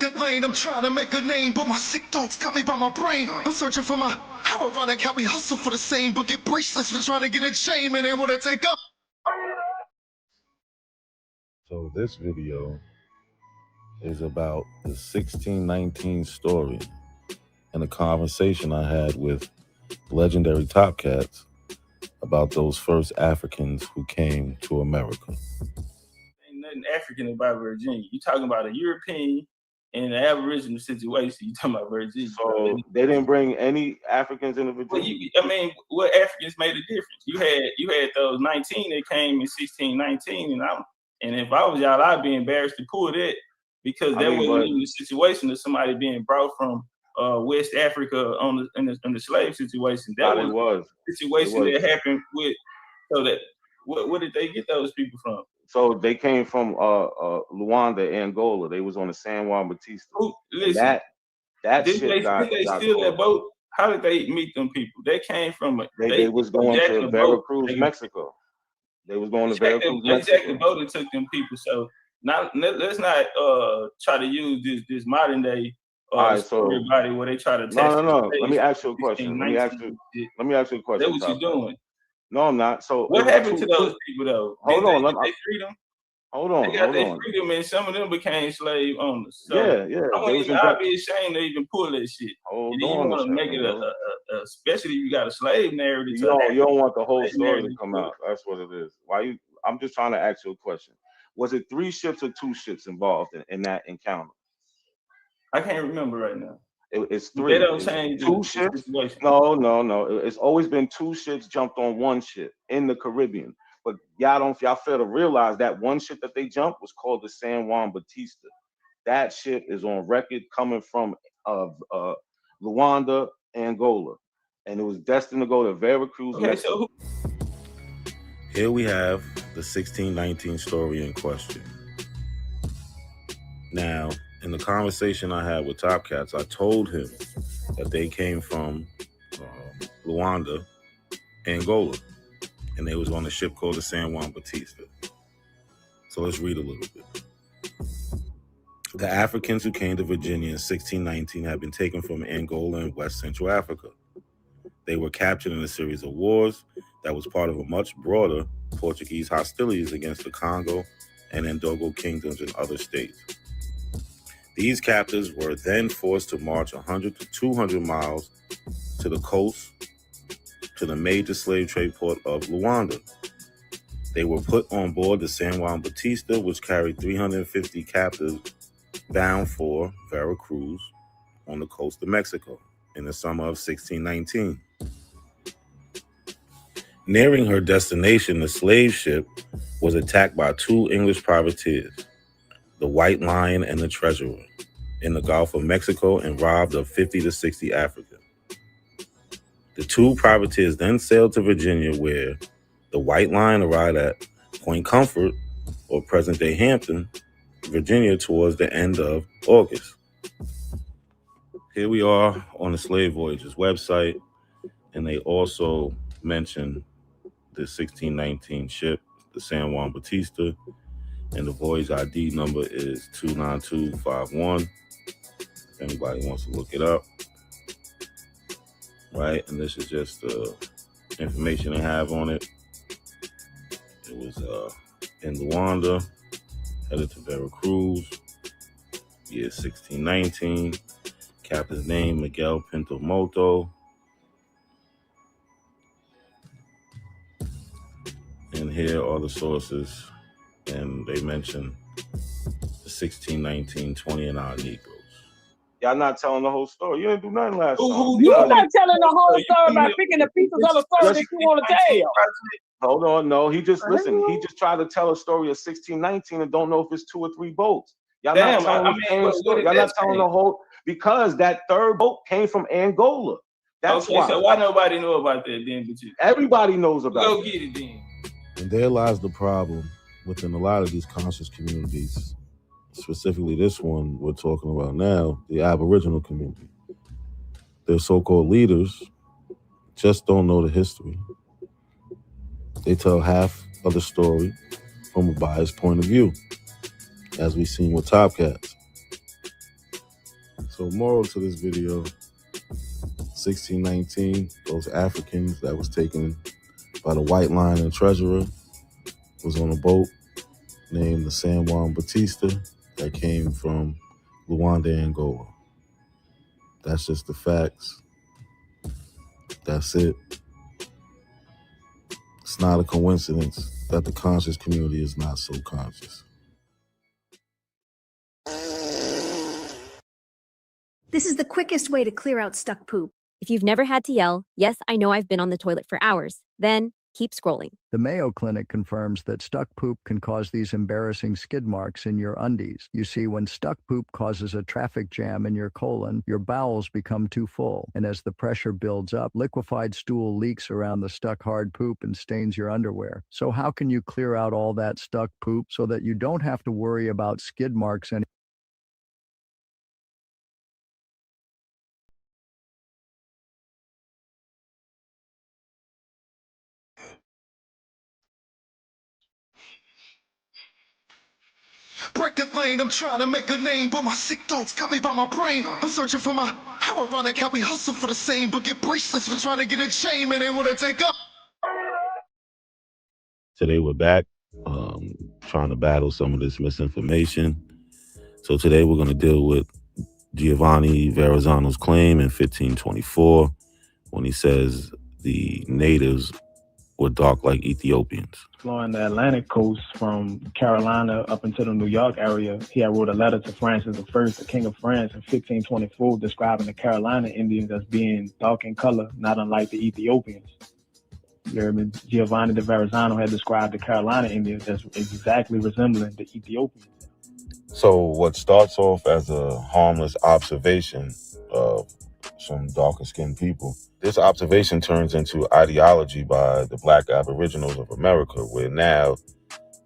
record lane. I'm trying to make a name, but my sick thoughts got me by my brain. I'm searching for my, how ironic how we hustle for the same, but get bracelets for trying to get a chain, and they want to take up. So this video is about the 1619 story and a conversation I had with legendary Top Cats about those first Africans who came to America. Ain't nothing African about Virginia. You talking about a European and an Aboriginal situation. You talking about Virginia. So they didn't bring any Africans into Virginia? Well, what Africans made a difference? You had those 19 that came in 1619, and if I was y'all, I'd be embarrassed to pull that because that wasn't even the situation of somebody being brought from West Africa in the slave situation. That was the situation that happened with. So that where did they get those people from? So they came from Luanda, Angola. They was on the San Juan Batista. Listen, that did shit they steal that boat? How did they meet them people? They came from they was going to Veracruz, Mexico. They was going to Veracruz, Mexico. They jacked the boat and took them people. So let's not try to use this modern day everybody where they try to no. Let me ask you a question. Let me ask you a question. That's what you're doing. No, I'm not. So what happened to those people though? Hold on. They freed them. Hold on. They got their freedom, and some of them became slave owners. So yeah. I'd be ashamed to even pull that shit. Hold on. You want to make it especially if you got a slave narrative. You don't want the whole story to come out. That's what it is. I'm just trying to ask you a question. Was it 3 ships or 2 ships involved in that encounter? I can't remember right now. It's 3. They don't change 2 ships. No. It's always been 2 ships jumped on 1 ship in the Caribbean. But y'all fail to realize that 1 ship that they jumped was called the San Juan Batista. That ship is on record coming from Luanda, Angola, and it was destined to go to Veracruz, Mexico. Here we have the 1619 story in question. Now, in the conversation I had with Top Cats, I told him that they came from Luanda, Angola, and they was on a ship called the San Juan Batista. So let's read a little bit. The Africans who came to Virginia in 1619 had been taken from Angola and West Central Africa. They were captured in a series of wars that was part of a much broader Portuguese hostilities against the Congo and Ndogo kingdoms and other states. These captives were then forced to march 100 to 200 miles to the coast to the major slave trade port of Luanda. They were put on board the San Juan Batista, which carried 350 captives bound for Veracruz on the coast of Mexico in the summer of 1619. Nearing her destination, the slave ship was attacked by 2 English privateers, the White Lion and the Treasurer, in the Gulf of Mexico and robbed of 50 to 60 Africans. The 2 privateers then sailed to Virginia, where the White Lion arrived at Point Comfort, or present-day Hampton, Virginia, towards the end of August. Here we are on the Slave Voyages website, and they also mention the 1619 ship, the San Juan Batista, and the voyage ID number is 29251. If anybody wants to look it up. Right, and this is just the information they have on it. It was in Luanda, headed to Veracruz, year 1619. Captain's name, Miguel Pinto Moto. And here are the sources, and they mention the 1619 20-and-odd Negroes. Y'all not telling the whole story. You didn't do nothing last time. You're not telling the whole story by picking the pieces of the story that you want to tell. Hold on, no. He just tried to tell a story of 1619 and don't know if it's 2 or 3 boats. Y'all not telling the same story. Y'all not telling the whole, because that 3rd boat came from Angola. That's why. So why nobody know about that then but you? Everybody knows about it. Go get it then. And there lies the problem within a lot of these conscious communities. Specifically this one we're talking about now, the Aboriginal community. Their so-called leaders just don't know the history. They tell half of the story from a biased point of view, as we've seen with Top Cats. So moral to this video, 1619, those Africans that was taken by the white line and treasurer was on a boat named the San Juan Batista that came from Luanda, Angola. That's just the facts. That's it. It's not a coincidence that the conscious community is not so conscious. This is the quickest way to clear out stuck poop. If you've never had to yell, "Yes, I know I've been on the toilet for hours," then keep scrolling. The Mayo Clinic confirms that stuck poop can cause these embarrassing skid marks in your undies. You see, when stuck poop causes a traffic jam in your colon, your bowels become too full. And as the pressure builds up, liquefied stool leaks around the stuck hard poop and stains your underwear. So how can you clear out all that stuck poop so that you don't have to worry about skid marks anymore? Break the lane, I'm trying to make a name, but my sick thoughts got me by my brain. I'm searching for my, how ironic how we hustle for the same, but get bracelets for trying to get a chain, and they wanna take up. Today we're back, trying to battle some of this misinformation. So today we're going to deal with Giovanni Verrazzano's claim in 1524 when he says the natives were dark like Ethiopians. Flowing the Atlantic coast from Carolina up into the New York area, he had wrote a letter to Francis I, the King of France, in 1524, describing the Carolina Indians as being dark in color, not unlike the Ethiopians. Giovanni de Verrazzano had described the Carolina Indians as exactly resembling the Ethiopians. So what starts off as a harmless observation of some darker skinned people, this observation turns into ideology by the Black Aboriginals of America, where now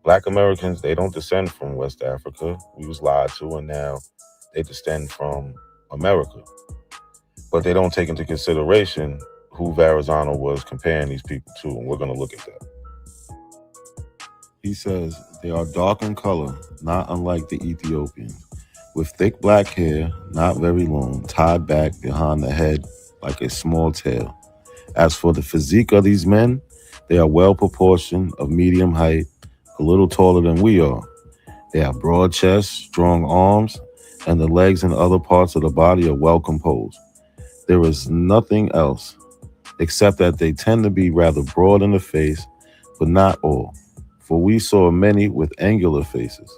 Black Americans, they don't descend from West Africa. We was lied to, and now they descend from America. But they don't take into consideration who Verrazzano was comparing these people to, and we're going to look at that. He says, they are dark in color, not unlike the Ethiopians, with thick black hair, not very long, tied back behind the head like a small tail. As for the physique of these men, they are well proportioned, of medium height, a little taller than we are. They have broad chests, strong arms, and the legs and other parts of the body are well composed. There is nothing else, except that they tend to be rather broad in the face, but not all. For we saw many with angular faces.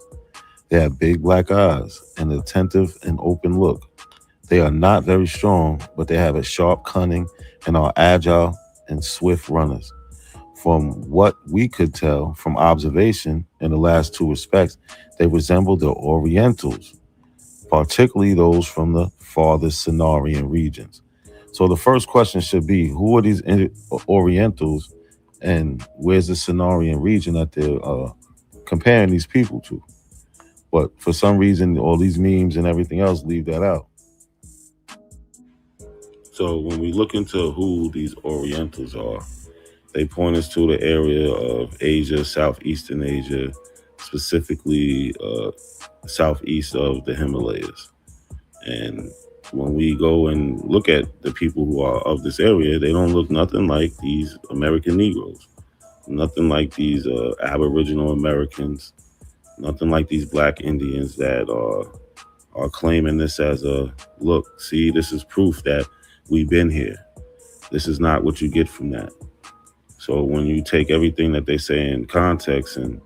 They have big black eyes, an attentive and open look. They are not very strong, but they have a sharp cunning and are agile and swift runners. From what we could tell from observation in the last two respects, they resemble the Orientals, particularly those from the farthest Cenarian regions. So the first question should be, who are these Orientals and where's the Cenarian region that they're comparing these people to? But for some reason, all these memes and everything else leave that out. So when we look into who these Orientals are, they point us to the area of Asia, Southeastern Asia, specifically southeast of the Himalayas. And when we go and look at the people who are of this area, they don't look nothing like these American Negroes, nothing like these Aboriginal Americans, nothing like these Black Indians that are claiming this as a, look, see, this is proof that we've been here. This is not what you get from that. So when you take everything that they say in context and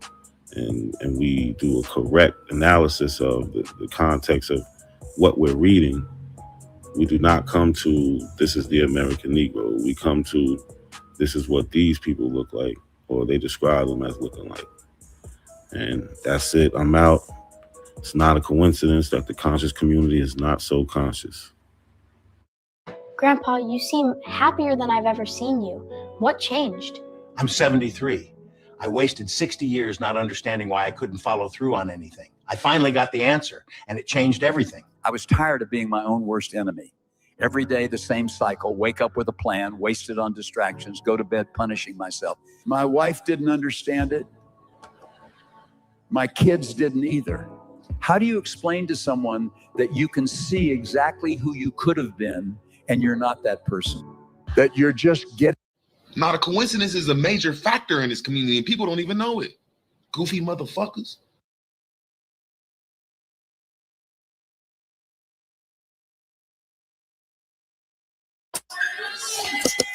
we do a correct analysis of the context of what we're reading, we do not come to, this is the American Negro. We come to, this is what these people look like, or they describe them as looking like. And that's it. I'm out. It's not a coincidence that the conscious community is not so conscious. Grandpa, you seem happier than I've ever seen you. What changed? I'm 73. I wasted 60 years not understanding why I couldn't follow through on anything. I finally got the answer, and it changed everything. I was tired of being my own worst enemy. Every day, the same cycle, wake up with a plan, wasted on distractions, go to bed punishing myself. My wife didn't understand it. My kids didn't either. How do you explain to someone that you can see exactly who you could have been and you're not that person? That you're just getting. Not a coincidence is a major factor in this community, and people don't even know it. Goofy motherfuckers.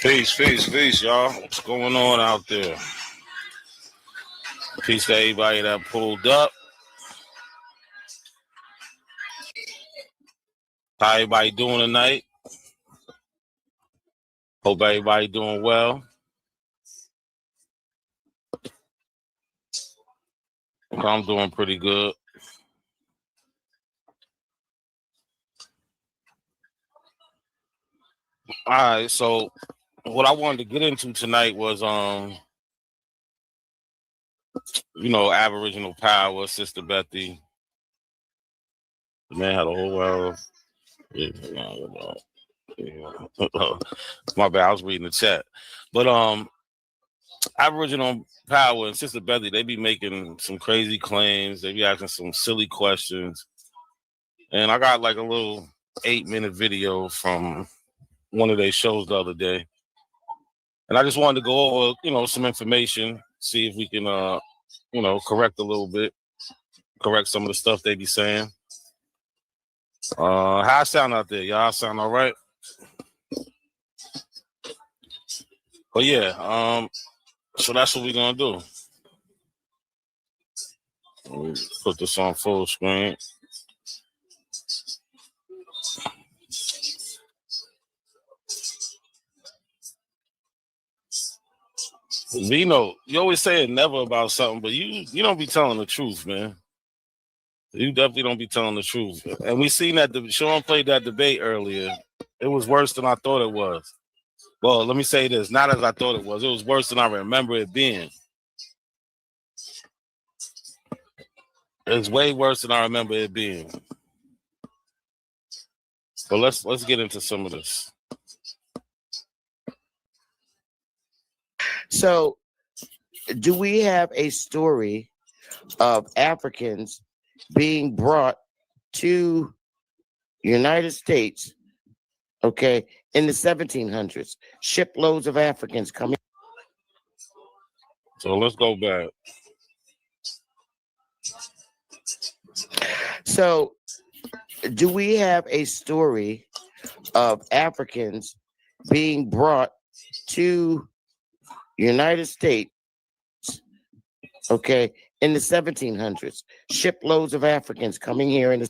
Peace, y'all. What's going on out there? Peace to everybody that pulled up. How everybody doing tonight? Hope everybody doing well. I'm doing pretty good. All right, so what I wanted to get into tonight was Aboriginal power, Sister Bethy. The man had a whole world. My bad, I was reading the chat. But Aboriginal power and Sister Bethy, they be making some crazy claims. They be asking some silly questions. And I got like a little 8-minute video from one of their shows the other day. And I just wanted to go over, some information, see if we can, correct a little bit, correct some of the stuff they be saying. How I sound out there? Y'all sound all right? But yeah, so that's what we're gonna do. Let me put this on full screen. Vino, you always say it never about something, but you don't be telling the truth, man. You definitely don't be telling the truth. And we seen that Sean played that debate earlier. It was worse than I thought it was. Well, let me say this, not as I thought it was. It was worse than I remember it being. It's way worse than I remember it being. But let's get into some of this. So, do we have a story of Africans being brought to United States, okay, in the 1700s? Shiploads of Africans coming. So let's go back. So, do we have a story of Africans being brought to United States, okay, in the 1700s? Shiploads of Africans coming here in the.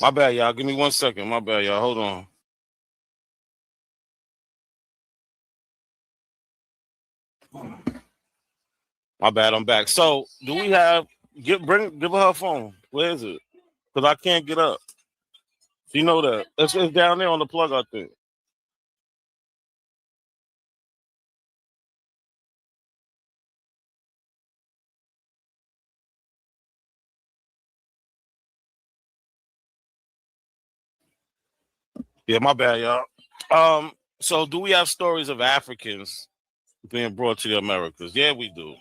My bad, y'all. Give me 1 second. My bad, y'all. Hold on. My bad, I'm back. So, do we have give her her phone? Where is it? Because I can't get up. You know that. It's down there on the plug, I think. Yeah, my bad, y'all. So do we have stories of Africans being brought to the Americas? Yeah, we do.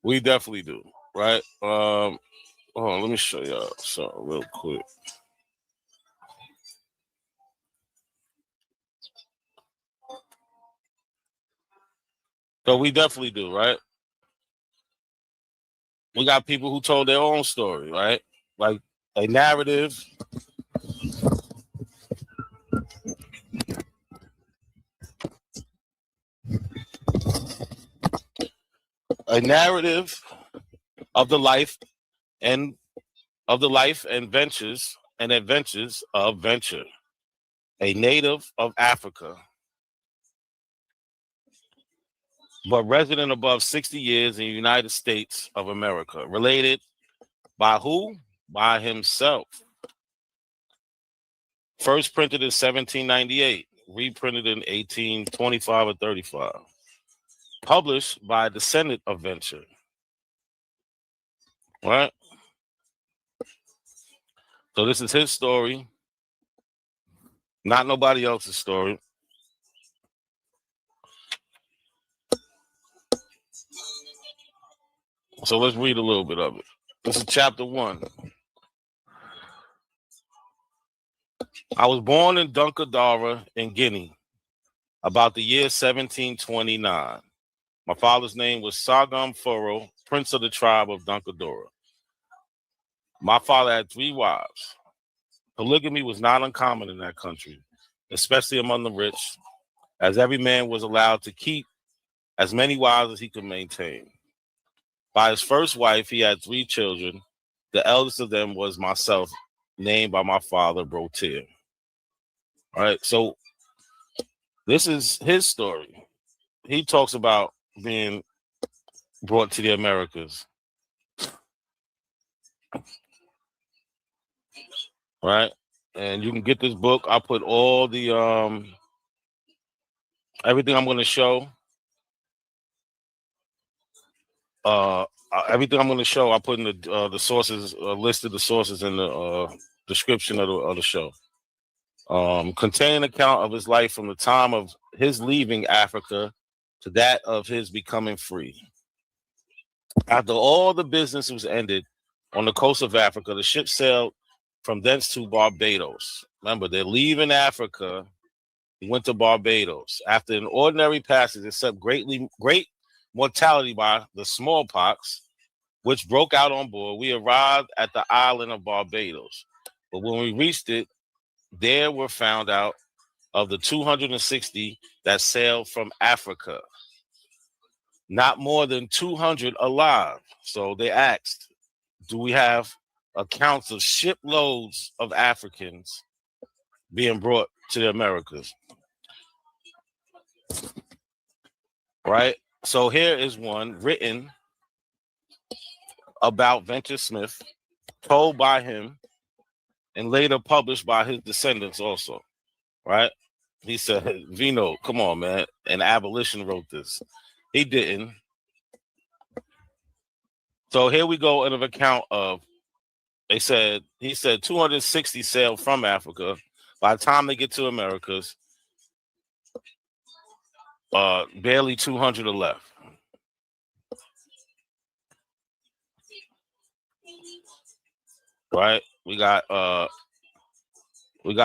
We definitely do, right? Hold on, let me show y'all something real quick. So we definitely do, right? We got people who told their own story, right? Like a narrative. A narrative of the life and adventures of Venture, a native of Africa, but resident above 60 years in the United States of America. Related by who? By himself. First printed in 1798, reprinted in 1825 or 35. Published by a descendant of Venture. Right? So this is his story, not nobody else's story. So let's read a little bit of it. This is chapter 1. I was born in Dunkadara in Guinea about the year 1729. My father's name was Sagam Furo, prince of the tribe of Dunkadora. My father had 3 wives. Polygamy was not uncommon in that country, especially among the rich, as every man was allowed to keep as many wives as he could maintain. By his first wife, he had 3 children. The eldest of them was myself, named by my father, Brotier. All right, so this is his story. He talks about being brought to the Americas. Right? And you can get this book. I'll put all the everything I'm going to show. Everything I'm going to show, I put in the sources, listed the sources in the description of the show. Containing an account of his life from the time of his leaving Africa to that of his becoming free. After all the business was ended on the coast of Africa, the ship sailed from thence to Barbados. Remember, they're leaving Africa. He went to Barbados. After an ordinary passage, except great mortality by the smallpox, which broke out on board, we arrived at the island of Barbados. But when we reached it, there were found out of the 260 that sailed from Africa, not more than 200 alive. So they asked, do we have accounts of shiploads of Africans being brought to the Americas? Right? So here is one written about Venture Smith, told by him, and later published by his descendants also. Right? He said, Vino, come on, man. And Abolition wrote this. He didn't. So here we go in an account of, he said 260 sailed from Africa. By the time they get to Americas, barely 200 are left. Right? We got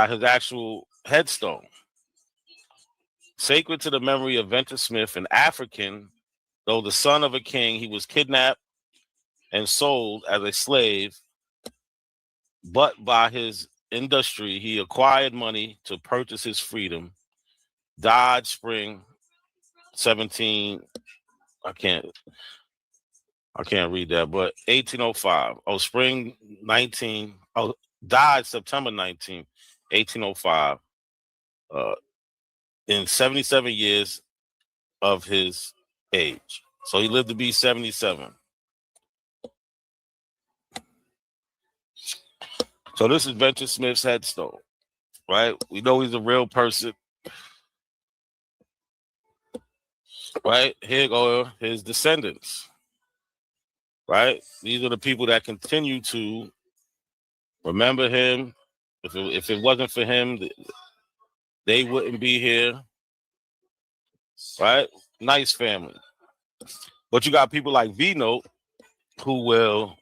his actual headstone. Sacred to the memory of Venture Smith, an African, though the son of a king, he was kidnapped and sold as a slave, but by his industry, he acquired money to purchase his freedom. Died spring 17, I can't read that, but 1805. Spring 19. Died September 19, 1805. In 77 years of his age. So he lived to be 77. So this is Venture Smith's headstone, right? We know he's a real person. Right? Here go his descendants. Right? These are the people that continue to remember him. If it wasn't for him, they wouldn't be here. Right? Nice family. But you got people like Vino who will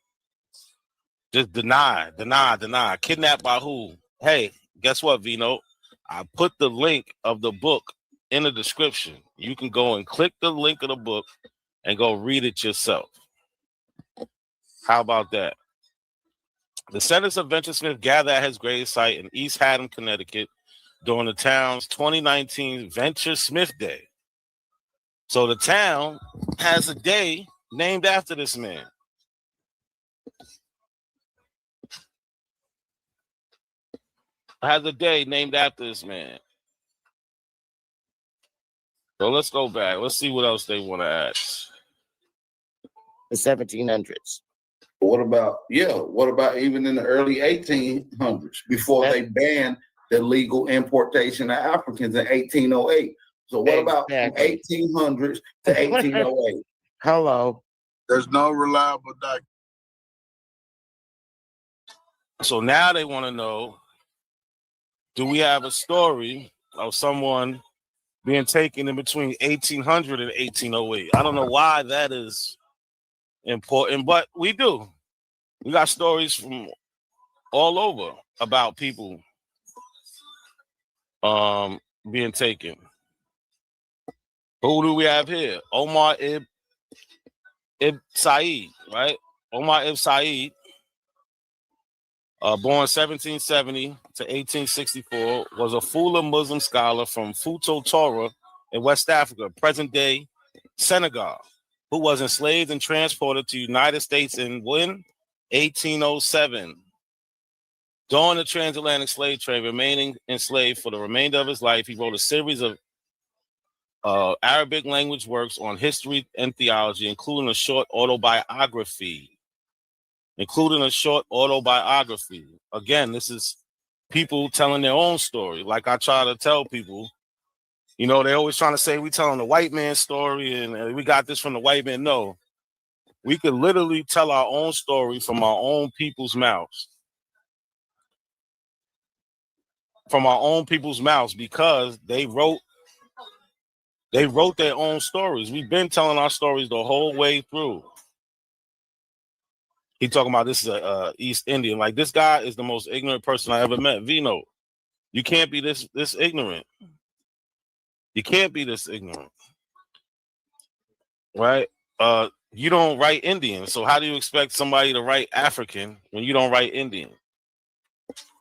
just deny. Kidnapped by who? Hey, guess what, Vino? I put the link of the book in the description. You can go and click the link of the book and go read it yourself. How about that? The descendants of Venture Smith gathered at his grave site in East Haddam, Connecticut during the town's 2019 Venture Smith Day. So the town has a day named after this man. Has a day named after this man. So let's go back. Let's see what else they want to add. The 1700s. What about even in the early 1800s, before they banned the legal importation of Africans in 1808? So what about from 1800s to 1808? Hello. There's no reliable document. So now they want to know, do we have a story of someone being taken in between 1800 and 1808? I don't know why that is important, but we do. We got stories from all over about people being taken. Who do we have here? Omar ibn Said, right? Omar ibn Said, born 1770 to 1864, was a Fula Muslim scholar from Futo Torah in West Africa, present-day Senegal, who was enslaved and transported to the United States in when? 1807. During the transatlantic slave trade, remaining enslaved for the remainder of his life, he wrote a series of Arabic language works on history and theology, including a short autobiography. Again, this is people telling their own story. Like I try to tell people, you know, they're always trying to say we telling the white man's story and we got this from the white man. No, we could literally tell our own story from our own people's mouths. Because they wrote their own stories. We've been telling our stories the whole way through. He talking about this is a East Indian. Like, this guy is the most ignorant person I ever met. Vino, you can't be this ignorant. You can't be this ignorant, right? You don't write Indian, so how do you expect somebody to write African when you don't write Indian,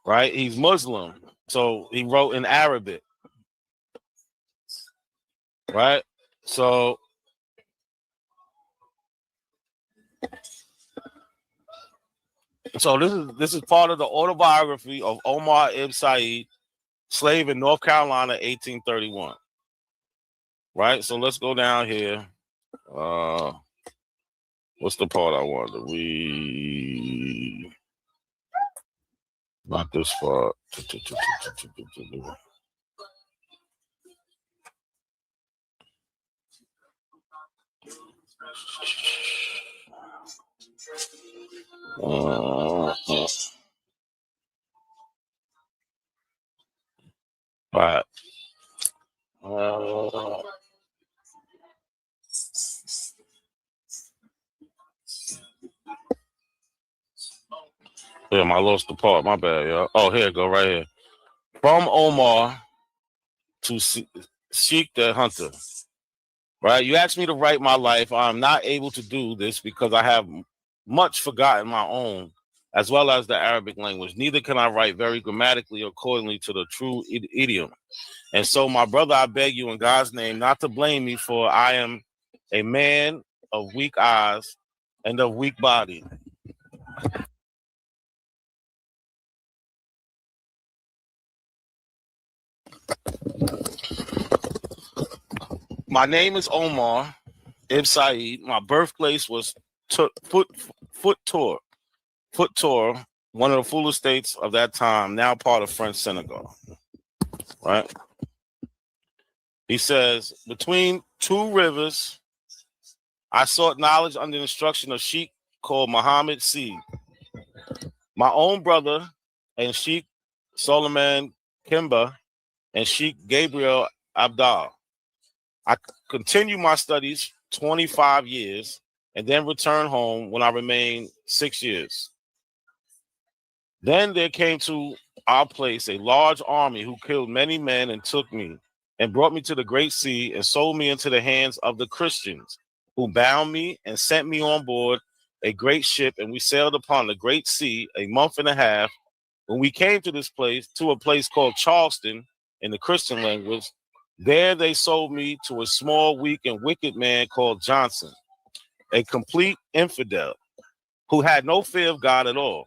right? He's Muslim, so he wrote in Arabic, right? So this is part of the autobiography of Omar ibn Said, slave in North Carolina, 1831. Right? So let's go down here. What's the part I wanted to read? Not this part. Right. Damn, I lost the part. My bad, y'all. Oh, here it go, right here. From Omar to Sheik the Hunter. Right? You asked me to write my life. I'm not able to do this because I have much forgotten my own, as well as the Arabic language. Neither can I write very grammatically accordingly to the true idiom. And so, my brother, I beg you in God's name not to blame me, for I am a man of weak eyes and of weak body. My name is Omar ibn Said. My birthplace was Foot Tor, one of the fullest states of that time, now part of French Senegal. Right? He says, between two rivers, I sought knowledge under the instruction of Sheikh called Muhammad Said, my own brother, and Sheikh Solomon Kimba and Sheikh Gabriel Abdal. I continued my studies 25 years and then returned home when I remained 6 years. Then there came to our place a large army who killed many men and took me and brought me to the great sea and sold me into the hands of the Christians, who bound me and sent me on board a great ship, and we sailed upon the great sea a month and a half. When we came to this place, to a place called Charleston in the Christian language, there they sold me to a small, weak, and wicked man called Johnson, a complete infidel who had no fear of God at all.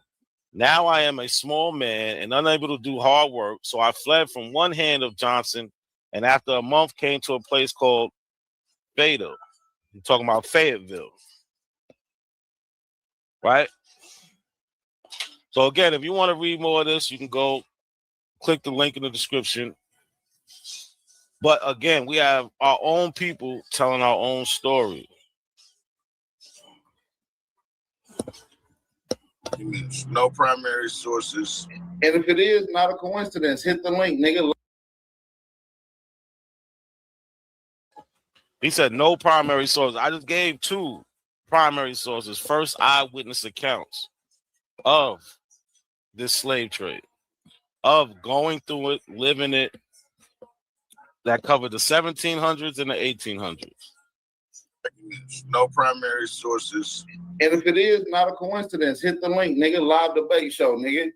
Now I am a small man and unable to do hard work, so I fled from one hand of Johnson, and after a month came to a place called Fayetteville. You're talking about Fayetteville, right? So again, if you want to read more of this, you can go click the link in the description. But again, we have our own people telling our own story. No primary sources. And if it is not a coincidence, hit the link, nigga. He said no primary sources. I just gave 2 primary sources. First eyewitness accounts of this slave trade, of going through it, living it, that covered the 1700s and the 1800s. No primary sources. And if it is not a coincidence, hit the link, nigga. Live debate show, nigga.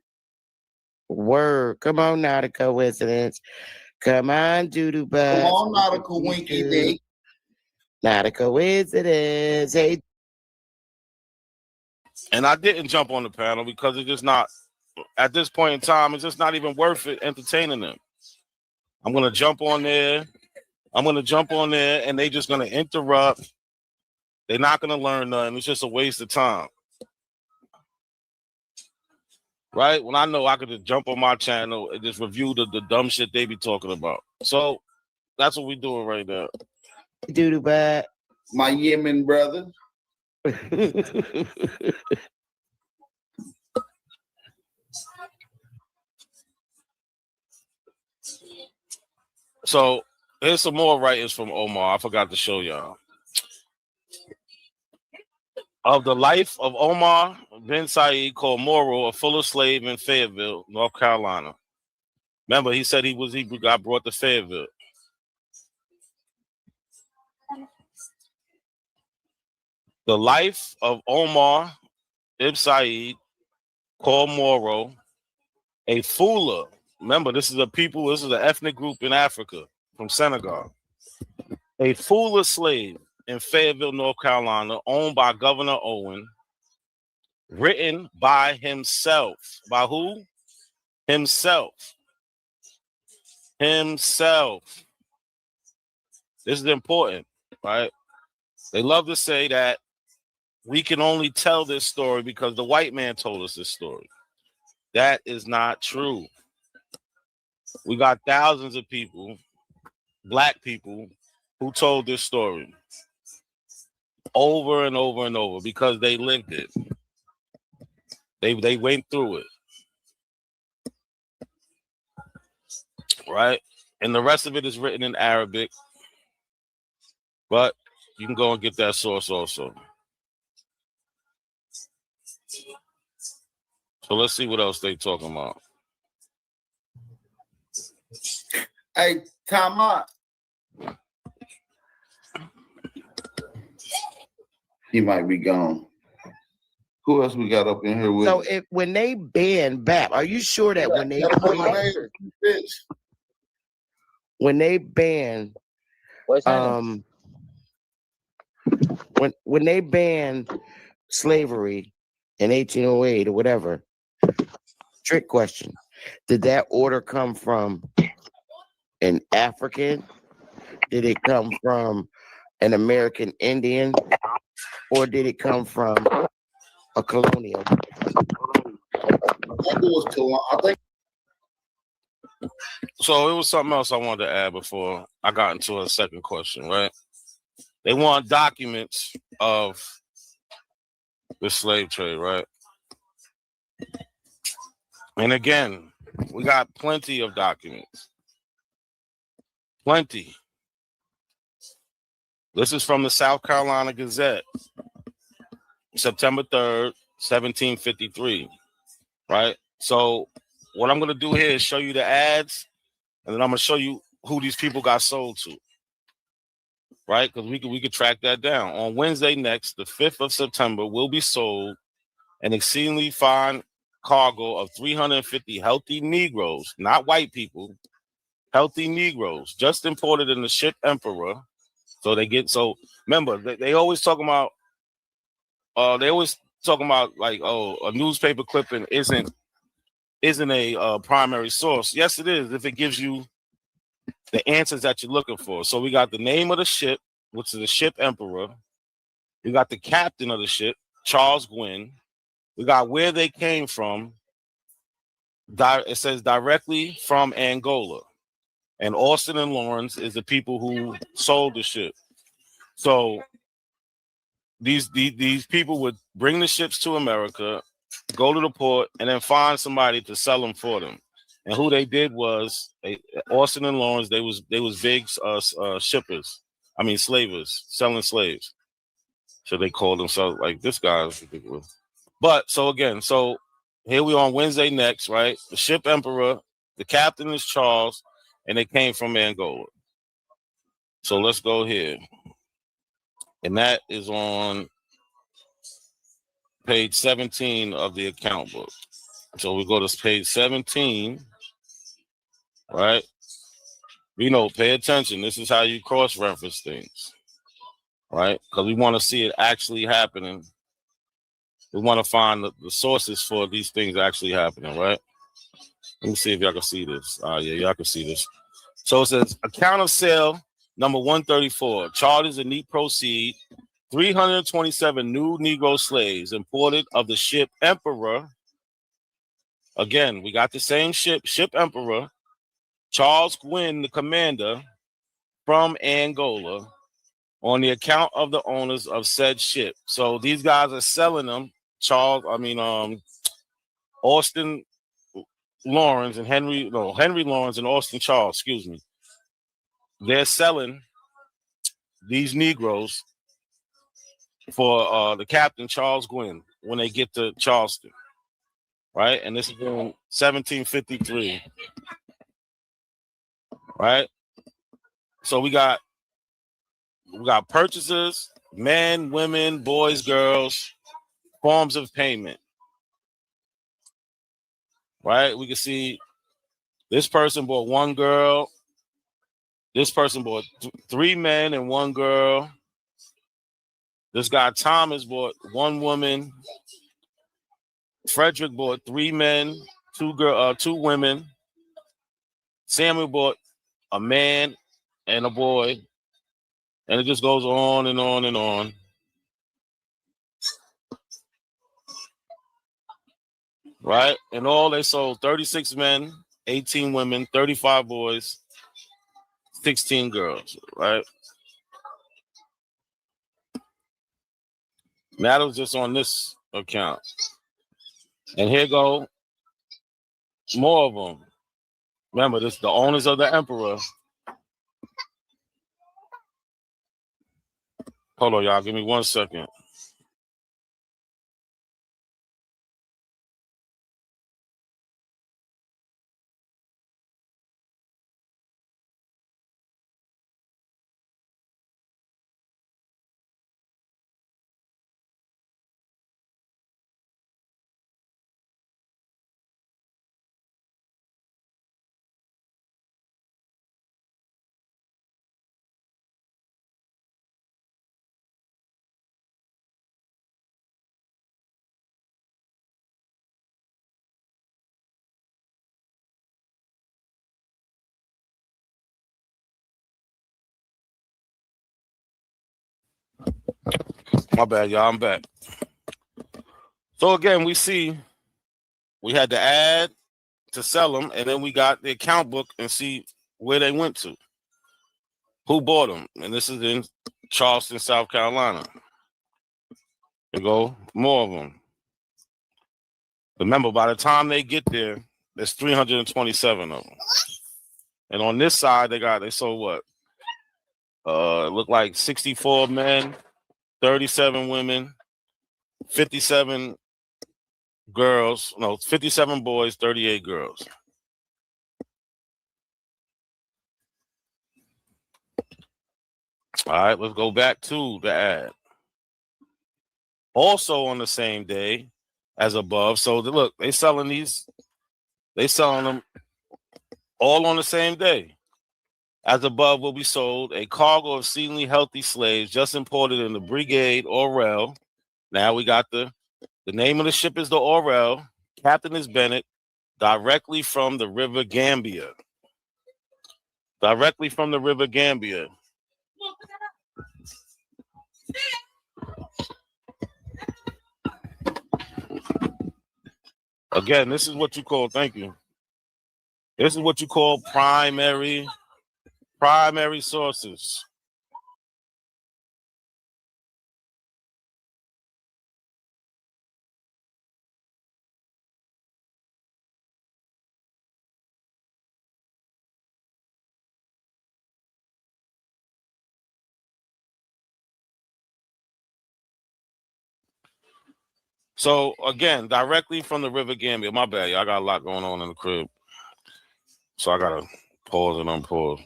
Word. Come on, not a coincidence. Come on, doodoo bud. Come on, not a coinky dink. Not a coincidence. Hey. And I didn't jump on the panel because it's just not, at this point in time, it's just not even worth it entertaining them. I'm going to jump on there. And they just going to interrupt. They're not going to learn nothing. It's just a waste of time. Right? When I know I could just jump on my channel and just review the dumb shit they be talking about. So that's what we're doing right now. Doodoo bad. My Yemen brother. So here's some more writings from Omar. I forgot to show y'all. Of the life of Omar ibn Said, called Moro, a fuller slave in Fayetteville, North Carolina. Remember, he said he got brought to Fayetteville. The life of Omar ibn Said, called Moro, a fuller. Remember, this is an ethnic group in Africa from Senegal. A fuller slave in Fayetteville, North Carolina, owned by Governor Owen, written by himself. By who? Himself. Himself. This is important, right? They love to say that we can only tell this story because the white man told us this story. That is not true. We got thousands of people, black people, who told this story over and over and over because they lived it. They went through it. Right? And the rest of it is written in Arabic. But you can go and get that source also. So let's see what else they talking about. Hey, time out. He might be gone. Who else we got up in here with? So when they banned BAP, are you sure that when they banned when they banned slavery in 1808 or whatever, trick question, did that order come from an African? Did it come from an American Indian? Or did it come from a colonial? I think. So it was something else I wanted to add before I got into a second question, right? They want documents of the slave trade, right? And again, we got plenty of documents. Plenty. This is from the South Carolina Gazette, September 3rd, 1753, right? So what I'm going to do here is show you the ads, and then I'm going to show you who these people got sold to, right? Because we could track that down. On Wednesday next, the 5th of September, will be sold an exceedingly fine cargo of 350 healthy Negroes, not white people, healthy Negroes, just imported in the ship Emperor. So remember, they always talking about like, oh, a newspaper clipping isn't a primary source. Yes, it is if it gives you the answers that you're looking for. So we got the name of the ship, which is the ship Emperor. We got the captain of the ship, Charles Gwynn. We got where they came from. It says directly from Angola. And Austin and Lawrence is the people who sold the ship. So these people would bring the ships to America, go to the port, and then find somebody to sell them for them. And who they did was Austin and Lawrence. They was big shippers. I mean, slavers, selling slaves. So they called themselves like this guy's ridiculous. But so here we on Wednesday next, right? The ship Emperor, the captain is Charles, and they came from Angola. So let's go here. And that is on page 17 of the account book. So we go to page 17, right? Pay attention. This is how you cross-reference things, right? Because we want to see it actually happening. We want to find the sources for these things actually happening, right? Let me see if y'all can see this. Yeah, y'all can see this. So it says, account of sale number 134. Charters and neat proceed. 327 new Negro slaves imported of the ship Emperor. Again, we got the same ship Emperor. Charles Gwynn, the commander, from Angola, on the account of the owners of said ship. So these guys are selling them. Austin Lawrence and Henry Lawrence and Austin Charles, excuse me. They're selling these Negroes for the captain, Charles Gwynn, when they get to Charleston, right? And this is in 1753, right? So we got purchasers, men, women, boys, girls, forms of payment, right? We can see this person bought one girl. This person bought 3 men and 1 girl. This guy Thomas bought 1 woman. Frederick bought 3 men, 2 women. Samuel bought a man and a boy. And it just goes on and on and on. Right? And all they sold 36 men, 18 women, 35 boys, 16 girls, right? And that was just on this account. And here go more of them. Remember, this the owners of the Emperor. Hold on, y'all. Give me 1 second. My bad, y'all. I'm back. So again, we see we had to add to sell them, and then we got the account book and see where they went to, who bought them, and this is in Charleston, South Carolina. There go more of them. Remember, by the time they get there, there's 327 of them, and on this side they sold what? It looked like 64 men, 37 women, 57 girls. No, 57 boys, 38 girls. All right, let's go back to the ad. Also on the same day as above. So look, they selling them all on the same day. As above will be sold a cargo of exceedingly healthy slaves just imported in the Brigade Orel. Now we got the name of the ship is the Orel. Captain is Bennett, directly from the River Gambia. Directly from the River Gambia. Again, this is what you call, thank you. This is what you call primary sources. So again, directly from the River Gambia. My bad, y'all got a lot going on in the crib, so I gotta pause and unpause.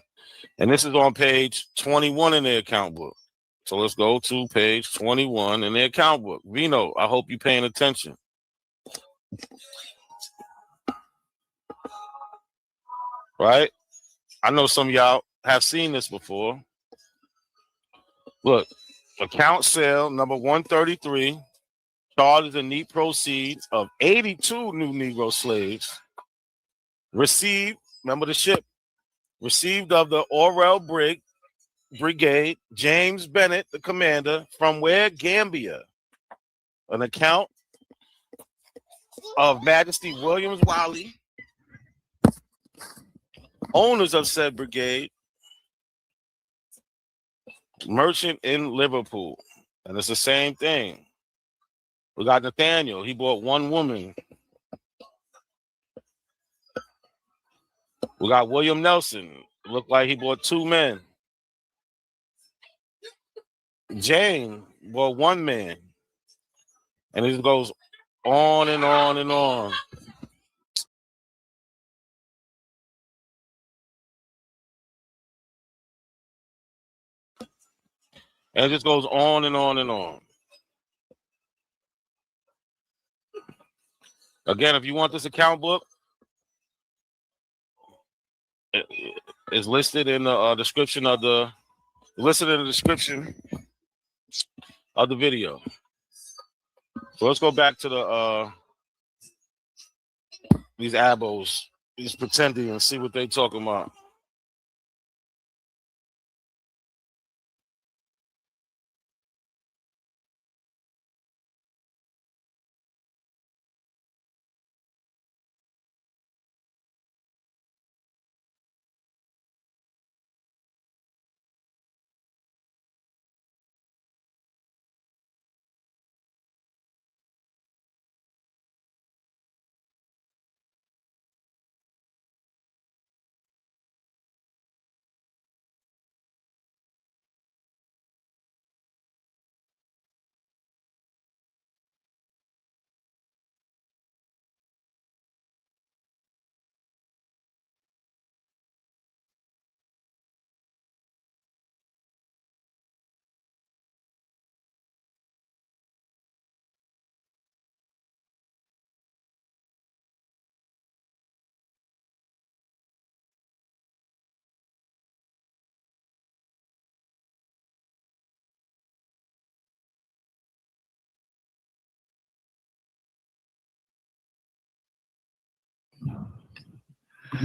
And this is on page 21 in the account book. So let's go to page 21 in the account book. Vino, I hope you're paying attention. Right? I know some of y'all have seen this before. Look, account sale number 133 charges the neat proceeds of 82 new Negro slaves received, remember the ship, received of the Orel Brigade, James Bennett, the commander, from where? Gambia. An account of Majesty Williams Wiley, owners of said brigade, merchant in Liverpool. And it's the same thing. We got Nathaniel. He bought one woman. We got William Nelson. It looked like he bought two men. Jane bought one man. And it just goes on and on and on. And it just goes on and on and on. Again, if you want this account book, it's listed in the description of the video. So let's go back to the these abos, these pretending, and see what they talking about.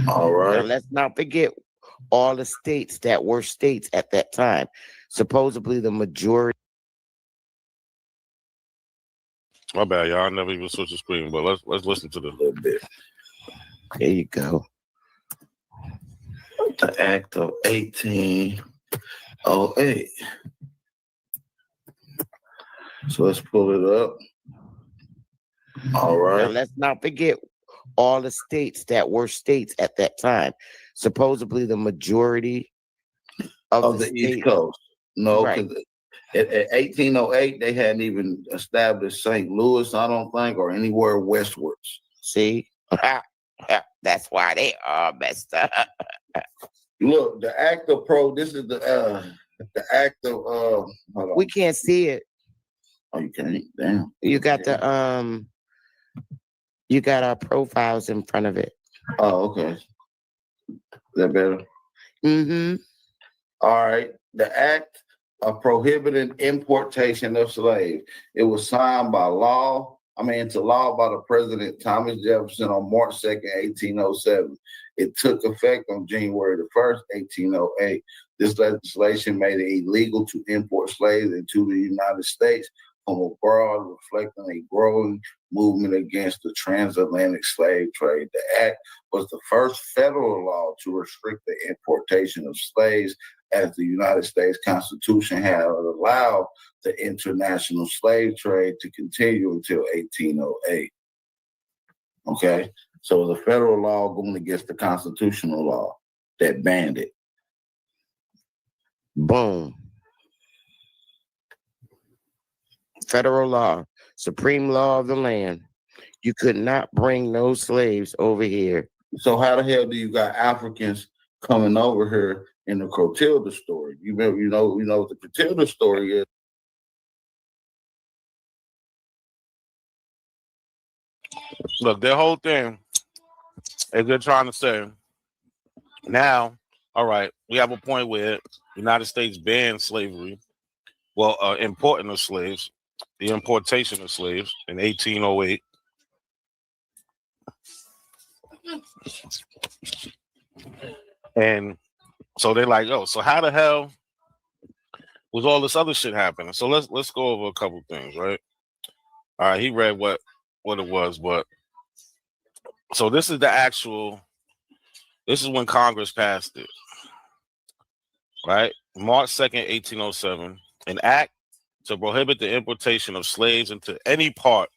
All right. Now, let's not forget all the states that were states at that time. Supposedly the majority. My bad, y'all. I never even switched the screen, but let's listen to this a little bit. There you go. The Act of 1808. So let's pull it up. All right. Now, let's not forget all the states that were states at that time. Supposedly the majority of the East Coast. No, right. At 1808, they hadn't even established St. Louis, I don't think, or anywhere westwards. See? That's why they are messed up. Look, the Act of this is the Act of hold on. We can't see it. Oh, you can't? Damn. You got you got our profiles in front of it. Oh, okay. Is that better? Mm-hmm. All right. The Act of Prohibiting Importation of Slaves. It was signed into law by the President Thomas Jefferson on March 2nd, 1807. It took effect on January the 1st, 1808. This legislation made it illegal to import slaves into the United States from abroad, reflecting a growing movement against the transatlantic slave trade. The act was the first federal law to restrict the importation of slaves, as the United States Constitution had allowed the international slave trade to continue until 1808. Okay? So it was a federal law going against the constitutional law that banned it. Boom. federal law, supreme law of the land. You could not bring no slaves over here. So how the hell do you got Africans coming over here in the Clotilda story? You know what the Clotilda story is. Look, their whole thing is they're trying to say, now, all right, we have a point where the United States banned slavery, well, importing of slaves, the importation of slaves in 1808. And so they're like, oh, so how the hell was all this other shit happening? So let's go over a couple things, right? All right, he read what it was, but so this is this is when Congress passed it, right? March 2nd, 1807, an act to prohibit the importation of slaves into any part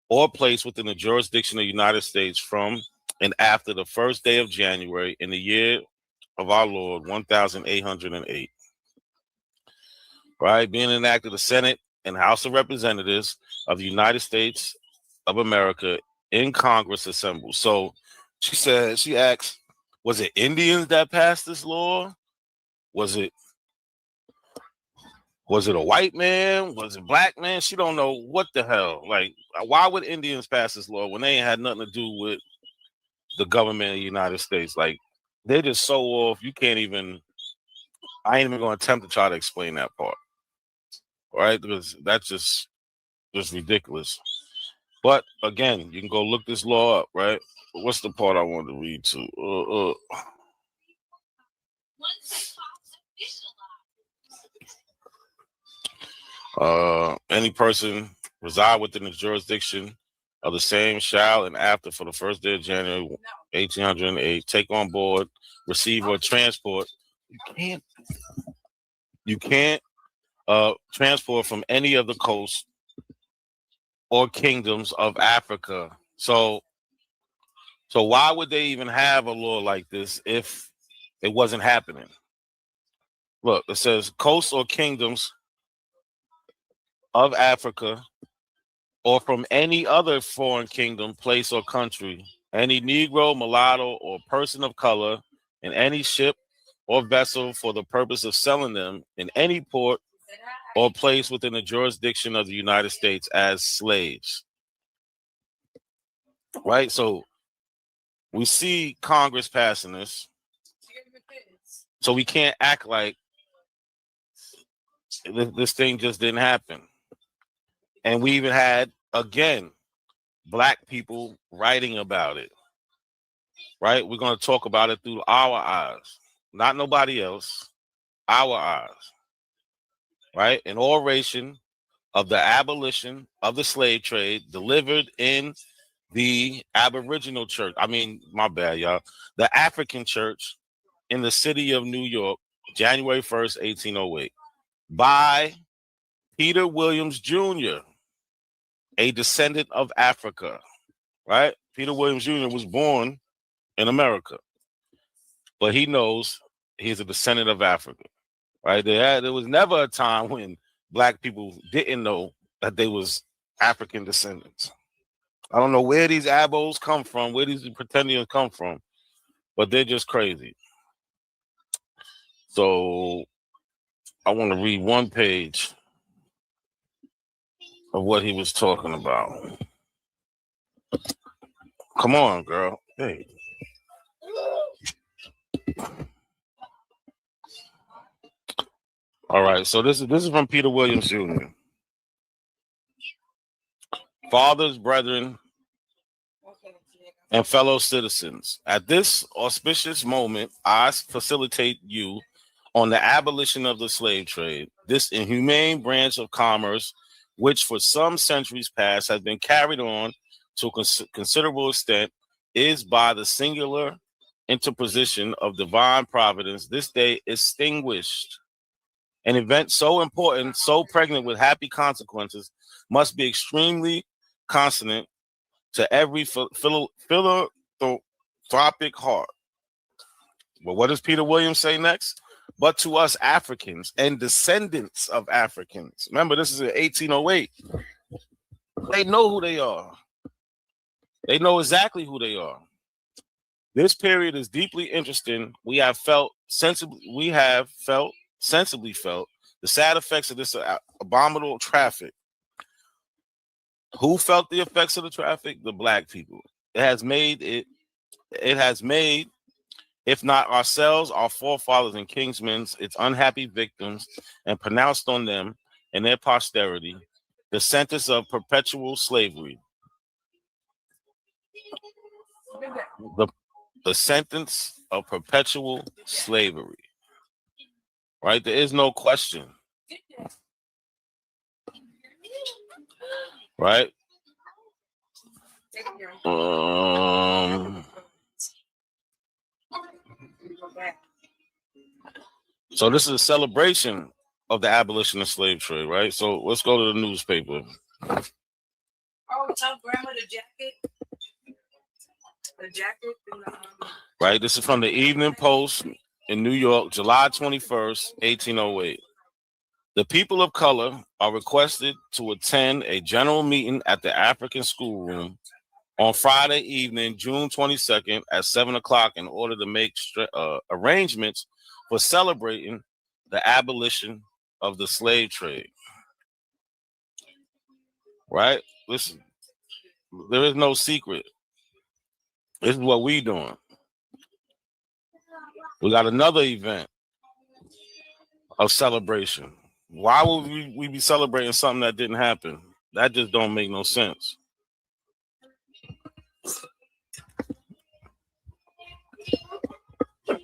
or place within the jurisdiction of the United States from and after the first day of January in the year of our Lord, 1808. Right? Being enacted the Senate and House of Representatives of the United States of America in Congress assembled. So she asked, was it Indians that passed this law? Was it a white man? Was it black man? She don't know what the hell. Like, why would Indians pass this law when they ain't had nothing to do with the government of the United States? Like, they're just so off. I ain't even going to attempt to try to explain that part. Right? Because that's just ridiculous. But again, you can go look this law up, right? But what's the part I wanted to read to? Any person reside within the jurisdiction of the same shall and after for the first day of January 1808 take on board, receive or transport. You can't transport from any of the coasts or kingdoms of Africa. So why would they even have a law like this if it wasn't happening? Look, it says coasts or kingdoms of Africa or from any other foreign kingdom, place, or country, any Negro, mulatto, or person of color in any ship or vessel for the purpose of selling them in any port or place within the jurisdiction of the United States as slaves. Right? So we see Congress passing this. So we can't act like this thing just didn't happen. And we even had, again, black people writing about it, right? We're going to talk about it through our eyes, not nobody else, our eyes, right? An oration of the abolition of the slave trade delivered in the Aboriginal church. My bad, y'all. The African church in the city of New York, January 1st, 1808, by Peter Williams Jr., a descendant of Africa, right? Peter Williams Jr. was born in America, but he knows he's a descendant of Africa, right? There was never a time when black people didn't know that they was African descendants. I don't know where these abos come from, where these pretendians come from, but they're just crazy. So I want to read one page of what he was talking about. Come on, girl. Hey. All right, so this is from Peter Williams Jr. Fathers, brethren, and fellow citizens, at this auspicious moment, I facilitate you on the abolition of the slave trade, this inhumane branch of commerce, which for some centuries past has been carried on to a considerable extent, is by the singular interposition of divine providence this day extinguished. An event so important, so pregnant with happy consequences, must be extremely consonant to every philanthropic heart. But what does Peter Williams say next? but to us Africans and descendants of Africans. Remember, this is in 1808. They know who they are. They know exactly who they are. This period is deeply interesting. We have sensibly felt the sad effects of this abominable traffic. Who felt the effects of the traffic? The black people. It has made, if not ourselves, our forefathers and kingsmen, its unhappy victims, and pronounced on them and their posterity the sentence of perpetual slavery. The sentence of perpetual slavery. Right? There is no question. Right? So this is a celebration of the abolition of slave trade, right? So let's go to the newspaper. Oh, tell grandma the jacket. The jacket. Right? This is from the Evening Post in New York, July 21st, 1808. The people of color are requested to attend a general meeting at the African schoolroom on Friday evening, June 22nd at 7 o'clock in order to make arrangements for celebrating the abolition of the slave trade. Right? Listen, there is no secret. This is what we doing. We got another event of celebration. Why would we be celebrating something that didn't happen? That just don't make no sense.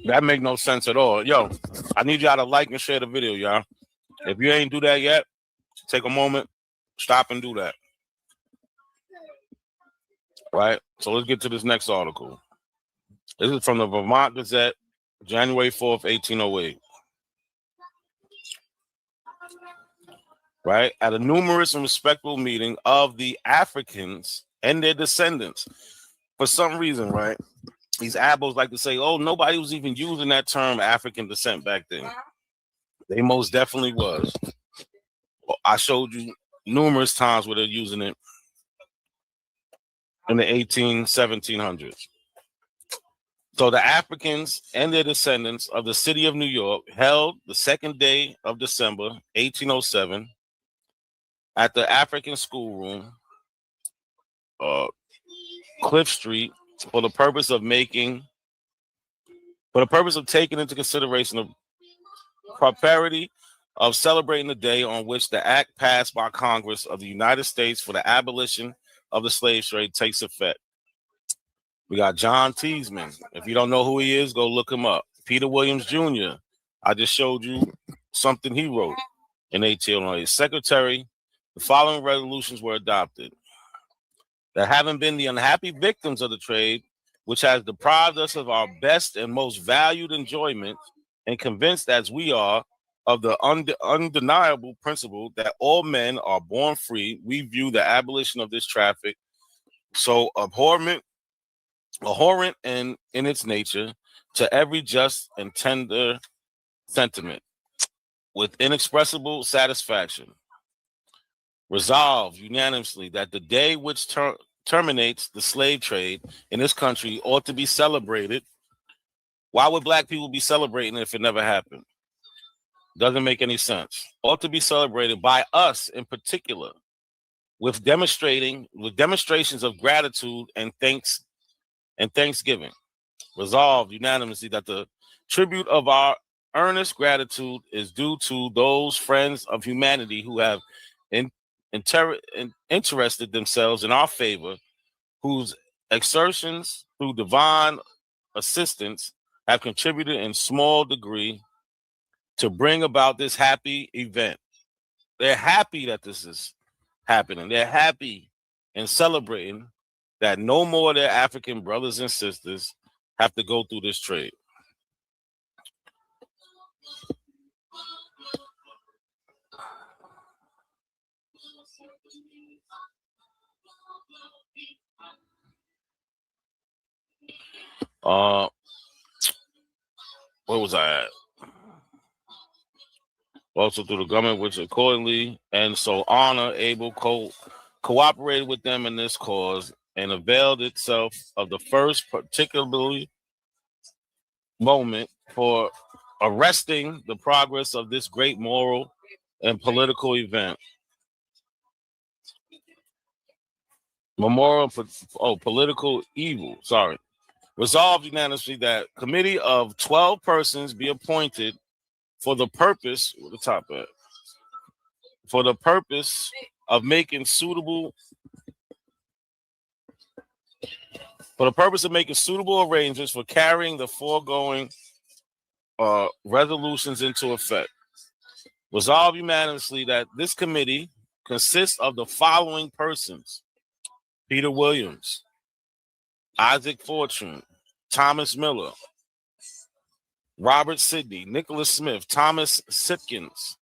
That make no sense at all. Yo, I need y'all to like and share the video, y'all. If you ain't do that yet, take a moment, stop and do that. Right? So let's get to this next article. This is from the Vermont Gazette, January 4th, 1808. Right? At a numerous and respectable meeting of the Africans and their descendants. For some reason, right? These abos like to say, oh, nobody was even using that term African descent back then. They most definitely was. I showed you numerous times where they're using it in the 1700s. So the Africans and their descendants of the city of New York held the second day of December, 1807, at the African schoolroom, Cliff Street, for the purpose of taking into consideration the propriety of celebrating the day on which the act passed by Congress of the United States for the abolition of the slave trade takes effect. We got John Teesman. If you don't know who he is, go look him up. Peter Williams Jr. I just showed you something he wrote in 1808. Secretary, the following resolutions were adopted. That having been the unhappy victims of the trade, which has deprived us of our best and most valued enjoyment, and convinced as we are of the undeniable principle that all men are born free, we view the abolition of this traffic so abhorrent and in its nature to every just and tender sentiment with inexpressible satisfaction. Resolved unanimously that the day which terminates the slave trade in this country ought to be celebrated. Why would black people be celebrating if it never happened? Doesn't make any sense. Ought to be celebrated by us in particular with demonstrations of gratitude and thanksgiving. Resolved unanimously that the tribute of our earnest gratitude is due to those friends of humanity who have interested themselves in our favor, whose exertions through divine assistance have contributed in small degree to bring about this happy event. They're happy that this is happening. They're happy and celebrating that no more of their African brothers and sisters have to go through this trade. Where was I at? also through the government, which accordingly and so honor able cooperated with them in this cause and availed itself of the first particularly moment for arresting the progress of this great moral and political event. Political evil, sorry. Resolved unanimously that committee of 12 persons be appointed for the purpose, where the top at? For the purpose of making suitable arrangements for carrying the foregoing resolutions into effect. Resolved unanimously that this committee consists of the following persons: Peter Williams, Isaac Fortune, Thomas Miller, Robert Sidney, Nicholas Smith, Thomas Sitkins,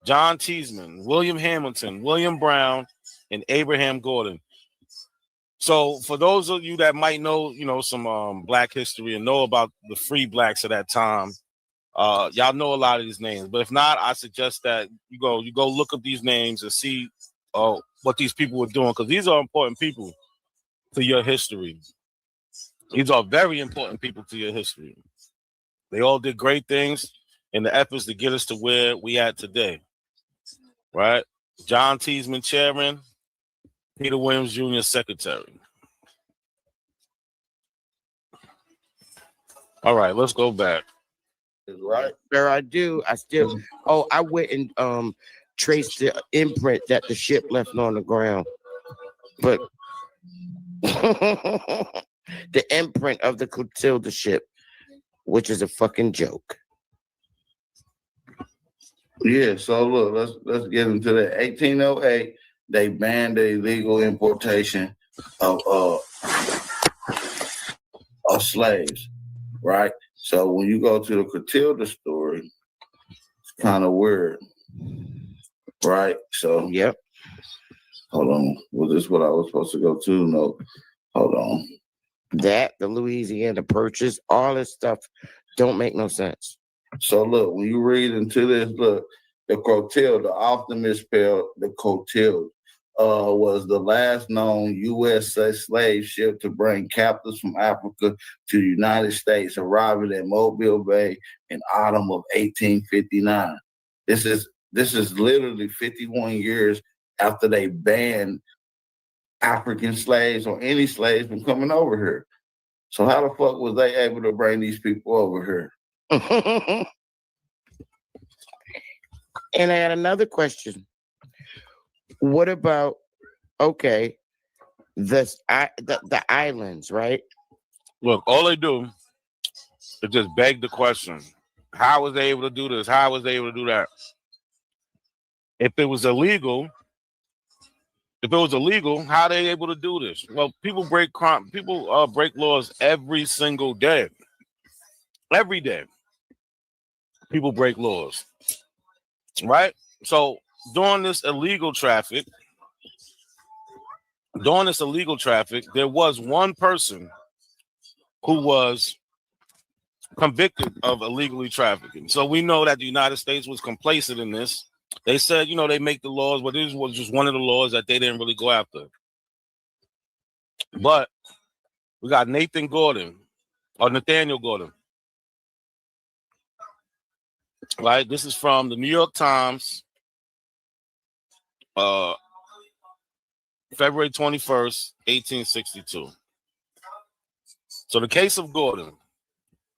John Teasman, William Hamilton, William Brown, and Abraham Gordon. So for those of you that might know, some Black history and know about the free Blacks of that time, y'all know a lot of these names. But if not, I suggest that you go look up these names and see what these people were doing, because these are important people to your history. These are very important people to your history. They all did great things in the efforts to get us to where we at today, right? John Teasman, chairman, Peter Williams Jr., secretary. All right, let's go back. Right, sir, I do. I went and traced the imprint that the ship left on the ground. But the imprint of the Clotilda ship, which is a fucking joke. Yeah, so look, let's get into that. 1808, they banned the illegal importation of slaves, right? So when you go to the Clotilda story, it's kind of weird, right? So yep. Hold on, was this what I was supposed to go to? No, hold on. That the Louisiana Purchase, all this stuff don't make no sense. So look, when you read into this, look, the Clotilda, often misspelled the Clotilda, was the last known U.S. slave ship to bring captives from Africa to the United States, arriving at Mobile Bay in autumn of 1859. This is literally 51 years after they banned African slaves or any slaves from coming over here. So how the fuck was they able to bring these people over here? And I had another question. What about, the islands, right? Look, all they do is just beg the question. How was they able to do this? How was they able to do that? If it was illegal, how are they able to do this? Well, people break laws every single day. Every day. People break laws. Right? So during this illegal traffic, there was one person who was convicted of illegally trafficking. So we know that the United States was complacent in this. They said, they make the laws, but this was just one of the laws that they didn't really go after. But we got Nathaniel Gordon. Right? This is from the New York Times, February 21st, 1862. So the case of Gordon,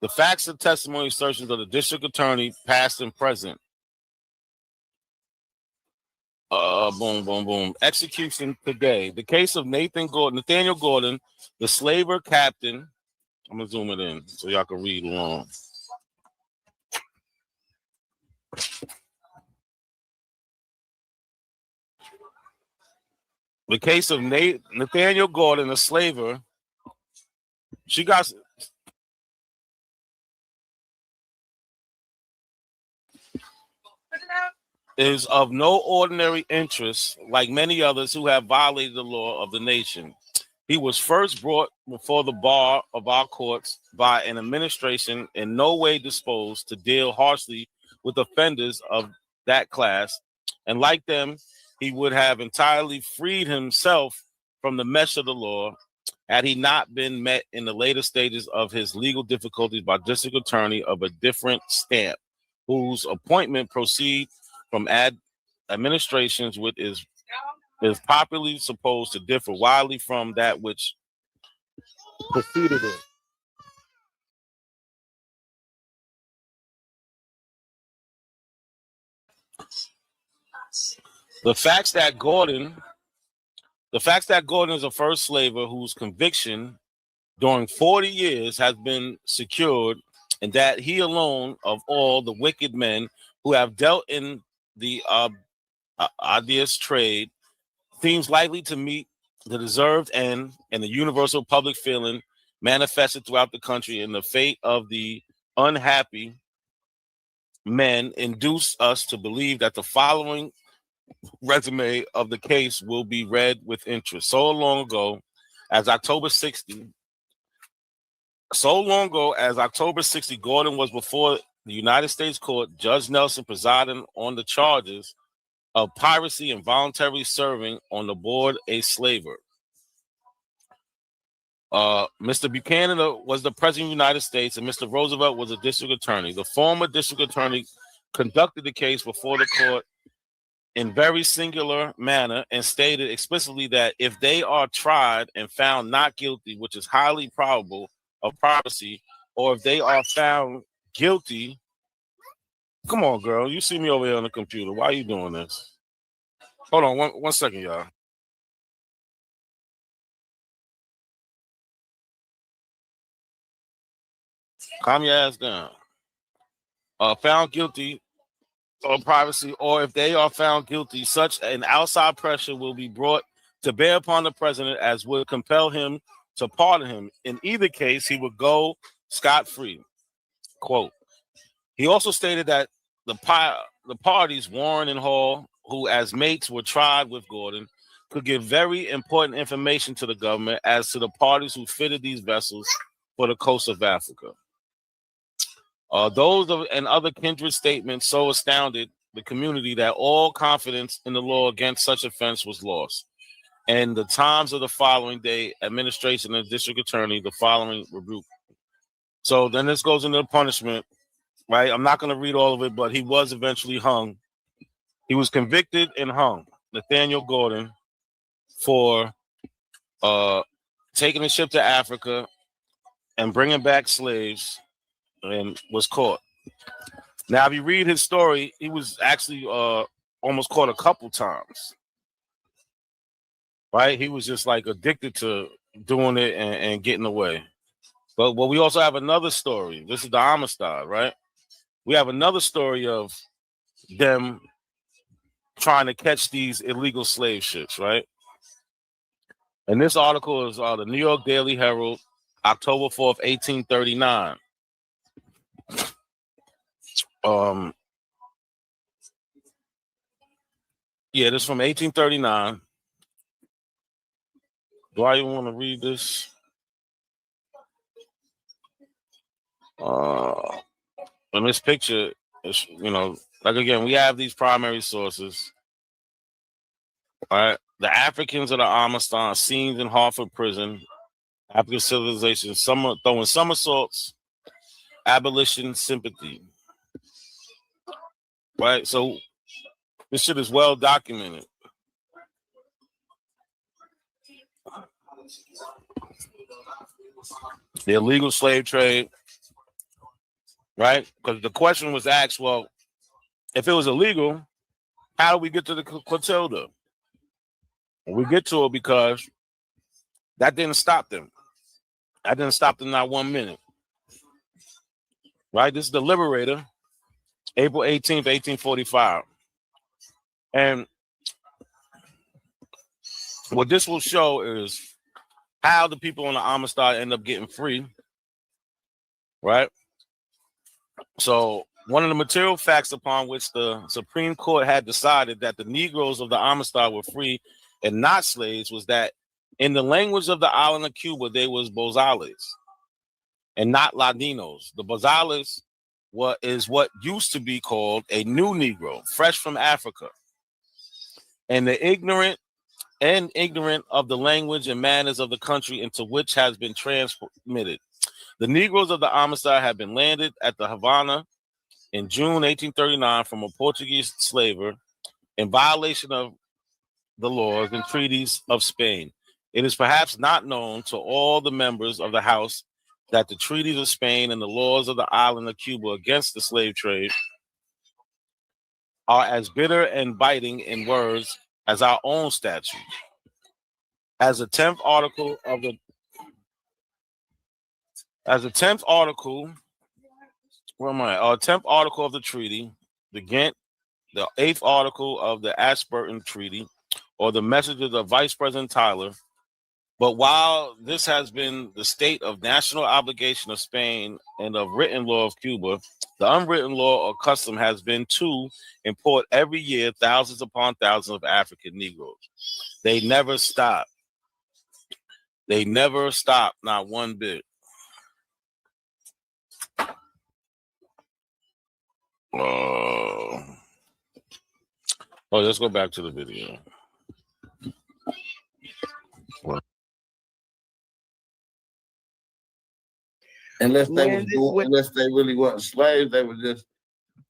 the facts and testimony assertions of the district attorney, past and present. Boom, boom, boom. Execution today. The case of Nathaniel Gordon, the slaver captain. I'm going to zoom it in so y'all can read along. The case of Nathaniel Gordon, a slaver, is of no ordinary interest, like many others who have violated the law of the nation. He was first brought before the bar of our courts by an administration in no way disposed to deal harshly with offenders of that class, and like them, he would have entirely freed himself from the mesh of the law had he not been met in the later stages of his legal difficulties by district attorney of a different stamp, whose appointment proceed from administrations which is popularly supposed to differ widely from that which preceded it. The facts that Gordon is a first slaver whose conviction during 40 years has been secured, and that he alone of all the wicked men who have dealt in the odious trade seems likely to meet the deserved end and the universal public feeling manifested throughout the country in the fate of the unhappy men induce us to believe that the following resume of the case will be read with interest. So long ago as October 60, Gordon was before the United States Court. Judge Nelson presiding on the charges of piracy and voluntarily serving on the board a slaver. Mr. Buchanan was the president of the United States, and Mr. Roosevelt was a district attorney. The former district attorney conducted the case before the court in very singular manner and stated explicitly that if they are tried and found not guilty, which is highly probable of piracy, or if they are found guilty, come on, girl, you see me over here on the computer. Why are you doing this? Hold on one second, y'all. Calm your ass down. Found guilty of privacy, or if they are found guilty, such an outside pressure will be brought to bear upon the president as would compel him to pardon him. In either case, he would go scot-free. Quote. He also stated that the parties, Warren and Hall, who as mates were tried with Gordon, could give very important information to the government as to the parties who fitted these vessels for the coast of Africa. And other kindred statements so astounded the community that all confidence in the law against such offense was lost. And the times of the following day, administration and district attorney, the following rebuke. So then this goes into the punishment, right? I'm not going to read all of it, but he was eventually hung. He was convicted and hung, Nathaniel Gordon, for taking a ship to Africa and bringing back slaves, and was caught. Now, if you read his story, he was actually almost caught a couple times, right? He was just like addicted to doing it and getting away. But we also have another story. This is the Amistad, right? We have another story of them trying to catch these illegal slave ships, right? And this article is the New York Daily Herald, October 4th, 1839. Yeah, this is from 1839. Do I even want to read this? And this picture is, like again, we have these primary sources. All right. The Africans of the Amistad scenes in Hartford prison, African civilization, throwing somersaults, abolition sympathy. Right. So this shit is well documented. The illegal slave trade, right? Because the question was asked, well, if it was illegal, how do we get to the Clotilda? We get to it because that didn't stop them. That didn't stop them not 1 minute. Right? This is the Liberator, April 18th, 1845. And what this will show is how the people on the Amistad end up getting free. Right? So one of the material facts upon which the Supreme Court had decided that the Negroes of the Amistad were free and not slaves was that in the language of the island of Cuba, they was Bozales and not Ladinos. The Bozales what used to be called a new Negro, fresh from Africa, and the ignorant of the language and manners of the country into which has been transmitted. The Negroes of the Amistad had been landed at the Havana in June 1839 from a Portuguese slaver in violation of the laws and treaties of Spain. It is perhaps not known to all the members of the House that the treaties of Spain and the laws of the island of Cuba against the slave trade are as bitter and biting in words as our own statute. As the 10th article of the treaty, the Ghent, the 8th article of the Ashburton Treaty, or the messages of Vice President Tyler. But while this has been the state of national obligation of Spain and of written law of Cuba, the unwritten law or custom has been to import every year thousands upon thousands of African Negroes. They never stop. They never stop, not one bit. Let's go back to the video. Unless they really weren't slaves, they were just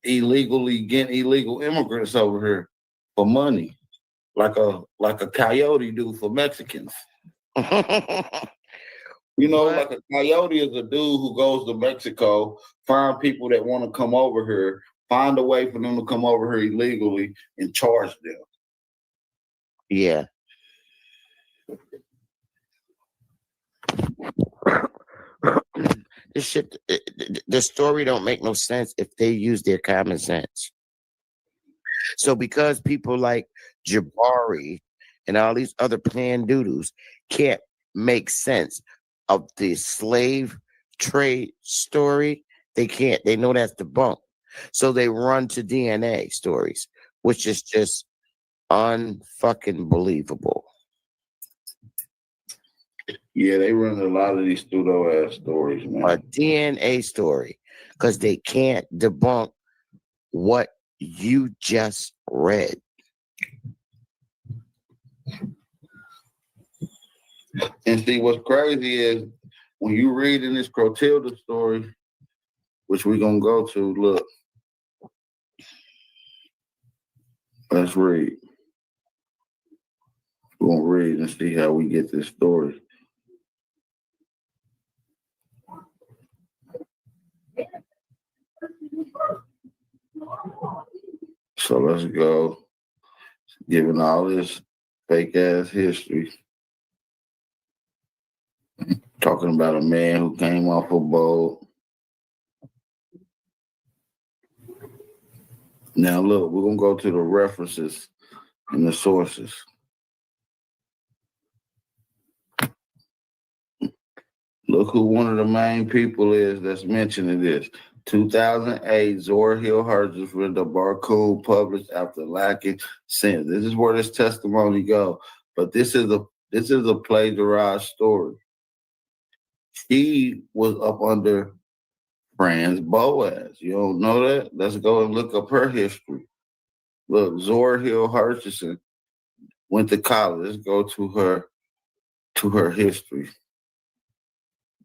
illegally getting illegal immigrants over here for money, like a coyote do for Mexicans. You know, like a coyote is a dude who goes to Mexico, find people that want to come over here, find a way for them to come over here illegally, and charge them. Yeah. This shit, the story don't make no sense if they use their common sense. So because people like Jabari and all these other plan doodles can't make sense of the slave trade story, they can't. They know that's debunked. So they run to DNA stories, which is just unfucking believable. Yeah, they run a lot of these pseudo-ass stories, man. A DNA story, because they can't debunk what you just read. And see, what's crazy is when you read in this Clotilda story, which we're going to go to, look. Let's read. We're going to read and see how we get this story. So let's go. Given all this fake ass history, talking about a man who came off a boat. Now look, we're gonna go to the references and the sources. Look who one of the main people is that's mentioning this. 2008, Zora Hill Hurgis read the Barcoon published after lacking sense. This is where this testimony goes. But this is a plagiarized story. She was up under Franz Boas. You don't know that? Let's go and look up her history. Look, Zora Hill Hurgis went to college. Let's go to her history.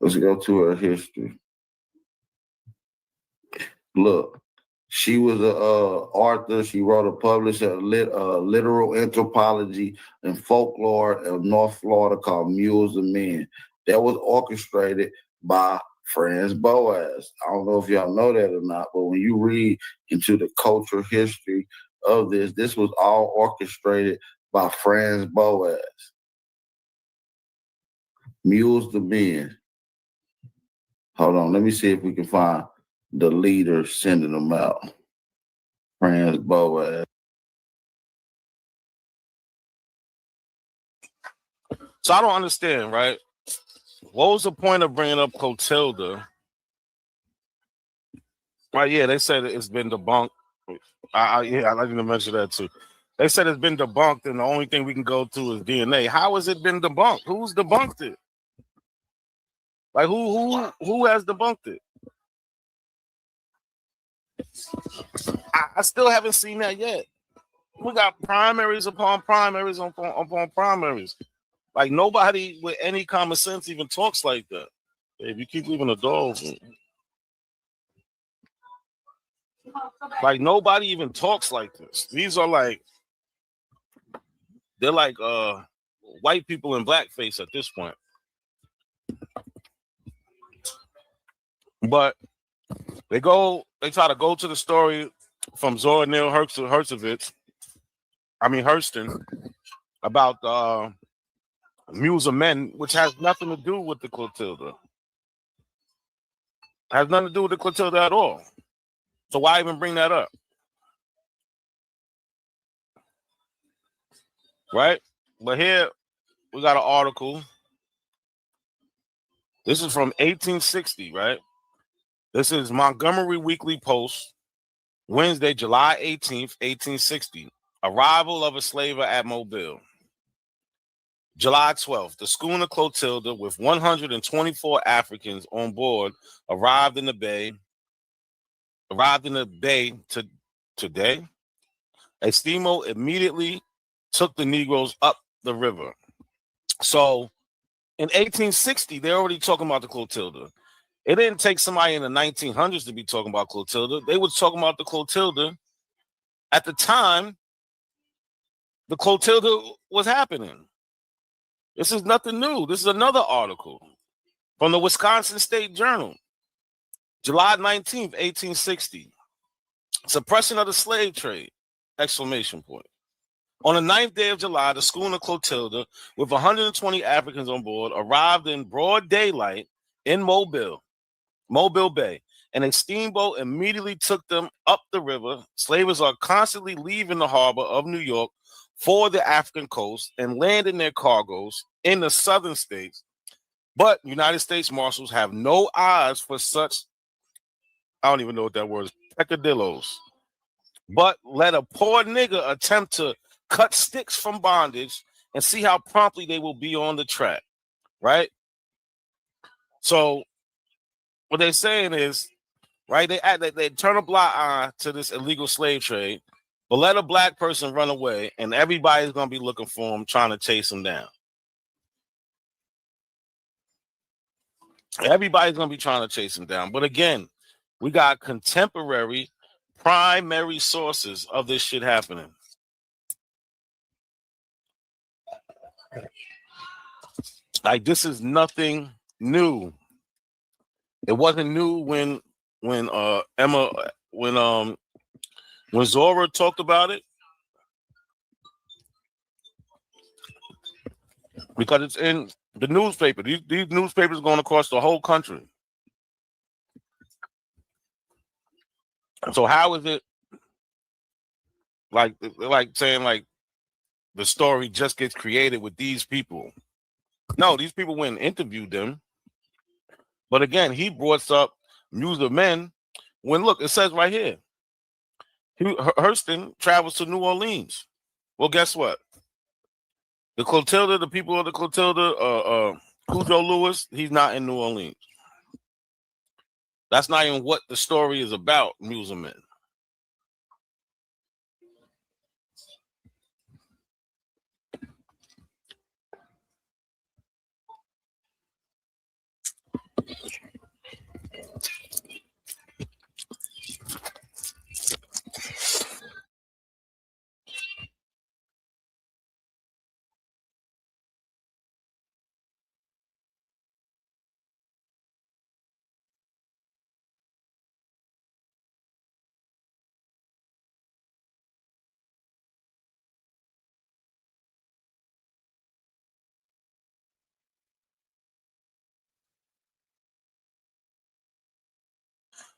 Let's go to her history. Look, she was an author. She wrote and published a literal anthropology and folklore of North Florida called Mules of Men. That was orchestrated by Franz Boas. I don't know if y'all know that or not, but when you read into the cultural history of this was all orchestrated by Franz Boas. Mules of Men. Hold on, let me see if we can find the leader sending them out. Franz Boas. So I don't understand, right? What was the point of bringing up Clotilda? Right, yeah, they said it's been debunked. I like to mention that too. They said it's been debunked, and the only thing we can go to is DNA. How has it been debunked? Who's debunked it? Like who has debunked it? I still haven't seen that yet. We got primaries upon primaries upon primaries. Like nobody with any common sense even talks like that. If you keep leaving the door open. Like nobody even talks like this. These are like, they're like white people in blackface at this point. But they try to go to the story from Zora Neale Hurston about Mules of Men, which has nothing to do with the Clotilda. Has nothing to do with the Clotilda at all. So why even bring that up? Right? But here we got an article. This is from 1860, right? This is Montgomery Weekly Post, Wednesday, July 18th, 1860. Arrival of a slaver at Mobile. July 12th, the schooner Clotilda with 124 Africans on board arrived in the bay today. A steamboat immediately took the Negroes up the river. So in 1860, they're already talking about the Clotilda. It didn't take somebody in the 1900s to be talking about Clotilda. They were talking about the Clotilda at the time the Clotilda was happening. This is nothing new. This is another article from the Wisconsin State Journal, July 19th, 1860. Suppression of the slave trade, exclamation point. On the 9th day of July, the schooner Clotilda, with 120 Africans on board, arrived in broad daylight in Mobile Bay, and a steamboat immediately took them up the river. Slavers are constantly leaving the harbor of New York for the African coast and landing their cargoes in the southern states. But United States Marshals have no eyes for such, I don't even know what that word is, peccadillos. But let a poor nigger attempt to cut sticks from bondage and see how promptly they will be on the track, right? So what they're saying is, right, they turn a blind eye to this illegal slave trade, but let a black person run away and everybody's going to be looking for him, trying to chase him down. Everybody's going to be trying to chase him down. But again, we got contemporary primary sources of this shit happening. Like, this is nothing new. It wasn't new when Zora talked about it, because it's in the newspaper. These newspapers going across the whole country. So how is it like saying like the story just gets created with these people? No, these people went and interviewed them. But again, he brought up Mules of Men when, look, it says right here, Hurston travels to New Orleans. Well, guess what? The Clotilda, the people of the Clotilda, Cujo Lewis, he's not in New Orleans. That's not even what the story is about, Mules of Men.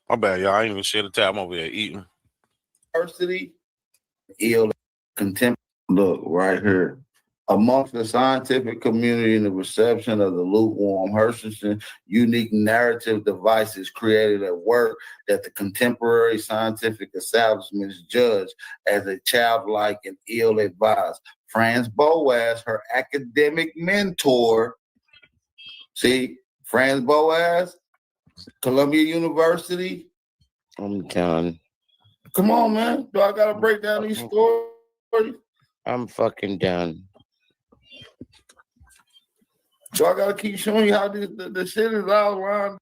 My bad, y'all. I ain't even share the tab. I'm over here eating. Diversity, ill, contempt. Look right here. Amongst the scientific community and the reception of the lukewarm, Hurston's unique narrative devices created a work that the contemporary scientific establishments judge as a childlike and ill-advised. Franz Boas, her academic mentor, see, Franz Boas, Columbia University. I'm done. Come on, man. Do I gotta break down these stories? I'm fucking done. Do I gotta keep showing you how the shit is all around?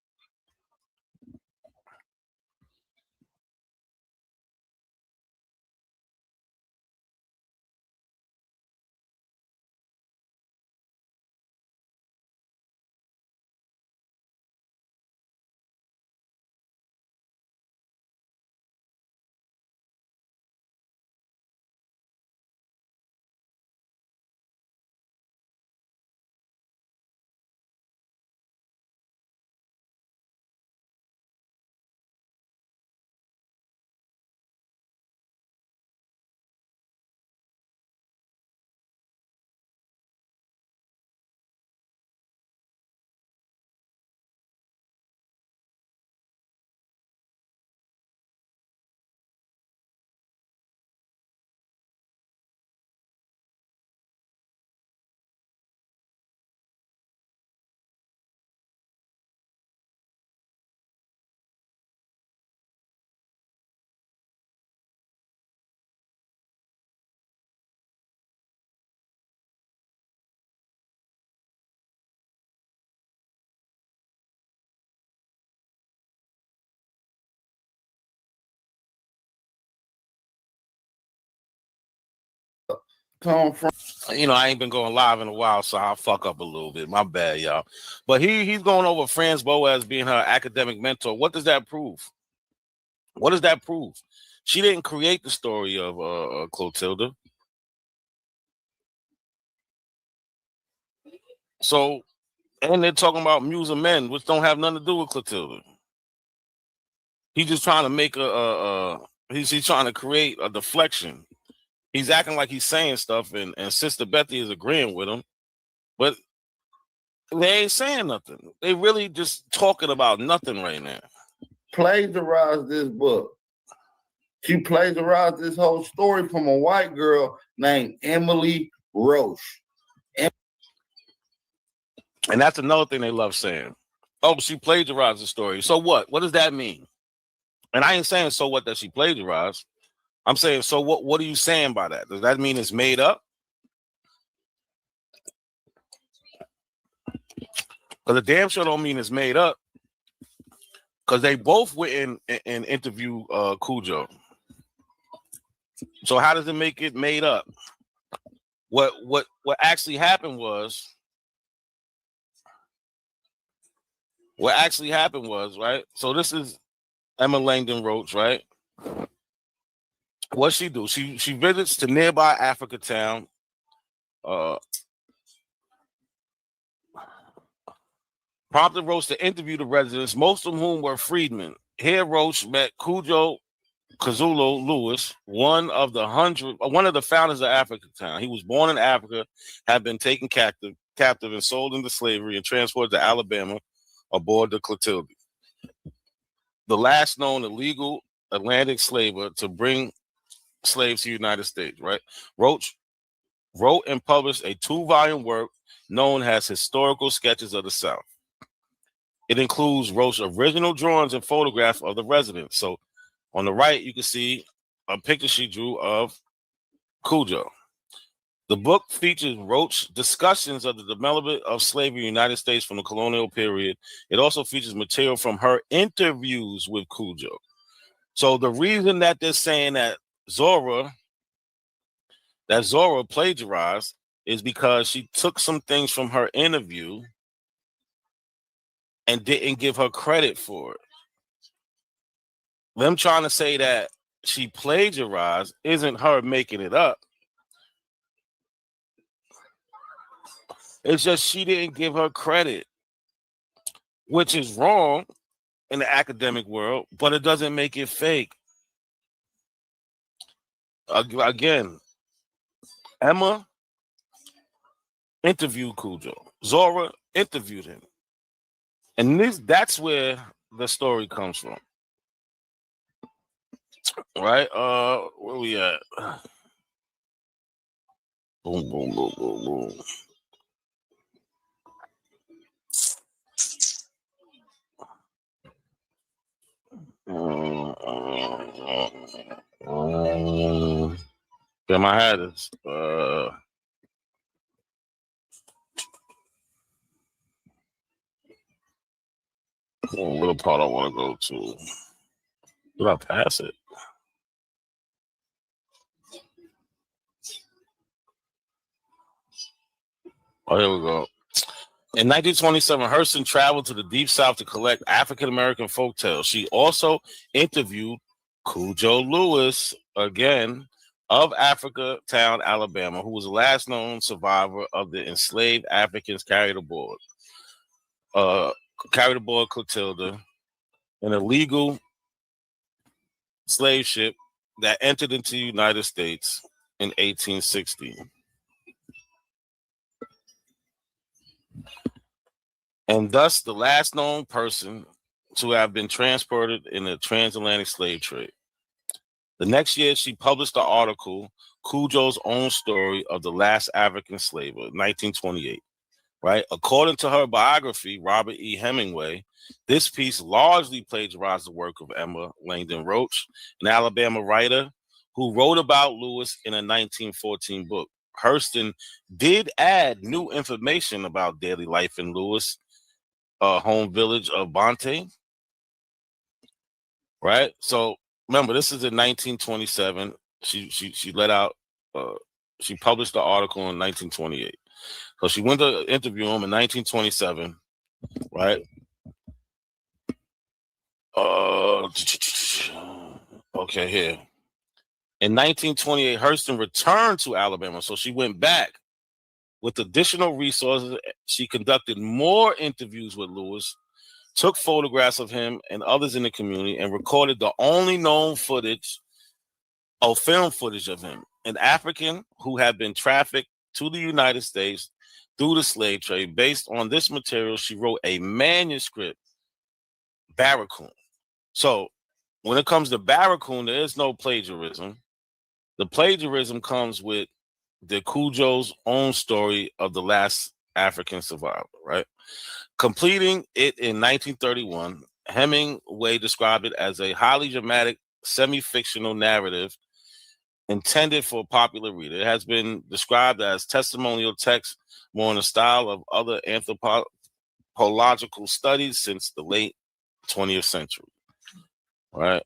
Come from. You know, I ain't been going live in a while, so I'll fuck up a little bit. My bad, y'all. But he's going over Franz Boas being her academic mentor. What does that prove? What does that prove? She didn't create the story of Clotilda. So, and they're talking about Muse of Men, which don't have nothing to do with Clotilda. He's just trying to make he's trying to create a deflection. He's acting like he's saying stuff, and Sister Bethy is agreeing with him, but they ain't saying nothing. They really just talking about nothing right now. Plagiarized this book. She plagiarized this whole story from a white girl named Emily Roche. And that's another thing they love saying. Oh, she plagiarized the story. So what? What does that mean? And I ain't saying so what that she plagiarized. I'm saying, so what are you saying by that? Does that mean it's made up? Because the damn sure don't mean it's made up. Because they both went and interview Cujo. So how does it make it made up? What actually happened was right? So this is Emma Langdon Roach, right? What she do? She visits to nearby Africa town. Prompted Roach to interview the residents, most of whom were freedmen. Here, Roach met Cujo Kazulo Lewis, one of the founders of Africa Town. He was born in Africa, had been taken captive and sold into slavery and transported to Alabama aboard the Clotilda, the last known illegal Atlantic slaver to bring slaves to the United States. Right? Roach wrote and published a 2-volume work known as Historical Sketches of the South. It includes Roach's original drawings and photographs of the residents. So on the right, you can see a picture she drew of Cujo. The book features Roach's discussions of the development of slavery in the United States from the colonial period. It also features material from her interviews with Cujo. So the reason that they're saying that Zora plagiarized is because she took some things from her interview and didn't give her credit for it. Them trying to say that she plagiarized isn't her making it up. It's just she didn't give her credit, which is wrong in the academic world, but it doesn't make it fake. Again, Emma interviewed Cujo. Zora interviewed him. And that's where the story comes from. Right? Where we at? Boom, boom, boom, boom, boom. Damn, I had this. Little part I want to go to. Did I pass it? Oh, here we go. In 1927, Hurston traveled to the Deep South to collect African American folktales. She also interviewed Cujo Lewis, again, of Africatown, Alabama, who was the last known survivor of the enslaved Africans carried aboard Clotilda, an illegal slave ship that entered into the United States in 1860. And thus the last known person to have been transported in the transatlantic slave trade. The next year, she published the article, Cujo's Own Story of the Last African Slave, 1928, right? According to her biography, Robert E. Hemingway, this piece largely plagiarized the work of Emma Langdon Roach, an Alabama writer who wrote about Lewis in a 1914 book. Hurston did add new information about daily life in Lewis' home village of Bonte, right? So remember, this is in 1927. She let out. She published the article in 1928. So she went to interview him in 1927, right? Okay, here. In 1928, Hurston returned to Alabama. So she went back with additional resources. She conducted more interviews with Lewis, took photographs of him and others in the community, and recorded the only known footage of film footage of him, an African who had been trafficked to the United States through the slave trade. Based on this material, she wrote a manuscript, Barracoon. So when it comes to Barracoon, there is no plagiarism. The plagiarism comes with the Cujo's Own Story of the Last African Survivor, right? Completing it in 1931, Hemingway described it as a highly dramatic, semi-fictional narrative intended for a popular reader. It has been described as testimonial text more in the style of other anthropological studies since the late 20th century, right?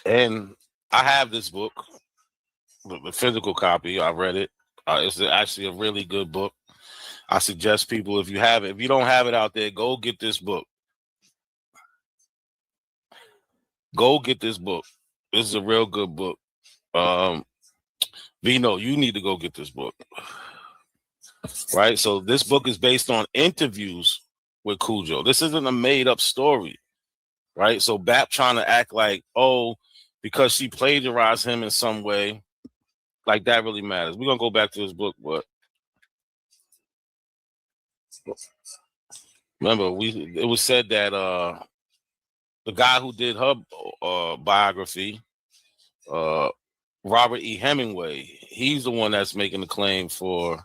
And I have this book, the physical copy. I read it. It's actually a really good book. I suggest people, if you don't have it out there, go get this book. Go get this book. This is a real good book. Vino, you need to go get this book. Right? So this book is based on interviews with Cujo. This isn't a made-up story. Right? So BAP trying to act like, oh, because she plagiarized him in some way, like that really matters. We're gonna go back to this book, but remember, it was said that the guy who did her biography, Robert E. Hemingway, he's the one that's making the claim for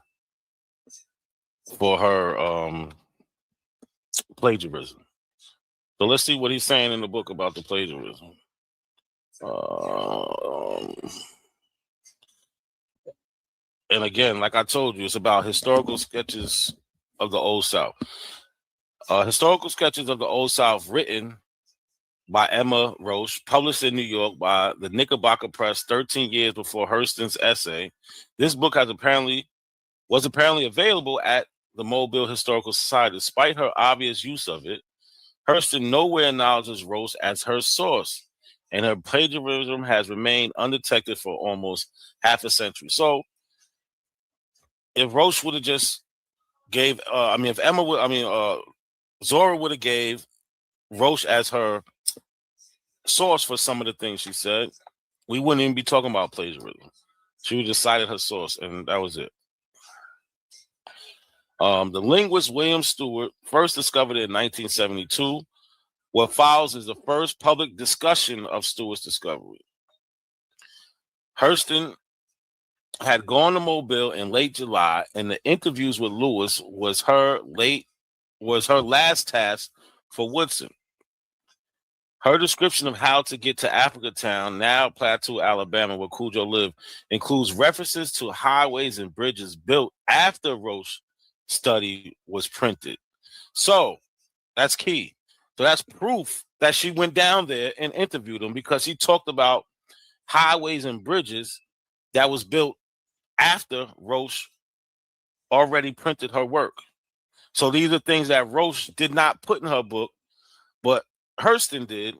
her plagiarism. So let's see what he's saying in the book about the plagiarism. And again, like I told you, it's about historical sketches of the Old South. Historical sketches of the Old South written by Emma Roche, published in New York by the Knickerbocker Press 13 years before Hurston's essay. This book was apparently available at the Mobile Historical Society. Despite her obvious use of it, Hurston nowhere acknowledges Roche as her source, and her plagiarism has remained undetected for almost half a century. So if Roche would have just gave, Zora would have gave Roche as her source for some of the things she said, we wouldn't even be talking about plagiarism. She would just cited her source, and that was it. The linguist William Stewart first discovered it in 1972. What follows is the first public discussion of Stewart's discovery. Hurston had gone to Mobile in late July, and the interviews with Lewis was her last task for Woodson. Her description of how to get to Africa Town, now Plateau, Alabama, where Cujo lived, includes references to highways and bridges built after Roche's study was printed. So that's key. So that's proof that she went down there and interviewed him, because he talked about highways and bridges that was built after Roche already printed her work. So these are things that Roche did not put in her book, but Hurston did,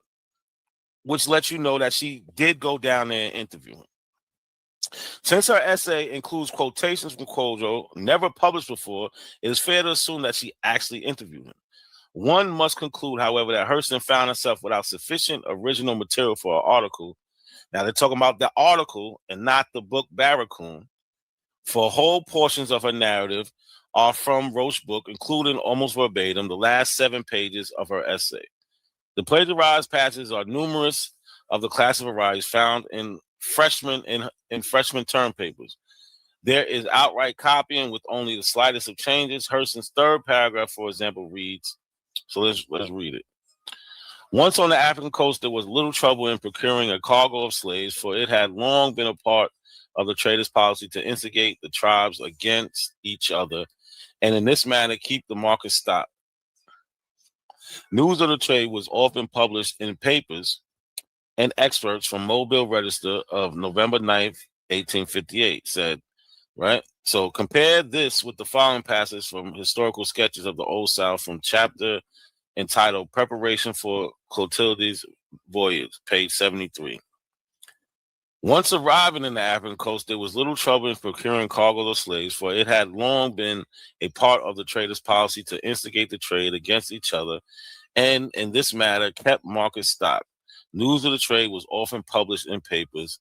which lets you know that she did go down there and interview him. Since her essay includes quotations from Cujo, never published before, it is fair to assume that she actually interviewed him. One must conclude, however, that Hurston found herself without sufficient original material for her article. Now, they're talking about the article and not the book Barracoon. For whole portions of her narrative are from Roche's book, including almost verbatim the last 7 pages of her essay. The plagiarized passages are numerous of the classic varieties found in freshman term papers. There is outright copying with only the slightest of changes. Hurston's 3rd paragraph, for example, reads, so let's read it. Once on the African coast, there was little trouble in procuring a cargo of slaves, for it had long been a part of the traders' policy to instigate the tribes against each other, and in this manner keep the market stocked. News of the trade was often published in papers and excerpts from Mobile Register of November 9th, 1858, said, right? So compare this with the following passage from Historical Sketches of the Old South from chapter entitled Preparation for Clotilda's Voyage, page 73. Once arriving in the African coast, there was little trouble in procuring cargo of slaves, for it had long been a part of the traders' policy to instigate the trade against each other, and in this matter kept markets stocked. News of the trade was often published in papers.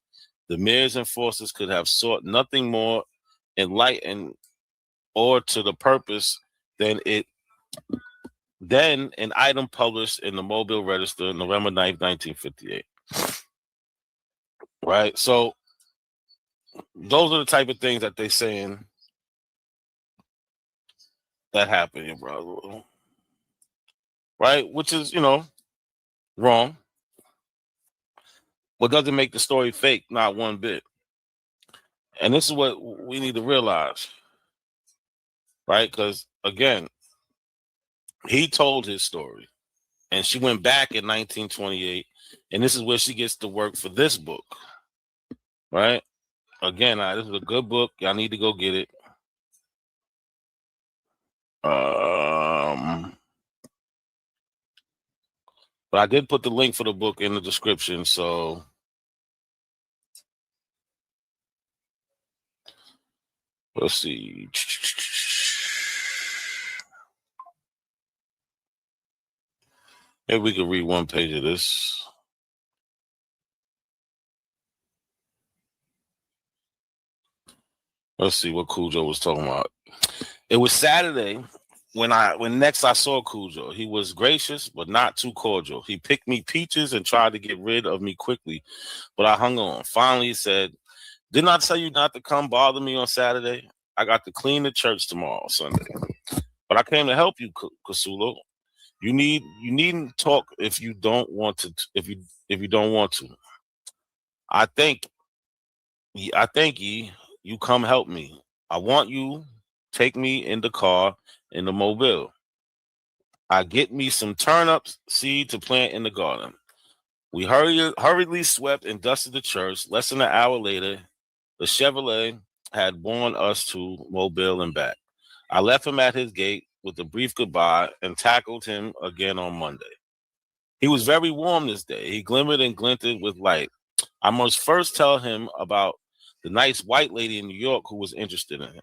The mayors and forces could have sought nothing more enlightened or to the purpose than an item published in the Mobile Register, November 9th, 1958. Right? So those are the type of things that they're saying that happened, bro. Right? Which is, wrong. But doesn't make the story fake, not one bit. And this is what we need to realize. Right? Because, again, he told his story. And she went back in 1928. And this is where she gets to work for this book. Right? Again, this is a good book. Y'all need to go get it. But I did put the link for the book in the description, so let's see. Maybe we could read one page of this. Let's see what Cujo was talking about. It was Saturday when next I saw Cujo. He was gracious, but not too cordial. He picked me peaches and tried to get rid of me quickly, but I hung on. Finally, he said, "Didn't I tell you not to come bother me on Saturday? I got to clean the church tomorrow, Sunday. But I came to help you, Casulo. You needn't talk if you don't want to. If you don't want to. I thank ye. You come help me. I want you take me in the car in the Mobile. I get me some turnips seed to plant in the garden." We hurriedly swept and dusted the church. Less than an hour later, the Chevrolet had borne us to Mobile and back. I left him at his gate with a brief goodbye and tackled him again on Monday. He was very warm this day. He glimmered and glinted with light. I must first tell him about the nice white lady in New York who was interested in him.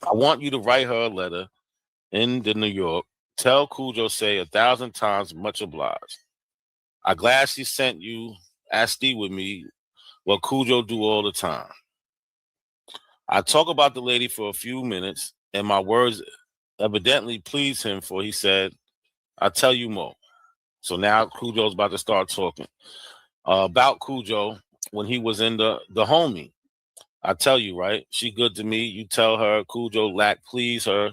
I want you to write her a letter in the New York. Tell Cujo say 1,000 times much obliged. I glad she sent you Asti with me, what Cujo do all the time. I talk about the lady for a few minutes, and my words evidently pleased him, for he said, "I'll tell you more." So now Cujo's about to start talking about Cujo when he was in the homie. I tell you, right? She good to me. You tell her Cujo lack please her.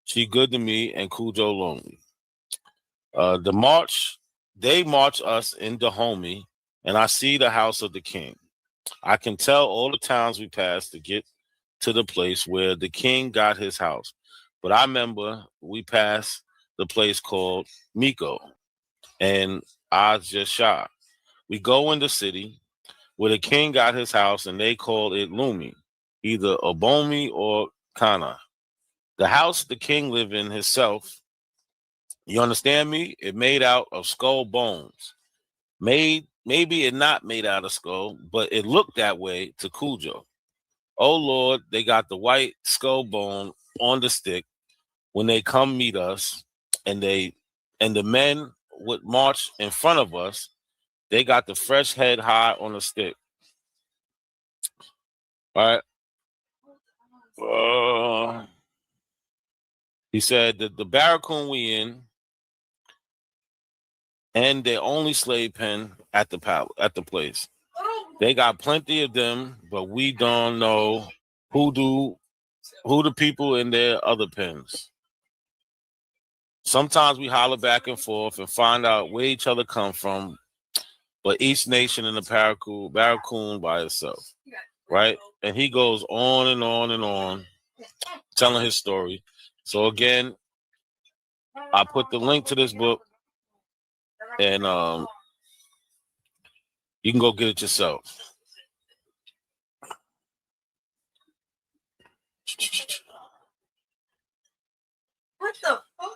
She good to me and Cujo lonely. The march, they march us in Dahomey, and I see the house of the king. I can tell all the towns we passed to get to the place where the king got his house. But I remember we passed the place called Miko, and I just shot. We go in the city where the king got his house, and they call it Lumi, either Obomi or Kana. The house the king lived in himself, you understand me? It made out of skull bones. Maybe it not made out of skull, but it looked that way to Cujo. Oh Lord, they got the white skull bone on the stick when they come meet us, and the men would march in front of us. They got the fresh head high on the stick. All right. He said that the barracoon we in and their only slave pen at the place. They got plenty of them, but we don't know who the people in their other pens. Sometimes we holler back and forth and find out where each other come from, but each nation in the barracoon by itself, right? And he goes on and on and on, telling his story. So again, I put the link to this book, and you can go get it yourself. What the fuck?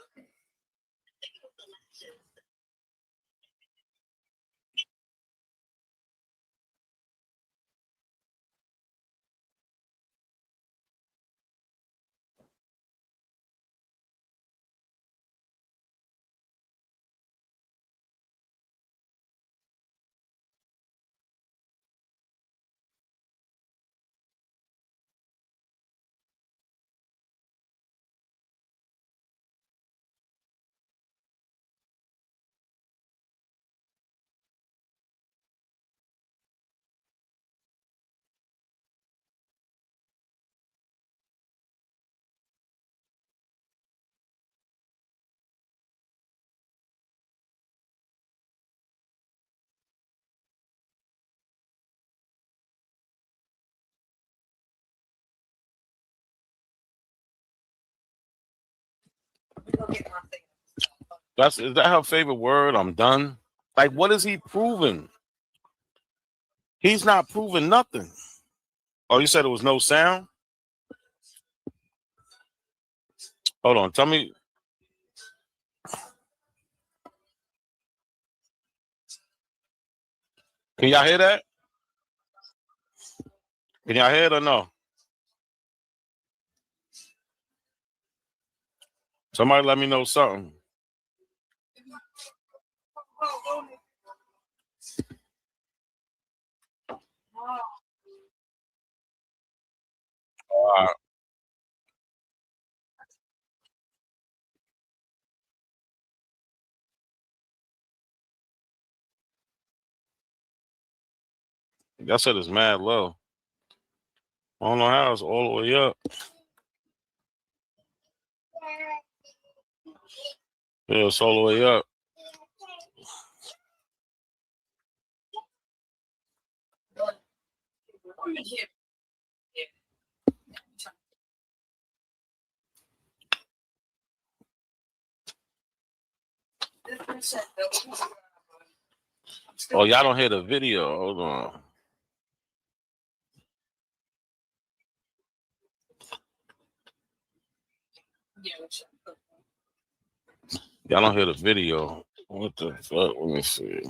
Is that her favorite word? I'm done. Like, what is he proving? He's not proving nothing. Oh, you said it was no sound? Hold on, tell me. Can y'all hear that? Can y'all hear it or no? Somebody let me know something. Y'all said it's mad low. I don't know how it's all the way up. Yeah, it's all the way up. Oh, y'all don't hear the video. Hold on. Y'all don't hear the video. What the fuck? Let me see.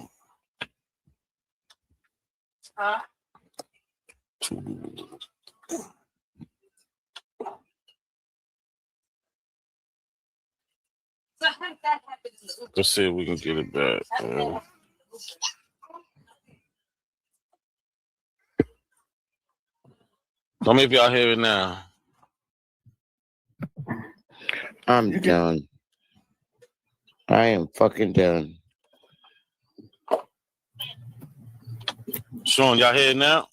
Huh? Let's see if we can get it back. Tell me if y'all hear it now. I'm done. I am fucking done. Sean, y'all hear it now?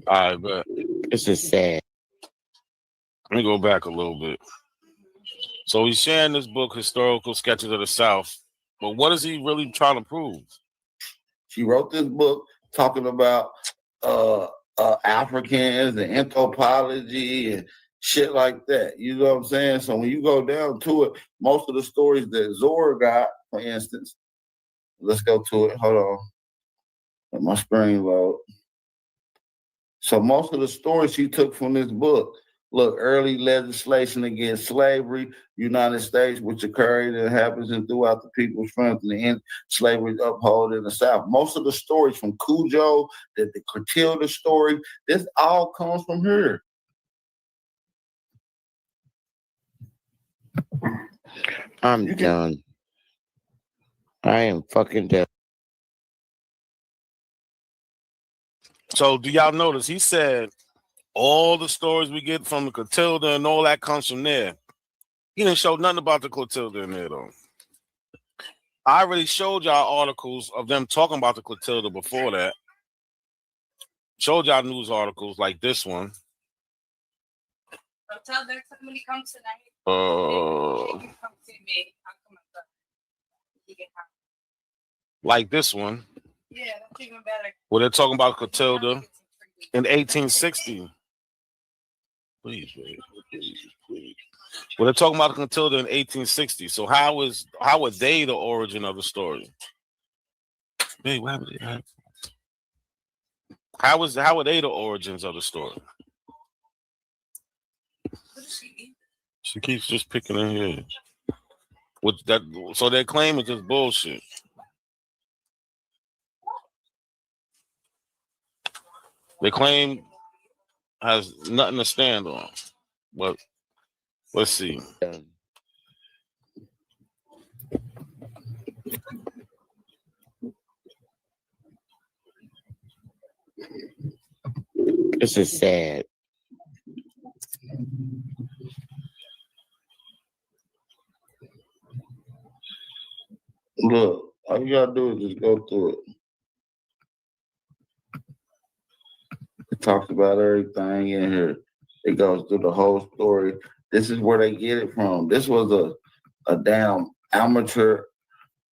All right, but this is sad. Let me go back a little bit. So he's sharing this book, Historical Sketches of the South. But what is he really trying to prove? She wrote this book talking about Africans and anthropology and shit like that. You know what I'm saying? So when you go down to it, most of the stories that Zora got, for instance, let's go to it. Hold on. Let my screen load. So most of the stories she took from this book, look, early legislation against slavery, United States, which occurred and happens and throughout the people's front and the end slavery upheld in the South. Most of the stories from Cujo, the Clotilda story, this all comes from her. I'm done. I am fucking done. So do y'all notice he said all the stories we get from the Clotilda and all that comes from there. He didn't show nothing about the Clotilda in there though. I already showed y'all articles of them talking about the Clotilda before that. Showed y'all news articles like this one. So tell them when he comes tonight. Come see me. I'll come up. Like this one. Yeah, that's even better. Where they're talking about Clotilda in 1860. Please, please. Well, they're talking about Clotilda in 1860. So how are they the origin of the story? Hey, what happened? How are they the origins of the story? She keeps just picking in here. With that, so their claim is just bullshit. Their claim has nothing to stand on. But let's see. This is sad. Look, all you gotta do is just go through it. It talks about everything in here. It goes through the whole story. This is where they get it from. This was a damn amateur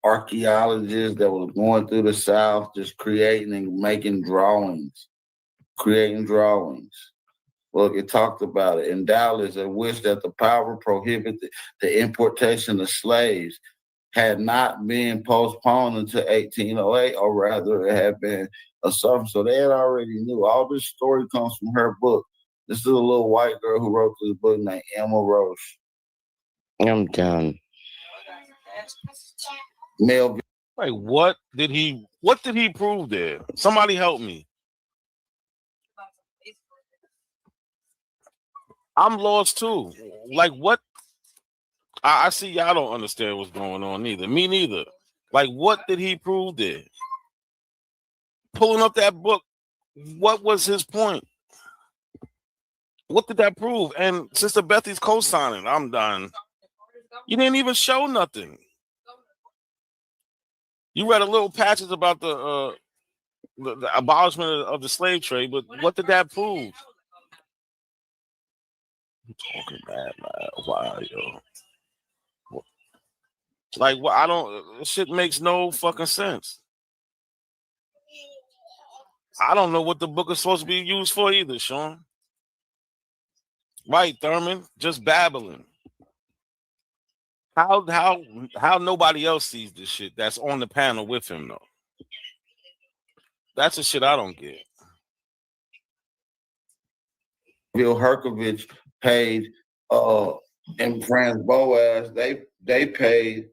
archaeologist that was going through the South, just creating and making drawings. Look, it talked about it. In Dallas, it wished that the power prohibited the importation of slaves had not been postponed until 1808, or rather, it had been assumed. So they had already knew. All this story comes from her book. This is a little white girl who wrote this book named Emma Roche. I'm done. Mel. Like, what did he prove there? Somebody help me. I'm lost too. Like, what? I see y'all don't understand what's going on neither. Me neither. Like, what did he prove there? Pulling up that book, what was his point? What did that prove? And Sister Bethy's co-signing. I'm done. You didn't even show nothing. You read a little patches about the abolishment of the slave trade, but what did that prove? I'm talking bad, man. Why, yo? Like, what? This shit makes no fucking sense. I don't know what the book is supposed to be used for either, Sean. Right, Thurman? Just babbling. How nobody else sees this shit that's on the panel with him, though? That's the shit I don't get. Bill Herkovich paid and Franz Boas, they paid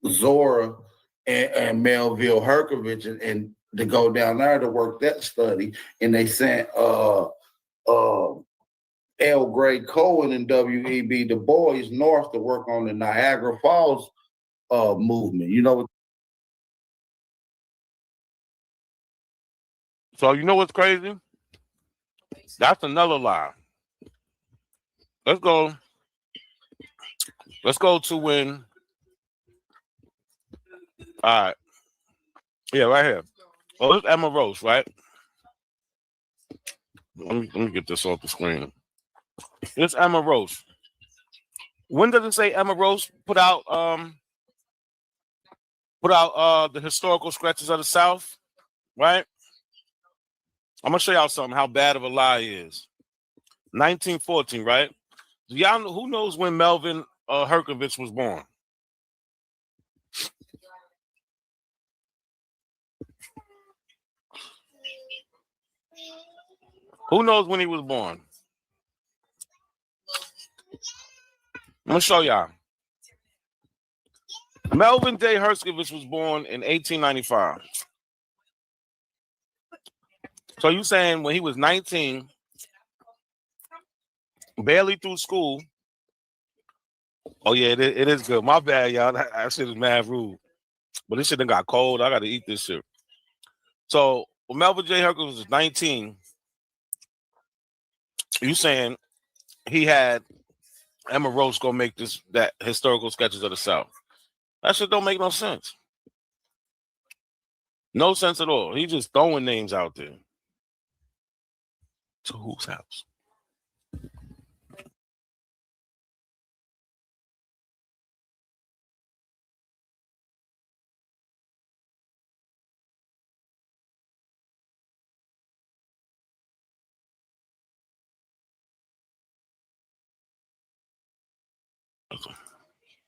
Zora and Melville Herkovich and to go down there to work that study, and they sent L. Gray Cohen and W.E.B. Du Bois north to work on the Niagara Falls movement. You know. So you know what's crazy? That's another lie. Let's go to when All right. Yeah, right here. Oh, it's Emma Rose, right? Let me get this off the screen. It's Emma Rose. When does it say Emma Rose put out the historical sketches of the South? Right? I'm gonna show y'all something how bad of a lie he is. 1914, right? Do y'all know, who knows when Melvin Herkovich was born? Who knows when he was born? I'm gonna show y'all. Melvin Day Herkovich was born in 1895. So you saying when he was 19, barely through school. Oh yeah, it is good. My bad, y'all. That shit is mad rude. But this shit done got cold. I gotta eat this shit. So when Melvin J. Herkovich was 19, you saying he had Emma Rose go make that historical sketches of the South. That shit don't make no sense. No sense at all. He just throwing names out there. To whose house?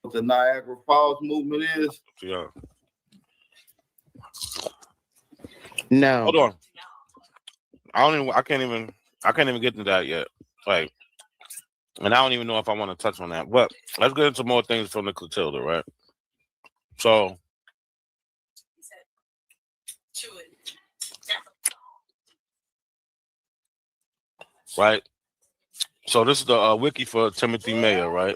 What the Niagara Falls movement is? Yeah. No. Hold on. I can't even get into that yet. Like, and I don't even know if I want to touch on that. But let's get into more things from the Clotilda, right? So right. So this is the wiki for Timothy Mayer, right?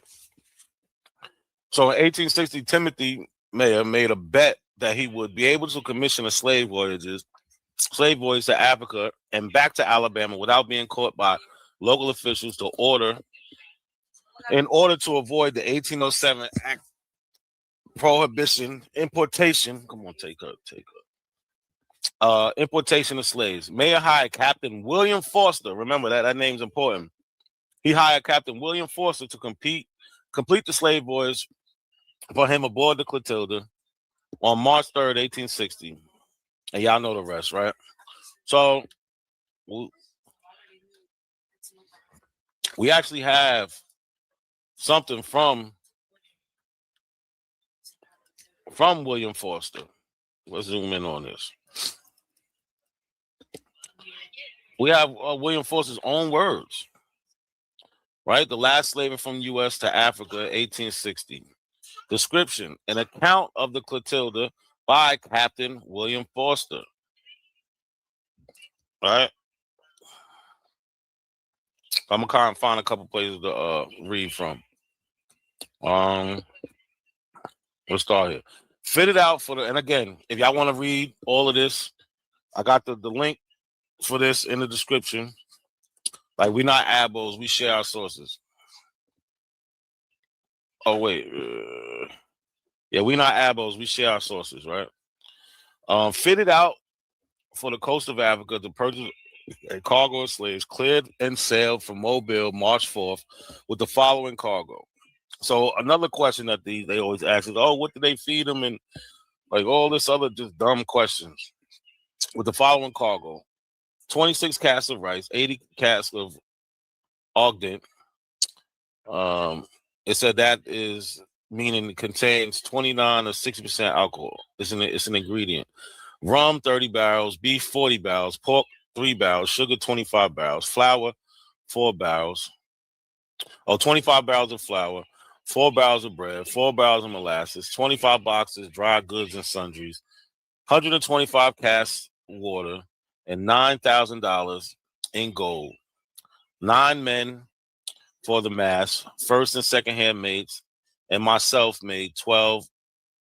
So in 1860, Timothy Mayer made a bet that he would be able to commission a slave voyage to Africa and back to Alabama without being caught by local officials in order to avoid the 1807 Act prohibition importation. Come on, take her. Importation of slaves. Mayer hired Captain William Foster. Remember that name's important. He hired Captain William Foster to complete the slave voyage for him aboard the Clotilda on March 3rd, 1860. And y'all know the rest, right? So we actually have something from William Foster. Let's zoom in on this. We have William Foster's own words, right? The last slaver from U.S. to Africa, 1860. Description: an account of the Clotilda by Captain William Foster. Right? I'm gonna find a couple places to read from. Let's start here. Fitted out for and again, if y'all want to read all of this, I got the link for this in the description. Like, we're not abos, we share our sources. Oh wait, yeah, we're not abos, we share our sources, right? Fitted out for the coast of Africa to purchase a cargo of slaves, cleared and sailed from Mobile March 4th with the following cargo. So another question that they always ask is, oh, what did they feed them? And like all this other just dumb questions. With the following cargo: 26 casks of rice, 80 casks of Ogden. It said that is meaning it contains 29 or 60% alcohol. It's an ingredient. Rum 30 barrels, beef 40 barrels, pork 3 barrels, sugar 25 barrels, flour 4 barrels. 25 barrels of flour, 4 barrels of bread, 4 barrels of molasses, 25 boxes, dry goods and sundries, 125 casks water, and $9,000 in gold. 9 men for the mast, first and second hand mates, and myself made 12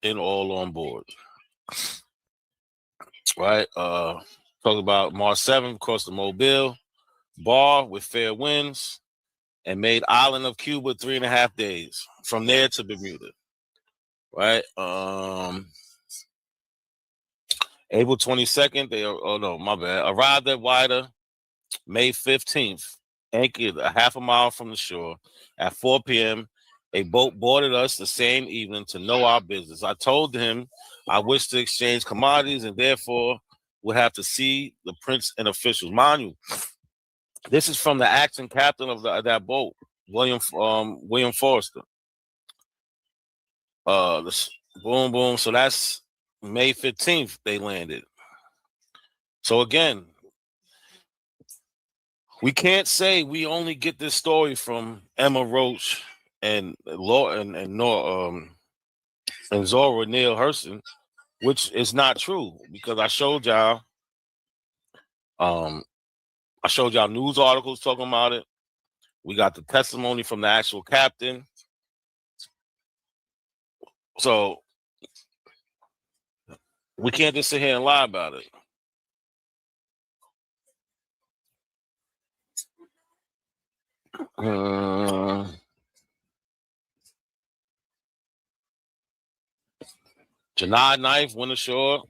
in all on board. Right? Talk about March 7th, across the Mobile, bar with fair winds, and made island of Cuba 3.5 days. From there to Bermuda. Right? April 22nd, arrived at Wida May 15th, anchored a half a mile from the shore. At 4 p.m., a boat boarded us the same evening to know our business. I told him I wish to exchange commodities and therefore would have to see the prince and officials. Mind you, this is from the acting captain of that boat, William Forrester. Boom, boom. So that's May 15th they landed. So again, we can't say we only get this story from Emma Roach and Zora Neale Hurston, which is not true because I showed y'all news articles talking about it. We got the testimony from the actual captain. So we can't just sit here and lie about it. Janai Knife went ashore.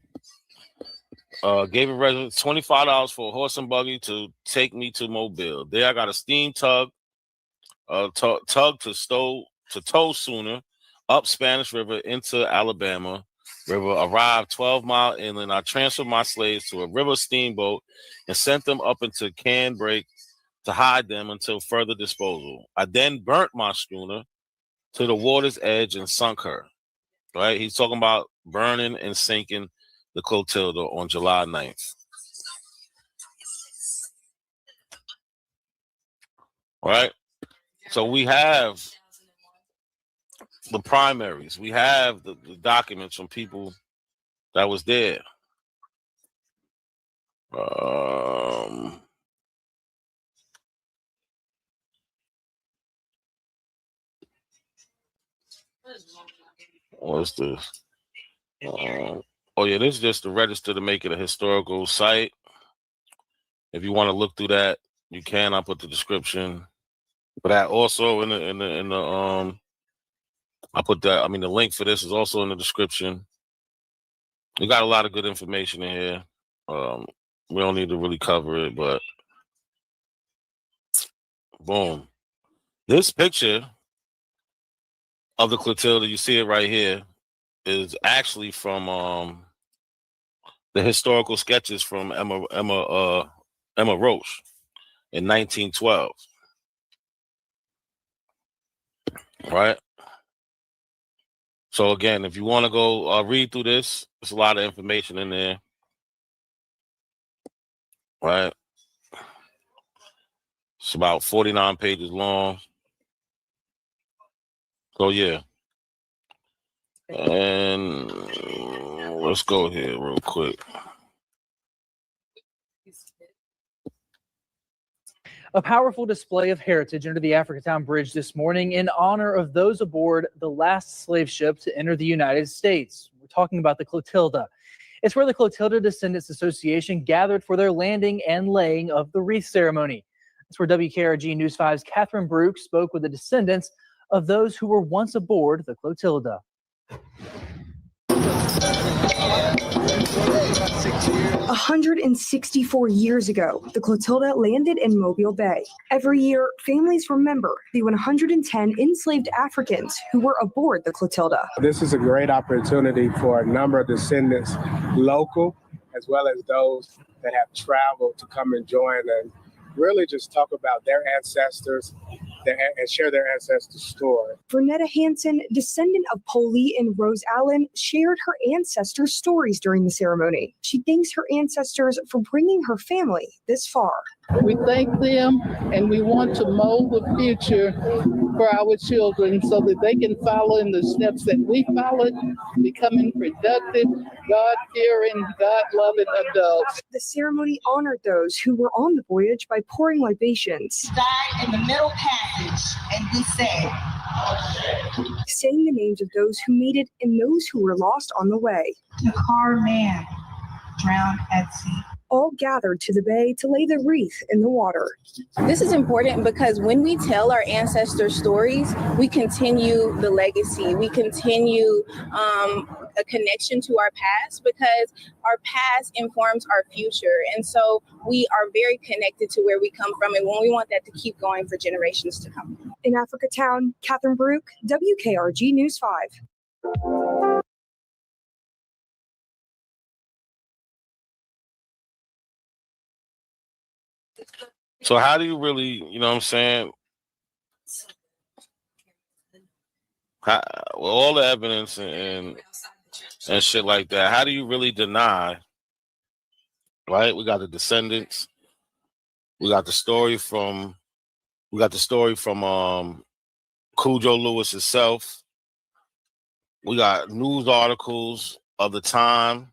Gave a resident $25 for a horse and buggy to take me to Mobile. There I got a steam tug, tug to tow Sooner up Spanish River into Alabama River. Arrived 12-mile inland. I transferred my slaves to a river steamboat and sent them up into Canbrake to hide them until further disposal. I then burnt my schooner to the water's edge and sunk her. Right? He's talking about burning and sinking the Clotilda on July 9th. All right. So we have the primaries. We have the documents from people that was there. What's this? Oh yeah, this is just the register to make it a historical site. If you want to look through that, you can. I'll put the description. But that also in the I put that. I mean, the link for this is also in the description. We got a lot of good information in here. We don't need to really cover it, but boom. This picture of the Clotilda, you see it right here, is actually from the historical sketches from Emma Roach in 1912. Right? So again, if you want to go read through this, there's a lot of information in there. Right? It's about 49 pages long. So yeah. And let's go here real quick. A powerful display of heritage under the Africatown Bridge this morning in honor of those aboard the last slave ship to enter the United States. We're talking about the Clotilda. It's where the Clotilda Descendants Association gathered for their landing and laying of the wreath ceremony. That's where WKRG News 5's Catherine Brooks spoke with the descendants of those who were once aboard the Clotilda. 164 years ago, the Clotilda landed in Mobile Bay. Every year, families remember the 110 enslaved Africans who were aboard the Clotilda. This is a great opportunity for a number of descendants, local, as well as those that have traveled, to come and join and really just talk about their ancestors and share their ancestors' story. Vernetta Hansen, descendant of Polly and Rose Allen, shared her ancestors' stories during the ceremony. She thanks her ancestors for bringing her family this far. We thank them, and we want to mold the future for our children so that they can follow in the steps that we followed, becoming productive, God-fearing, God-loving adults. The ceremony honored those who were on the voyage by pouring libations. Died in the middle passage, and we said, saying the names of those who made it and those who were lost on the way. Dakar man drowned at sea. All gathered to the bay to lay the wreath in the water. This is important because when we tell our ancestor stories, we continue the legacy. We continue a connection to our past, because our past informs our future. And so we are very connected to where we come from, and we want that to keep going for generations to come. In Africa Town, Catherine Baruch, WKRG News 5. So how do you really, you know what I'm saying? How, with all the evidence and shit like that, how do you really deny? Right, we got the descendants. We got the story from Cujo Lewis himself. We got news articles of the time.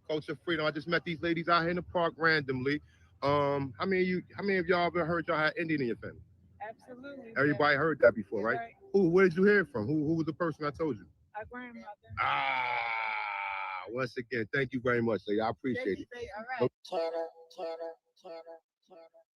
Culture freedom. I just met these ladies out here in the park randomly. How many of y'all ever heard y'all had Indian in your family? Absolutely. Everybody heard that before, right? Where did you hear it from? Who was the person I told you? Our grandmother. Once again, thank you very much, lady. I appreciate it. All right.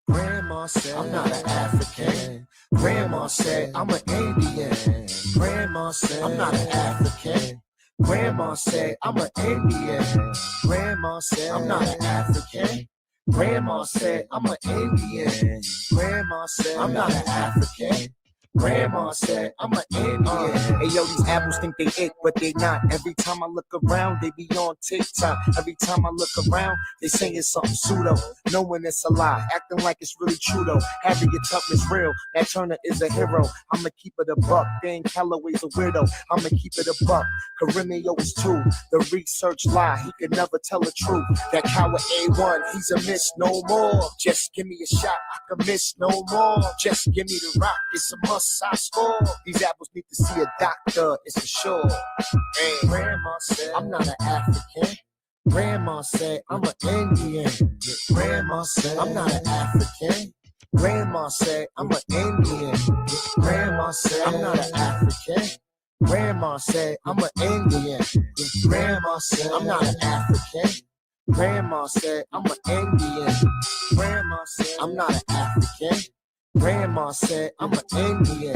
Grandma said, I'm not an African. Grandma said, I'm an Indian. Grandma said, I'm not an African. Grandma said, I'm an Indian. Grandma said, I'm not an African. Grandma said, I'm an Indian. Grandma said, I'm not an African. Grandma said, I'm an Indian. Hey yo, these apples think they it, but they not. Every time I look around, they be on TikTok. Every time I look around, they saying something pseudo, knowing it's a lie, acting like it's really true though. Harriet Tubman's real, Nat Turner is a hero. I'ma keep it a buck, Dan Calloway's a weirdo. I'ma keep it a buck, Karimio is too. The research lie, he could never tell the truth. That coward A1, he's a miss no more. Just give me a shot, I can miss no more. Just give me the rock, it's a must. I score. These apples need to see a doctor, it's for sure. Hey, Grandma said, I'm not an African. Grandma said, I'm an Indian. Grandma said, I'm not an African. Grandma said, I'm an Indian. Grandma said, I'm not an African. Grandma said, I'm an Indian. Grandma said, I'm not an African. Grandma said, I'm an Indian. Grandma said, I'm not an African. Grandma said, I'm an Indian.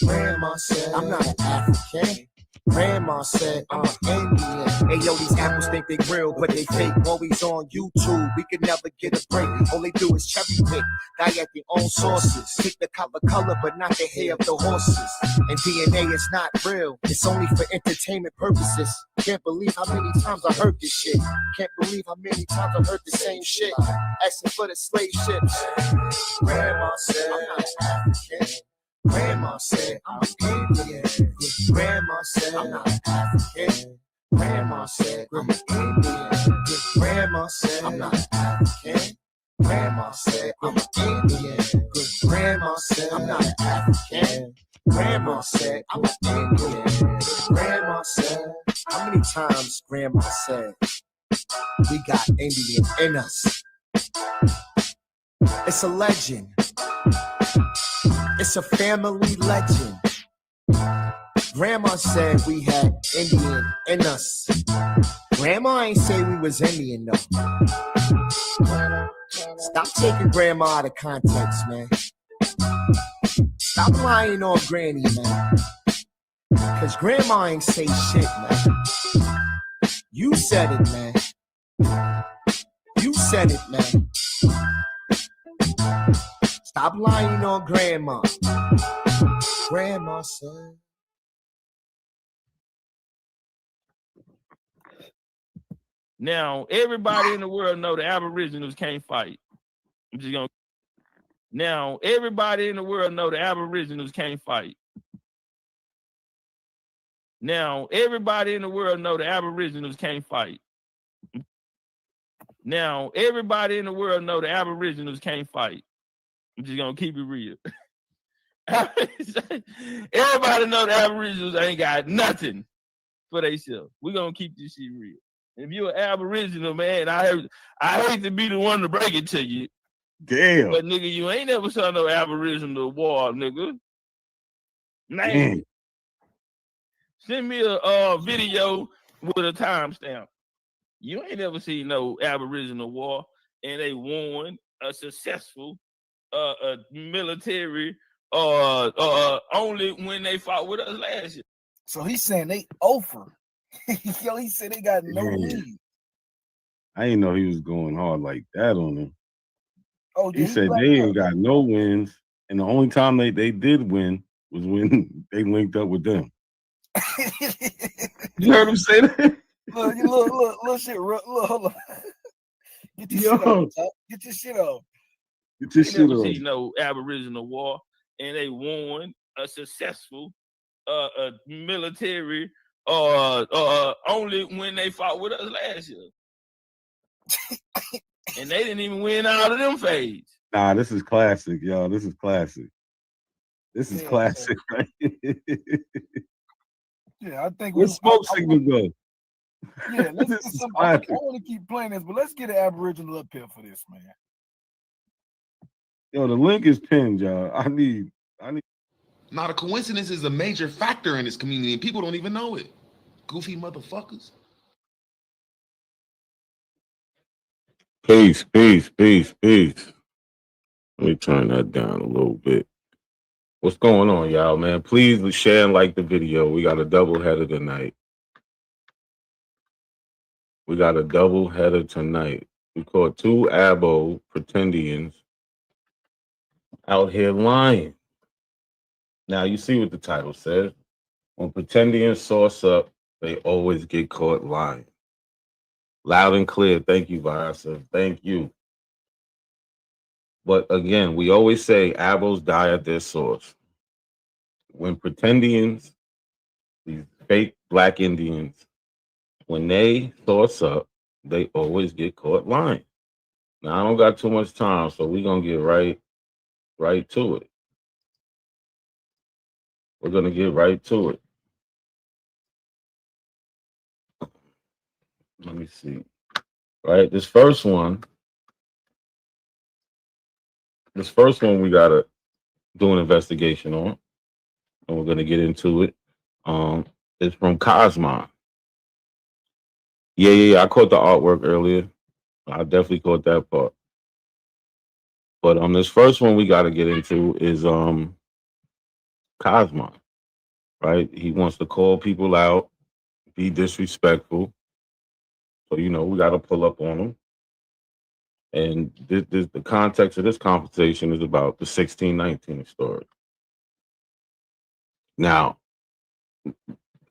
Grandma said, I'm not an African. Grandma said, I'm an Indian. Hey yo, these apples think they real, but they fake. Always on YouTube, we could never get a break. All they do is cherry pick, die at their own sources. Pick the copper color, but not the hair of the horses. And DNA is not real, it's only for entertainment purposes. Can't believe how many times I heard this shit. Can't believe how many times I heard the same shit. Asking for the slave ships. Grandma said, I'm not an African. Grandma said, I'm an Indian. Grandma said, I'm not an African. Grandma said, I'm an Indian. Grandma said, I'm not an African. Grandma said, I'm an Indian. Grandma said, I'm not an African. Grandma said, I'm an Indian. Grandma said, how many times Grandma said, we got Indian in us? It's a legend. It's a family legend. Grandma said we had Indian in us. Grandma ain't say we was Indian though. Stop taking Grandma out of context, man. Stop lying on Granny, man. Cause Grandma ain't say shit, man. You said it, man. You said it, man. Stop lying on Grandma. Grandma said. Now, everybody in the world know the Aboriginals can't fight. I'm just gonna. Now, everybody in the world know the Aboriginals can't fight. Now, everybody in the world know the Aboriginals can't fight. Now, everybody in the world know the Aboriginals can't fight. I'm just gonna keep it real. Everybody know the Aboriginals ain't got nothing for themselves. We're gonna keep this shit real. If you're an Aboriginal, man, I hate to be the one to break it to you. Damn. But nigga, you ain't never saw no Aboriginal war, nigga. Man. Send me a video with a timestamp. You ain't never seen no Aboriginal war, and they won a successful military only when they fought with us last year. So he's saying they over. Yo, he said they got no lead. I didn't know he was going hard like that on them. Oh, he said they ain't got no wins, and the only time they did win was when they linked up with them. You heard him say that? Look, shit, look, hold on. Get your shit off. Get your shit off. Get your shit off. See no Aboriginal war, and they won a successful military only when they fought with us last year. And they didn't even win out of them phase. Nah, this is classic, y'all. This is classic. This is classic, right? Yeah, I think Where's smoke signal go? Yeah, let's get some. I want to keep playing this, but let's get an Aboriginal up here for this, man. Yo, the link is pinned, y'all. I need. Now, the coincidence is a major factor in this community, and people don't even know it. Goofy motherfuckers. Peace. Let me turn that down a little bit. What's going on, y'all, man? Please share and like the video. We got a double header tonight. We caught 2 Abo pretendians out here lying. Now, you see what the title says. When pretendians source up, they always get caught lying. Loud and clear. Thank you, Verrazzano. Thank you. But again, we always say Abos die at their source. When pretendians, these fake Black Indians, when they source up, they always get caught lying. Now, I don't got too much time, so we're going to get right to it. We're going to get right to it. Let me see. Right, this first one we got to do an investigation on, and we're going to get into it. It's from Cosmon. Yeah, I caught the artwork earlier. I definitely caught that part. But this first one we got to get into is Cosmon, right? He wants to call people out, be disrespectful. So, we got to pull up on him. And the context of this conversation is about the 1619 story. Now,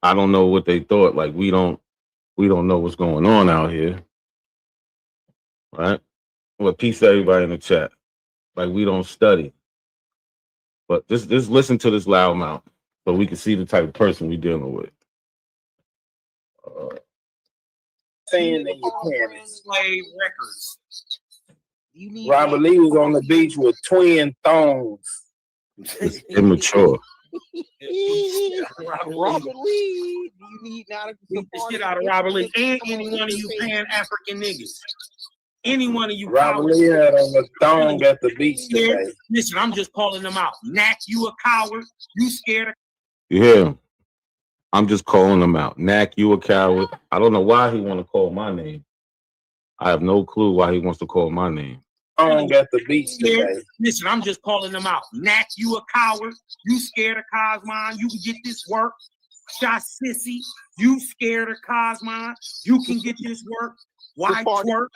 I don't know what they thought. Like, we don't know what's going on out here, right? Well, peace to everybody in the chat. Like, we don't study. But just listen to this loudmouth so we can see the type of person we're dealing with. Saying that your parents slave records. Robert Lee was on the beach with twin thongs. It's immature. Robert Lee, do you need now to beat the shit out of Robert Lee and any one of you Pan-African niggas? Any one of you. Robert Lee had on the thong at the beach today. Listen, I'm just calling them out. Nat, you a coward. You scared of. You hear him? I'm just calling him out. Knack, you a coward. I don't know why he want to call my name. I have no clue why he wants to call my name. At the beach today. Listen, I'm just calling them out. Nat, you a coward. You scared of Cosmon. You can get this work. Shot Sissy. You scared of Cosmon. You can get this work. Why twerk?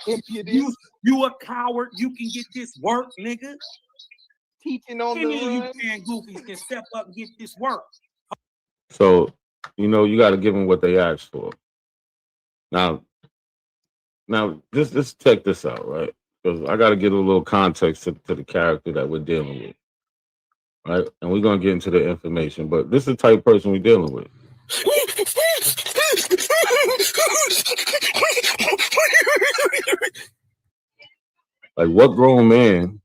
You a coward. You can get this work, nigga. Teaching on any of you can goofies can step up and get this work. So, you got to give them what they asked for. Now, just check this out, right? Because I got to give a little context to the character that we're dealing with, right? And we're going to get into the information, but this is the type of person we're dealing with. Like, what grown man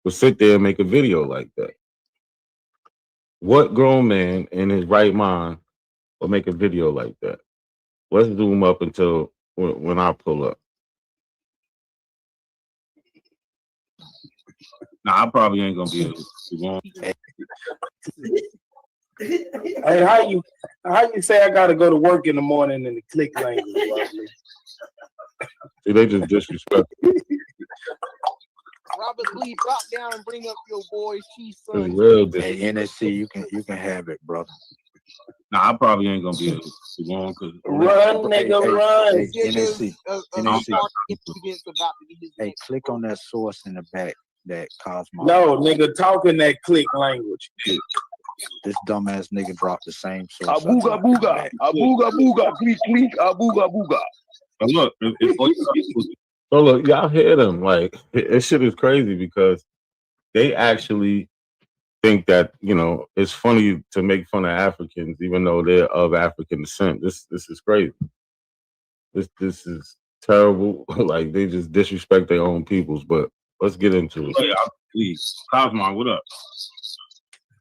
would sit there and make a video like that? What grown man in his right mind will make a video like that? Let's zoom up until when I pull up. Nah, I probably ain't gonna be able to go on. Hey, how you say I gotta go to work in the morning in the click language? See, they just disrespect. Robert Lee, drop down and bring up your boy's chief son. It's real. Hey, NSC, you can have it, brother. Nah, I probably ain't gonna be able to go on because Run, nigga, run. Hey, NSC. Hey, click on that source in the back, that Cosmo. No, nigga, talk in that click language. This dumbass nigga dropped the same source. Abooga booga, abooga booga, click click, abooga booga. But look, so look, y'all hear them like this shit is crazy because they actually think that it's funny to make fun of Africans even though they're of African descent. This is crazy. This is terrible. Like they just disrespect their own peoples. But let's get into it. Please, Cosmo, what up?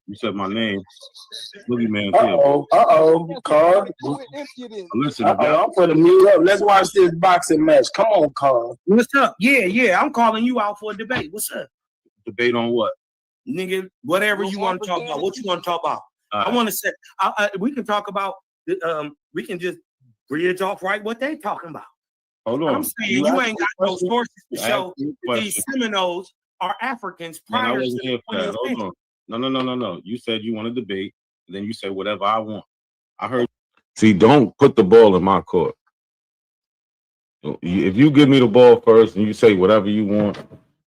You said my name. Boogie Man. Carl. Listen, I'm putting mute up. Let's watch this boxing match. Come on, Carl. What's up? Yeah. I'm calling you out for a debate. What's up? Debate on what? Nigga, whatever you want to talk about. What you want to talk about? I want to say, we can talk about, we can just bridge off right what they talking about. Hold on. I'm saying you ain't got no sources to show that these Seminoles are Africans prior to the 20th century. No. You said you want to debate, and then you say whatever I want. I heard. See, don't put the ball in my court. If you give me the ball first and you say whatever you want,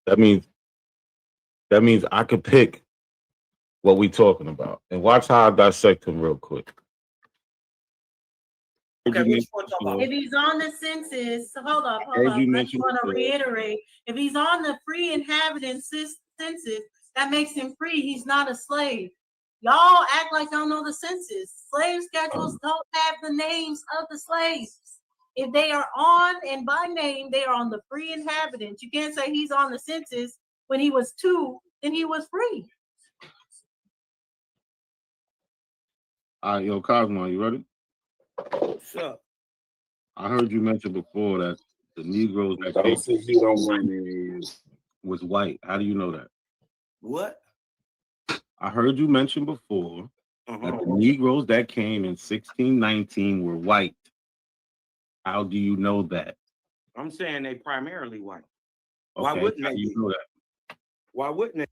that means I could pick what we talking about. And watch how I dissect him real quick. Okay, which one talk about? If he's on the census, hold up. I just want to reiterate. If he's on the free inhabitant census, that makes him free. He's not a slave. Y'all act like y'all know the census. Slave schedules don't have the names of the slaves. If they are on and by name, they are on the free inhabitant. You can't say he's on the census when he was 2, then he was free. All right, yo, Cosmo, you ready? What's up? I heard you mention before that the Negroes that was white. How do you know that? What? I heard you mention before that the Negroes that came in 1619 were white. How do you know that? I'm saying they primarily white. Okay, Why wouldn't how they do you be? know that? Why wouldn't they?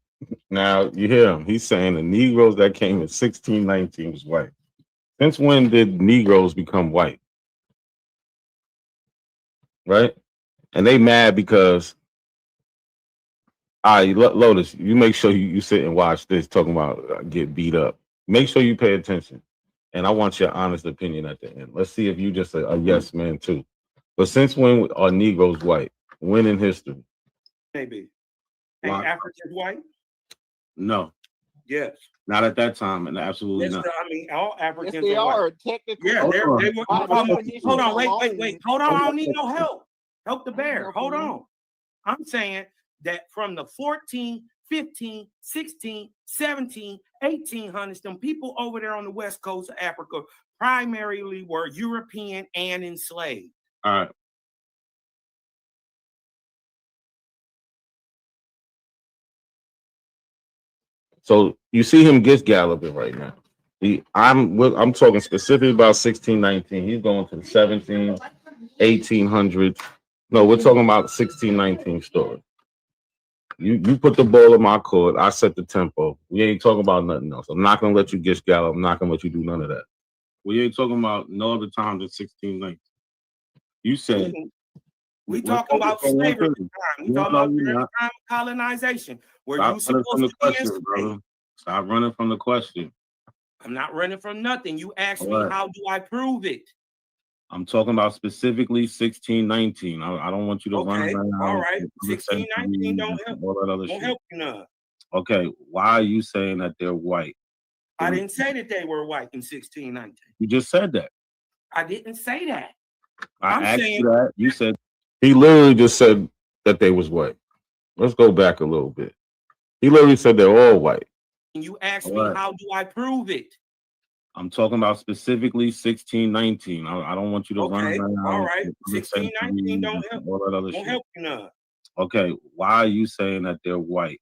Now you hear him. He's saying the Negroes that came in 1619 was white. Since when did Negroes become white? Right? And they mad because Lotus, you make sure you sit and watch this talking about get beat up. Make sure you pay attention. And I want your honest opinion at the end. Let's see if you just a yes man too. But since when are Negroes white? When in history? Maybe. Ain't Africans white? No. Yes. Not at that time, and absolutely Yes, not. I mean, all Africans Yes, they are are. Technically. Yeah, they were. Hold on, wait. Hold on, I don't need no help. Help the bear. Hold on. I'm saying that from the 14, 15, 16, 17, 1800s, them people over there on the west coast of Africa primarily were European and enslaved. All right. So you see him galloping right now. I'm talking specifically about 1619. He's going to the 17, 1800s. No, we're talking about 1619 story. You put the ball in my court. I set the tempo. We ain't talking about nothing else. I'm not gonna let you gallop. I'm not gonna let you do none of that. We ain't talking about no other times than 1619. You said we talking about slavery time. We talking about during the time of colonization. Where you supposed to be enslaved. Stop running from the question. I'm not running from nothing. You asked me, how do I prove it? I'm talking about specifically 1619. I don't want you to run around. All right. 1619 don't help. All that other don't shit. help you none. Okay. Why are you saying that they're white? I didn't say that they were white in 1619. You just said that. I didn't say that. I asked you that. You said he literally just said that they was white. Let's go back a little bit. He literally said they're all white. And you asked me, how do I prove it? I'm talking about specifically 1619. I don't want you to run around. All right. 1619 don't help. All that other don't shit. help you none. Okay. Why are you saying that they're white?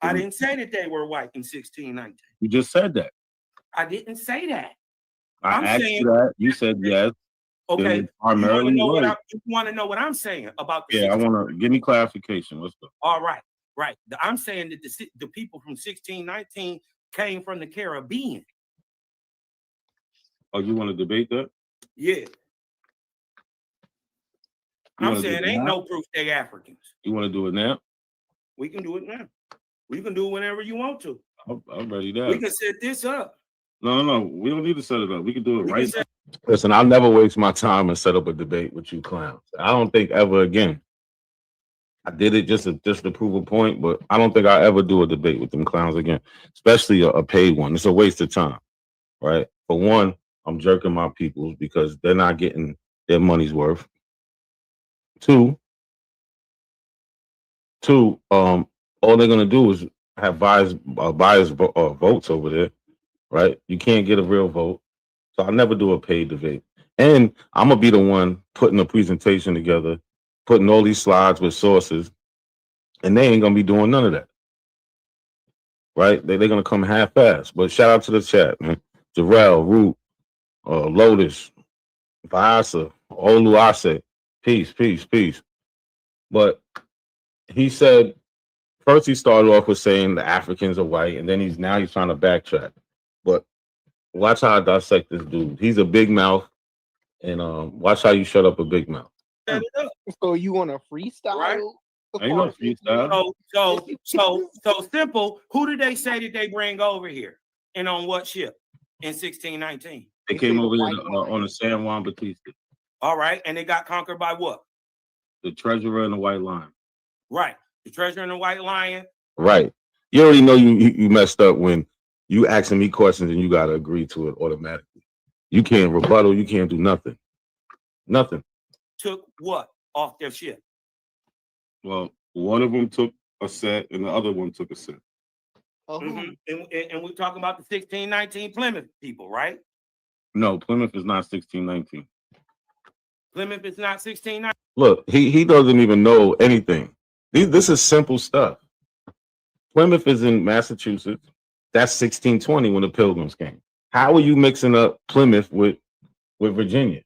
I didn't say that they were white in 1619. You just said that. I didn't say that. I asked you that. You said yes. Okay. You want to know what I'm saying about the I want to give me clarification. Let's go. All right. Right. I'm saying that the people from 1619 came from the Caribbean. Oh, you want to debate that? Yeah. I'm saying ain't no proof they Africans. You want to do it now? We can do it now. We can do it whenever you want to. I'm ready now. We can set this up. No. We don't need to set it up. We can do it right now. Listen, I'll never waste my time and set up a debate with you clowns. I don't think ever again. I did it just to prove a point, but I don't think I'll ever do a debate with them clowns again, especially a paid one. It's a waste of time, right? For one, I'm jerking my peoples because they're not getting their money's worth. Two, all they're gonna do is have biased votes over there, right? You can't get a real vote, so I'll never do a paid debate. And I'm gonna be the one putting a presentation together, putting all these slides with sources, and they ain't gonna be doing none of that, right? They're gonna come half-assed. But shout out to the chat, man. Jarrell, Root, Lotus, Vaasa, Oluase, peace. But he said, first he started off with saying the Africans are white, and then he's trying to backtrack. But watch how I dissect this dude. He's a big mouth, and watch how you shut up a big mouth. So you want a freestyle? Right. Ain't no freestyle. So simple. Who did they say that they bring over here, and on what ship in 1619? They came over here on the San Juan Batista. All right, and they got conquered by what? The Treasurer and the White Lion. Right, the Treasurer and the White Lion. Right. You already know you messed up when you asking me questions and you got to agree to it automatically. You can't rebuttal. You can't do nothing. Nothing. Took what off their ship? Well, one of them took a set and the other one took a set. Mm-hmm. And we're talking about the 1619 Plymouth people, right? No, Plymouth is not 1619. Plymouth is not 1619. Look, he doesn't even know anything. This is simple stuff. Plymouth is in Massachusetts. That's 1620 when the Pilgrims came. How are you mixing up Plymouth with Virginia?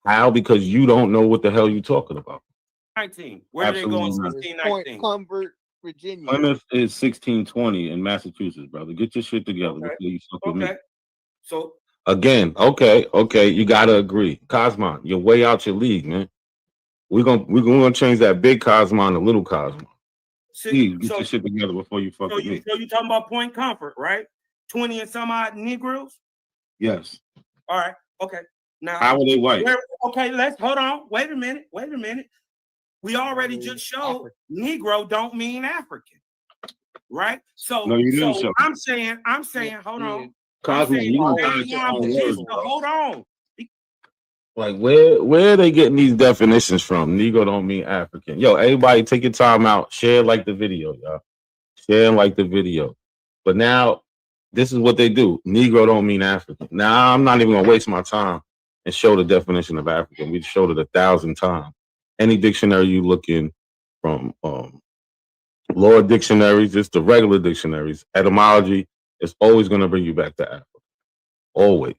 How? Because you don't know what the hell you're talking about. 19. Where did they go in 1619? Point Comfort, Virginia. Plymouth is 1620 in Massachusetts, brother. Get your shit together before you fuck with me. So again, okay, you gotta agree. Cosmon, you're way out your league, man. We're gonna change that big Cosmon to little Cosmon. Please get your shit together before you fuck with me. So you talking about Point Comfort, right? 20 and some odd Negroes? Yes. All right, okay. Now how are they white? Okay, let's hold on. Wait a minute. We already just showed Negro don't mean African, right? So, no, you didn't show. I'm saying, hold on. Cosmos, Hold on. Like where are they getting these definitions from? Negro don't mean African. Yo, everybody take your time out. Share like the video, y'all. Share and like the video. But now this is what they do. Negro don't mean African. Now I'm not even gonna waste my time and show the definition of African. We've showed it 1,000 times. Any dictionary you look in, from Lord dictionaries, just the regular dictionaries, etymology, it's always going to bring you back to Africa. Always.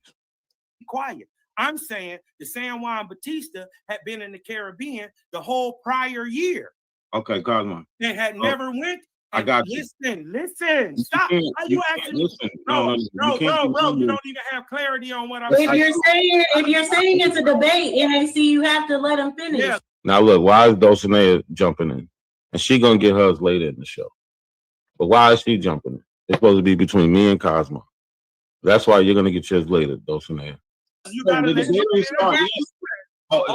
Be quiet. I'm saying the San Juan Batista had been in the Caribbean the whole prior year. Okay, Cosmo. They had never went. I got you. Listen. Stop. How you acting? No, bro. You don't even have clarity on what I'm saying. If you're saying it's a debate, NAC, you have to let them finish. Yeah. Now look, why is Dulcinea jumping in? And she gonna get hers later in the show. But why is she jumping in? It's supposed to be between me and Cosmo. That's why you're gonna get yours later, Dulcinea. You gotta let me start. Why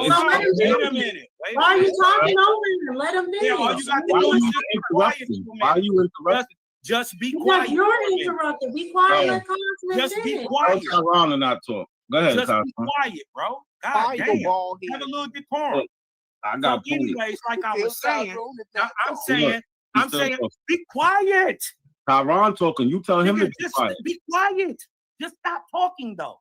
are you talking over him? Let him finish. Yeah, all you got to do is just be quiet. Why are you interrupting? Just be Because quiet. you're interrupted. Be quiet. Let Cosmo Just be finish. quiet. Turn around and not talk. Go ahead, Just Cosmo. be quiet, bro. God damn. Have a little decorum. I got so anyways, like I was saying, I'm saying, be quiet. Tyron talking. You tell him to be quiet. Be quiet. Just stop talking, though.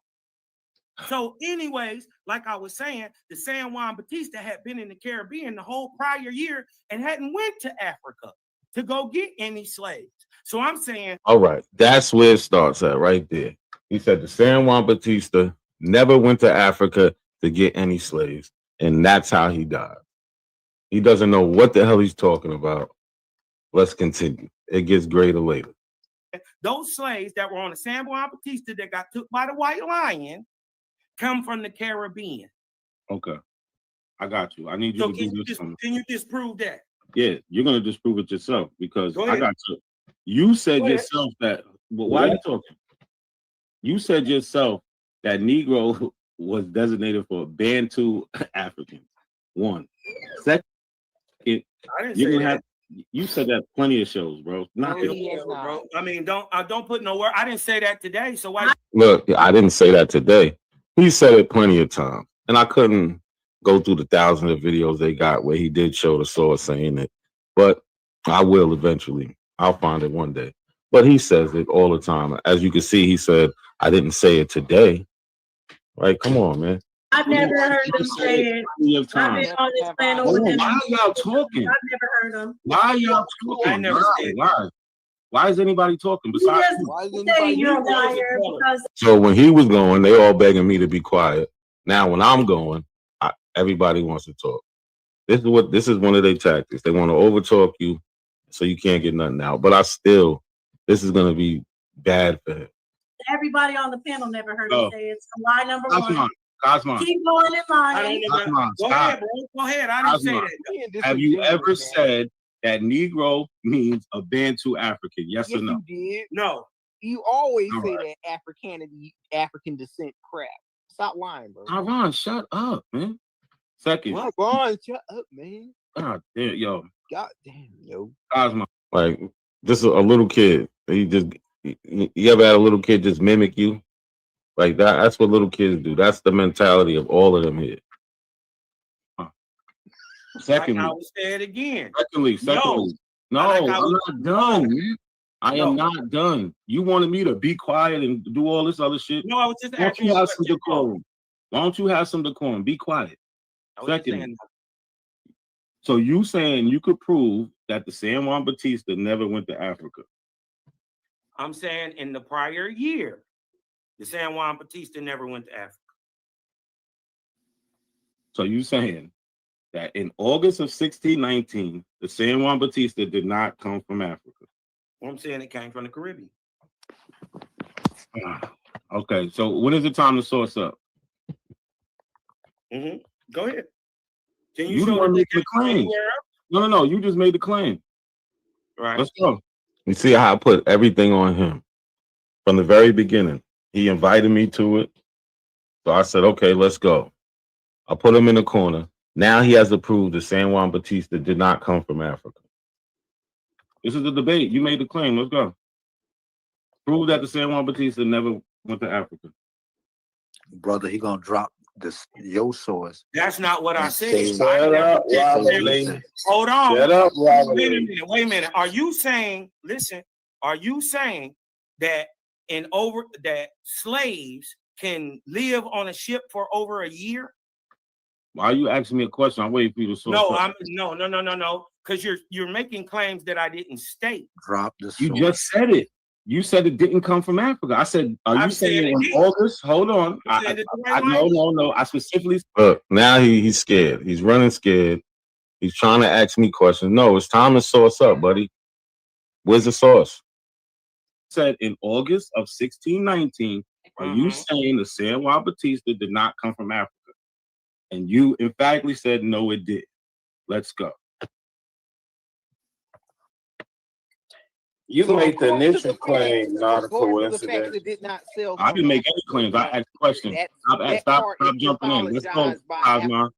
So, anyways, like I was saying, the San Juan Batista had been in the Caribbean the whole prior year and hadn't went to Africa to go get any slaves. So I'm saying, all right, that's where it starts at, right there. He said the San Juan Batista never went to Africa to get any slaves, and that's how he died. He doesn't know what the hell he's talking about. Let's continue. It gets greater later. Those slaves that were on the San Juan Batista that got took by the White Lion come from the Caribbean. Okay. I got you. I need you So to do this. can you disprove that? Yeah, you're gonna disprove it yourself because Go I ahead. got you. You said Go ahead. yourself that. Well, why are you talking? You said yourself that Negro was designated for Bantu Africans. One. Second, I didn't you're say gonna that. have. You said that plenty of shows, bro. Not Bro. I mean, don't put no word. I didn't say that today. So why? Look, I didn't say that today. He said it plenty of times, and I couldn't go through the thousands of videos they got where he did show the source saying it, but I will eventually. I'll find it one day. But he says it all the time. As you can see, he said, I didn't say it today. Like, come on, man. I've never heard them say it. I've been on this panel with them. Why are y'all talking? I've never heard them. Why are y'all talking? Why is anybody talking besides you? Say you're a liar because So when he was going, they all begging me to be quiet. Now when I'm going, everybody wants to talk. This is one of their tactics. They want to overtalk you so you can't get nothing out. But this is gonna be bad for him. everybody on the panel never heard me say it's lie number one. Cosmo. Keep going and lying. Go ahead, bro. Go ahead. I didn't say that. Have you ever said that Negro means a Bantu African? Yes or no? You did. No. You always say that African descent crap. Stop lying, bro. Ron, shut up, man. Second. What? Ron, shut up, man. God damn, yo. God damn, yo. Cosmo. Like, this is a little kid. You ever had a little kid just mimic you? Like that's what little kids do. That's the mentality of all of them here. Secondly, I will say it again. Secondly, no, I'm not done, man. I am not done. You wanted me to be quiet and do all this other shit? No, I was just Why don't asking you you have some decorum? Why don't you have some decorum? Be quiet. Secondly, so you saying you could prove that the San Juan Batista never went to Africa? I'm saying in the prior year, the San Juan Batista never went to Africa. So you saying that in August of 1619, the San Juan Batista did not come from Africa? Well, I'm saying it came from the Caribbean. Okay, so when is the time to source up? Go ahead. Can You the one making the claim. No. You just made the claim. Right. Let's go. You see how I put everything on him from the very beginning. He invited me to it. So I said, okay, let's go. I put him in the corner. Now he has to prove that San Juan Batista did not come from Africa. This is the debate. You made the claim. Let's go. Prove that the San Juan Batista never went to Africa. Brother, he gonna drop your source. That's not what I said. Shut up, Hold on. Shut up, Robert. Wait a minute. Are you saying, are you saying that that slaves can live on a ship for over a year? Why are you asking me a question? I'm waiting for you to source up. No. Because you're making claims that I didn't state. Drop the source. You just said it. You said it didn't come from Africa. I said, are you saying in August? Hold on. No. I specifically. Look, now he's scared. He's running scared. He's trying to ask me questions. No, it's time to source up, buddy. Where's the source? Said in August of 1619, are you saying the San Juan Batista did not come from Africa? And you emphatically said, no, it did. Let's go. You made the initial claim, not a coincidence. I didn't make any claims. I asked questions. Stop jumping in. Let's go, Cosmo.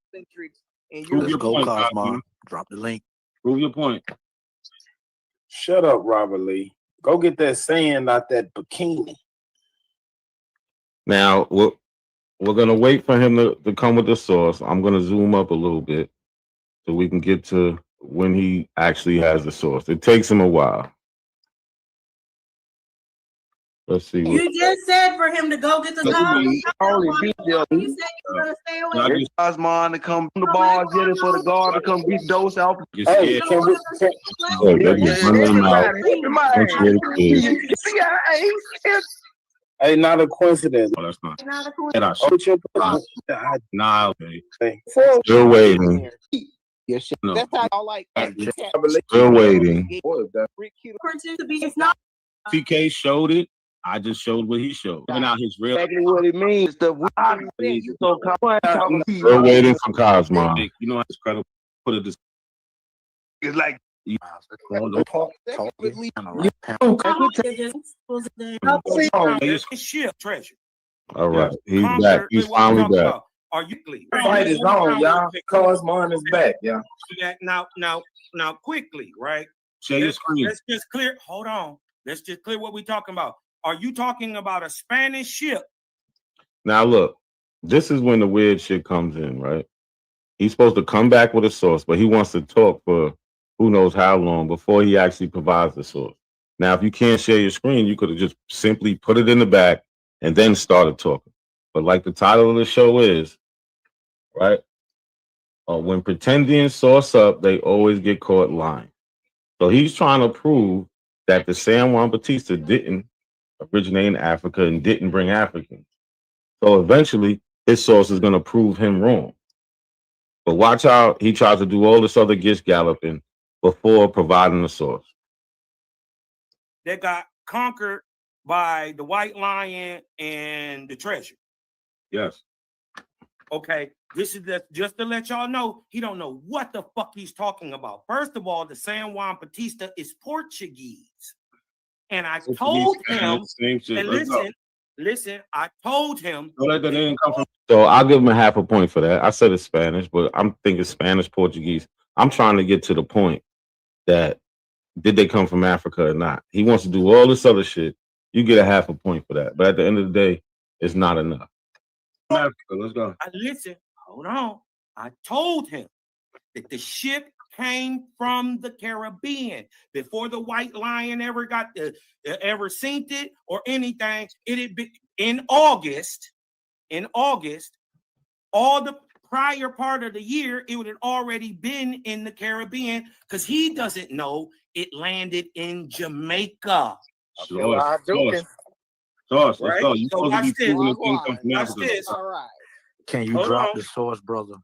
Prove your point, Cosmo. Drop the link. Prove your point. Shut up, Robert Lee. Go get that sand out that bikini. Now, we're going to wait for him to come with the source. I'm going to zoom up a little bit so we can get to when he actually has the source. It takes him a while. Let's see. You just said for him to go get the dog. You said you were going to stay away. Cosmo to come from the bar, get it for the guard to come beat those out. Hey, can we? Hey, not a coincidence. Oh, that's not. Not a coincidence. What's your Nah, okay. Still waiting. Yeah, shit. No. That's how I like. Still waiting. It's not. TK showed it. I just showed what he showed. Giving out his real. Exactly what it means. Still waiting for Cosmo. You know how it's credible. Put it this. It's like Ship treasure. All right, he's back. He's finally back. Are you clear? Fight is on, y'all. Cosmo is back, y'all. Now, quickly, right? Share your screen. Let's just clear. Hold on. Let's just clear what we're talking about. Are you talking about a Spanish ship? Now look, this is when the weird shit comes in, right? He's supposed to come back with a source, but he wants to talk for who knows how long before he actually provides the source. Now, if you can't share your screen, you could have just simply put it in the back and then started talking. But like the title of the show is, right? When pretending source up, they always get caught lying. So he's trying to prove that the San Juan Batista didn't originate in Africa and didn't bring Africans. So eventually, his source is going to prove him wrong. But watch how he tries to do all this other gish galloping before providing the source. They got conquered by the white lion and the treasure. Yes. Okay, this is just to let y'all know, he don't know what the fuck he's talking about. First of all, the San Juan Batista is Portuguese. And I told him, and listen, I told him. So I'll give him a half a point for that. I said it's Spanish, but I'm thinking Spanish, Portuguese. I'm trying to get to the point that did they come from Africa or not? He wants to do all this other shit. You get a half a point for that. But at the end of the day, it's not enough. Africa, let's go. Listen, hold on. I told him that the ship came from the Caribbean before the white lion ever got ever seen it or anything. It had been in August, all the prior part of the year, it would have already been in the Caribbean because he doesn't know it landed in Jamaica. Sauce, let's go. You So watch this. this. All right. Can you drop the source, brother?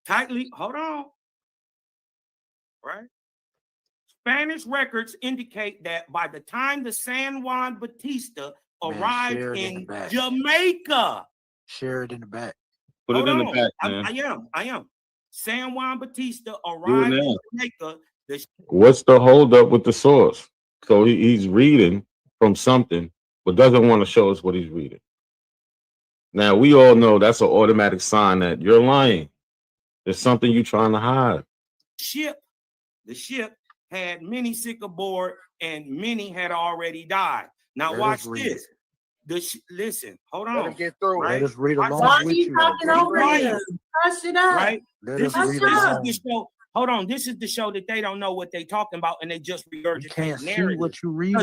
Tightly, hold on. Right? Spanish records indicate that by the time the San Juan Batista arrived in Jamaica. Share it in the back. Put it in the back, man. I am. San Juan Batista arrived in Jamaica. What's the holdup with the source? So he's reading from something, but doesn't want to show us what he's reading. Now, we all know that's an automatic sign that you're lying. There's something you're trying to hide. The ship had many sick aboard and many had already died. Now watch this. Listen, hold on. Let him get through. Let us read along Why are with you you. talking over him? Hush it up. Right? This is the show. Hold on. This is the show that they don't know what they talking about and they just regurgitate can't narrative. see what you read.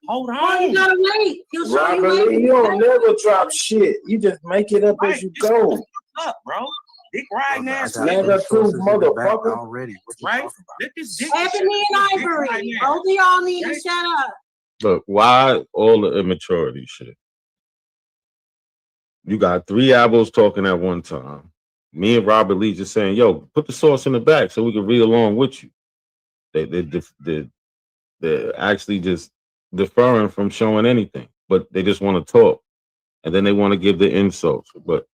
Hold on. Why you gotta wait? He'll show you Robert, later. you don't never drop shit. You just make it up as you go. Up, bro. Dick right now. Never proof, motherfucker. Already. Right? Let this dick Ebony and Ivory. Both of y'all need to shut up. Look, why all the immaturity shit? You got three apples talking at one time. Me and Robert Lee just saying, yo, put the source in the back so we can read along with you. They're actually just deferring from showing anything, but they just want to talk. And then they want to give the insults. But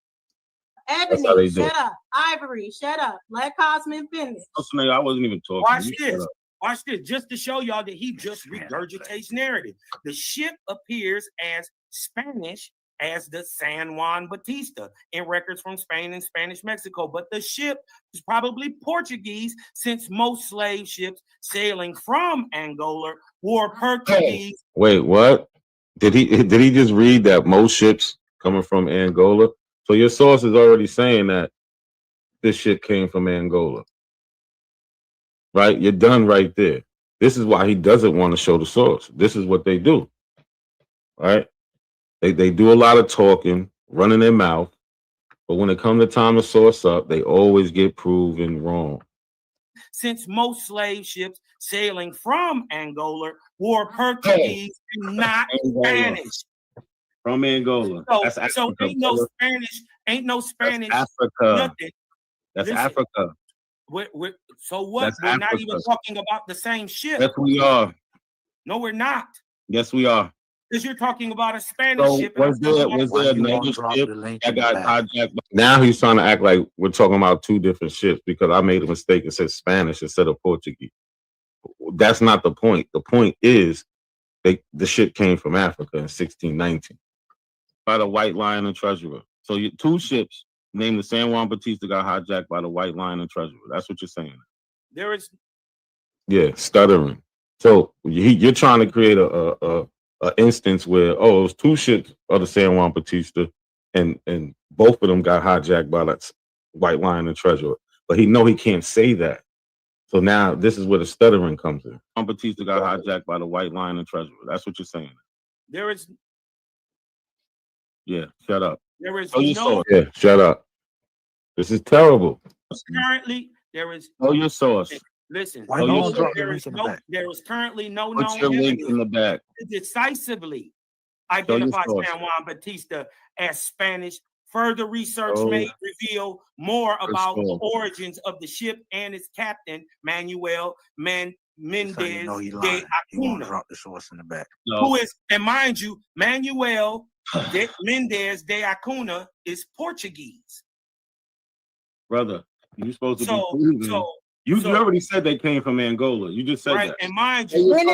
Ebony, shut up. Ivory, shut up. Let Cosmin finish. I wasn't even talking. Watch this. Watch this. Just to show y'all that he just regurgitates narrative. The ship appears as Spanish as the San Juan Batista in records from Spain and Spanish Mexico. But the ship is probably Portuguese since most slave ships sailing from Angola were Portuguese. Wait, what? Did he just read that most ships coming from Angola? So your source is already saying that this shit came from Angola. Right? You're done right there. This is why he doesn't want to show the source. This is what they do. Right? They do a lot of talking, running their mouth, but when it comes to time to source up, they always get proven wrong. Since most slave ships sailing from Angola were Portuguese and not Spanish. From Angola. That's Africa, so ain't no Spanish, That's Africa. nothing. That's Listen, Africa. So what? That's We're not Africa. even talking about the same ship. Yes, we are. No, we're not. Yes, we are. Because you're talking about a Spanish So ship. was there another ship that got hijacked? Now he's trying to act like we're talking about two different ships because I made a mistake and said Spanish instead of Portuguese. That's not the point. The point is the ship came from Africa in 1619 by the White Lion and Treasurer. So two ships named the San Juan Batista got hijacked by the White Lion and Treasurer. That's what you're saying. There is. Yeah, stuttering. So you're trying to create a instance where it was two ships of the San Juan Batista, and both of them got hijacked by that White Lion and Treasurer. But he can't say that. So now this is where the stuttering comes in. Juan Batista got hijacked by the White Lion and Treasurer. That's what you're saying. There is. Yeah, shut up. There is Yeah, shut up. This is terrible. Currently, there is. Know your source. Listen, there is currently no Put known your link evidence in the back. to decisively identify San Juan Batista as Spanish. Further research may reveal more about the origins of the ship and its captain, Manuel Mendez de Acuna. Drop the source in the back. Who is, and mind you, Manuel Mendez de Acuna is Portuguese. Brother, you're supposed to be proven. You already said they came from Angola. You just said that. And mind you, he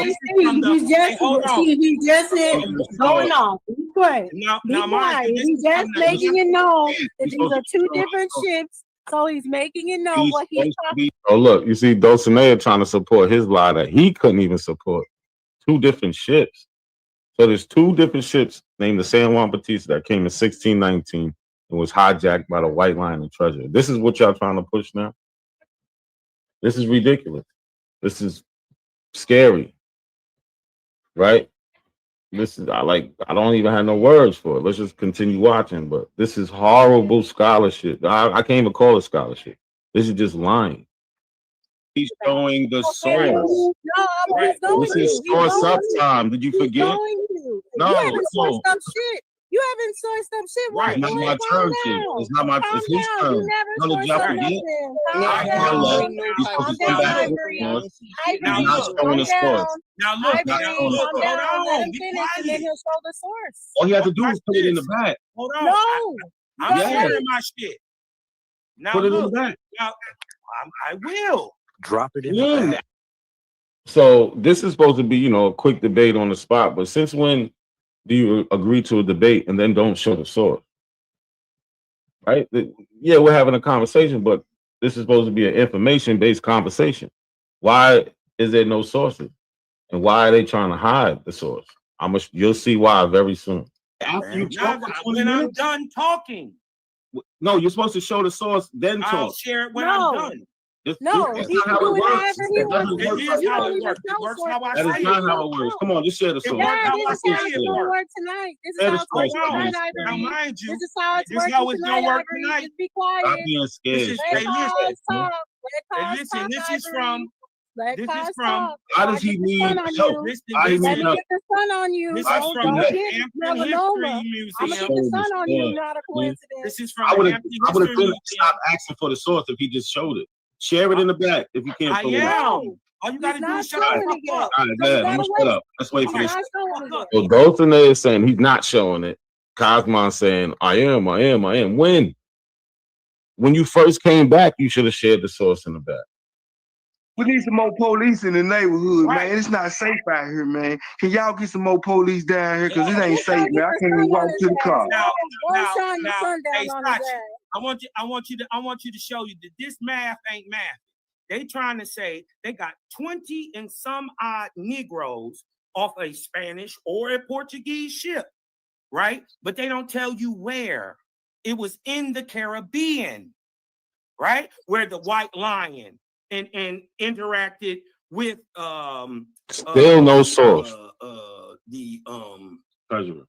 just said, going on. Be quiet. Now mind you, he's just making it known that these are two different ships. So he's making it known what he's talking about. Oh, look, you see, Dulcinea trying to support his lie that he couldn't even support. Two different ships. So there's two different ships named the San Juan Batista that came in 1619 and was hijacked by the White Lion and Treasurer. This is what y'all trying to push now? This is ridiculous. This is scary. Right? This is, I don't even have no words for it. Let's just continue watching. But this is horrible scholarship. I can't even call it scholarship. This is just lying. He's showing the source. No, this is source up time. Did you forget? No, you haven't sourced up shit. You haven't sourced up shit. Right. It's not my turn. It's not my. It's his turn. No, did y'all forget? He's supposed to come back. He's not showing the source. Now look, hold on. All he has to do is put it in the back. Hold on. No, I'm sharing my shit. Now put it in the back. Now, I will drop it in the back. So this is supposed to be, a quick debate on the spot. But since when do you agree to a debate and then don't show the source? Right? Yeah, we're having a conversation, but this is supposed to be an information-based conversation. Why is there no sources? And why are they trying to hide the source? You'll see why very soon. After you talk for 20 minutes? I'm done talking. No, you're supposed to show the source, then talk. I'll share it when I'm done. That's not how it works. It works how I say it. That is not how it works. Come on, just share the source. Yeah, this is how it's going to work tonight. This is how it's going to work tonight. Now, mind you, this is how it's working tonight. Just be quiet. Stop being scared. Listen, this is from. How does he need help? How does he need help? The sun on you. This is from the American History Museum. I'm gonna get the sun on you. Not a coincidence. This is from I would the have American History stopped asking for the source if he just showed it. Share it in the back if you can't. I am. All you gotta do is shut up. All right, good. I'm gonna shut up. Let's wait for this. So Dulcinea is saying he's not showing it. Cosmon's saying I am. When you first came back, you should have shared the source in the back. We need some more police in the neighborhood, man. It's not safe out here, man. Can y'all get some more police down here? Because it ain't safe, man. I can't even walk to the car. Now, hey, Scotch, I want you to show you that this math ain't math. They trying to say they got 20 and some odd Negroes off a Spanish or a Portuguese ship, right? But they don't tell you where. It was in the Caribbean, right? Where the White Lion and interacted with still no source. The treasurer.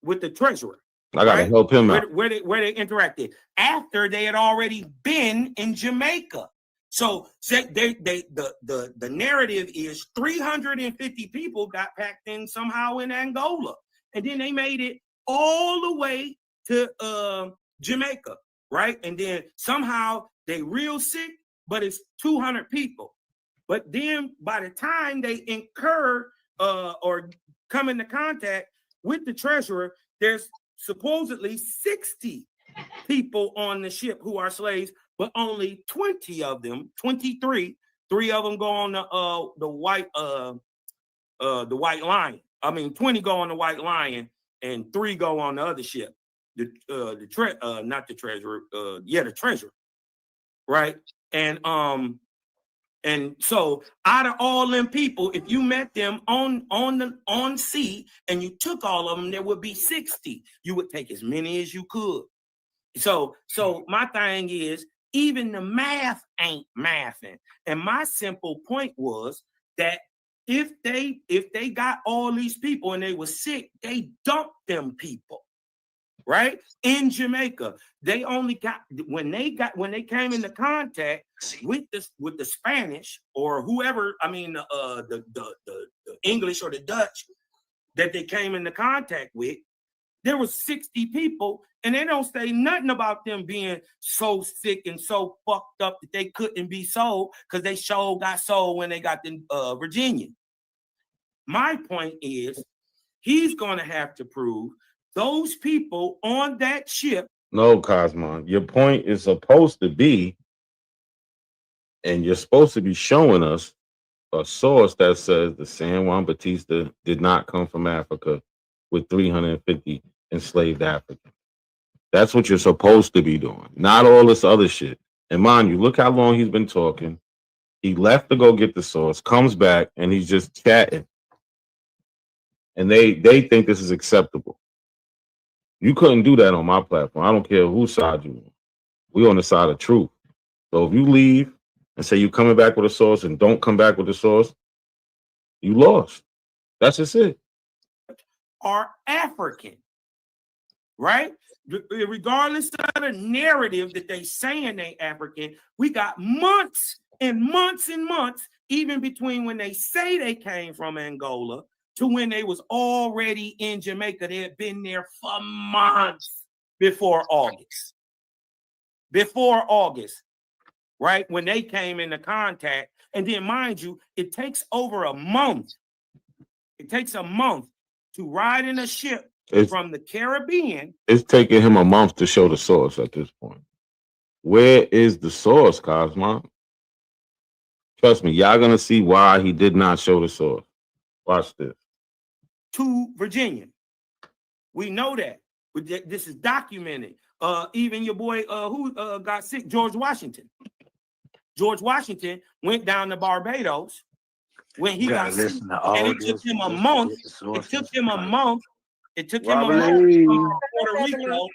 With the treasurer. I gotta help him out. Where they interacted after they had already been in Jamaica. So the narrative is 350 people got packed in somehow in Angola, and then they made it all the way to Jamaica, right? And then somehow they real sick. but it's 200 people. But then by the time they incur or come into contact with the treasurer, there's supposedly 60 people on the ship who are slaves, but only 20 of them, 23, 3 of them go on the White Lion. I mean, 20 go on the White Lion, and 3 go on the other ship. The treasurer, the treasurer, right? And so out of all them people, if you met them on sea and you took all of them, there would be 60. You would take as many as you could. So my thing is, even the math ain't mathing. And my simple point was that if they got all these people and they were sick, they dumped them people. Right? In Jamaica, they only got when they came into contact with the Spanish or whoever, I mean the English or the Dutch that they came into contact with, there was 60 people, and they don't say nothing about them being so sick and so fucked up that they couldn't be sold, because they sure got sold when they got to Virginia. My point is, he's gonna have to prove those people on that ship. No, Cosmon, your point is supposed to be, and you're supposed to be showing us a source that says the San Juan Batista did not come from Africa with 350 enslaved Africans. That's what you're supposed to be doing, not all this other shit. And mind you, look how long he's been talking. He left to go get the source, comes back, and he's just chatting. And they think this is acceptable. You couldn't do that on my platform. I don't care whose side you're on. We're on the side of truth. So if you leave and say you're coming back with a source and don't come back with a source, you lost. That's just it. Are African, right? Regardless of the narrative that they saying they African, we got months and months and months, even between when they say they came from Angola to when they was already in Jamaica. They had been there for months before August. Before August, right? When they came into contact. And then, mind you, it takes over a month. It takes a month to ride in a ship from the Caribbean. It's taking him a month to show the source at this point. Where is the source, Cosmo? Trust me, y'all gonna see why he did not show the source. Watch this. To Virginia. We know that. This is documented. Even your boy who got sick, George Washington. George Washington went down to Barbados when he got sick. And it took him a month. It took him a month. It took him a month from Puerto Rico.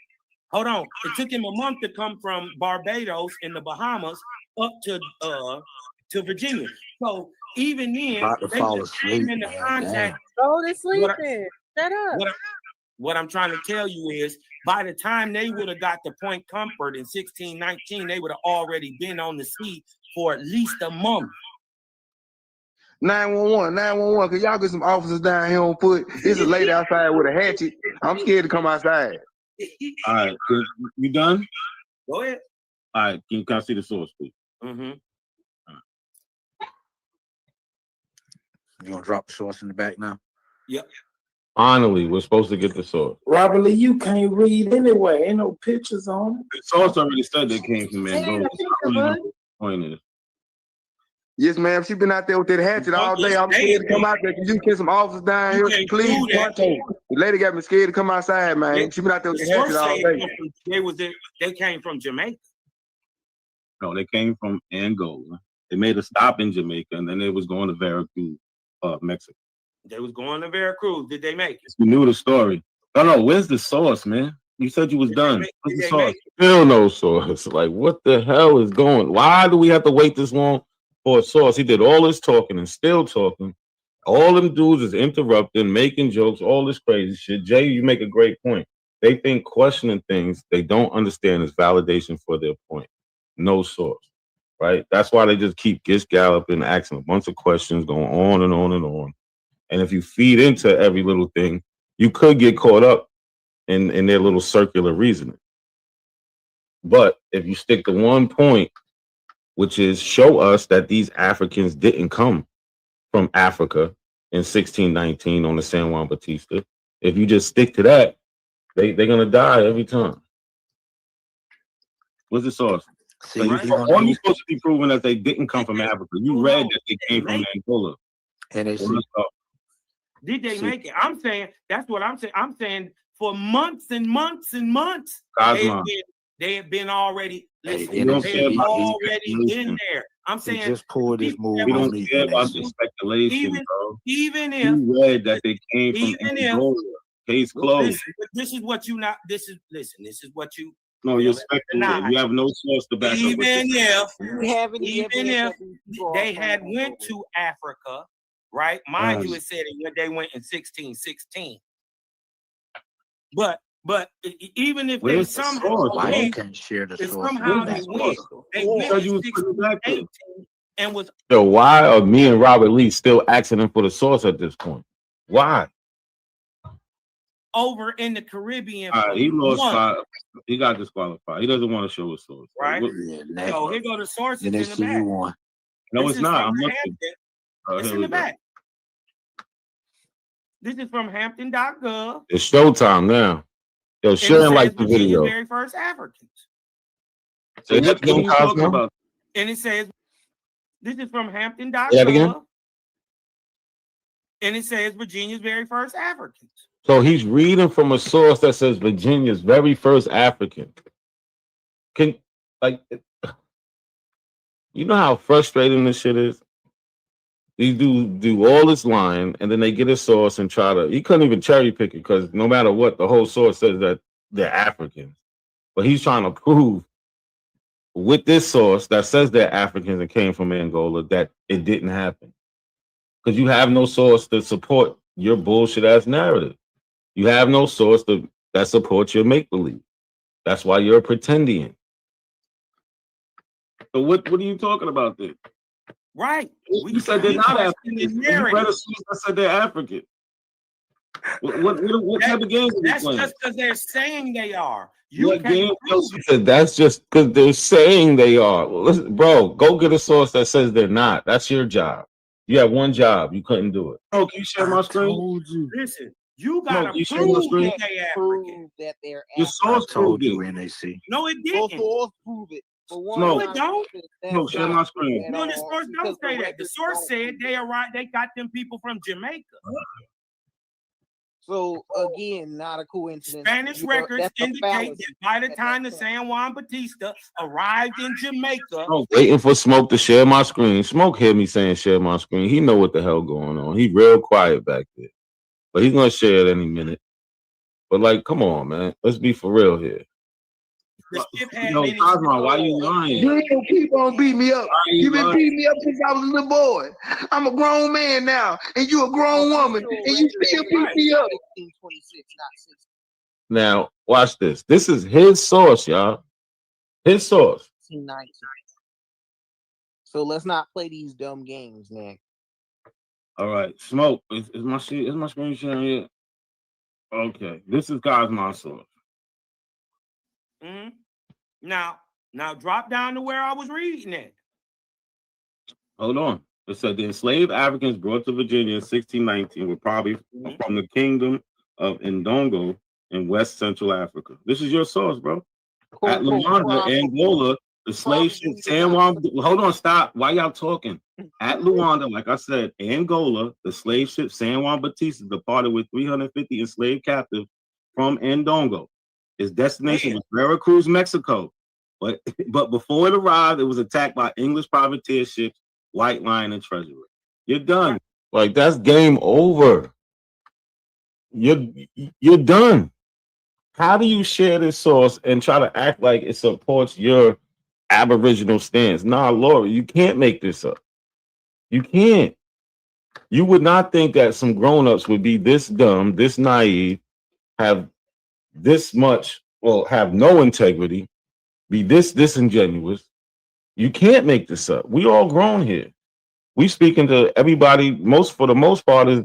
Hold on. It took him a month to come from Barbados in the Bahamas up to Virginia. So even then, they just came into contact. Go to sleep then. Shut up. What I'm trying to tell you is, by the time they would have got to Point Comfort in 1619, they would have already been on the sea for at least a month. 911, cause y'all get some officers down here on foot. There's a lady outside with a hatchet. I'm scared to come outside. All right, you done? Go ahead. All right, can I see the source, please? You gonna drop the source in the back now? Yep. Finally, we're supposed to get the source. Robert Lee, you can't read anyway. Ain't no pictures on it. The source already said they came from Angola. Yes, ma'am. She been out there with that hatchet all day. I'm scared to come out there. Can you get some officers down here? Please. The lady got me scared to come outside, man. Yeah. She been out there with that hatchet all day. They came from Jamaica. No, they came from Angola. They made a stop in Jamaica, and then they was going to Veracruz, Mexico. They was going to Veracruz. Did they make it? You knew the story. No, where's the source, man? You said you was done. Where's the source? Still no source. Like, what the hell is going? Why do we have to wait this long for a source? He did all this talking and still talking. All them dudes is interrupting, making jokes, all this crazy shit. Jay, you make a great point. They think questioning things they don't understand is validation for their point. No source, right? That's why they just keep galloping, asking a bunch of questions, going on and on and on. And if you feed into every little thing, you could get caught up in their little circular reasoning. But if you stick to one point which is show us that these Africans didn't come from Africa in 1619 on the San Juan Batista. If you just stick to that, they're gonna die every time. What's the source? So you're supposed to be proving that they didn't come from Africa. You read that they came from Angola. And they did they make it? I'm saying that's what I'm saying. I'm saying for months and months and months, they have been already. Listen, they have already been there. I'm saying just pulled this move. We don't care about the speculation, bro. Even if you read that they came from Angola, case closed. Listen, but this is what you not. This is This is what you. No, you're speculating. You have no source to back up. Even if they had went to Africa, right? Mind you, it said they went in 1616. But even if they somehow and was so why are me and Robert Lee still asking them for the source at this point? Why? Over in the Caribbean, he lost. He got disqualified. He doesn't want to show his source. Right? So here go the sources in the back. No, it's not. I'm looking. It's in the back. This is from Hampton.gov. It's showtime now. Yo, share and like the video. Very first Africans. So what you talking about? And it says, this is from Hampton.gov. Say that again? And it says Virginia's very first Africans. So he's reading from a source that says Virginia's very first African. You know how frustrating this shit is? These do all this lying, and then they get a source and he couldn't even cherry pick it because no matter what, the whole source says that they're Africans. But he's trying to prove with this source that says they're Africans and came from Angola that it didn't happen. Because you have no source to support your bullshit ass narrative. You have no source that supports your make-believe. That's why you're a pretendian. So what are you talking about then? Right. You said they're not African. You read a source that said they're African. What type of game are you That's playing? just because they're saying they are. That's just because they're saying they are. Well, listen, bro, go get a source that says they're not. That's your job. You have one job. You couldn't do it. Oh, can you share my screen? Listen, you gotta prove that they're African. Your source proved it. NAC. No, it didn't. Source prove it. No, it don't. No, share my screen. No, the source don't say that. The source said they got them people from Jamaica. So again, not a coincidence. Spanish records indicate that by the time the San Juan Batista arrived in Jamaica, Waiting for Smoke to share my screen. Smoke hear me saying share my screen. He know what the hell going on. He real quiet back there, but he's gonna share it any minute. But come on, man, let's be for real here. Yo, Cosmo, why you lying? You don't keep on beating me up. You've been beating me up since I was a little boy. I'm a grown man now, and you a grown woman, and you still beat me up. Now, watch this. This is his source, y'all. His source. So let's not play these dumb games, man. All right, Smoke. Is my screen sharing yet? Okay, this is Cosmo's source. Mm-hmm. Now drop down to where I was reading it. Hold on. It said the enslaved Africans brought to Virginia in 1619 were probably from the kingdom of Ndongo in West Central Africa. This is your source, bro. At Luanda, Angola, the slave ship San Juan. Hold on, stop. Why y'all talking? At Luanda, like I said, Angola, the slave ship San Juan Batista departed with 350 enslaved captives from Ndongo. Its destination was Veracruz, Mexico. But before it arrived, it was attacked by English privateer ships, White Lion and Treasurer. You're done. Like, that's game over. You're done. How do you share this source and try to act like it supports your Aboriginal stance? Nah, Laura, you can't make this up. You can't. You would not think that some grown-ups would be this dumb, this naive, have this much, have no integrity, be this disingenuous. You can't make this up. We all grown here. We speaking to everybody, for the most part, is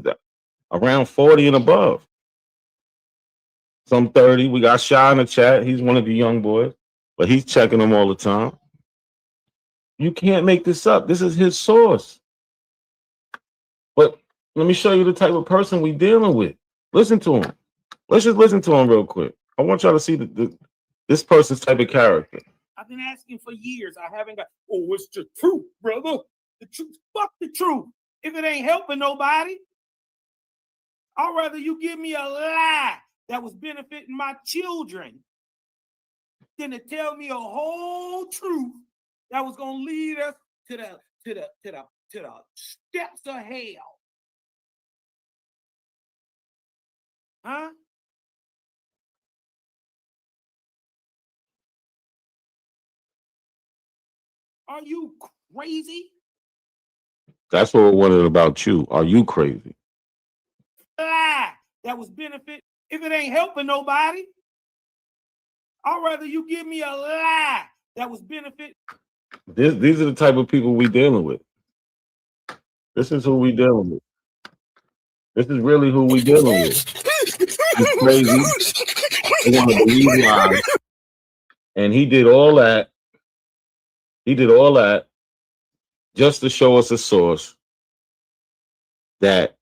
around 40 and above. Some 30. We got Shy in the chat. He's one of the young boys, but he's checking them all the time. You can't make this up. This is his source. But let me show you the type of person we dealing with. Listen to him. Let's just listen to him real quick. I want y'all to see this person's type of character. I've been asking for years. I haven't got. Oh, it's the truth, brother. The truth. Fuck the truth. If it ain't helping nobody, I'd rather you give me a lie that was benefiting my children than to tell me a whole truth that was gonna lead us to the steps of hell. Huh? Are you crazy? That's what we're wondering about you. Are you crazy? Lie that was benefit. If it ain't helping nobody, I'd rather you give me a lie that was benefit. These are the type of people we dealing with. This is who we dealing with. This is really who we dealing with. He's crazy. They want to believe lies. And he did all that. He did all that just to show us a source that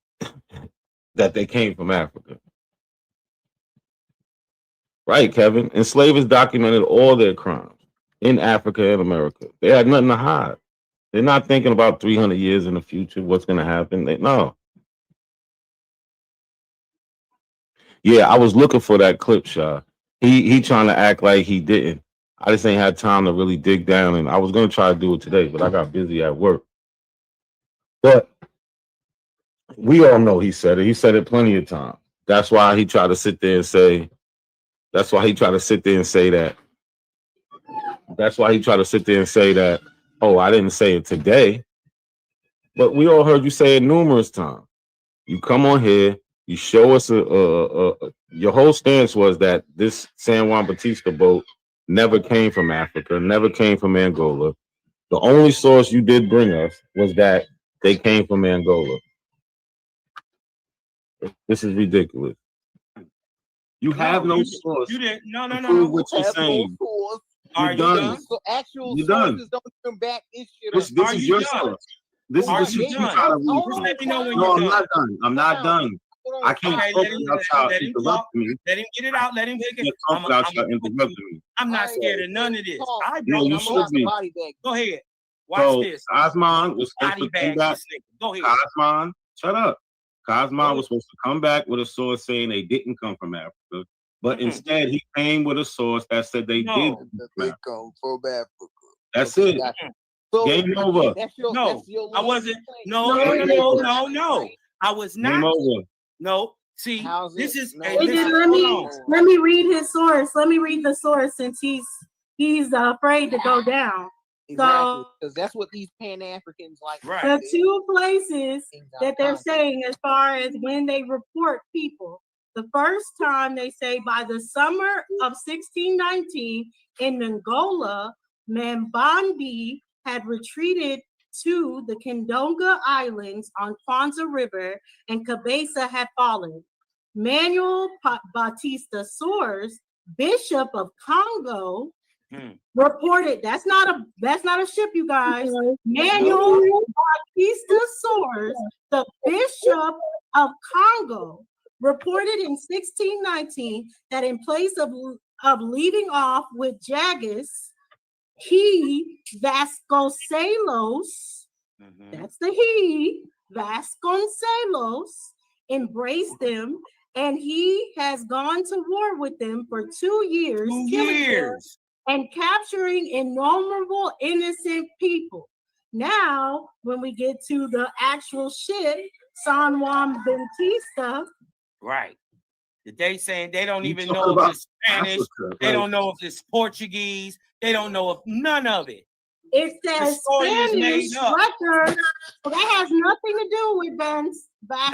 they came from Africa. Right, Kevin? Enslavers documented all their crimes in Africa and America. They had nothing to hide. They're not thinking about 300 years in the future, what's going to happen. No. Yeah, I was looking for that clip, Shaw. He trying to act like he didn't. I just ain't had time to really dig down, and I was going to try to do it today, but I got busy at work. But we all know he said it. He said it plenty of times. That's why he tried to sit there and say, that's why he tried to sit there and say that. That's why he tried to sit there and say that, oh, I didn't say it today. But we all heard you say it numerous times. You come on here, you show us your whole stance was that this San Juan Batista boat never came from Africa, never came from Angola. The only source you did bring us was that they came from Angola. This is ridiculous. You have no source. You didn't. No. Prove what you're saying. Are you done? So actual You're sources done. don't even back this shit This up. is your source. This is the shit you try to read. Let me know when No, you're I'm done. not done. I'm not done. I can't talk without y'all interrupting me. Let him get it out. Let him I can't talk without y'all interrupting me. I'm not scared of none of this. Yeah, you should be. Go ahead. Watch So this. Cosmon was supposed to come back. Go ahead. Cosmon, shut up. Cosmon was supposed to come back with a source saying they didn't come from Africa, but instead he came with a source that said they did come from Africa. That's it. Game over. I wasn't. No. I was not. Game over. No. See, this is. Let me read his source. Let me read the source since he's afraid to go down. Exactly, because that's what these Pan-Africans like. The two places that they're saying as far as when they report people. The first time they say by the summer of 1619 in Angola, Mambandi had retreated to the Kendonga Islands on Kwanzaa River and Cabeza had fallen. Manuel Batista Soares, Bishop of Congo, reported that's not a ship, you guys. Manuel Batista Soares, the Bishop of Congo, reported in 1619 that in place of leaving off with Jagus, he Vasconcelos, that's the he Vasconcelos, embraced them, and he has gone to war with them for 2 years. 2 years. And capturing innumerable innocent people. Now, when we get to the actual ship, San Juan Batista. Right. They saying they don't even know if it's Spanish. They don't know if it's Portuguese. They don't know if none of it. It says Spanish records. Well, that has nothing to do with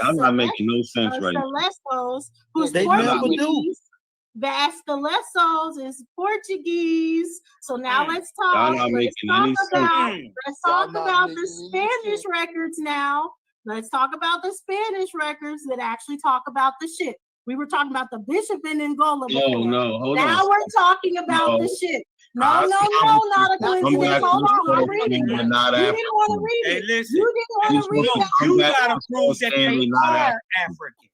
I'm not making no sense right now. Vasconcelos, who's They never Portuguese. Vasconcelos is Portuguese. So now let's talk. Let's talk about the Spanish records now. Let's talk about the Spanish records that actually talk about the ship. We were talking about the bishop in Angola before. No, hold on. Now we're talking about the shit. No, not a coincidence. Hold on, I'm reading it. You didn't want to read it. Hey, listen. You didn't want to read it. You gotta prove that they are African.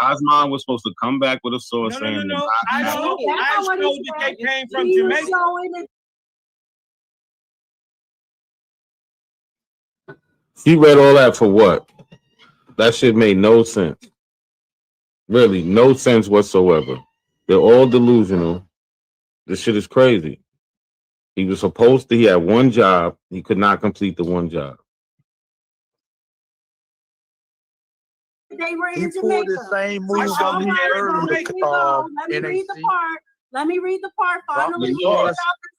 Osman was supposed to come back with a source. No. I showed that they came from Jamaica. He read all that for what? That shit made no sense. Really, no sense whatsoever. They're all delusional. This shit is crazy. He was supposed to, he had one job. He could not complete the one job. They were in He Jamaica. pulled the same move on me earlier. Let me read the part. Finally,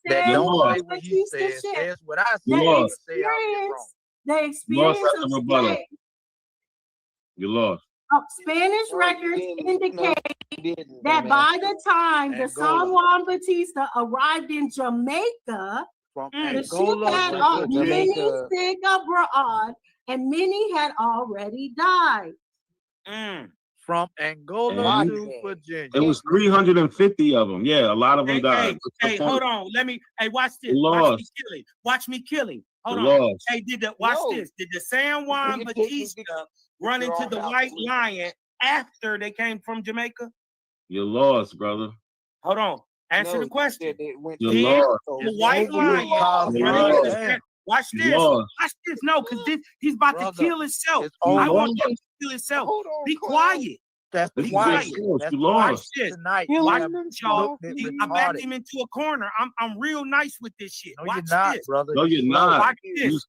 that don't say what he says. Says what I say. The experience of today. You lost. Spanish records indicate that by the time the San Juan Batista arrived in Jamaica, the ship had many sick abroad and many had already died. From Angola to Virginia. It was 350 of them. Yeah, a lot of them died. Hey, hold on. Watch this. Watch me kill him. Hold on. Hey, watch this. Did the San Juan Batista run into the White Lion after they came from Jamaica? You lost, brother. Hold on. Answer the question. You lost. The White Lion. Watch this. Watch this. No, because he's about to kill himself. I want him to kill himself. Be quiet. Be quiet. You lost. Tonight. Watch this, y'all. I backed him into a corner. I'm real nice with this shit. No, you're not, brother. No, you're not. Watch this.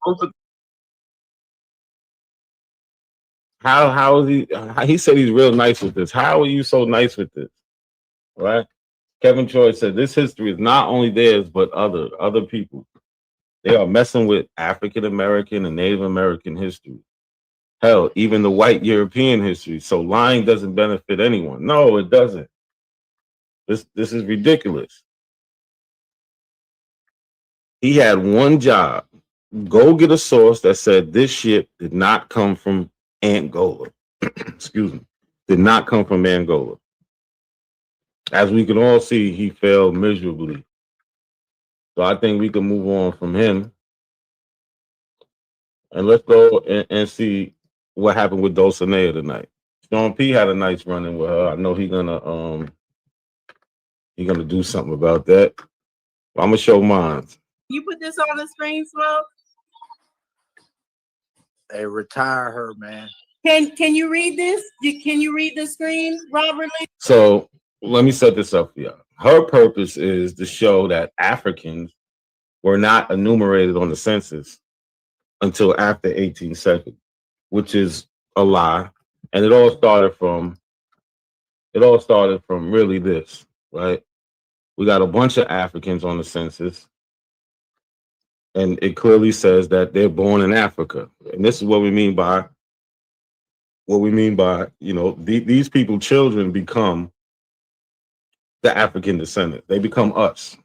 How is he? He said he's real nice with this. How are you so nice with this? Right? Kevin Troy said this history is not only theirs but other people. They are messing with African American and Native American history. Hell, even the white European history. So lying doesn't benefit anyone. No, it doesn't. This is ridiculous. He had one job. Go get a source that said this shit did not come from Angola. Excuse me. Did not come from Angola. As we can all see, he failed miserably. So I think we can move on from him. And let's go and see what happened with Dulcinea tonight. Sean P had a nice run-in with her. I know he's gonna do something about that. I'm gonna show mine. You put this on the screen, Smoke? Hey, retire her, man. Can you read this? Can you read the screen, Robert Lee? So let me set this up for y'all. Her purpose is to show that Africans were not enumerated on the census until after 1870, which is a lie. And it all started from really this, right? We got a bunch of Africans on the census, and it clearly says that they're born in Africa. And this is what we mean by, these people, children become the African descendant. They become us,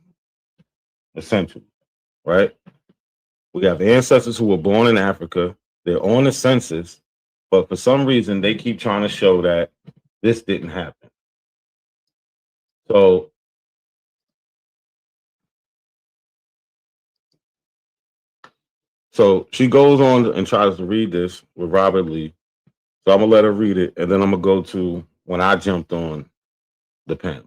essentially, right? We have ancestors who were born in Africa. They're on the census, but for some reason, they keep trying to show that this didn't happen. So she goes on and tries to read this with Robert Lee. So I'm going to let her read it, and then I'm going to go to when I jumped on the panel.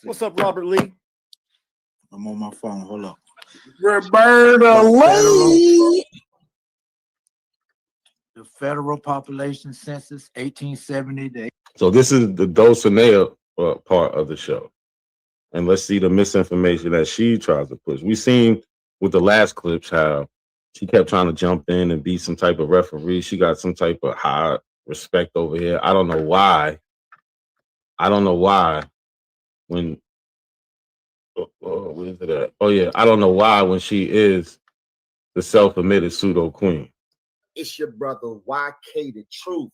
What's up, Robert Lee? I'm on my phone. Hold up. Roberta Lee. The federal population census, 1870 to. So this is the Dulcinea part of the show. And let's see the misinformation that she tries to push. We seen with the last clips how she kept trying to jump in and be some type of referee. She got some type of high respect over here. I don't know why. When where's it at? Oh yeah, I don't know why when she is the self-admitted pseudo queen. It's your brother YK the Truth,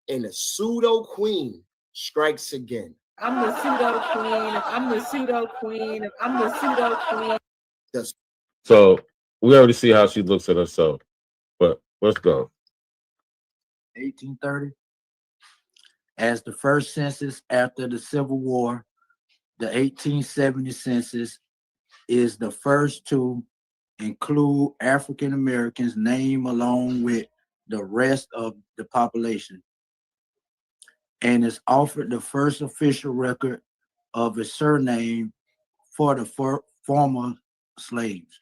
and the pseudo queen strikes again. I'm the pseudo queen. I'm the pseudo queen. I'm the pseudo queen. So we already see how she looks at herself, but let's go. 1830. As the first census after the Civil War, the 1870 census is the first to include African Americans' name along with the rest of the population, and is offered the first official record of a surname for the former slaves.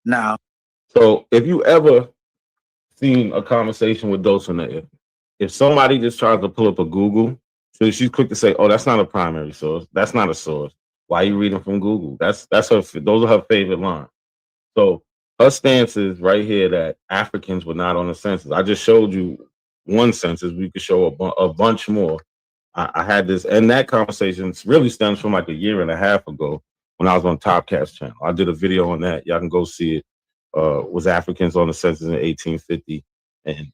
Now, so if you ever seen a conversation with Dulcinea, if somebody just tries to pull up a Google, so she's quick to say, "Oh, that's not a primary source. That's not a source. Why are you reading from Google?" That's her. Those are her favorite lines. So her stance is right here that Africans were not on the census. I just showed you one census. We could show a bunch more. I had this, and that conversation really stems from like a year and a half ago when I was on Top Cat's channel. I did a video on that. Y'all can go see it. Was Africans on the census in 1850, and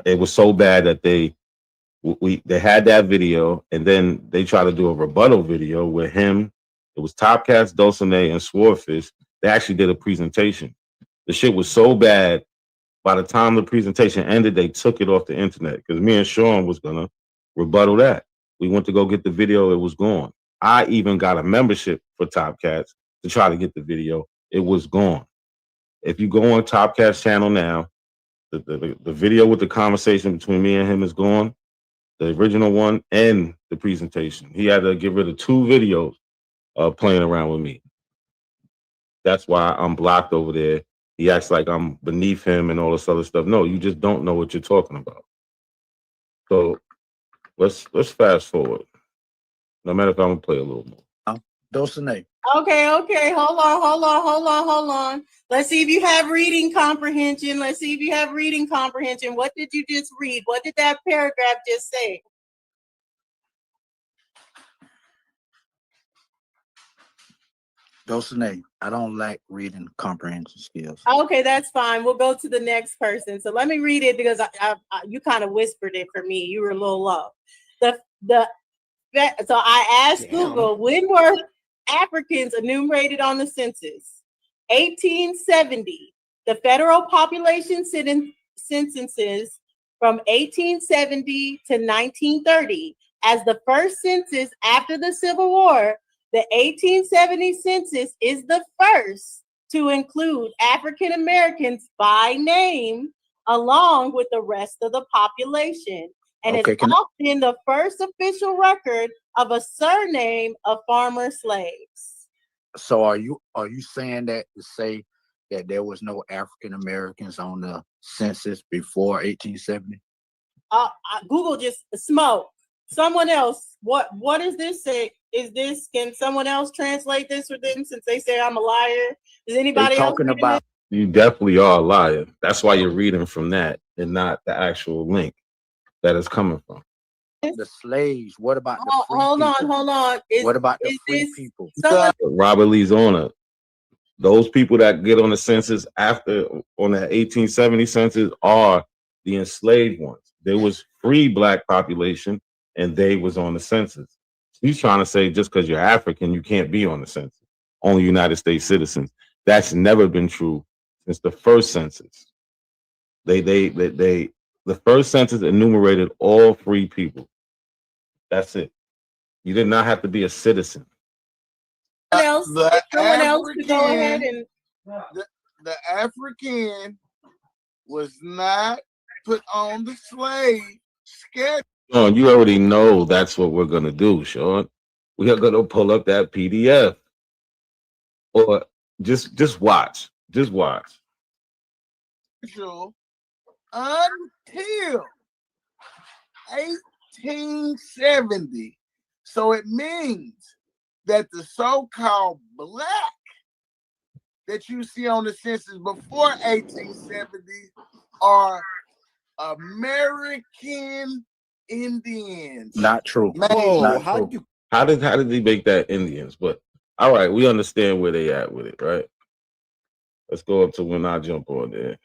it was so bad that they had that video, and then they tried to do a rebuttal video with him. It was Top Cats, Dulcinea, and Swordfish. They actually did a presentation. The shit was so bad. By the time the presentation ended, they took it off the internet because me and Sean was gonna rebuttal that. We went to go get the video. It was gone. I even got a membership for Top Cats to try to get the video. It was gone. If you go on Top Cat's channel now, the video with the conversation between me and him is gone. The original one and the presentation. He had to get rid of 2 videos playing around with me. That's why I'm blocked over there. He acts like I'm beneath him and all this other stuff. No, you just don't know what you're talking about. So let's fast forward. No matter if I'm gonna play a little more. Dulcinea. Okay. Hold on. Let's see if you have reading comprehension. What did you just read? What did that paragraph just say? Dulcinea, I don't like reading comprehension skills. Okay, that's fine. We'll go to the next person. So let me read it because you kind of whispered it for me. You were a little low. So I asked Google, when were Africans enumerated on the census? 1870. The federal population censuses from 1870 to 1930. As the first census after the Civil War, the 1870 census is the first to include African Americans by name along with the rest of the population. And it's often the first official record of a surname of farmer slaves. So are you saying that to say that there was no African Americans on the census before 1870? Google just smoke. Someone else, what does this say? Can someone else translate this for them since they say I'm a liar? Is anybody else talking about? You definitely are a liar. That's why you're reading from that and not the actual link that is coming from. The slaves. What about the free hold people? on. What about the free people? Robert Lee's on it. Those people that get on the census after on the 1870 census are the enslaved ones. There was free black population and they was on the census. He's trying to say just because you're African, you can't be on the census. Only United States citizens. That's never been true since the first census. The first census enumerated all free people. That's it. You did not have to be a citizen. Someone else to go ahead and the African was not put on the slave schedule. Sean, you already know that's what we're gonna do, Sean. We are gonna pull up that PDF. Or just watch. Just watch. Until 1870. So it means that the so-called black that you see on the census before 1870 are American Indians. Not true. Whoa, How did they make that Indians? But all right, we understand where they at with it, right? Let's go up to when I jump on there.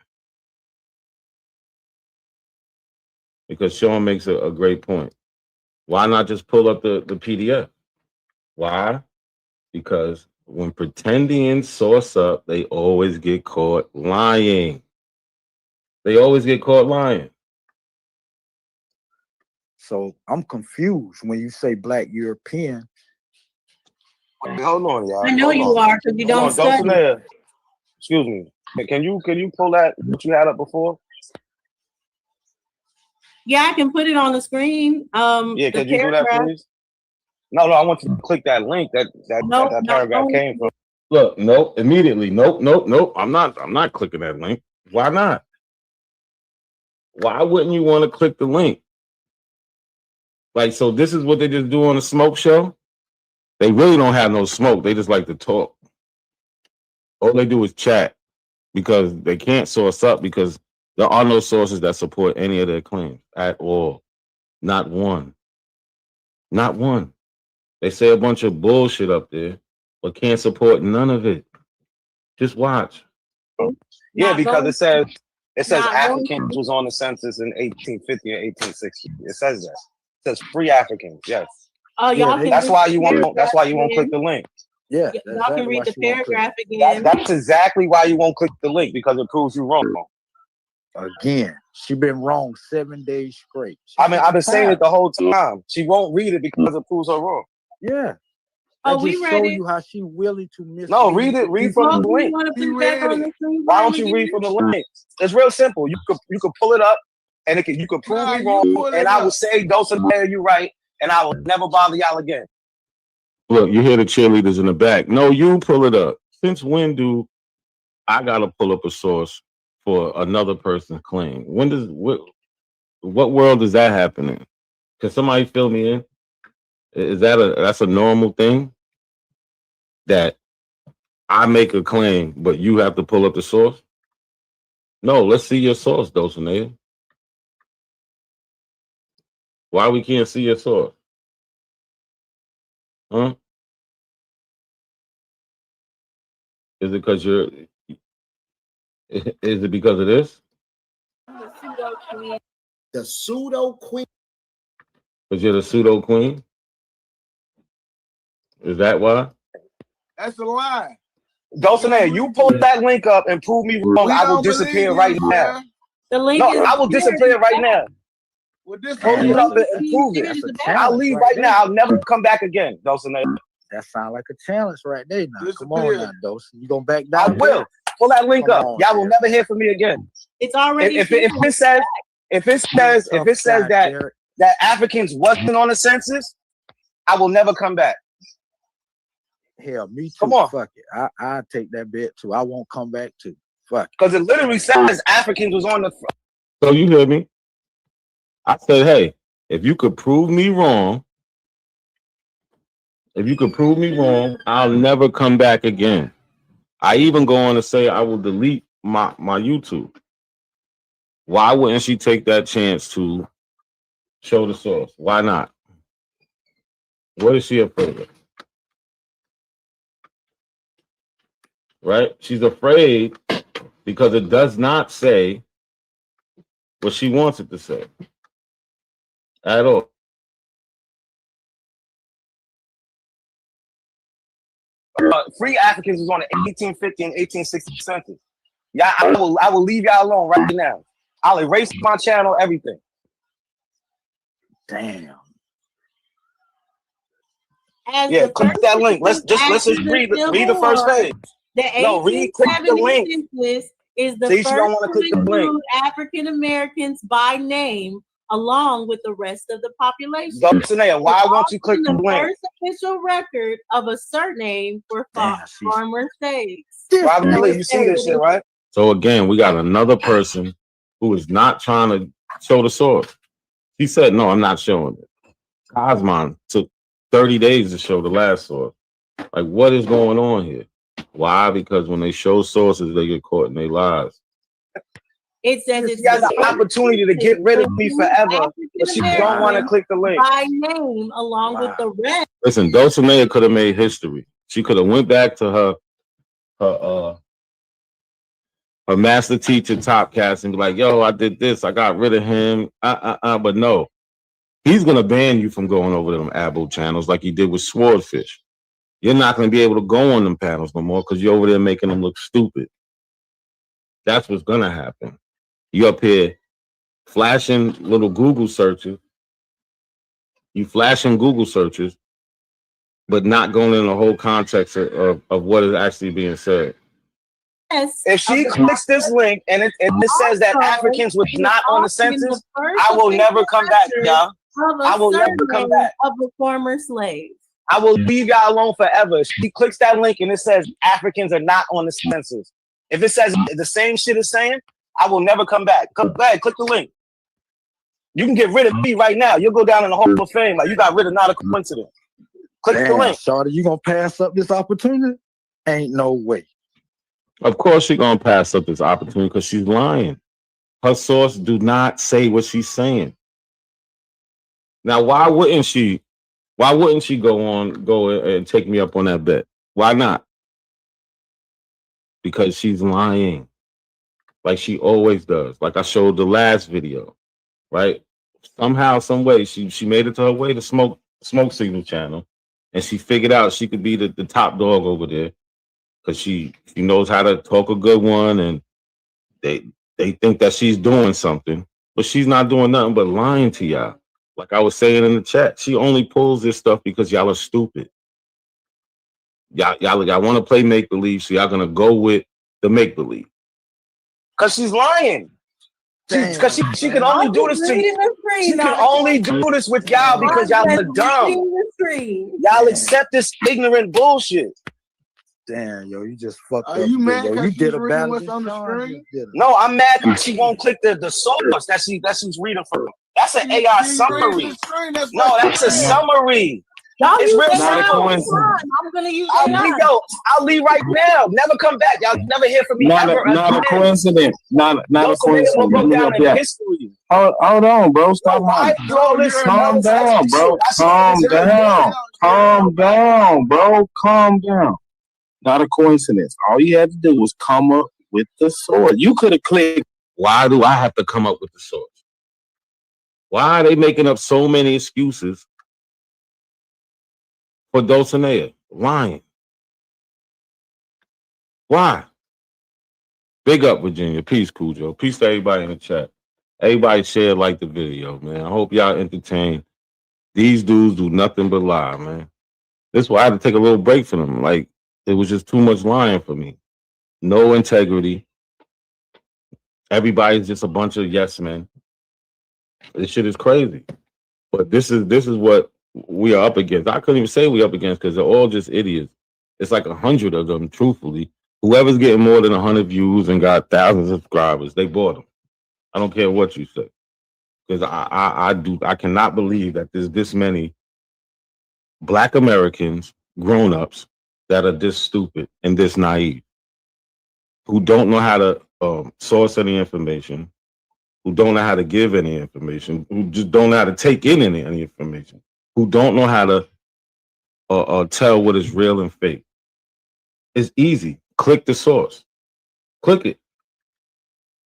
Because Sean makes a great point. Why not just pull up the PDF? Why? Because when pretendians source up, they always get caught lying. So I'm confused when you say Black European. Hold on, y'all. I know Hold you on. are because you Hold don't on, study. Dulcinea. Excuse me. Can you pull that what you had up before? Yeah, I can put it on the screen. Yeah, The can you do that, paragraph. please? No, I want you to click that link that Nope, paragraph no. came from. Look, nope, immediately. Nope. I'm not clicking that link. Why not? Why wouldn't you want to click the link? Like, so this is what they just do on a smoke show? They really don't have no smoke. They just like to talk. All they do is chat because they can't source up because there are no sources that support any of their claims at all. Not one. Not one. They say a bunch of bullshit up there, but can't support none of it. Just watch. Yeah, because it says Africans was on the census in 1850 and 1860. It says that. It says free Africans. Yes. Oh, y'all can that's read why the you won't. That's why you paragraph won't click the again. link. Yeah, Y'all can read the paragraph again. That's exactly why you won't click the link because it proves you wrong. Again, she been wrong 7 days straight. I've been saying it the whole time. She won't read it because it proves her wrong. Yeah. Oh, That we just read show it. you how she willing to mislead. No, read it. Read from the link. Why don't you read from the link? It's real simple. You could pull it up, and you could prove me wrong, and I will say, Dulcinea, you right, and I will never bother y'all again. Look, you hear the cheerleaders in the back. No, you pull it up. Since when do I gotta pull up a source for another person's claim? When does what world is that happening? Can somebody fill me in? Is that's a normal thing? That I make a claim, but you have to pull up the source? No, let's see your source, Dulcinea. Why we can't see your source? Huh? Is it because you're? Is it because of this? The pseudo queen. Because you're the pseudo queen? Is that why? That's a lie. Dulcinea, you pull that link up and prove me wrong. I will disappear right now. The link No, is I will disappear right now. Well, this Pull it up and prove it. I'll leave right now. I'll never come back again, Dulcinea. That sound like a challenge right there now. Come on now, Dulce. You gonna back I down? will. Pull that link Come up. on, Y'all will never hear from me again. It's already If it says that Africans wasn't on the census, I will never come back. Hell, me too. Come on. Fuck it. I take that bet too. I won't come back too. Fuck. Because it literally says Africans was on the front. So you hear me? I said, hey, if you could prove me wrong, I'll never come back again. I even go on to say I will delete my YouTube. Why wouldn't she take that chance to show the source? Why not? What is she afraid of? Right? She's afraid because it does not say what she wants it to say at all. Free Africans was on the 1850 and 1860 census. Yeah, I will leave y'all alone right now. I'll erase my channel, everything. Damn. Yeah, click that link. Let's just read the first page. The click the link. census is the See, she first don't want to click the link. include African Americans by name along with the rest of the population. Dulcinea, why won't you click the link? First official record of a surname for farmer states. Probably, you see this shit, right? So again, we got another person who is not trying to show the source. He said, no, I'm not showing it. Cosmon took 30 days to show the last source. Like, what is going on here? Why? Because when they show sources, they get caught in their lies. It says she has the opportunity to get rid of me forever, but she don't want to click the link. By name along with the rest. Listen, Dulcinea could have made history. She could have went back to her master teacher, Top Cats, and be like, yo, I did this. I got rid of him. But no. He's going to ban you from going over to them Abo channels like he did with Swordfish. You're not going to be able to go on them panels no more because you're over there making them look stupid. That's what's going to happen. You up here flashing little Google searches You flashing Google searches, but not going in the whole context of what is actually being said. Yes. If she clicks this link and it says that Africans was not on the census, I will never come back, y'all. I will never come back. Of a former slave. I will leave y'all alone forever. If she clicks that link and it says Africans are not on the census, if it says the same shit is saying, I will never come back. Come back, click the link. You can get rid of me right now. You'll go down in the Hall of Fame like you got rid of Not a Coincidence. Click the link. Shawty, you gonna pass up this opportunity? Ain't no way. Of course she's gonna pass up this opportunity because she's lying. Her source do not say what she's saying. Now, why wouldn't she go and take me up on that bet? Why not? Because she's lying. Like she always does. Like I showed the last video, right? Somehow, some way, she made it to her way to smoke signal channel, and she figured out she could be the top dog over there because she knows how to talk a good one, and they think that she's doing something, but she's not doing nothing but lying to y'all. Like I was saying in the chat, she only pulls this stuff because y'all are stupid. Y'all want to play make believe, so y'all gonna go with the make believe. Cause she's lying. Because she can only do this to you. She can only do this with y'all because y'all are dumb. Y'all accept this ignorant bullshit. Damn, yo, you just fucked Are up. you mad Yo, you because did she's a reading battle. what's on the screen? No, I'm mad because she won't click the source that she's reading from. That's an AI summary. No, that's a summary. It's real simple. I'm gonna use I'll leave right now. Never come back. Y'all never hear from me ever Not a again. coincidence. Not a coincidence. Will go down in Yeah. history. Hold on, bro. Stop lying. Calm down, bro. Calm down. Calm down, bro. Calm down. Not a coincidence. All you had to do was come up with the source. You could have clicked. Why do I have to come up with the source? Why are they making up so many excuses for Dulcinea? Lying. Why? Big up, Virginia. Peace, Cujo. Peace to everybody in the chat. Everybody share, like the video, man. I hope y'all entertain. These dudes do nothing but lie, man. That's why I had to take a little break from them. Like, it was just too much lying for me. No integrity. Everybody's just a bunch of yes men. This shit is crazy. But this is what we are up against. I couldn't even say we up against because they're all just idiots. It's like 100 of them, truthfully. Whoever's getting more than 100 views and got thousands of subscribers, they bought them. I don't care what you say. Because I cannot believe that there's this many Black Americans, grown-ups, that are this stupid and this naive, who don't know how to source any information, who don't know how to give any information, who just don't know how to take in any information, who don't know how to tell what is real and fake. It's easy. Click the source. Click it.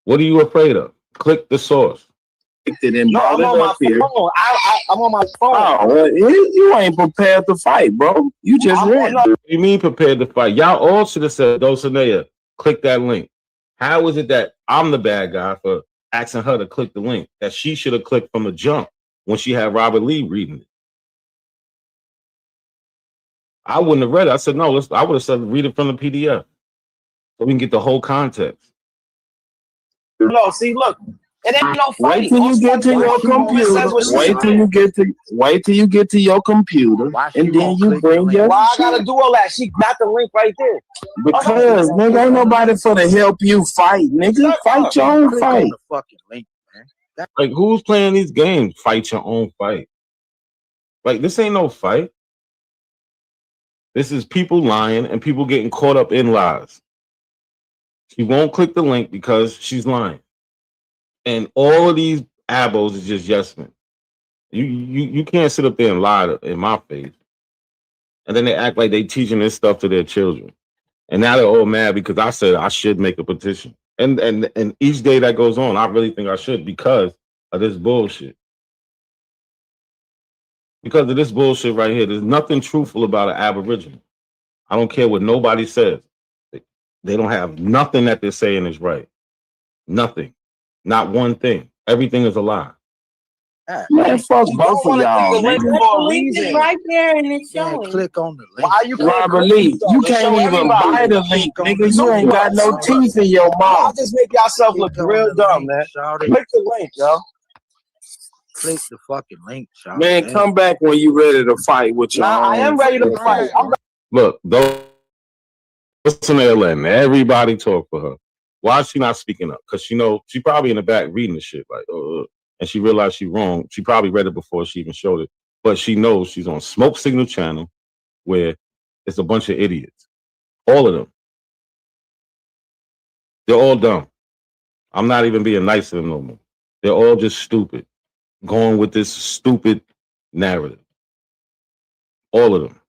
What are you afraid of? Click the source. No, I'm on my phone. I'm on my phone. Oh, well, you ain't prepared to fight, bro. You just ran. What do you mean prepared to fight? Y'all all should have said, Dulcinea, click that link. How is it that I'm the bad guy for asking her to click the link that she should have clicked from the jump when she had Robert Lee reading it? I wouldn't have read it. I said, no, I would have said, read it from the PDF so we can get the whole context. No, see, look. It ain't no fight. Wait till you get to your computer. Wait till you get to your computer, and then you bring your. Why I gotta do all that? She got the link right there. Because nigga, ain't nobody for to help you fight, nigga. Fight your own fight. Like, who's playing these games? Fight your own fight. Like, this ain't no fight. This is people lying and people getting caught up in lies. She won't click the link because she's lying. And all of these abos is just yes men. You can't sit up there and lie in my face. And then they act like they teaching this stuff to their children. And now they're all mad because I said I should make a petition. And each day that goes on, I really think I should because of this bullshit. Because of this bullshit right here. There's nothing truthful about an Aboriginal. I don't care what nobody says. They don't have nothing that they're saying is right. Nothing. Not one thing. Everything is a lie. Man, fuck both of y'all. The link nigga. for a The link is reason. right there and it's Yeah, showing. click on the link. Why you can't Robert click Lee, it, though? you To can't show even everybody. buy the link, nigga. You ain't got no Super. teeth in your Y'all mouth. just make yourself look Click on real the dumb, link, man. shawty. Click the link, yo. Click the fucking link, shawty. Man, come back when you ready to fight with your Nah, I am own. ready to fight. I'm Look, Dulcinea letting everybody talk for her. Why is she not speaking up? Because she probably in the back reading the shit like, and she realized she wrong. She probably read it before she even showed it, but she knows she's on Smoke Signal Channel, where it's a bunch of idiots. All of them. They're all dumb. I'm not even being nice to them no more. They're all just stupid, going with this stupid narrative. All of them.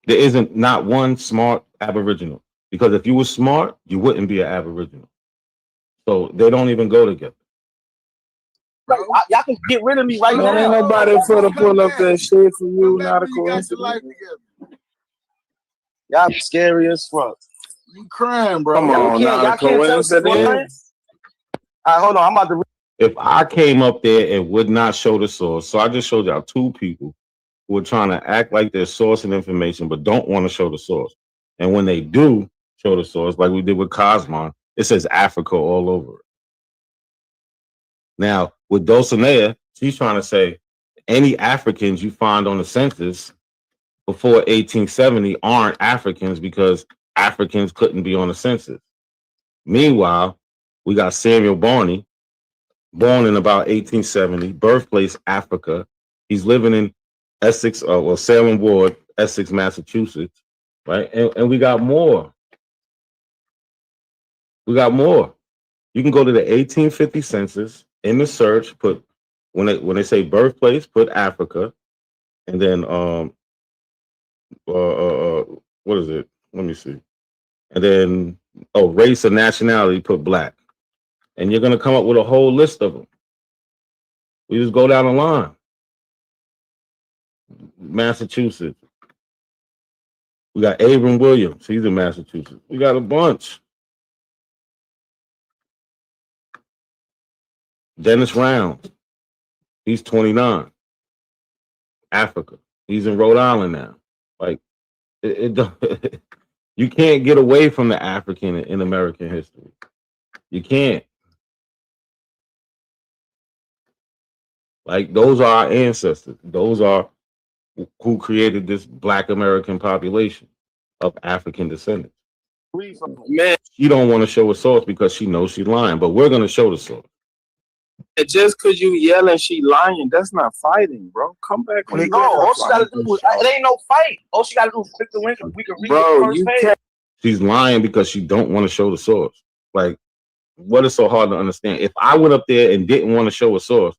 There isn't not one smart Aboriginal. Because if you were smart, you wouldn't be an Aboriginal. So they don't even go together. like, y'all can get rid of me right Man, ain't now. nobody for to pull up that shit for you, not a coincidence. Y'all scary as fuck. You crying, bro. Come on, Y'all not a can't tell me what. coincidence. All right, hold on. I'm about to. If I came up there and would not show the source, so I just showed y'all two people who are trying to act like they're sourcing information but don't want to show the source. And when they do show the source, like we did with Cosmon, it says Africa all over it. Now, with Dulcinea, she's trying to say any Africans you find on the census before 1870 aren't Africans because Africans couldn't be on the census. Meanwhile, we got Samuel Barney, born in about 1870, birthplace Africa. He's living in Essex, Salem Ward, Essex, Massachusetts, right? And we got more. We got more. You can go to the 1850 census in the search, put when they say birthplace, put Africa, and then what is it? Let me see. And then race and nationality, put black, and you're gonna come up with a whole list of them. We just go down the line. Massachusetts. We got Abram Williams. He's in Massachusetts. We got a bunch. Dennis Rounds. He's 29. Africa. He's in Rhode Island now. Like, you can't get away from the African in American history. You can't. Like, those are our ancestors. Those are who created this Black American population of African descendants. Man, she don't want to show a source because she knows she's lying, but we're going to show the source. just because you yelling she lying, that's not fighting, bro. Come back when No, all she gotta do is it ain't no fight. All she gotta do is click the link and we can read the first page. She's lying because she don't want to show the source. Like, what is so hard to understand? If I went up there and didn't want to show a source,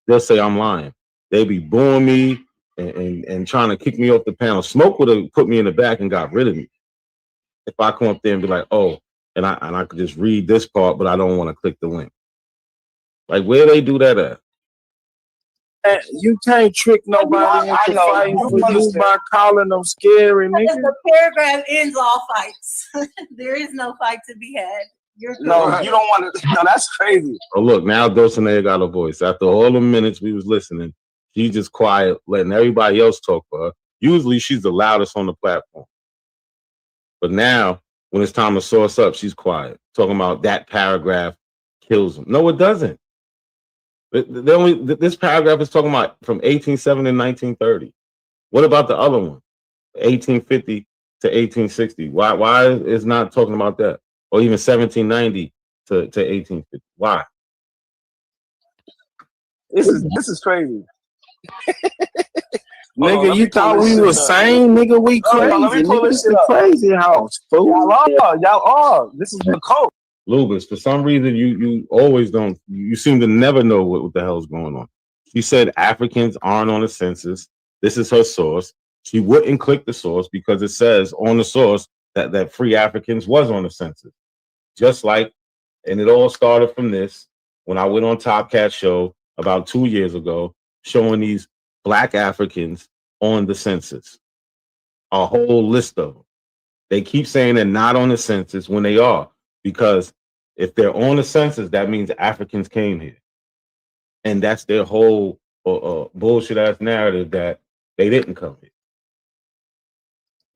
they'll say I'm lying. They'd be booing me and trying to kick me off the panel. Smoke would have put me in the back and got rid of me. If I come up there and be like, oh, and I could just read this part, but I don't want to click the link. Like, where they do that at? You can't trick nobody into fighting for you by calling them scary, Because nigga. the paragraph ends all fights. There is no fight to be had. You're No, good. you don't want to. No, that's crazy. Oh, look, now Dulcinea got a voice. After all the minutes we was listening, she's just quiet, letting everybody else talk for her. Usually she's the loudest on the platform. But now, when it's time to source up, she's quiet, talking about that paragraph kills him. No, it doesn't. This paragraph is talking about from 1870 to 1930. What about the other one, 1850 to 1860? Why is not talking about that? Or even 1790 to 1850? Why? This is crazy. Nigga, you thought we were sane? Nigga, we crazy. Nigga, this is crazy house, fool. Y'all are. This is the code. Lubis, for some reason, you always don't, you seem to never know what the hell's going on. She said Africans aren't on the census. This is her source. She wouldn't click the source because it says on the source that free Africans was on the census. Just like, and it all started from this, when I went on Top Cat show about 2 years ago, showing these Black Africans on the census. A whole list of them. They keep saying they're not on the census when they are. Because if they're on the census, that means Africans came here. And that's their whole bullshit ass narrative that they didn't come here.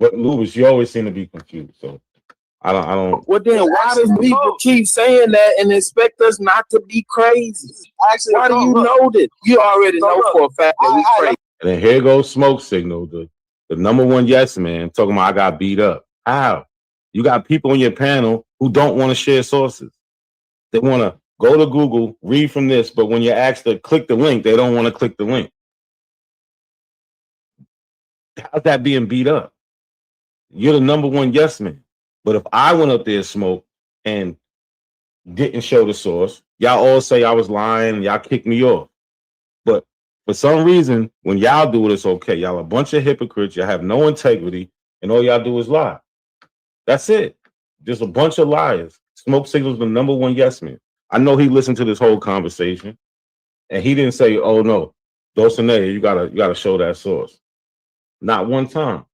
But Lewis, you always seem to be confused. So I don't. Well, then why does people keep saying that and expect us not to be crazy? Actually, why do you know that? You already know for a fact that we crazy. And then here goes Smoke Signal, the number one yes man, talking about I got beat up. How? You got people on your panel who don't want to share sources. They want to go to Google, read from this, but when you're asked to click the link, they don't want to click the link. How's that being beat up? You're the number one yes man. But if I went up there, Smoke, and didn't show the source, y'all all say I was lying and y'all kick me off. But for some reason, when y'all do it, it's okay. Y'all a bunch of hypocrites. Y'all have no integrity, and all y'all do is lie. That's it. Just a bunch of liars. Smoke Signal's the number one yes man. I know he listened to this whole conversation, and he didn't say, "Oh no, Dulcinea, you gotta show that source." Not one time.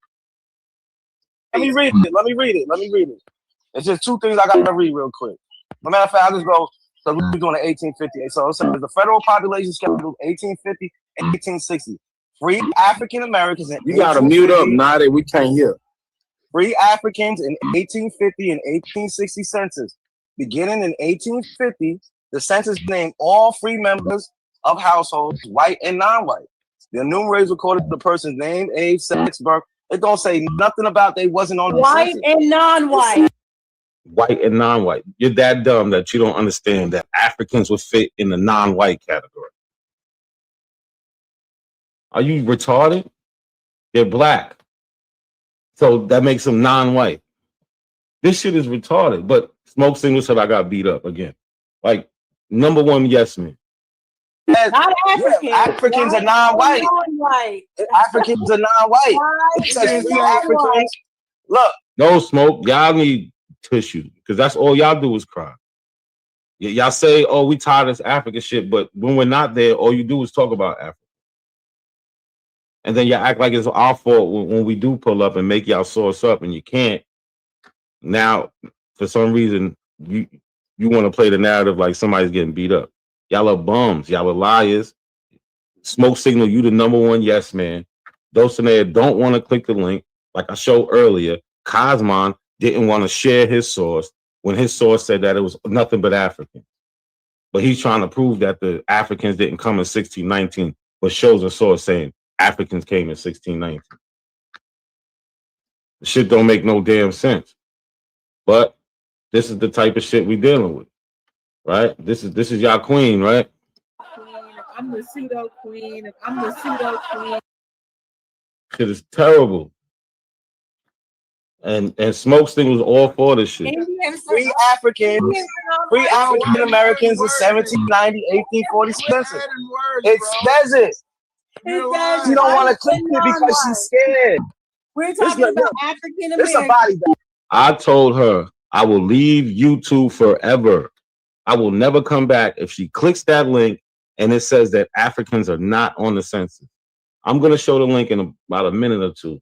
Let me read it. It's just two things I got to read real quick. As a matter of fact, I'll just go. So we're doing the 1858. So it says the federal population schedule 1850 and 1860. Free African Americans in You gotta mute up, Nadi. We can't hear. Free Africans in 1850 and 1860 census. Beginning in 1850, the census named all free members of households, white and non-white. The enumerators recorded the person's name, age, sex, birth. It don't say nothing about they wasn't on the White census. and non-white. White and non-white. You're that dumb that you don't understand that Africans would fit in the non-white category. Are you retarded? They're black. So that makes them non-white. This shit is retarded. But Smoke Signal said I got beat up again. Like, number one yes man. Not African. Yeah, Africans are non-white. Africans are non-white. It says free Africans. Look. No, Smoke. Y'all need tissue because that's all y'all do is cry. Y'all say, "Oh, we tired of this African shit," but when we're not there, all you do is talk about Africa. And then you act like it's our fault when we do pull up and make y'all source up, and you can't. Now, for some reason, you want to play the narrative like somebody's getting beat up. Y'all are bums. Y'all are liars. Smoke Signal, you the number one yes man. Dulcinea don't want to click the link. Like I showed earlier, Cosmon didn't want to share his source when his source said that it was nothing but African. But he's trying to prove that the Africans didn't come in 1619, but shows a source saying Africans came in 1619. The shit don't make no damn sense. But this is the type of shit we dealing with, right? This is y'all queen, right? I'm the pseudo queen. I'm the pseudo queen. Shit is terrible. And Smoke Signal was all for this shit. Free African Americans in 1790, 1840 census. It says it. She don't want to click it because she's scared. We're talking about African American. It's a body bag. I told her I will leave YouTube forever. I will never come back if she clicks that link and it says that Africans are not on the census. I'm going to show the link in about a minute or two.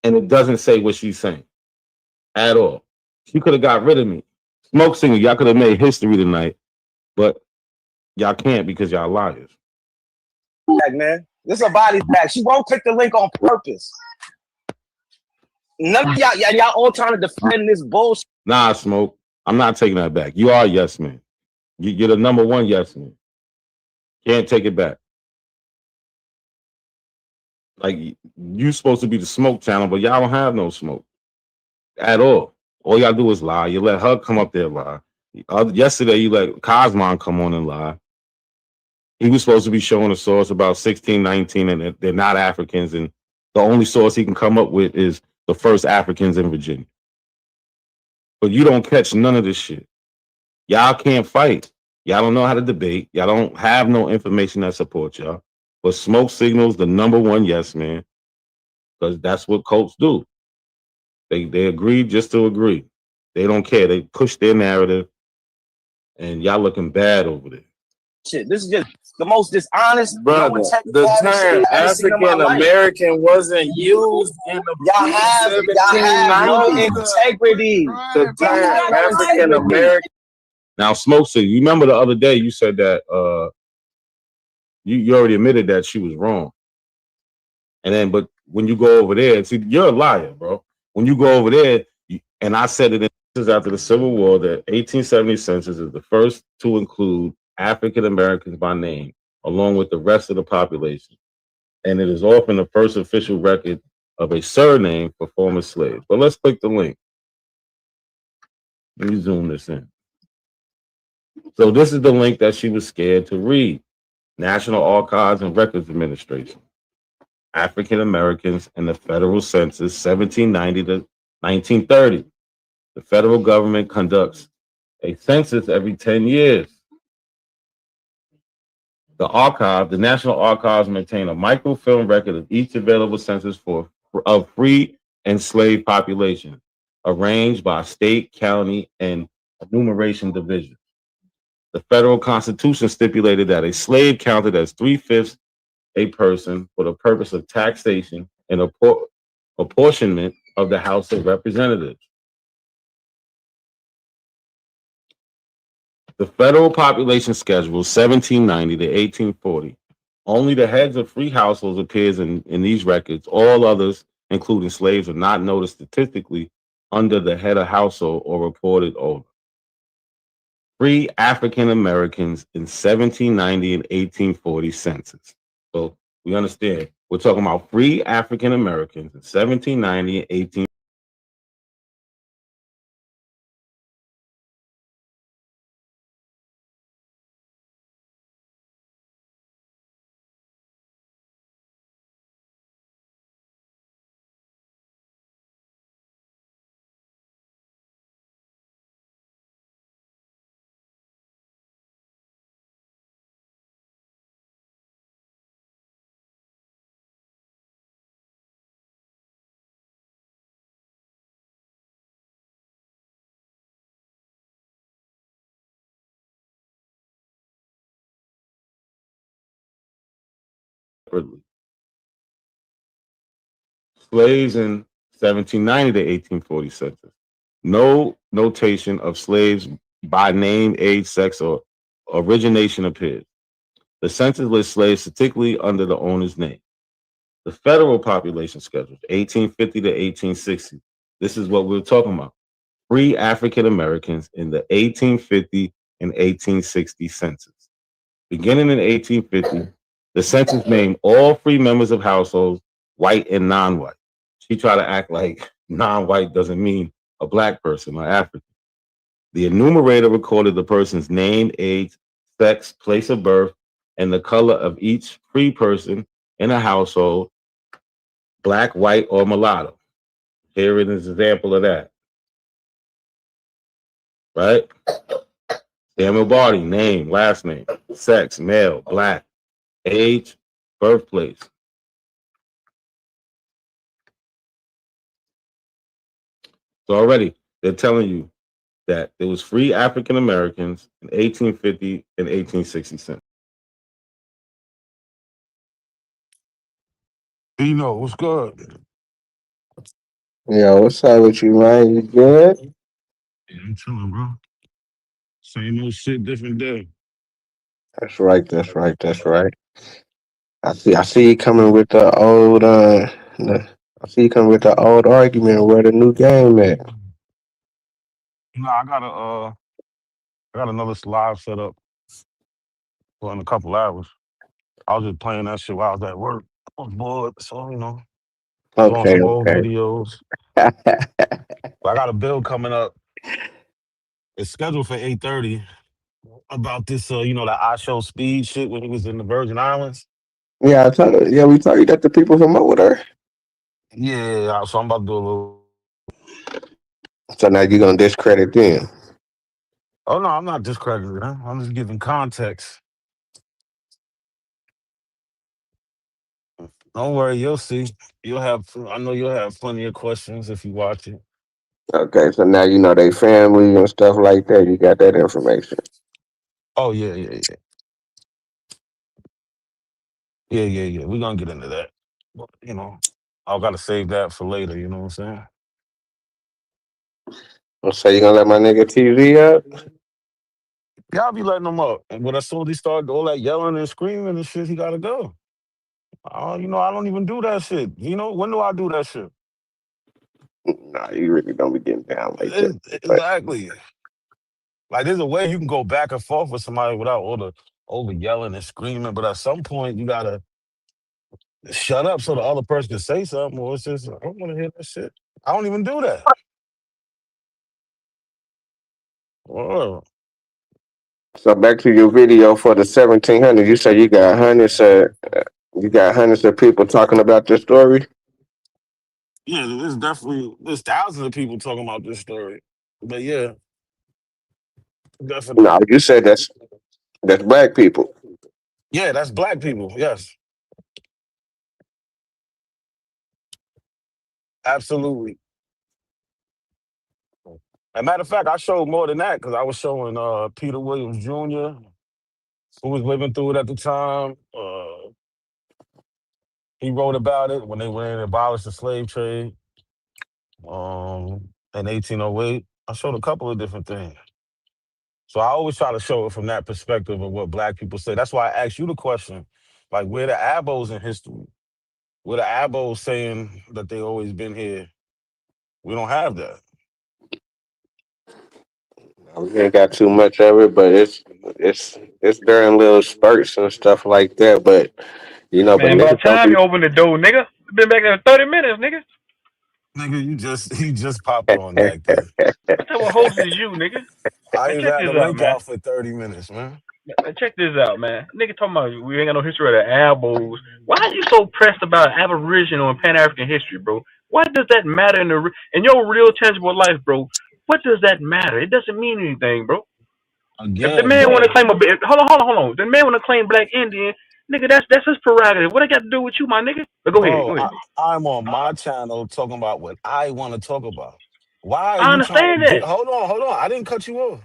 And it doesn't say what she's saying at all. She could have got rid of me. Smoke Signal, y'all could have made history tonight, but y'all can't because y'all liars. Man, this is a body bag. She won't click the link on purpose. None of y'all all trying to defend this bullshit. Nah, Smoke, I'm not taking that back. You are a yes man. You're the number one yes man. Can't take it back. Like, you supposed to be the smoke channel, but y'all don't have no smoke at all. All y'all do is lie. You let her come up there and lie. Yesterday, you let Cosmon come on and lie. He was supposed to be showing a source about 1619, and they're not Africans, and the only source he can come up with is the first Africans in Virginia. But you don't catch none of this shit. Y'all can't fight. Y'all don't know how to debate. Y'all don't have no information that supports y'all. But Smoke Signal's the number one yes man, because that's what cults do. They agree just to agree. They don't care. They push their narrative, and y'all looking bad over there. Shit, this is just the most dishonest. Brother, the term African American wasn't used in the y'all have no integrity. The term African American. Now, Smoke City, you remember the other day you said that you already admitted that she was wrong. And then, but when you go over there, see, you're a liar, bro. When you go over there, and I said it after the Civil War, the 1870 census is the first to include African Americans by name, along with the rest of the population. And it is often the first official record of a surname for former slaves. But let's click the link. Let me zoom this in. So this is the link that she was scared to read. National Archives and Records Administration. African Americans in the Federal Census, 1790 to 1930. The federal government conducts a census every 10 years. The National Archives maintain a microfilm record of each available census of free enslaved population, arranged by state, county, and enumeration division. The federal constitution stipulated that a slave counted as 3/5 a person for the purpose of taxation and apportionment of the House of Representatives. The federal population schedule, 1790 to 1840, only the heads of free households appears in these records. All others, including slaves, are not noticed statistically under the head of household or reported over. Free African Americans in 1790 and 1840 census. So we understand we're talking about free African Americans in 1790 and 1840. Slaves in 1790 to 1840 census. No notation of slaves by name, age, sex, or origination appears. The census lists slaves particularly under the owner's name. The federal population schedule, 1850 to 1860. This is what we're talking about. Free African Americans in the 1850 and 1860 census. Beginning in 1850, the census named all free members of households, white and non-white. She tried to act like non-white doesn't mean a black person or African. The enumerator recorded the person's name, age, sex, place of birth, and the color of each free person in a household, black, white, or mulatto. Here is an example of that. Right? Samuel Barty, name, last name, sex, male, black, age, birthplace. So already they're telling you that there was free African Americans in 1850 and 1860 census. You know, what's good? Yeah, what's up with you, man? You good? Yeah, I'm chilling, bro. Same old shit, different day. That's right. That's right. That's right. I see you coming with the old. I see you coming with the old argument. Where the new game at? No, I got another live set up for in a couple hours. I was just playing that shit while I was at work. I was bored, so doing Okay. some old Okay. videos. I got a bill coming up. It's scheduled for 8:30 about this, that I Show Speed shit when he was in the Virgin Islands. Yeah, we told you that the people from over there. Yeah, so I'm about to do a little. So now you're gonna discredit them. Oh no, I'm not discrediting them. I'm just giving context. Don't worry, you'll see. I know you'll have plenty of questions if you watch it. Okay, so now you know they family and stuff like that. You got that information. Oh yeah. Yeah. We're gonna get into that. But, I've got to save that for later. You know what I'm saying? So you gonna let my nigga TV up? Y'all be letting him up. And when as soon as he started all that yelling and screaming and shit, he gotta go. You know, I don't even do that shit. You know, when do I do that shit? Nah, you really don't be getting down like that. Exactly. Like, there's a way you can go back and forth with somebody without all the over yelling and screaming, but at some point you gotta shut up so the other person can say something, or it's just, I don't want to hear that shit. I don't even do that. Oh. So back to your video for the 1700. You say you got hundreds of people talking about this story. Yeah, there's thousands of people talking about this story. But yeah, definitely. No, you said that's black people. Yeah, that's black people, yes. Absolutely. As a matter of fact, I showed more than that because I was showing Peter Williams Jr., who was living through it at the time. He wrote about it when they went and abolished the slave trade in 1808. I showed a couple of different things. So I always try to show it from that perspective of what black people say. That's why I asked you the question, like, where the Abos in history? Where the Abos saying that they always been here? We don't have that. We ain't got too much of it, but it's during little spurts and stuff like that. But you know, Man, but by the niggas don't time be. you open the door, nigga, been back there 30 minutes, nigga. Nigga, you just popped on back there. What type of host is you, nigga? I Man, ain't check had this the out, link man. out for 30 minutes, man. Man, check this out, man. Nigga talking about we ain't got no history of the Abos. Why are you so pressed about Aboriginal and Pan African history, bro? Why does that matter in your real tangible life, bro? What does that matter? It doesn't mean anything, bro. If the Again, man want to bro. claim hold on. The man want to claim black Indian, nigga, that's his prerogative. What I got to do with you, my nigga? But go ahead. Bro, I'm on my channel talking about what I want to talk about. Why are I you trying understand to that. hold on. I didn't cut you off.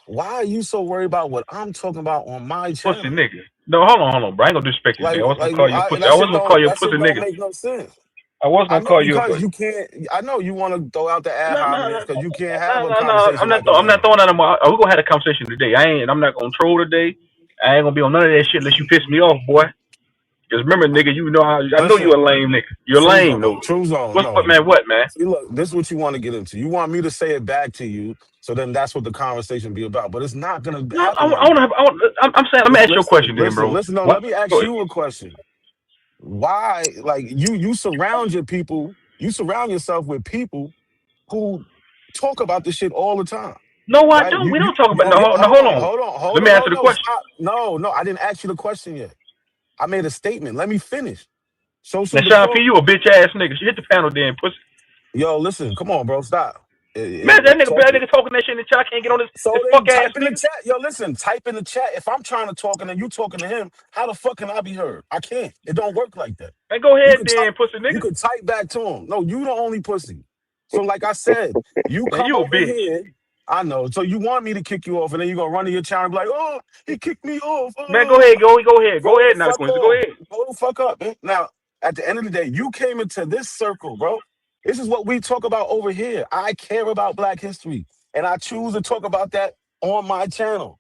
Why are you so worried about what I'm talking about on my Pussy channel? nigga. No, hold on, bro. I ain't gonna disrespect you today. I wasn't gonna call you a pussy. I wasn't gonna call you a That shit pussy don't nigga. make no sense. I was I gonna know call you a because pussy. you can't. I know you want to throw out the ad No. hominems because you can't have a No. conversation like a I'm not man. throwing out of my. We're gonna have a conversation today. I'm not gonna troll today. I ain't gonna be on none of that shit unless you piss me off, boy. Just remember, nigga, you know how I know you Listen, a lame nigga. You're lame, though. True zone. What, No, man? What, man? see, look, this is what you want to get into. You want me to say it back to you, so then that's what the conversation be about. But it's not gonna No, happen like that. I'm saying. Let me ask you a question, then, bro. Listen. No, What? let me ask Go ahead. you a question. Why, like, you surround your people, you surround yourself with people who talk about this shit all the time, No, I right? don't. We don't talk about. No, hold on. Hold Let me on, answer the no, question. stop. No, I didn't ask you the question yet. I made a statement. Let me finish. Now, Social Sean P, decorum. you a bitch ass nigga. Hit the panel, then, pussy. Yo, listen, come on, bro, stop. Man, that nigga talking that shit in the chat. I can't get on So this then fuck ass type in the nigga. chat. Yo, listen, type in the chat. If I'm trying to talk and then you talking to him, how the fuck can I be heard? I can't. It don't work like that. Man, go You ahead, could then, pussy you nigga. could type back to him. No, you the only pussy. So like I said, you Man, come you a over bitch. here. I know. So you want me to kick you off, and then you gonna run to your channel and be like, oh, he kicked me off. Man, go ahead, go ahead Go the now, fuck Quincy. Go off. ahead. Go the fuck up, man. Now, at the end of the day, you came into this circle, bro. This is what we talk about over here. I care about Black history, and I choose to talk about that on my channel.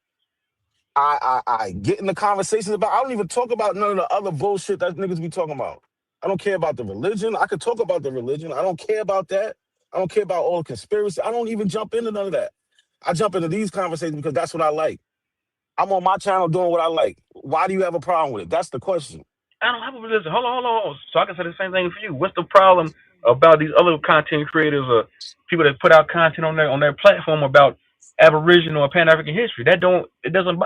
I get in the conversations about. I don't even talk about none of the other bullshit that niggas be talking about. I don't care about the religion. I could talk about the religion. I don't care about that. I don't care about all the conspiracy. I don't even jump into none of that. I jump into these conversations because that's what I like. I'm on my channel doing what I like. Why do you have a problem with it? That's the question. I don't have a religion. Hold on. So I can say the same thing for you. What's the problem about these other content creators or people that put out content on their platform about Aboriginal or Pan African history? It doesn't.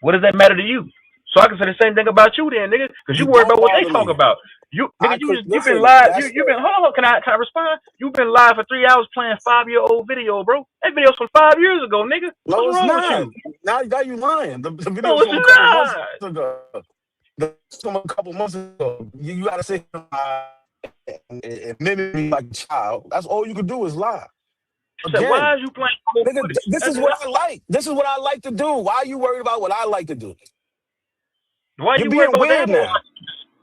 What does that matter to you? So I can say the same thing about you, then, nigga, because you It worry don't about what they bother talk me. about. You've been Listen, live. that's You've been. Hold on. Can I respond? You've been live for 3 hours playing 5-year-old video, bro. That video's from 5 years ago, nigga. no, What's it's wrong with not. you? Now you lying. The No, video's it's from a couple months not. ago. From a couple months ago. You gotta say and mimic me like a child. That's all you can do is lie. So why Again, are you playing old nigga, footage? this is what I like. This is what I like to do. Why are you worried about what I like to do? Why You're you worried being about what the weird Abos? now.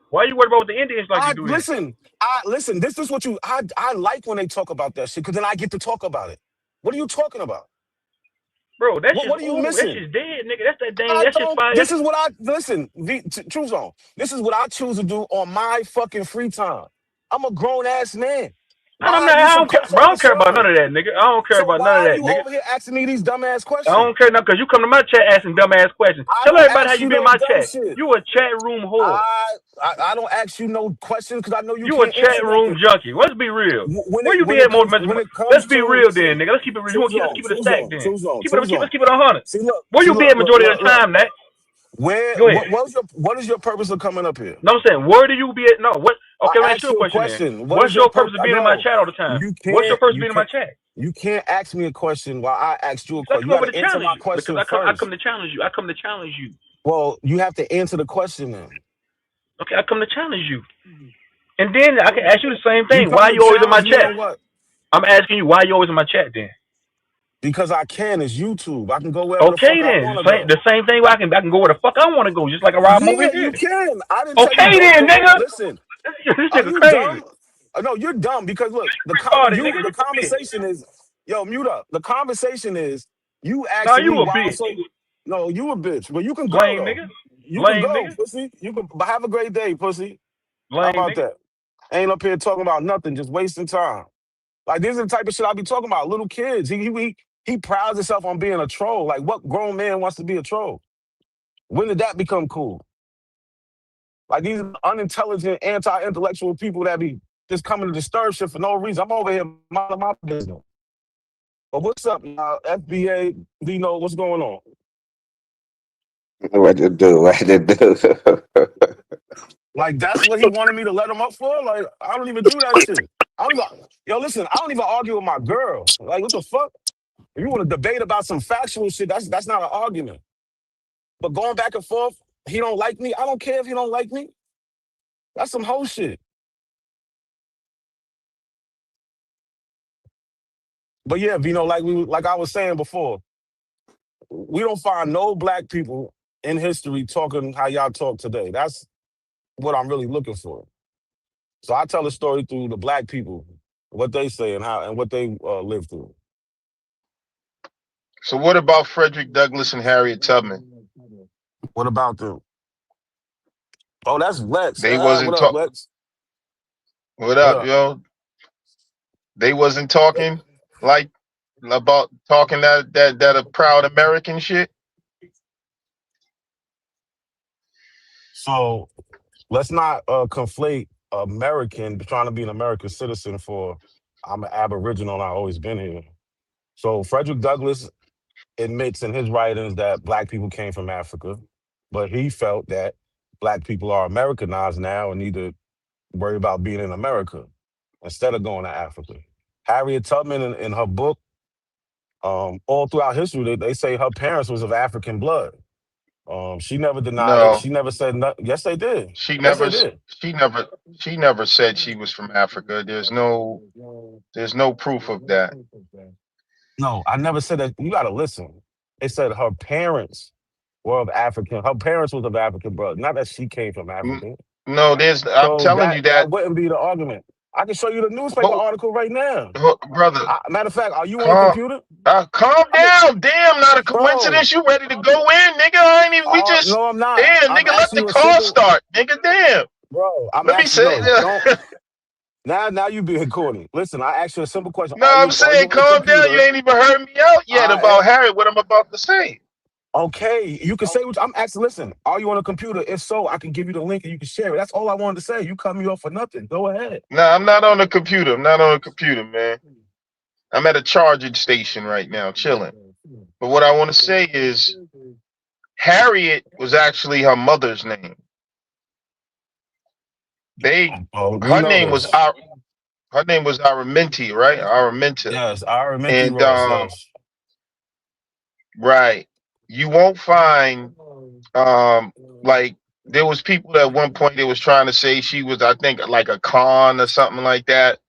Why you worried about what the Indians like to do then? Listen. This is what I like when they talk about that shit because then I get to talk about it. What are you talking about? Bro, that shit's What are you old. That missing? shit's dead, nigga. That's that dang. I That shit's don't. fire. This is what I listen. True Zone. This is what I choose to do on my fucking free time. I'm a grown ass man. And I'm I not. have you I some don't care, questions bro. I I can don't care about none serve. of that, nigga. I don't care So about why none of are that, you nigga. over here asking me these dumbass I questions? don't care now because you come to my chat asking dumbass questions. I Tell don't everybody how ask you you be in no my dumb chat. shit. You a chat room whore. I don't ask you no questions because I know you You a can't answer chat room nothing. junkie. Let's be real. When Where you it be when it at, comes Mr. when it Let's comes be to real see, then, nigga. Let's keep it real. Let's keep it a stack then. Keep it 100. See Where you be at look majority of the time, Nat? where Go ahead. what is your purpose of coming up here? No, I'm saying, where do you be at? No, what? Okay, let I me ask asked you a you a question then. question. What is What's your your purpose purpose? of I being in my know chat all the time? you What's your can't purpose of being in my chat? you can't ask me a question while I asked you a Let's question. come You over got to to answer challenge my you because question I first. come to challenge you. I come to challenge you. Well, you have to answer the question then. Okay, I come to challenge you, and then I can ask you the same You thing. come Why to you always in my challenge me chat? on what? I'm asking you why you always in my chat then. Because I can. It's YouTube. I can go wherever the Okay fuck I then, want to go. the same thing. I can go where the fuck I want to go, just like a Rob over Yeah, here. you can. I didn't tell you Okay don't then, do it. nigga. Listen, This are nigga you crazy. dumb? No, you're dumb because look, Retarded, nigga. the You a bitch. conversation is, yo, mute up. The conversation is you Nah, asking me you a why. bitch. So no, you a bitch, but you can go Lame though. nigga. You can Lame go, nigga. pussy. You can. But have a great day, pussy. How Lame about nigga. that? Ain't up here talking about nothing, just wasting time. Like this is the type of shit I be talking about. Little kids. He prouds himself on being a troll. Like what grown man wants to be a troll? When did that become cool? Like these unintelligent, anti-intellectual people that be just coming to disturb shit for no reason. I'm over here minding my business. But what's up, now? FBA, Vino, what's going on? What to do? What to do? Like that's what he wanted me to let him up for? Like I don't even do that shit. Yo, listen, I don't even argue with my girl. Like what the fuck? If you want to debate about some factual shit, that's not an argument. But going back and forth, he don't like me. I don't care if he don't like me. That's some whole shit. But yeah, Vino, like I was saying before, we don't find no black people in history talking how y'all talk today. That's what I'm really looking for. So I tell the story through the black people, what they say and how and what they live through. So what about Frederick Douglass and Harriet Tubman? What about them? Oh, that's Lex. They What wasn't up, talk. Lex? What What up, up? yo? They wasn't talking like about talking that a proud American shit. So let's not conflate American trying to be an American citizen for I'm an Aboriginal and I've always been here. So Frederick Douglass admits in his writings that black people came from Africa, but he felt that black people are Americanized now and need to worry about being in America instead of going to Africa. Harriet Tubman in her book, all throughout history, they say her parents was of African blood. She never denied it. No, She never said nothing. Yes, they did. she Yes, never they did. she never said she was from Africa. There's no proof of that. No, I never said that. You got to listen. They said her parents were of African. Her parents was of African blood. Not that she came from Africa. No, I'm So telling you that that, wouldn't be the argument. I can show you the newspaper article right now. brother. Matter of fact, are you on a computer? Calm down. Damn, not a coincidence. Bro. You ready to go in, nigga? I ain't even. We just. No, I'm not. Damn, I'm nigga, let asking the you a call simple. start, nigga. Damn. Bro, I'm Let me asking. say. No, don't. Now you being corny. Listen, I asked you a simple question. No, Are I'm you saying, on the calm down. You computer? ain't even heard me out yet about Harriet. What I'm about to say. Okay, you can say what I'm asking. Listen, are you on a computer? If so, I can give you the link and you can share it. That's all I wanted to say. You cut me off for nothing. Go ahead. No, I'm not on the computer. I'm not on the computer, man. I'm at a charging station right now, chilling. But what I want to say is, Harriet was actually her mother's name. We Her know name was this. Araminta, right? Araminta. Yes, Araminta And Ross. Yes. right. You won't find like there was people at one point they was trying to say she was, I think, like a con or something like that.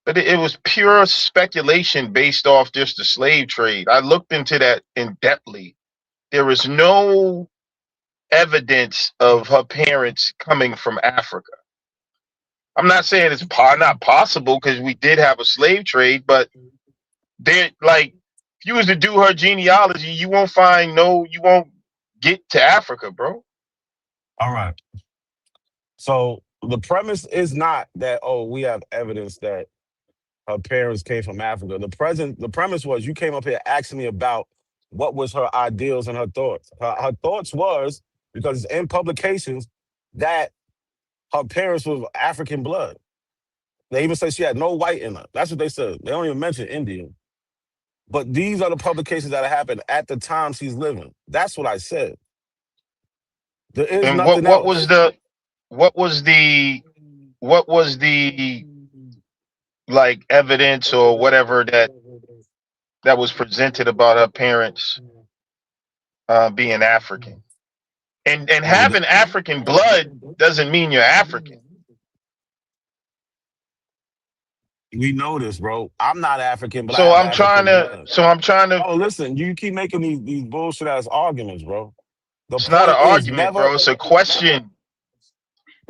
But it was pure speculation based off just the slave trade. I looked into that in depthly. There is no evidence of her parents coming from Africa. I'm not saying it's not possible because we did have a slave trade, but they're like, If you was to do her genealogy, you won't get to Africa, bro. All right. So the premise is not that, oh, we have evidence that her parents came from Africa. The premise was you came up here asking me about what was her ideals and her thoughts. Her thoughts was, because it's in publications, that her parents were African blood. They even say she had no white in her. That's what they said. They don't even mention Indian. But these are the publications that happened at the time she's living. That's what I said. There is And nothing what else. was the like evidence or whatever that was presented about her parents being African? And having African blood doesn't mean you're African. We know this, bro. I'm not African, but So I I'm have trying African to. Oh, listen, you keep making these bullshit ass arguments, bro. The It's not an point is argument, never. bro. It's a question.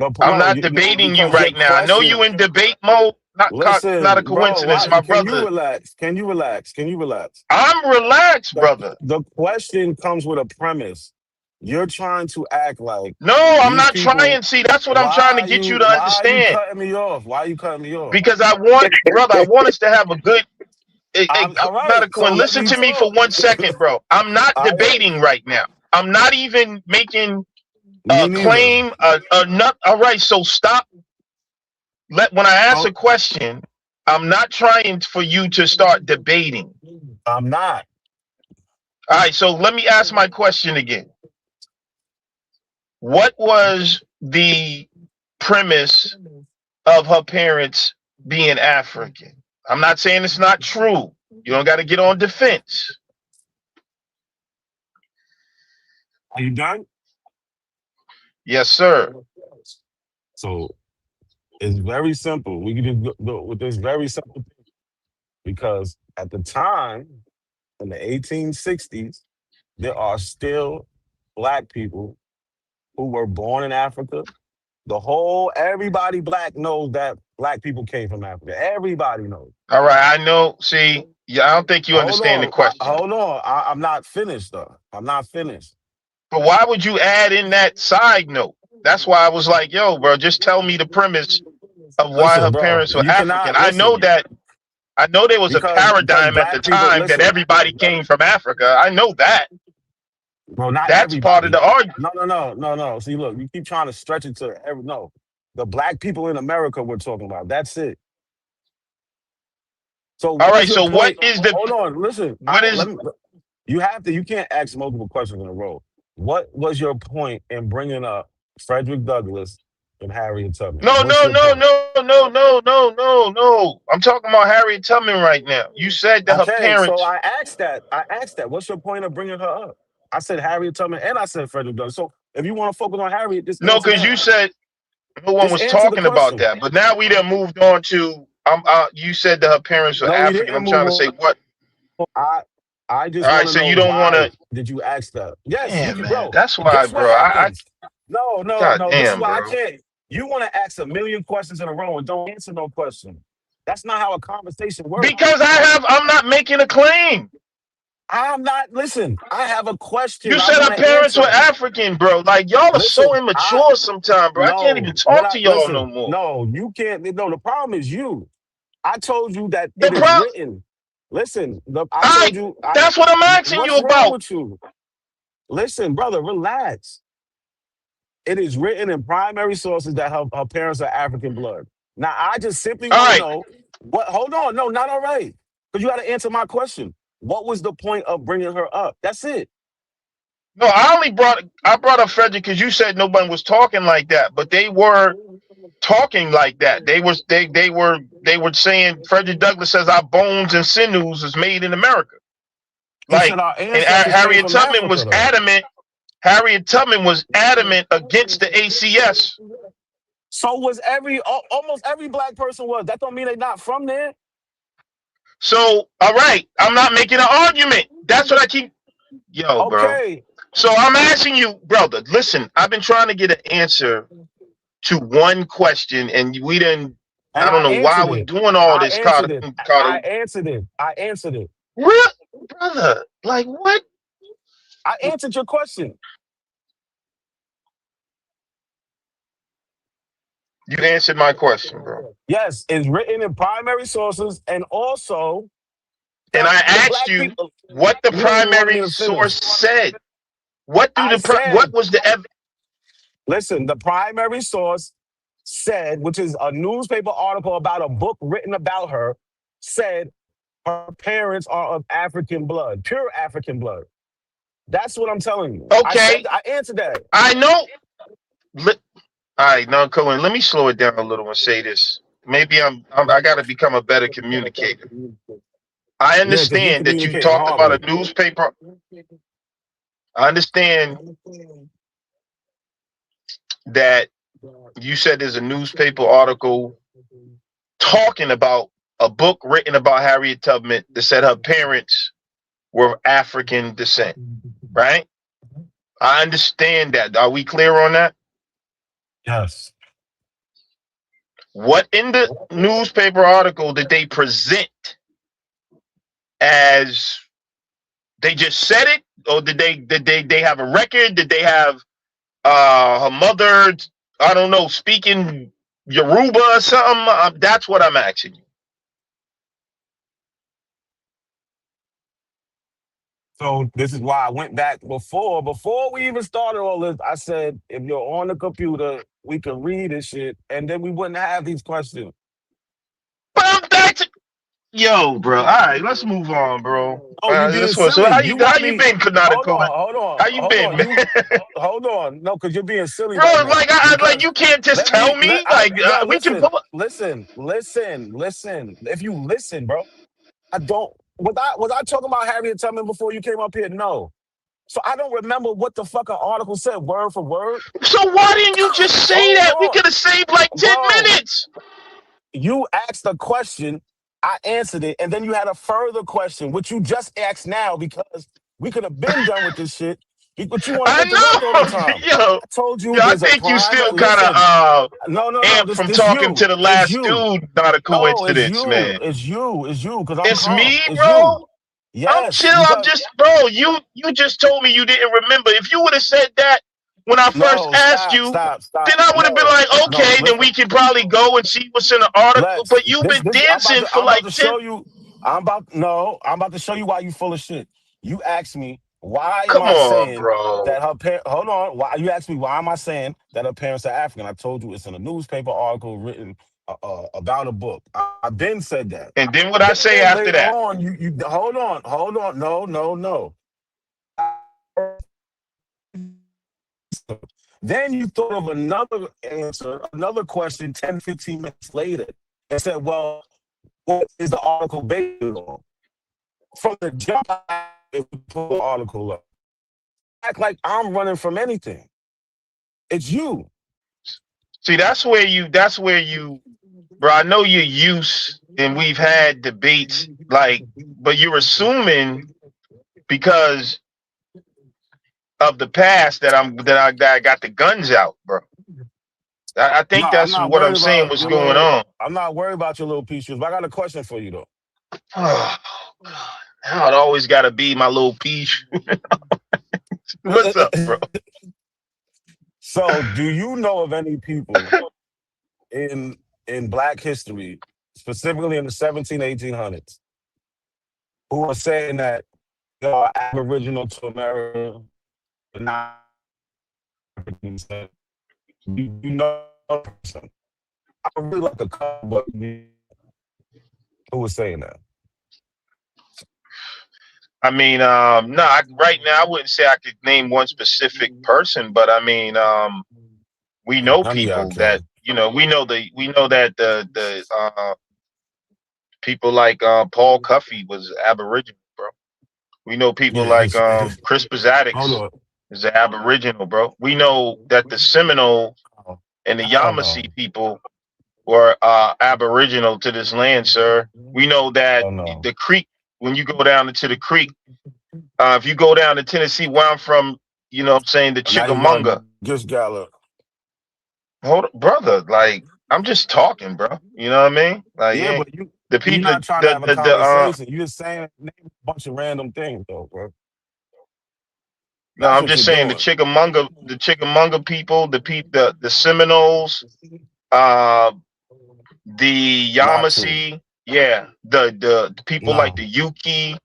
I'm No, not debating you because your right now. I know question. you in debate mode. Not a Listen, bro. coincidence, my Can you brother. relax? Can you relax? Can you relax? I'm relaxed, brother. The question comes with a premise. You're trying to act like no, I'm not trying. See, that's what I'm trying to get you to Why are you understand. cutting me off? Why are you cutting me off? Because I want us to have a good all right, medical. so And let listen me to me for talk. 1 second, bro. I'm not debating right now. I'm not even making a claim. All right, so stop. When I ask a question, I'm not trying for you to start debating. I'm not. All right, so let me ask my question again. What was the premise of her parents being African? I'm not saying it's not true. You don't got to get on defense. Are you done? Yes, sir. So it's very simple. We can just go with this very simple thing. Because at the time, in the 1860s, there are still black people who were born in Africa. Everybody black knows that black people came from Africa. Everybody knows. All right, I know. See, I don't think you understand the question. Hold on. I'm not finished, though. I'm not finished. But why would you add in that side note? That's why I was like, yo, bro, just tell me the premise of why her parents were African. I know there was a paradigm at the time that everybody came from Africa. I know that. Bro, not That's everybody. part of the argument. No. See, look, you keep trying to stretch it to the black people in America we're talking about. That's it. So all right. So what is the? Hold on. Listen. You can't ask multiple questions in a row. What was your point in bringing up Frederick Douglass and Harriet Tubman? No. I'm talking about Harriet Tubman right now. You said that her parents. So I asked that. What's your point of bringing her up? I said Harriet Tubman and I said Frederick Douglass. So if you want to focus on Harriet, just no, because you said no one was talking about that. But now we done moved on to. You said that her parents were African. I'm trying to say what. I just. All right, so you don't want to. Did you ask that? Yes, Damn, man. Bro. That's why, bro. No. Damn, this is why bro. I can't. You want to ask a million questions in a row and don't answer no question. That's not how a conversation works. Because I'm not making a claim. I'm not. Listen, I have a question. You said her parents were African, bro. Like y'all are so immature sometimes, bro. I can't even talk to y'all no more. No, you can't. No, the problem is you. I told you that it is written. Listen, I told you. That's what I'm asking you about. What's wrong with you? Listen, brother, relax. It is written in primary sources that her parents are African blood. Now, I just simply want to know what. Hold on, no, not all right. Because you got to answer my question. What was the point of bringing her up? That's it. No, I brought up Frederick because you said nobody was talking like that, but they were talking like that. They were saying Frederick Douglass says our bones and sinews is made in America. Like, and Harriet Tubman was adamant. Harriet Tubman was adamant against the ACS. So was almost every black person was. That don't mean they're not from there. So, all right, I'm not making an argument. That's what I keep. Yo, bro. So I'm asking you, brother. Listen, I've been trying to get an answer to one question, and we didn't. I don't know why we're doing all this. I answered it. Really? brother, like what? I answered your question. You answered my question, bro. Yes, it's written in primary sources, and also. And I asked you what the primary source said. What was the evidence? Listen, the primary source said, which is a newspaper article about a book written about her, said her parents are of African blood, pure African blood. That's what I'm telling you. Okay. I answered that. I know. All right, now, Cohen, let me slow it down a little and say this. Maybe I got to become a better communicator. I understand that you talked about a newspaper. I understand that you said there's a newspaper article talking about a book written about Harriet Tubman that said her parents were of African descent, right? I understand that. Are we clear on that? Yes. What in the newspaper article did they present as they just said it, or did they have a record? Did they have her mother, I don't know, speaking Yoruba or something? That's what I'm asking you. So this is why I went back before we even started all this. I said, if you're on the computer, we can read this shit, and then we wouldn't have these questions. Yo, bro. All right, let's move on, bro. Oh, you being silly. So how you been, Kanata? Hold on. How you been, man? Hold on. No, because you're being silly. Bro, right now. like you can't just tell me. We can pull up. Listen. If you listen, bro, I don't. Was I talking about Harriet Tubman before you came up here? No. So I don't remember what the fucking article said word for word. So why didn't you just say that? We could have saved like 10 minutes. You asked a question, I answered it, and then you had a further question, which you just asked now because we could have been done with this shit. But you want to interrupt all the time. Yo, I told you. I think you still kind of amped from talking to the last dude. Not a coincidence, man. It's you. Because it's me, bro. Yes, I'm chill. I'm just, bro. You just told me you didn't remember. If you would have said that when I first asked you, then I would have been like, okay, then we can probably go and see what's in the article. But you've been dancing for like 10. I'm about to show you why you full of shit. You asked me why am I saying that her parents? Hold on. Why you asked me why am I saying that her parents are African? I told you it's in a newspaper article written about a book. I've been said that. And then what I say after that? You hold on. No. Then you thought of another answer, another question 10, 15 minutes later and said, well, what is the article based on? From the jump, if we pull the article up. Act like I'm running from anything. It's you. See, that's where you, bro, I know you're used and we've had debates, but you're assuming because of the past that I got the guns out, bro. I think that's what I'm saying was going on. I'm not worried about your little pieces, but I got a question for you though. Oh, God. Now it always got to be my little piece. What's up, bro? So, do you know of any people in Black history, specifically in the 1800s, who are saying that they are Aboriginal to America, but not African descent? You know a person? I really like a couple who was saying that. I mean, right now I wouldn't say I could name one specific person, but I mean, we know people that we know that the people like Paul Cuffey was Aboriginal, bro. We know people like Chris Pazadix is an Aboriginal, bro. We know that the Seminole and the Yamasee people were Aboriginal to this land, sir. We know that the Creek. When you go down into the creek, if you go down to Tennessee, where I'm from, you know what I'm saying, the Chickamauga. Just Gallup. Hold up, brother. Like, I'm just talking, bro. You know what I mean? Like, Yeah, yeah, but the you're people, not trying to have a the conversation. You're just saying name a bunch of random things, though, bro. no, That's I'm what just you're saying doing. the Chickamauga people, the Seminoles, the Not true. Yamasee, yeah, the people like No, the Yuki,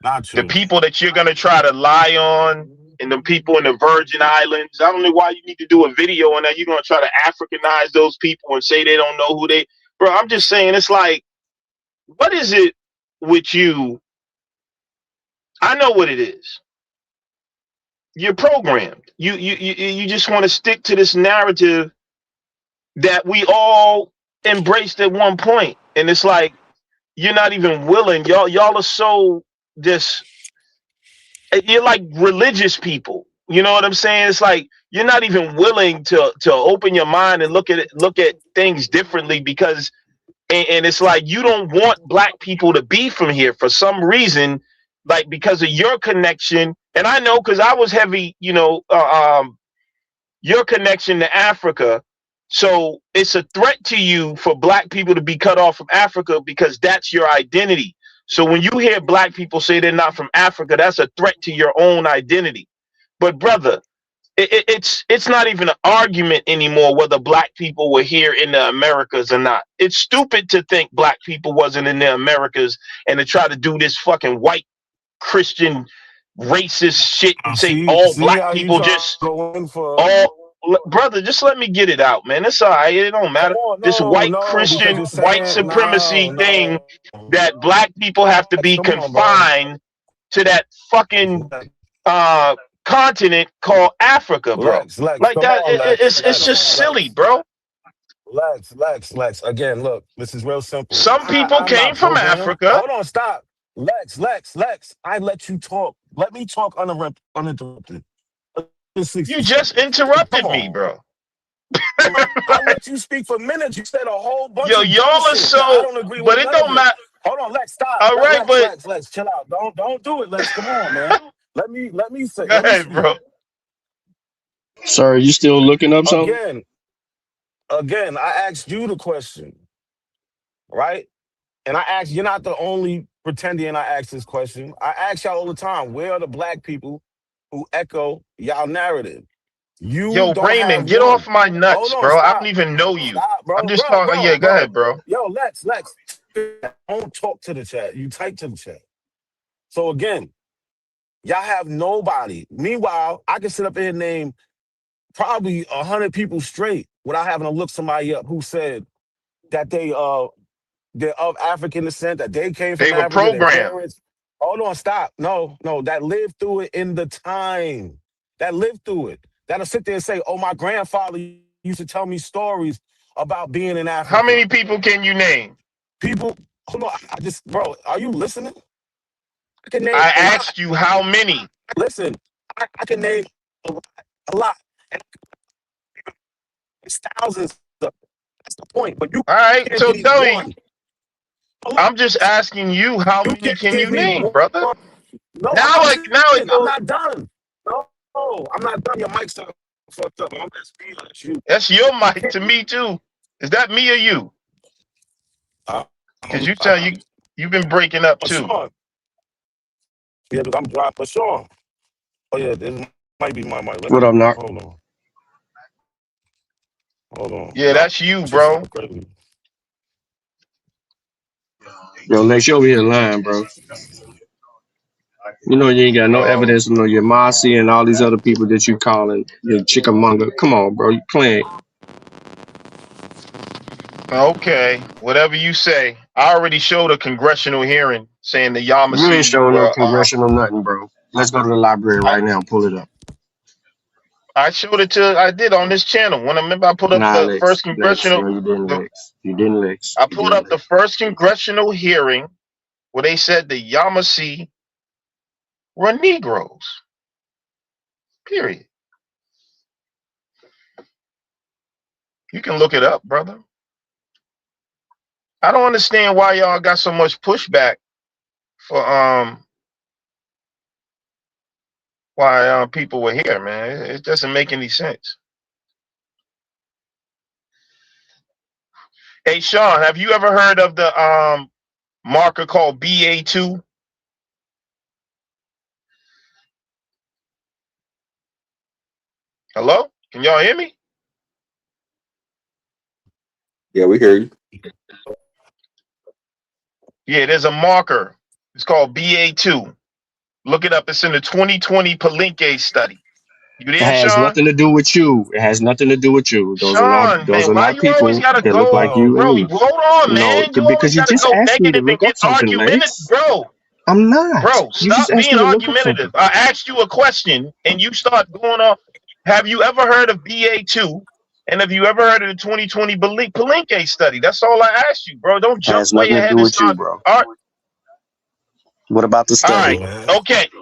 not the true. people that you're gonna try to lie on, and the people in the Virgin Islands. I don't know why you need to do a video on that. You're gonna try to Africanize those people and say they don't know who they. Bro, I'm just saying, it's like, what is it with you? I know what it is. You're programmed. You just want to stick to this narrative that we all embraced at one point, and it's like you're not even willing. Y'all are so just. You're like religious people. You know what I'm saying? It's like you're not even willing to open your mind and look at things differently because and it's like you don't want black people to be from here for some reason, like because of your connection. And I know because I was heavy, your connection to Africa. So it's a threat to you for black people to be cut off from Africa because that's your identity. So when you hear black people say they're not from Africa, that's a threat to your own identity. But brother, it's not even an argument anymore whether black people were here in the Americas or not. It's stupid to think black people wasn't in the Americas and to try to do this fucking white Christian racist shit and say all See black how you people try to just go in for. all brother, just let me get it out, man. It's all right. It don't Come matter. on, This no, white no, because Christian, you're white saying supremacy thing no. that black people have to be Come on, bro. confined to that fucking uh continent called Africa, bro. Lex, Like come that, on, it's just silly, bro. Lex. Again, look, this is real simple. Some people I'm came not from programmed. Africa. Hold on, stop. Lex. I let you talk. Let me talk uninterrupted. You just Come interrupted me, on. bro. I let you speak for minutes. You said a whole bunch Yo, of y'all dumb are shit that I so, don't agree with but it none of don't it. matter. Hold on, Lex, stop. All right, but Lex, chill out. Don't do it, Lex. Come on, man. Let me go ahead, speak. bro. Sir, you still looking up something? Again, I asked you the question, right? And I asked, you're not the only pretending I asked this question. I ask y'all all the time, where are the black people who echo y'all narrative? You Yo, don't have Raymond, get one. off my Hold nuts, on, bro. I don't stop. even know you. Stop, I'm bro. just talking. Yeah, go ahead, bro. Yo, Lex. Don't talk to the chat. You type to the chat. So again, y'all have nobody. Meanwhile, I can sit up here and name probably 100 people straight without having to look somebody up who said that they're of African descent, that they came They from were Africa, their programmed. parents. Hold on, stop. No, that lived through it in the time. That lived through it. That'll sit there and say, oh, my grandfather used to tell me stories about being in How Africa. many people can you name? People, hold on, bro, are you listening? I can name I a lot. asked you how many. Listen, I can name a lot. And it's thousands. That's the point. But you All right, can't so give me tell me. one. I'm just asking you how You many can't can you give me name, one. brother? No, Now, I'm like now, listening. I'm not done. No, I'm not done. Your mic's up, fucked up. I'm just being at you. that's your mic to me too. Is that me or you? Because you've been breaking up too. Sean. Yeah, but I'm dropped. But Sean. Oh yeah, this might be my mic. What up, Knock? Hold on. Yeah, that's you, bro. Yo, Lex, you over here lying, bro. You know you ain't got no Oh, evidence of your Marcy and all these other people that you calling your Chickamauga. Come on, bro. You playing. okay. Whatever you say. I already showed a congressional hearing saying the You ain't Yamasee showing no were. congressional nothing, bro. Let's go to the library right now and pull it up. I showed it to. I did on this channel. When I remember, I put up Nah, the Lex. first Lex. congressional. No, you didn't, The, Lex. You didn't, Lex. I You pulled up didn't. the first congressional hearing where they said the Yamasee were Negroes. Period. You can look it up, brother. I don't understand why y'all got so much pushback for why people were here, man. It doesn't make any sense. Hey, Sean, have you ever heard of the marker called BA2? Hello? Can y'all hear me? Yeah, we hear you. Yeah, there's a marker. It's called BA2. Look it up. It's in the 2020 Palenque study. You It there, has Sean? nothing to do with you. It has nothing to do with you. Those Sean, man, are why not you always people gotta that look like go, you and bro? me. Hold on, No, man. You always because you gotta just go asked me to negative and look get up something, argumentative, Lex. bro. I'm not. Bro, You just stop asked being me to look up something. argumentative. I asked you a question and you start going on. Have you ever heard of BA2? And have you ever heard of the 2020 Palenque study? That's all I asked you, bro. Don't jump Has way nothing to ahead do and with you, start. bro. All right. What about the All study? right.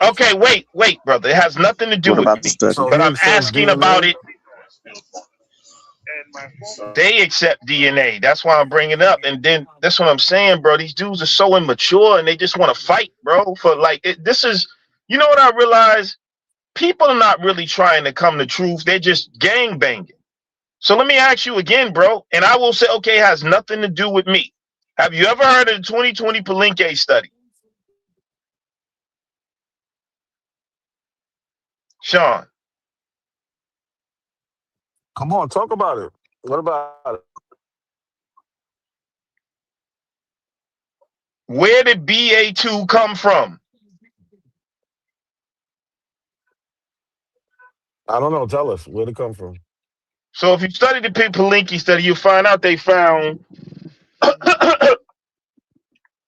Okay. Wait, brother. It has nothing to do What with about the me. study? But I'm asking about it. They accept DNA. That's why I'm bringing it up. And then that's what I'm saying, bro. These dudes are so immature and they just want to fight, bro. For like, this is, you know what I realize? People are not really trying to come to truth. They're just gang banging. So let me ask you again, bro. And I will say, okay, it has nothing to do with me. Have you ever heard of the 2020 Palenque study? Sean. Come on, talk about it. What about it? Where did BA2 come from? I don't know. Tell us. Where'd it come from? So if you study the Palenque study, you'll find out they found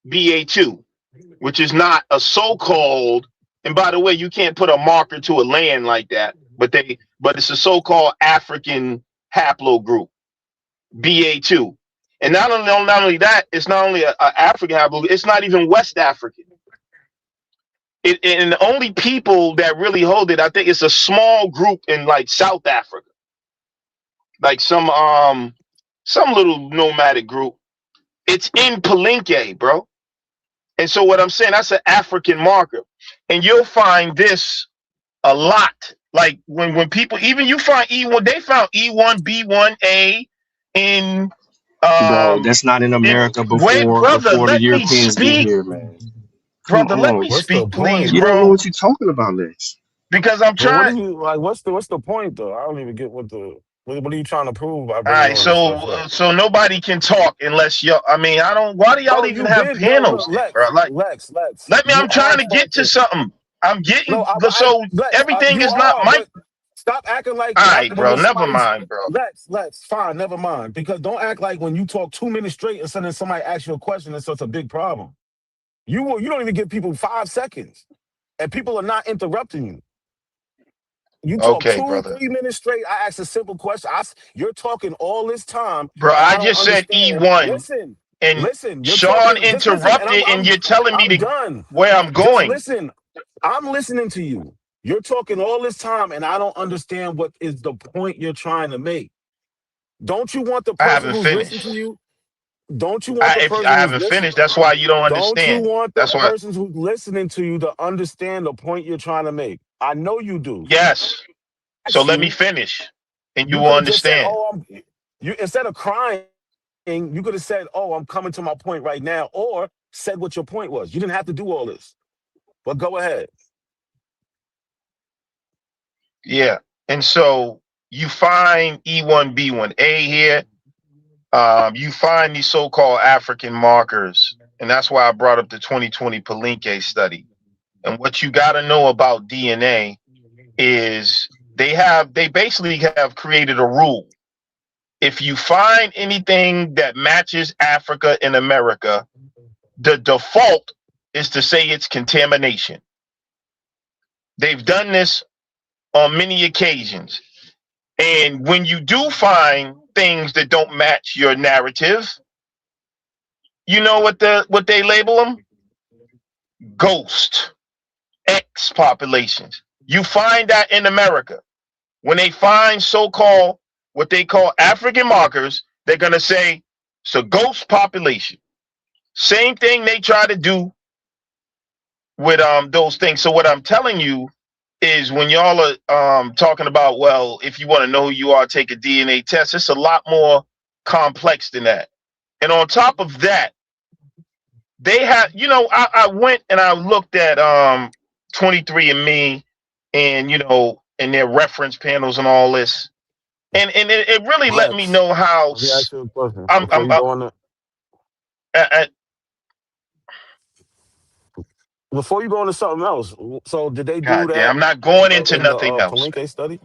BA2, which is not a so-called, and by the way, you can't put a marker to a land like that, but it's a so-called African haplogroup, BA2. And not only that, it's not only an African haplogroup, it's not even West African. And the only people that really hold it, I think it's a small group in like South Africa. Like some little nomadic group. It's in Palenque, bro. And so what I'm saying, that's an African marker. And you'll find this a lot. Like when people, even you find E1, they found E1, B1A in Bro, that's not in America wait, before brother, the let me Europeans get speak. here, man. Come Brother, let on. me What's the speak, please, point? You don't know bro. what you're talking about, Lex. Because I'm Well, what trying. do you like? What's the point though? I don't even get what are you trying to prove by All bringing right, all this stuff up? so nobody can talk unless y'all. I mean, I don't. Why do y'all Bro, even you have been, bro. panels, Look, then, bro? Like, Lex. let me. You I'm trying are to get to talking. something. I'm getting No, so Lex, everything you is not are, Mike. but stop acting like All right, when bro. Never somebody's mind, bro. Lex, fine, never mind. Because don't act like when you talk 2 minutes straight and suddenly somebody asks you a question, it's such a big problem. You don't even give people 5 seconds, and people are not interrupting you. You talk Okay, 2, brother. 3 minutes straight. I ask a simple question. You're talking all this time, Bro, and I I don't just said understand. E1, and Listen. You're Sean talking. Just listen, and interrupted, and you're telling me I'm to done. where I'm Just going. listen. I'm listening to you. You're talking all this time, and I don't understand what is the point you're trying to make. Don't you want the I person haven't who's listening finished. to you? Don't you want the If person I who's haven't listening? finished, that's why you don't Don't you understand. want the That's why. person who's listening to you to understand the point you're trying to make? I know you do. Yes. So let me You finish, and you you will could have just said, understand. you instead of crying, you could have said, "Oh, I'm coming to my point right now," or said what your point was. You didn't have to do all this. But go ahead. Yeah. And so you find E1B1A here. You find these so-called African markers, and that's why I brought up the 2020 Palenque study. And what you got to know about DNA is they basically have created a rule. If you find anything that matches Africa and America, the default is to say it's contamination. They've done this on many occasions. And when you do find things that don't match your narrative, you know what they label them? Ghost X populations. You find that in America. When they find so-called what they call African markers, they're gonna say it's a ghost population. Same thing they try to do with those things. So what I'm telling you is when y'all are talking about, well, if you want to know who you are, take a DNA test. It's a lot more complex than that. And on top of that, they have, I went and I looked at 23andMe and and their reference panels and all this. And it really let me Lex, know how let me ask you a question I'm before you go on. Before you go into something else, so did they do God damn, that I'm not going into in the nothing else. Palenque study?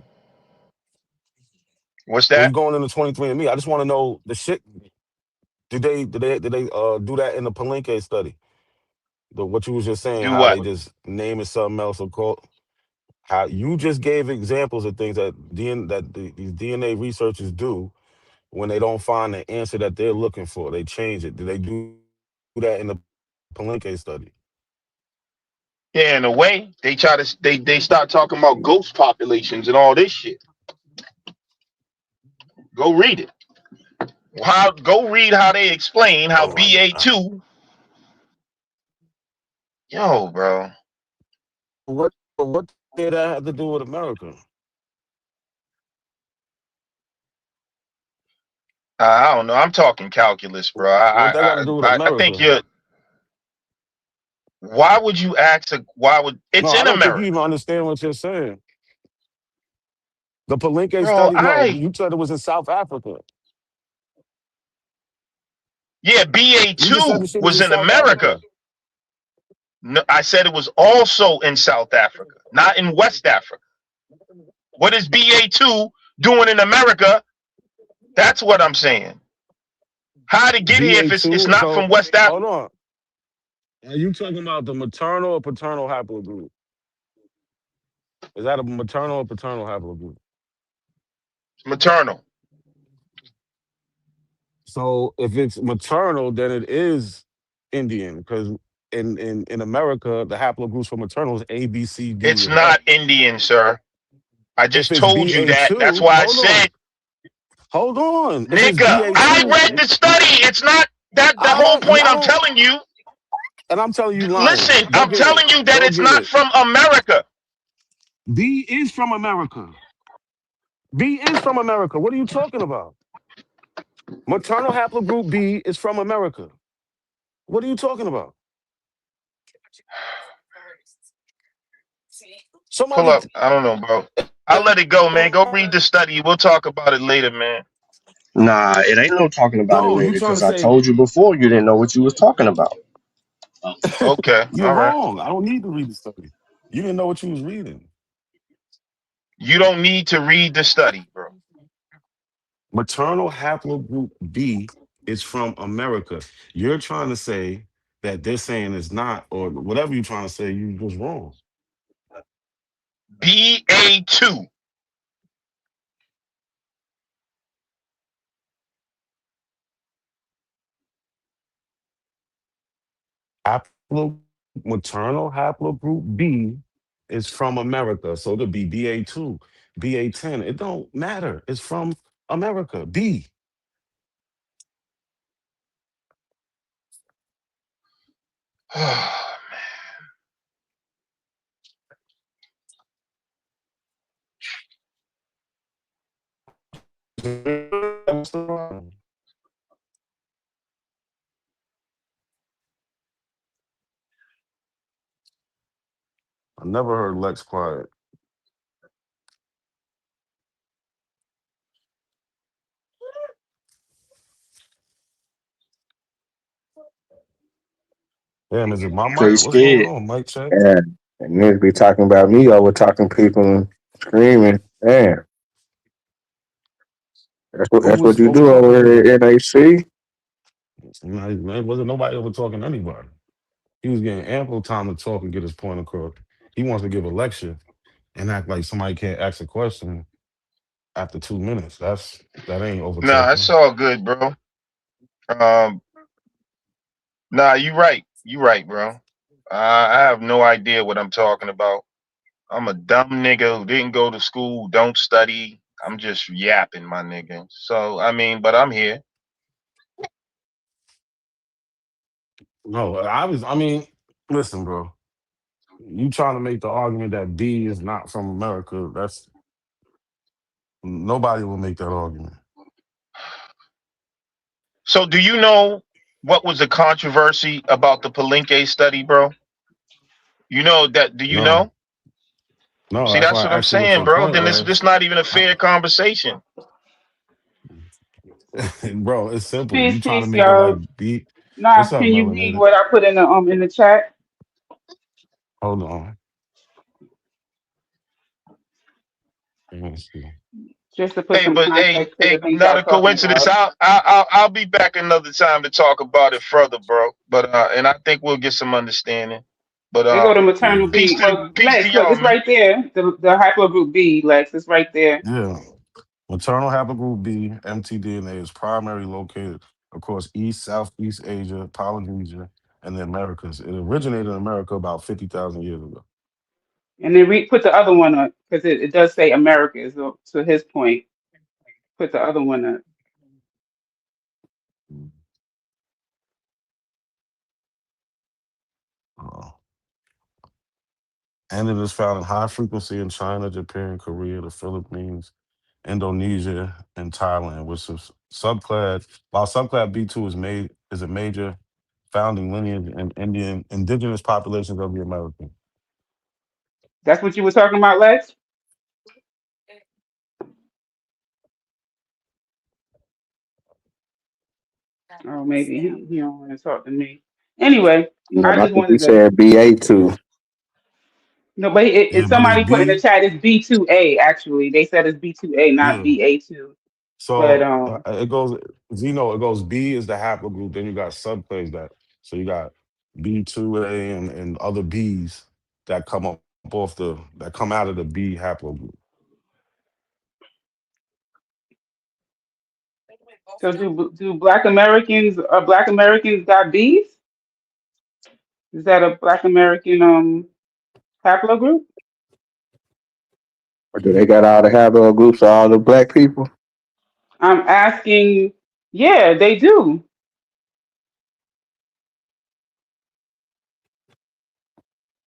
What's Or you that? going into 23andMe? I just want to know the shit. Did they do that in the Palenque study? What you was just saying, Do how what? they just name it something else or call how you just gave examples of things that these DNA researchers do when they don't find the answer that they're looking for. They change it. Did they do that in the Palenque study? Yeah, in a way, they try to they start talking about ghost populations and all this shit. Go read it. Go read how they explain how Oh my God. BA2. Yo, bro. What did that have to do with America? I don't know. I'm talking calculus, bro. What that got to do with I think America? you're. Why would you ask? Why would No, it's I in don't think you America, even understand what you're saying. The Palenque bro? study, no, you said it was in South Africa. Yeah, You just said the BA2 shit was was in in South America. Africa. No, I said it was also in South Africa, not in West Africa. What is BA2 doing in America? That's what I'm saying. How to get here if it's BA2. not So from West Africa? hold on. Are you talking about the maternal or paternal haplogroup? Is that a maternal or paternal haplogroup? Maternal. So if it's maternal, then it is Indian because in America, the haplogroups for maternal is A, B, C, D, It's and F. not Indian, sir. I If just it's told you that. That's BA2, why I hold on. said, Hold on. If it's nigga, I read BA2, the study. It's not that the I whole don't, point I I'm don't, telling you. and I'm telling you lying. Listen, Go I'm get it. telling you that Go it's get not it. from America. B is from America. B is from America. What are you talking about? Maternal haplogroup B is from America. What are you talking about? Pull Somebody, up. I don't know, bro. I'll let it go, man. Go read the study. We'll talk about it later, man. Nah, it ain't no talking about it no, you later trying because to I say told you before you didn't know what you was talking about. Okay. you're All right. wrong. I don't need to read the study. You didn't know what you was reading. You don't need to read the study, bro. Maternal haplogroup B is from America. You're trying to say that they're saying it's not, or whatever you're trying to say, you was wrong. BA2. Maternal haplogroup B is from America. So it'll be BA2, BA10. It don't matter. It's from America. B. I never heard Lex quiet. Damn, is it my They mic? What's going scared. on, mic check? Yeah. And niggas be talking about me over talking people screaming. Damn. Who That's was what you do overtalking over you? here at NAC. Man, wasn't nobody over talking anybody. He was getting ample time to talk and get his point across. He wants to give a lecture and act like somebody can't ask a question after 2 minutes. That ain't over Nah, it's talking. all good, bro. Um, nah, you right. You right, bro. I have no idea what I'm talking about. I'm a dumb nigga who didn't go to school, don't study. I'm just yapping, my nigga. So I mean, but I'm here. No, I mean, listen, bro. You trying to make the argument that B is not from America. That's nobody will make that argument. So do you know what was the controversy about the Palenque study, bro? You know that? Do you No, know? no. See, That's that's why what I I'm asked you what's saying, your bro. point, Then it's Lex. just not even a fair conversation. Bro, it's simple. You Peace, trying to peace, make it like y'all. beat. Nah, What's up, can you read Melanin? what I put in the chat? Hold on. Let me see. Just to put Hey, some but hey, context to hey, the things not y'all a talking coincidence. about. I'll be back another time to talk about it further, bro. But and I think we'll get some understanding. But They go to Yeah. maternal B. Well, peace to Lex, look, y'all, it's man. right there. The haplogroup B, Lex, it's right there. Yeah. Maternal haplogroup B, mtDNA, is primarily located across East, Southeast Asia, Polynesia, and the Americas. It originated in America about 50,000 years ago. And then put the other one up because it does say America. So to his point, put the other one up. And it is found in high frequency in China, Japan, Korea, the Philippines, Indonesia, and Thailand, which is subclad. While subclad B2 is a major founding lineage in indigenous populations of the Americas. That's what you were talking about, Lex? Oh, maybe he don't want to talk to me. Anyway, Man, I I just think he wanted to. said BA2. No, but Yeah, but it's somebody put in the B. chat it's B2A actually. They said it's B2A, not Yeah. BA2. But So it goes Zeno. It goes B is the haplogroup. Then you got subclades that. So you got B2A and other Bs that come up off that come out of the B haplogroup. so do Black Americans got Bs? Is that a Black American haplogroup? Or do they got all the haplogroups of all the black people? I'm asking. Yeah, they do.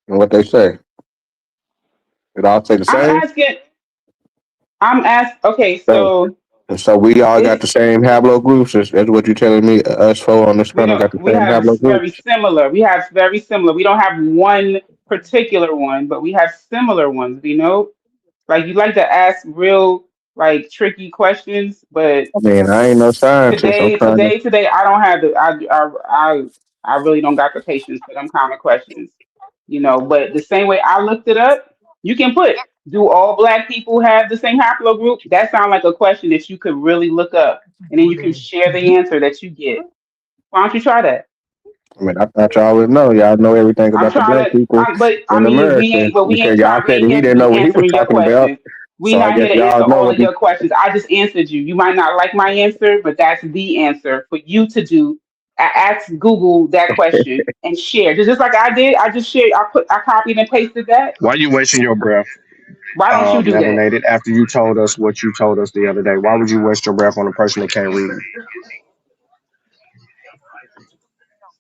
And what they say? It all say the I'm same? asking. Okay, So, so so we all got the it same haplogroups? That's what you're telling me? Us four on this we panel got don't the we same have very haplogroups? similar. We have very similar. We don't have one particular one, but we have similar ones. You know, like you like to ask real like tricky questions, but I mean, I ain't no scientist. I'm trying to. today, I don't have the I really don't got the patience for them kind of questions, you know. But the same way I looked it up, you can put, do all Black people have the same haplogroup? That sounds like a question that you could really look up, and then you can share the answer that you get. Why don't you try that? I mean, I thought y'all would know. Y'all know everything I'm about the trying black to, people but I in mean, America we because ain't y'all trying. We said ain't he here to didn't know be what he was answering your talking about. questions. We So I not here guess to y'all answer know all what of he. your questions. I just answered you. You might not like my answer, but that's the answer for you to do. Ask Google that question and share. Just like I did, I just shared. I copied and pasted that. Why you wasting your breath, Why don't you do that? melanated, after you told us what you told us the other day? Why would you waste your breath on a person that can't read?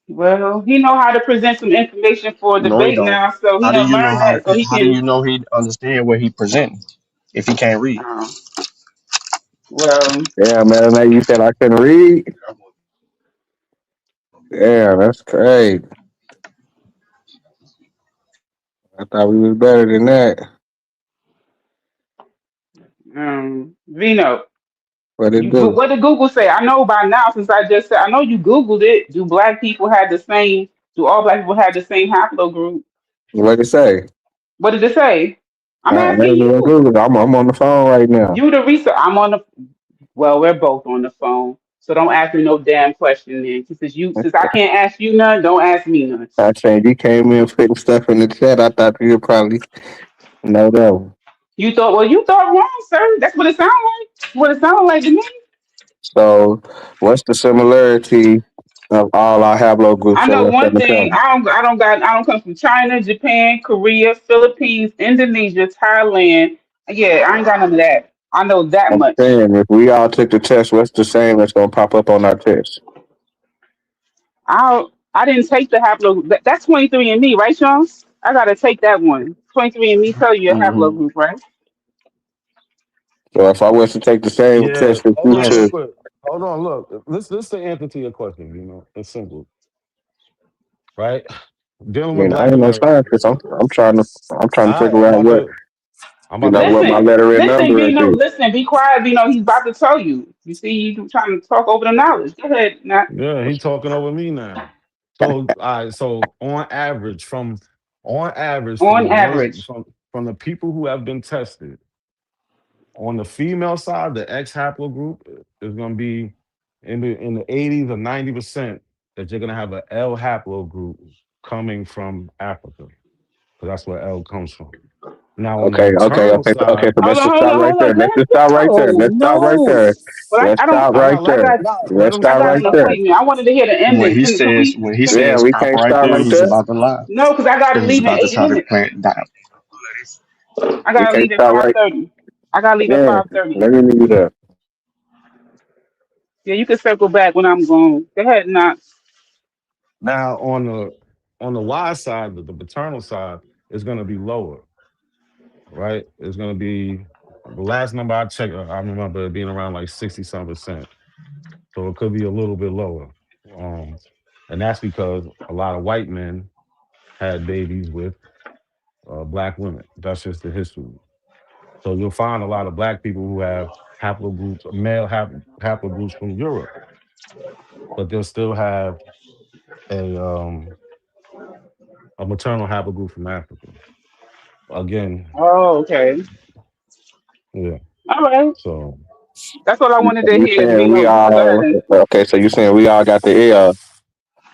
Well, he know how to present some information for a No, he debate don't. now, so he How do done you know learned how? that, so he How do can. you know he understand what he presenting if he can't read? Well, Yeah, man. Now you said I couldn't read. Yeah, that's crazy. I thought we was better than that. Vino, What it do? what did Google say? I know by now since I just said. I know you Googled it. Do Black people have the same? Do all Black people have the same haplogroup? What it say? What did it say? I'm I asking ain't even you. Google. I'm on the phone right now. You the research. I'm on the. Well, we're both on the phone, so don't ask me no damn question. Then, since I can't ask you none, don't ask me none. I said you came in putting stuff in the chat. I thought you'd probably know that one. You thought wrong, sir. That's what it sounded like. What it sounded like to me. So, what's the similarity of all our haplogroups I that know we're one from each thing. other? I don't come from China, Japan, Korea, Philippines, Indonesia, Thailand. Yeah, I ain't got none of that. I know that I'm much. saying if we all took the test, what's the same that's gonna pop up on our test? I didn't take the That's 23andMe, right, Sean? I gotta take that one. 23andMe tell you your Mm-hmm. haplogroup, right? So if I was to take the same Yeah. test that Hold you on real Yes. took, quick. Hold on, look. This the answer to your question. You know, it's simple, right? I Dealing with mean, I Black ain't no Americans. scientist. I'm trying to All right, figure out what I'm about to give what you my Listen, the. letter and listen, number Vino, is. listen, be quiet, Vino. He's about to tell you. You see, you trying to talk over the knowledge. Go ahead, Nat. Yeah, he talking over me now. So, all right. So, on average, from On the ones average. from the people who have been tested on the female side, the X haplogroup is going to be in the 80s or 90% that you're going to have an L haplogroup coming from Africa, because that's where L comes from. Now, on the maternal Okay. side, So let's just stop right there. Hold Let's on. just stop right there. No, Let's stop right no. there. Well, Let's I don't. stop I right got I there. got, let Let's him I stop got right an clarify. there. appointment. I wanted to hear the When ending. he Can says we? when he Can, Yeah, says we stop can't right stop there, right he's there. about to lie no, because I got to because he's leave in about to 8 try to minutes. plant down. I We got to can't leave at stop right. 5:30. I got to leave at Yeah, 5:30. let me meet you there. Yeah, you can circle back when I'm gone. Go ahead, Nat. Now, on the Y side, the paternal side is going to be lower, right? It's going to be the last number I checked. I remember it being around like 60-some%. So it could be a little bit lower, um, and that's because a lot of white men had babies with Black women. That's just the history. So you'll find a lot of Black people who have haplogroups, haplogroups from Europe, but they'll still have a um, a maternal haplogroup from Africa. Again, Oh, okay. yeah. All right. So That's all I wanted to You hear, saying we Vino. Go all ahead. okay? So you saying we all got the L?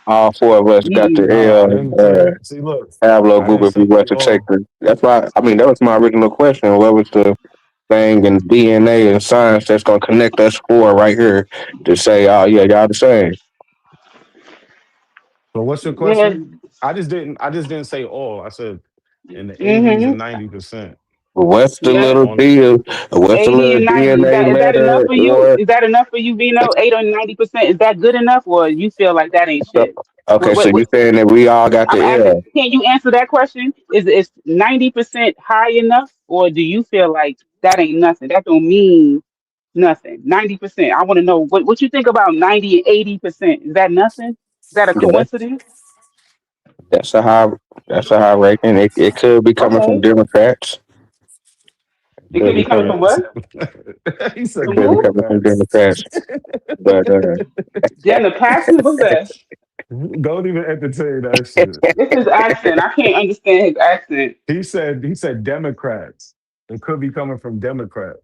All four of us got the Mm-mm. no, I L. didn't say. See, look, Tableau I group didn't if we say were to take all. the. That's why. I mean, that was my original question. What was the thing in DNA and science that's gonna connect us four right here to say, oh yeah, y'all the same? So what's your Yeah. question? I just didn't say all. I said in the 80s Mm-hmm. and 90%. What's the Yeah. little On deal? What's the 80 little and 90. DNA Is that enough letter for you? or Is that enough for you, Vino? 8 or 90%. Is that good enough, or you feel like that ain't shit? okay? So you saying that we all got I'm the asking. L? Can you answer that question? Is 90% high enough, or do you feel like that ain't nothing? That don't mean nothing. 90%. I want to know what you think about 90 and 80%. Is that nothing? Is that a Yeah, coincidence? that's a high. That's a high ranking. It could be coming from Okay. Democrats. It Could could be be coming coming. from what? he It said From could be who? coming from Democrats. Democrats. But Jenna Paxson? What's that? Don't even entertain that shit. It's his accent. I can't understand his accent. He said Democrats. It could be coming from Democrats.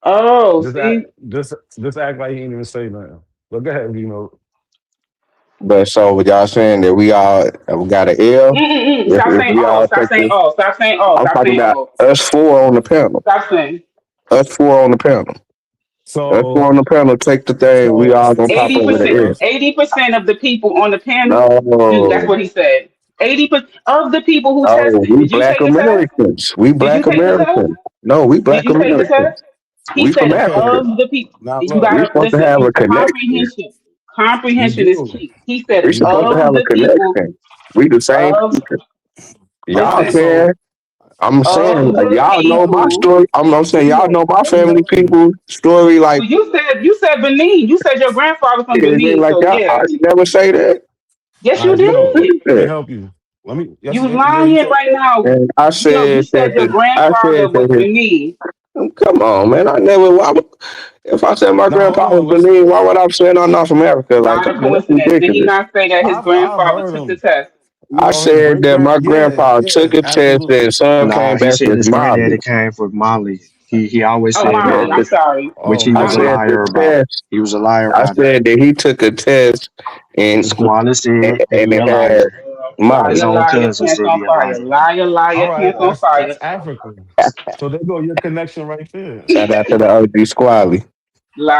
Oh, Just act see? just act like he ain't even say nothing. But go ahead, but so y'all saying that we got an L? Mm-mm-mm. Stop If saying we oh. all Stop take saying this, oh. Stop saying oh. I'm Stop talking saying about oh. us four on the panel. Stop saying. Us four on the panel. Us four So on the panel take the thing. We so all gonna pop Eighty over the percent. L. 80% of the people on the panel do. That's No, what he said. 80% of the people who no, tested. we Did you Black take the test? Americans. We Did you Black take the test? Americans. No, we Did Black you take the Americans. test? He We from said okay. Africa. of the people. Now You look, We gotta supposed to listen. have a connection. Comprehension. you Comprehension is do. key. He said We You supposed to of have do. a the people. connection. We the same Of people. Y'all Okay, listen. so saying, I'm saying, Of like, the y'all know my people. story. I'm saying, y'all know my family people story. Like, Well, you said Benin. You said your grandfather from it ain't Benin. like So y'all. I yeah. never say that. Yes, all you right, Vino, did. let me help you. Let me yes, You yeah, you lying said right now. And I You said said your I grandfather said was that Benin. come on, man. If I said my no, hold grandpa was on, listen. Benin, why would I say I'm not from America? Like, Not a come on, that's coincidence. Did he ridiculous. not say that his I've grandfather heard took the him. test? You I know, his said great that grand my yeah, grandpa took yeah, a test absolutely. and son Nah, came he back said as his granddaddy Mali. came from Mali. He always Oh, said Molly. I'm Mali, sorry. which Oh, he I was a Molly. said the liar about. test. He was a liar I about that. said that he took a test and Squalor said and he it a had liar. His Mali. Liar, own liar, cousin pants said on he a fire. liar. Liar, All liar, right, pants on that's fire. African. So there go your connection right there. Shout out to the OG Squally.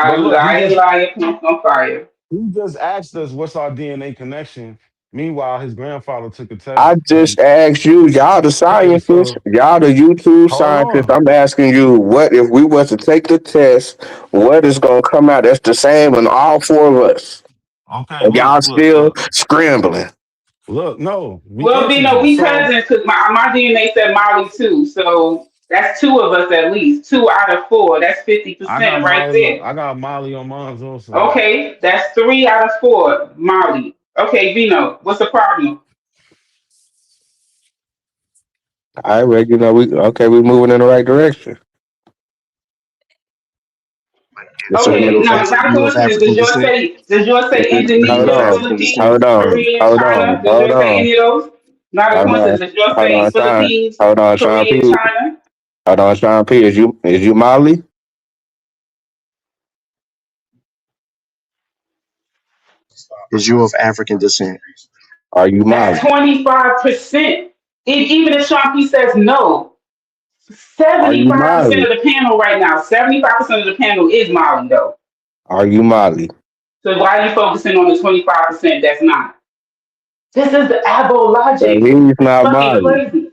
But Liar, look, liar, liar, pants on fire. he just asked us what's our DNA connection. Meanwhile, his grandfather took a I test just and asked you, y'all the okay, scientists, so y'all the YouTube hold scientists. on. I'm asking you, what if we was to take the test? What is gonna come out that's the same in all four of us? Okay, And y'all still look. scrambling. Look, no, we Well, answered Bino, you. we So cousins because my DNA said Molly too. So That's two of us at least. 2 out of 4. That's 50% right there. I got Molly on mine also. Okay, that's 3 out of 4. Molly. Okay, Vino, what's the problem? All right, we're moving in the right direction. This is Okay, now Is not a you of coincidence. African descent? Does yours say Hold Indonesia, on, African descent? Philippines, hold on, Korea, hold China? on, Does hold yours say on, any of those? Not a hold on, coincidence. Does yours hold say on, Sean. Philippines, Hold on, Sean Korea, P. China? Hold on, Sean P. Is you Molly? Is you of African descent? Are you That's Molly? 25%. Even if Sean P says no, Are you 75% Molly? of the panel right now, 75% of the panel is Molly though. Are you Molly? So why are you focusing on the 25% that's not? This is the abo logic. He's It's not fucking Molly. crazy.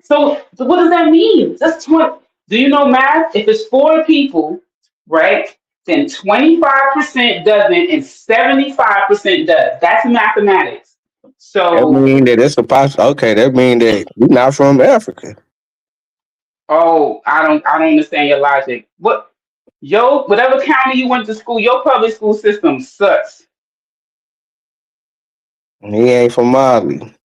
So what does that mean? That's 20. Do you know math? If it's 4 people, right, then 25% doesn't and 75% does. That's mathematics. That So, mean that it's a Okay, that mean that you're not from Africa. oh, I don't understand your logic. Whatever county you went to school, your public school system sucks. He ain't from Mali,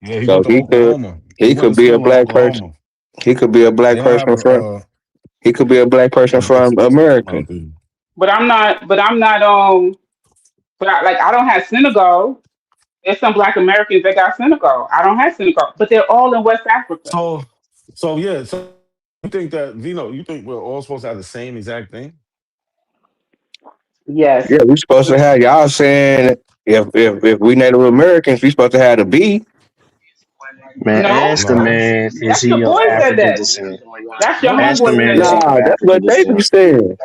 Yeah, he so went to Oklahoma. He he went to could be a school in black person. Oklahoma. He could be a black They don't have person from. He could be a black person from America. But I'm not. But I don't have Senegal. There's some Black Americans that got Senegal. I don't have Senegal, but they're all in West Africa. So yeah, so you think that Vino, you think we're all supposed to have the same exact thing? Yes. Yeah, we supposed to have y'all saying if we Native Americans, we supposed to have the B. Man, No, ask the man, is that's your he of boy said African that. descent? That's your Ask the homeboy man, said is he that. of Nah, that's African what they be descent? saying.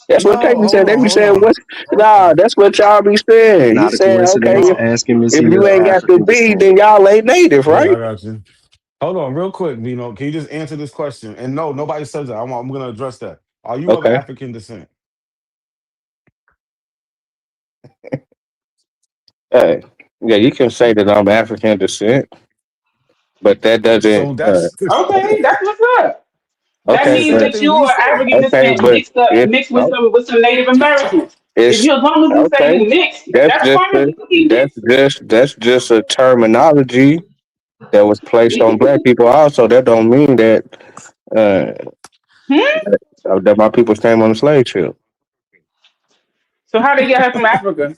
That's what they be saying. They be Hold saying on. what? Nah, that's what y'all be saying. You Not a saying okay coincidence. Ask him, is if he you of ain't got the African B, descent? then y'all ain't Native, Yeah, right? I got you. Hold on, real quick, Vino. Can you just answer this question? And no, nobody says that. I'm gonna address that. Are you of Okay. African descent? Yeah, you can say that I'm African descent, but that doesn't. So that's Okay, that's what's up. That Okay, that's the means same but that thing you we are say. African descent but it mixed with some Native Americans. If it's you as long as you say okay. you mixed, That's that's just fine. You can be mixed. that's just a terminology that was placed on black people. Also, that don't mean that uh, Hmm? that my people came on the slave ship. So how they get her from Africa?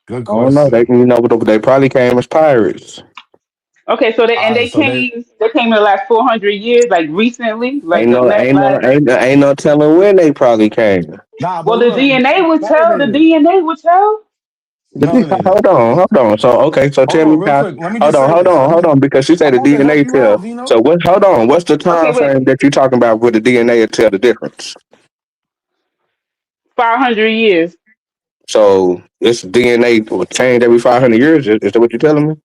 Good I don't know. They question. they probably came as pirates. Okay, so All right, they so they came in the last 400 years, like recently, like Ain't the no last. ain't no telling when they probably came. nah, but Well, the look, DNA would tell. The melanated, DNA would tell. melanated. Hold on. So okay, so Hold tell me on, real how. quick. Let me just say Hold this. on, because she said I'm the about to help DNA you tell. out, Vino. So what? Hold on. What's the Okay, time wait, frame that you talking about where the DNA will tell the difference? 500 years. So this DNA will change every 500 years. Is that what you're telling me?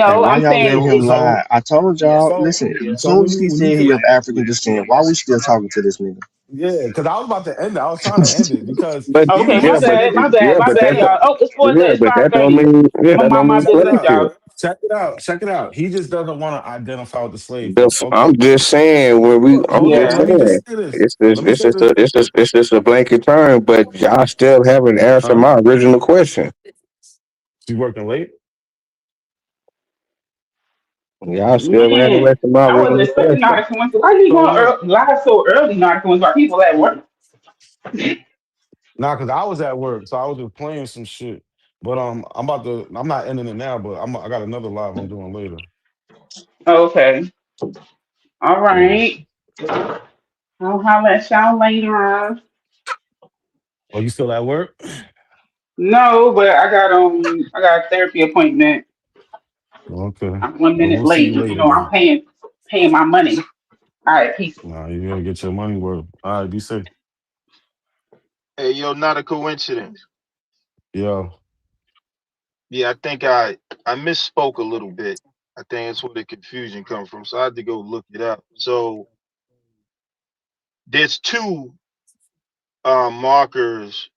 Hey, No, why I'm y'all letting saying him lie? I told y'all, So listen, as so soon as he when you said he say of African descent, why we still talking to this nigga? yeah, because I was about to end it. I was trying to end it because But okay. even My he bad. said My it. bad. My but bad, y'all. Oh, it's that five don't thirty. mean I'm gonna that don't mind my mean Check it business, out. slave y'all. Check it out. He just doesn't want to identify with the slave ship. ship. Okay. I'm just saying I'm Hold on. just Yeah. Let me saying just say this. it's this Let me say this. it's just a blanket term, but y'all still haven't answered Huh? my original question. You working late? Y'all still haven't Man, answered my I wasn't original expecting question. Nautical Wednesday. Why you So going look, live so early, Nautical Wednesday? While people at work. nah, cause I was at work, so I was just playing some shit. But I'm not ending it now, but I got another live I'm doing later. Okay. All Yeah. right. I'll holler at y'all later. Oh, you still at work? No, but I got a therapy appointment. Okay. I'm 1 minute We'll see late, you but later I'm then. paying my money. All right, peace. Nah, you gotta get your money worth. All right, be safe. Hey, yo, not a coincidence. Yo. Yeah, I think I misspoke a little bit. I think that's where the confusion comes from. So I had to go look it up. So there's two markers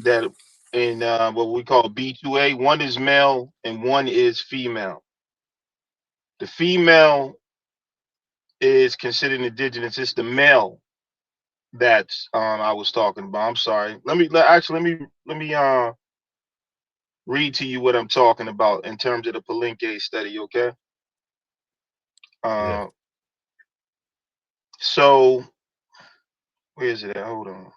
that in what we call B2A. One is male and one is female. The female is considered indigenous. It's the male that's I was talking about. I'm sorry. Let me read to you what I'm talking about in terms of the Palenque study, okay? Yeah. So where is it at? Hold on.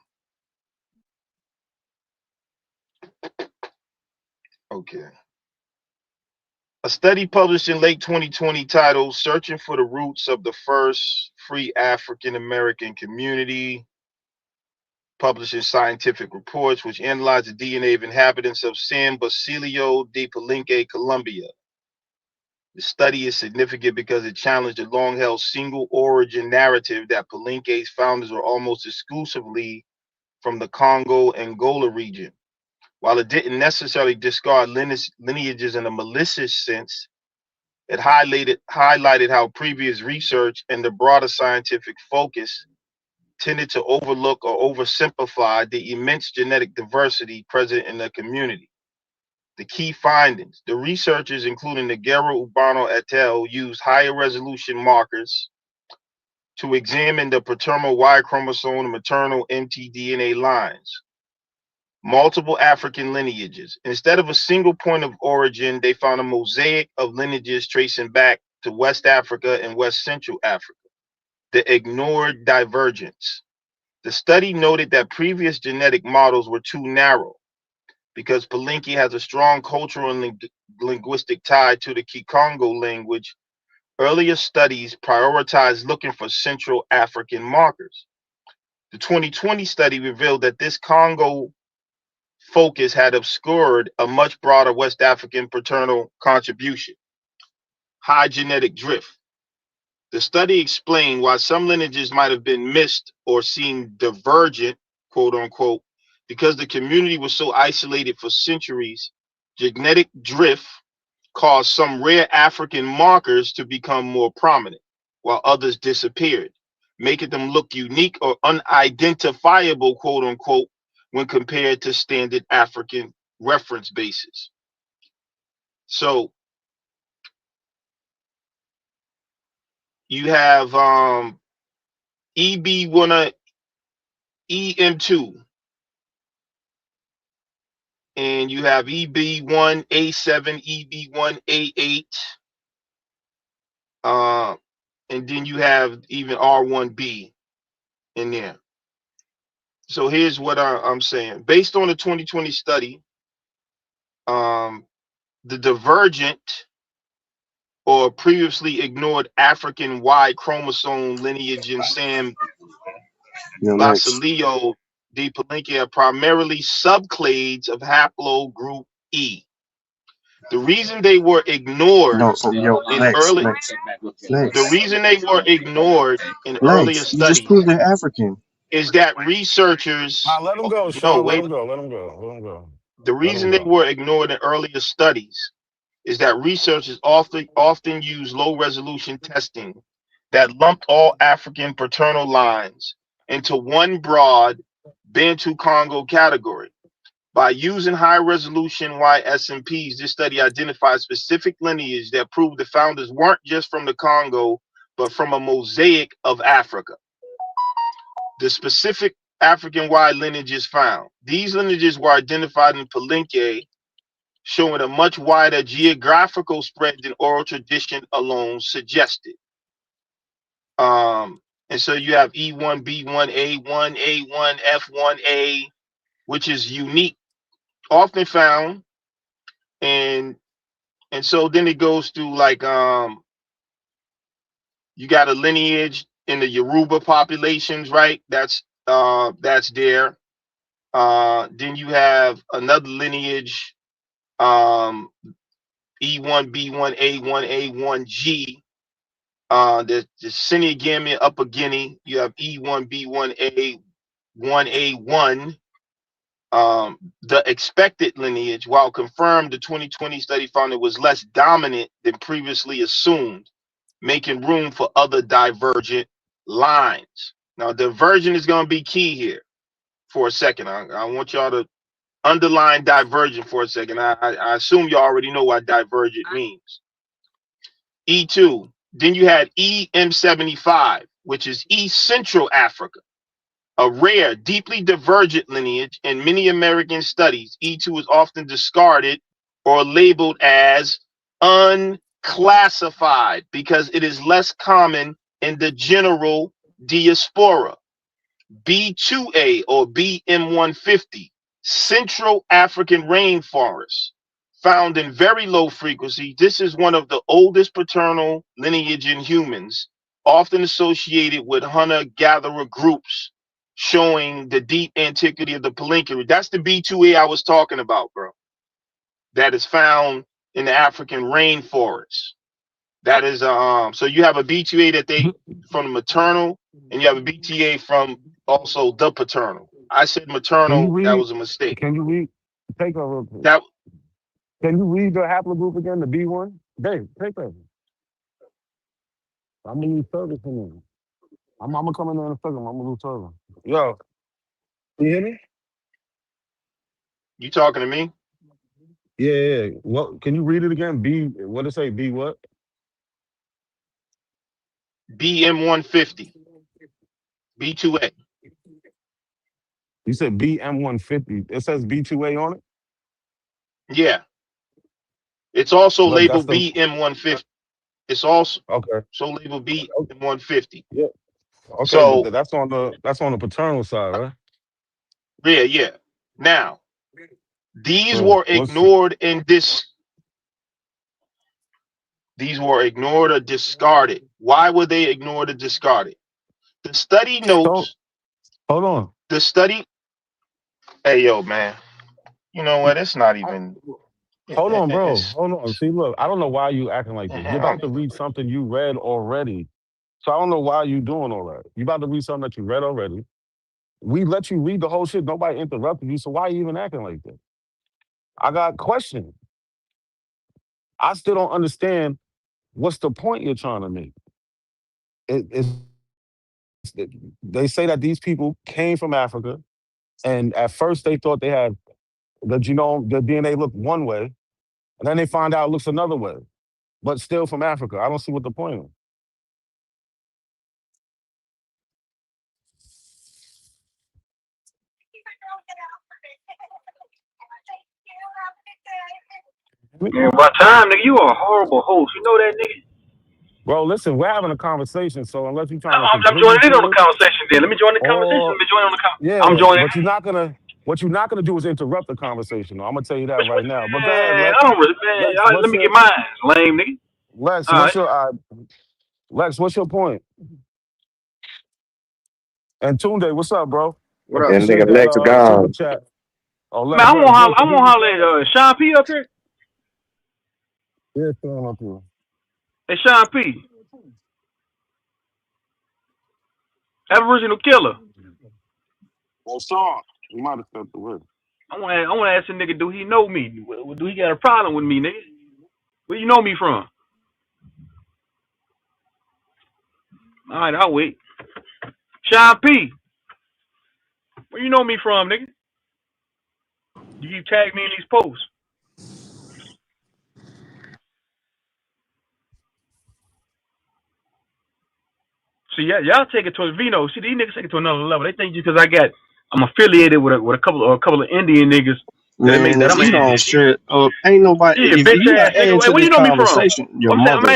Okay. A study published in late 2020 titled Searching for the Roots of the First Free African American Community, published in Scientific Reports, which analyzed the DNA of inhabitants of San Basilio de Palenque, Colombia. The study is significant because it challenged a long-held single origin narrative that Palenque's founders were almost exclusively from the Congo-Angola region. While it didn't necessarily discard lineages in a malicious sense, it highlighted how previous research and the broader scientific focus tended to overlook or oversimplify the immense genetic diversity present in the community. The key findings: the researchers, including Nogueira Urbano et al., used higher resolution markers to examine the paternal Y chromosome and maternal mtDNA lines. Multiple African lineages. Instead of a single point of origin, they found a mosaic of lineages tracing back to West Africa and West Central Africa. The ignored divergence. The study noted that previous genetic models were too narrow. Because Palenque has a strong cultural and linguistic tie to the Kikongo language, earlier studies prioritized looking for Central African markers. The 2020 study revealed that this Congo focus had obscured a much broader West African paternal contribution. High genetic drift. The study explained why some lineages might have been missed or seemed divergent, quote unquote, because the community was so isolated for centuries. Genetic drift caused some rare African markers to become more prominent, while others disappeared, making them look unique or unidentifiable, quote unquote, when compared to standard African reference bases. So you have EB1, EM2, and you have EB1A7, EB1A8, and then you have even R1B in there. So here's what I'm saying. Based on the 2020 study, the divergent or previously ignored African Y chromosome lineage in San Basilio de Palenque are primarily subclades of haplogroup E. The reason they were ignored in earlier studies is that researchers Let him go, Sean. Let him go. Let him go. Let him go. The reason they were ignored in earlier studies is that researchers often use low resolution testing that lumped all African paternal lines into one broad Bantu Congo category. By using high resolution YSMPs, this study identified specific lineage that proved the founders weren't just from the Congo, but from a mosaic of Africa. The specific African Y lineages found. These lineages were identified in Palenque, showing a much wider geographical spread than oral tradition alone suggested. And so you have E1, B1, A1, A1, F1A, which is unique, often found. And so then it goes through like you got a lineage in the Yoruba populations, right? That's there. Then you have another lineage, E1, B1, A1, A1G. The Senegambia, Upper Guinea, you have E1, B1, A1A1. The expected lineage, while confirmed, the 2020 study found it was less dominant than previously assumed, making room for other divergent lines. Now, divergent is going to be key here for a second. I want y'all to underline divergent for a second. I assume you already know what divergent means. E2. Then you had EM75, which is East Central Africa, a rare, deeply divergent lineage. In many American studies, E2 is often discarded or labeled as unclassified because it is less common in the general diaspora. B2A or BM150, Central African rainforest, found in very low frequency. This is one of the oldest paternal lineage in humans, often associated with hunter-gatherer groups, showing the deep antiquity of the Palenque. That's the B2A I was talking about, bro. That is found in the African rainforest. That is so you have a B2A that they from the maternal, and you have a BTA from also the paternal. I said maternal, that was a mistake. Can you read? Take over. That Can you read the haplogroup again, the B1? Dave, take over. I'm gonna lose service in there. I'm gonna come in there in a second. I'm gonna lose service. Yo, you hear me? You talking to me? Yeah. What? Can you read it again? B. What did it say? B what? BM150, B2A. You said BM150. It says B2A on it. Yeah, it's also Look, that's labeled the BM150. It's also okay. labeled BM150. Yeah. Okay, So but that's on the paternal side, right? yeah. Now, these So were what's ignored in this. These were ignored or discarded. Why were they ignored or discarded? The study notes. Hold on. The study. Hey, yo, man. You know what? It's not even. Hold on, bro. It's, Hold on. See, look, I don't know why you acting like this. You're about to read something you read already. So I don't know why you doing all that. You about to read something that you read already. We let you read the whole shit. Nobody interrupted you. So why are you even acting like this? I got questions. I still don't understand what's the point you're trying to make. They say that these people came from Africa, and at first they thought they had the genome, the DNA looked one way, and then they find out it looks another way, but still from Africa. I don't see what the point is. Yeah, by time, nigga, you a horrible host. You know that, nigga? Bro, listen, we're having a conversation, so unless you're trying to I'm contribute joining in to on the it, conversation then. Let me join the conversation. or Let me join on the yeah, I'm joining but in. what you're not gonna do is interrupt the conversation. I'm gonna tell you that Which, right now. But go ahead, man, Lex. I don't really, man. Lex, Y'all, let me get mine, lame nigga. Lex, All right. Lex, what's your point? And Tunde, what's up, bro? What up? That nigga Lex super gone. chat. Oh, Man, I'm gonna holler at Sean P up here. Yeah, Sean up here. Hey, Sean P. Aboriginal killer. Well, Sean, you might have stepped away. I wanna ask the nigga, do he know me? Do he got a problem with me, nigga? Where you know me from? All right, I'll wait. Sean P. Where you know me from, nigga? You tag me in these posts. See, y'all take it to Vino. See, these niggas take it to another level. They think just because I'm affiliated with a couple of Indian niggas Man, that if I'm you don't shut up, ain't nobody. yeah, If bitch you're ass not adding nigga. to Where this you know me from? conversation, your I'm saying, mother, let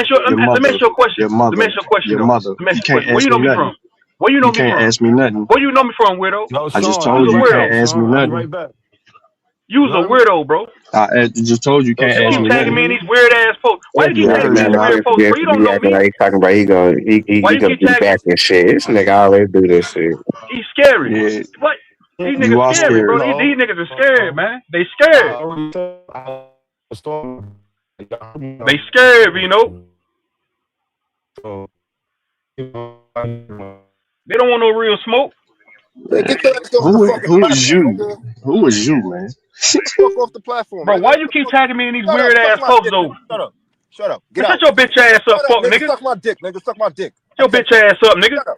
me ask you a question. your Let me mother, ask you a question, your though. mother. Let me You ask you a can't question. Where ask you know me me nothing. from? Where you know You me can't from? ask me nothing. Where you know me from, weirdo? Yo, I just Sean, told You's a you you can't weirdo. ask me I'll be nothing. right back. You's You a heard me? weirdo, bro. I just told you you Yo, can't You ask keep Sean, me can you tagging nothing. me hear in me? these weird ass posts. Why That you keep nigga tagging me in these Nah, weird always posts, bro? forgets You to don't be know acting me. like he talking about Why he you gonna keep be tagging? back and shit. This nigga always do this shit. He's scary. yeah, What? These you niggas are scary, bro. scared. These No. niggas are scared, man. They I scared. already said I was talking. They scared, you know. So, They don't want no real smoke. Man, get your ass off the fucking Who is platform, you? nigga. Who is you, man? Fuck off the platform, Bro, nigga. why you keep tagging me in these Shut up. weird Suck ass my posts, dick, though? nigga. Shut up. Shut up. Get Man, shut out. your bitch ass up, Shut up, fuck, nigga. nigga. Suck my dick, nigga. Suck my dick. Your Fuck that bitch shit. ass up, nigga. Shut up.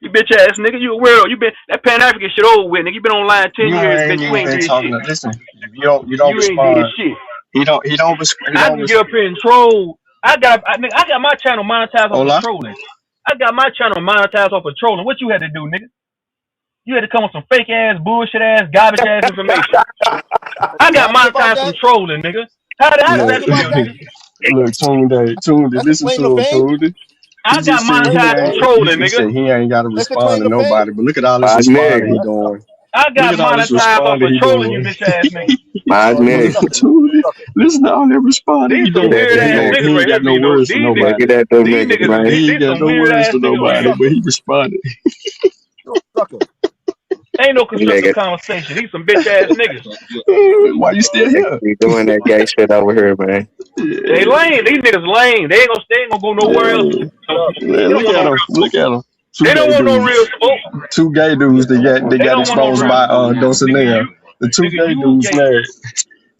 You bitch ass nigga, you a weirdo. You been that Pan African shit over with, nigga. You been online 10 You years, ain't bitch. You even ain't been did talking. shit. Listen, if you don't You ain't did respond. shit. He don't. He don't. He I don't. can get up here and troll. I got my channel monetized off of Hola. trolling. I got my channel monetized off of trolling. What you had to do, nigga? You had to come with some fake ass, bullshit ass, garbage ass information. I got Tell me about monetized from that. trolling, nigga. How does Tell that me Look, about feel, that. nigga? look, Tunde, That's the listen claim to to him, fame. Tunde. He I got just said Claim he to monetized from ain't. fame. trolling, He nigga. said he ain't got to That's the respond claim to to fame. nobody. But look at all this My responding he nigga. That's tough. doing. I Look got at all this monetized off responding of he trolling you doing. bitch ass niggas. My You're a nigga. sucker. Tunde, Sucker. listen to all that responding These he some doing. weird But ass Man, niggas he right ain't here, got no Vito. words for These look niggas, at nobody. that, them these niggas, niggas, man. He ain't these got some no weird words ass for niggas right nobody. here. But he responded. You're a sucker. Ain't no Them constructive niggas, conversation. These some bitch ass niggas. Why you still niggas here? be doing that gay shit over here, man. They Yeah, lame. These niggas lame. They ain't gonna go nowhere else. yeah. So Man, they don't look go at nowhere him. else. Look at him. Two They don't gay want no real dudes. smoke. Two gay dudes that They got don't want no exposed real by smoke. Dulcinea. The two Nigga, gay you dudes gay. mad.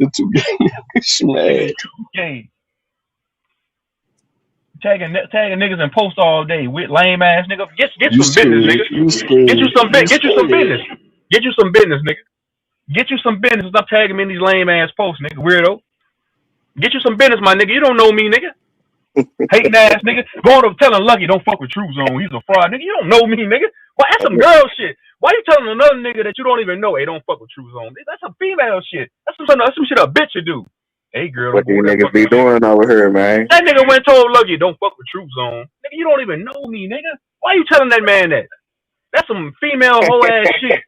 The two gay dudes Nigga, mad. you gay. Tagging niggas and post all day with lame ass nigga. Get You some business, scared. nigga. You Get you scared. some You get you some scared. business. Get you some business, nigga. Get you some business. Stop tagging me in these lame ass posts, nigga. Weirdo. Get you some business, my nigga. You don't know me, nigga. Hating ass nigga. Going up telling Lucky don't fuck with True Zone. He's a fraud, nigga. You don't know me, nigga. Why that's some girl shit. Why you telling another nigga that you don't even know, hey, don't fuck with True Zone? That's some female shit. That's some shit a bitch should do. Hey girl, What don't go these over there niggas fucking be with me. doing over here, man? That nigga went and told Lucky don't fuck with True Zone. Nigga, you don't even know me, nigga. Why you telling that man that? That's some female hoe ass shit.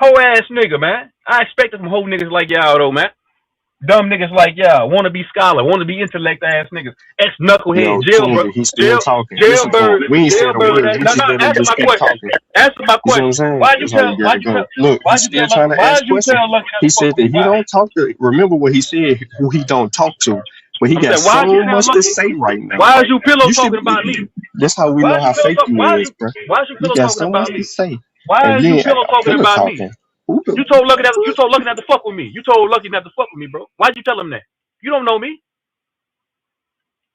Hoe ass nigga, man. I expected some hoe niggas like y'all though, man. Dumb niggas like y'all, wanna be scholar, wanna be intellect ass niggas, ex knucklehead, Yo, Tunde, he's still talking. Listen to him. jailbird, We ain't said a jailbird. word. He No, just let him answer just my keep question. talking. Answer my You see what I'm question. saying? That's how you got it going. Look, he's still trying to ask questions. Lucky not He to fuck said with that me? he Why? don't talk to. Remember what he said? Who he don't talk to, but he I'm got saying, why'd you so tell much to Lucky? say right now. Why is you pillow You see, talking about me? that's how we know Why's you how pillow fake talking? you is, bro. Why's you You pillow got talking so much about to me? say, Why and is you then pillow talking pillow about me? talking. Who You told Lucky not to fuck with me. You told Lucky not to fuck with me, bro. Why'd you tell him that? You don't know me.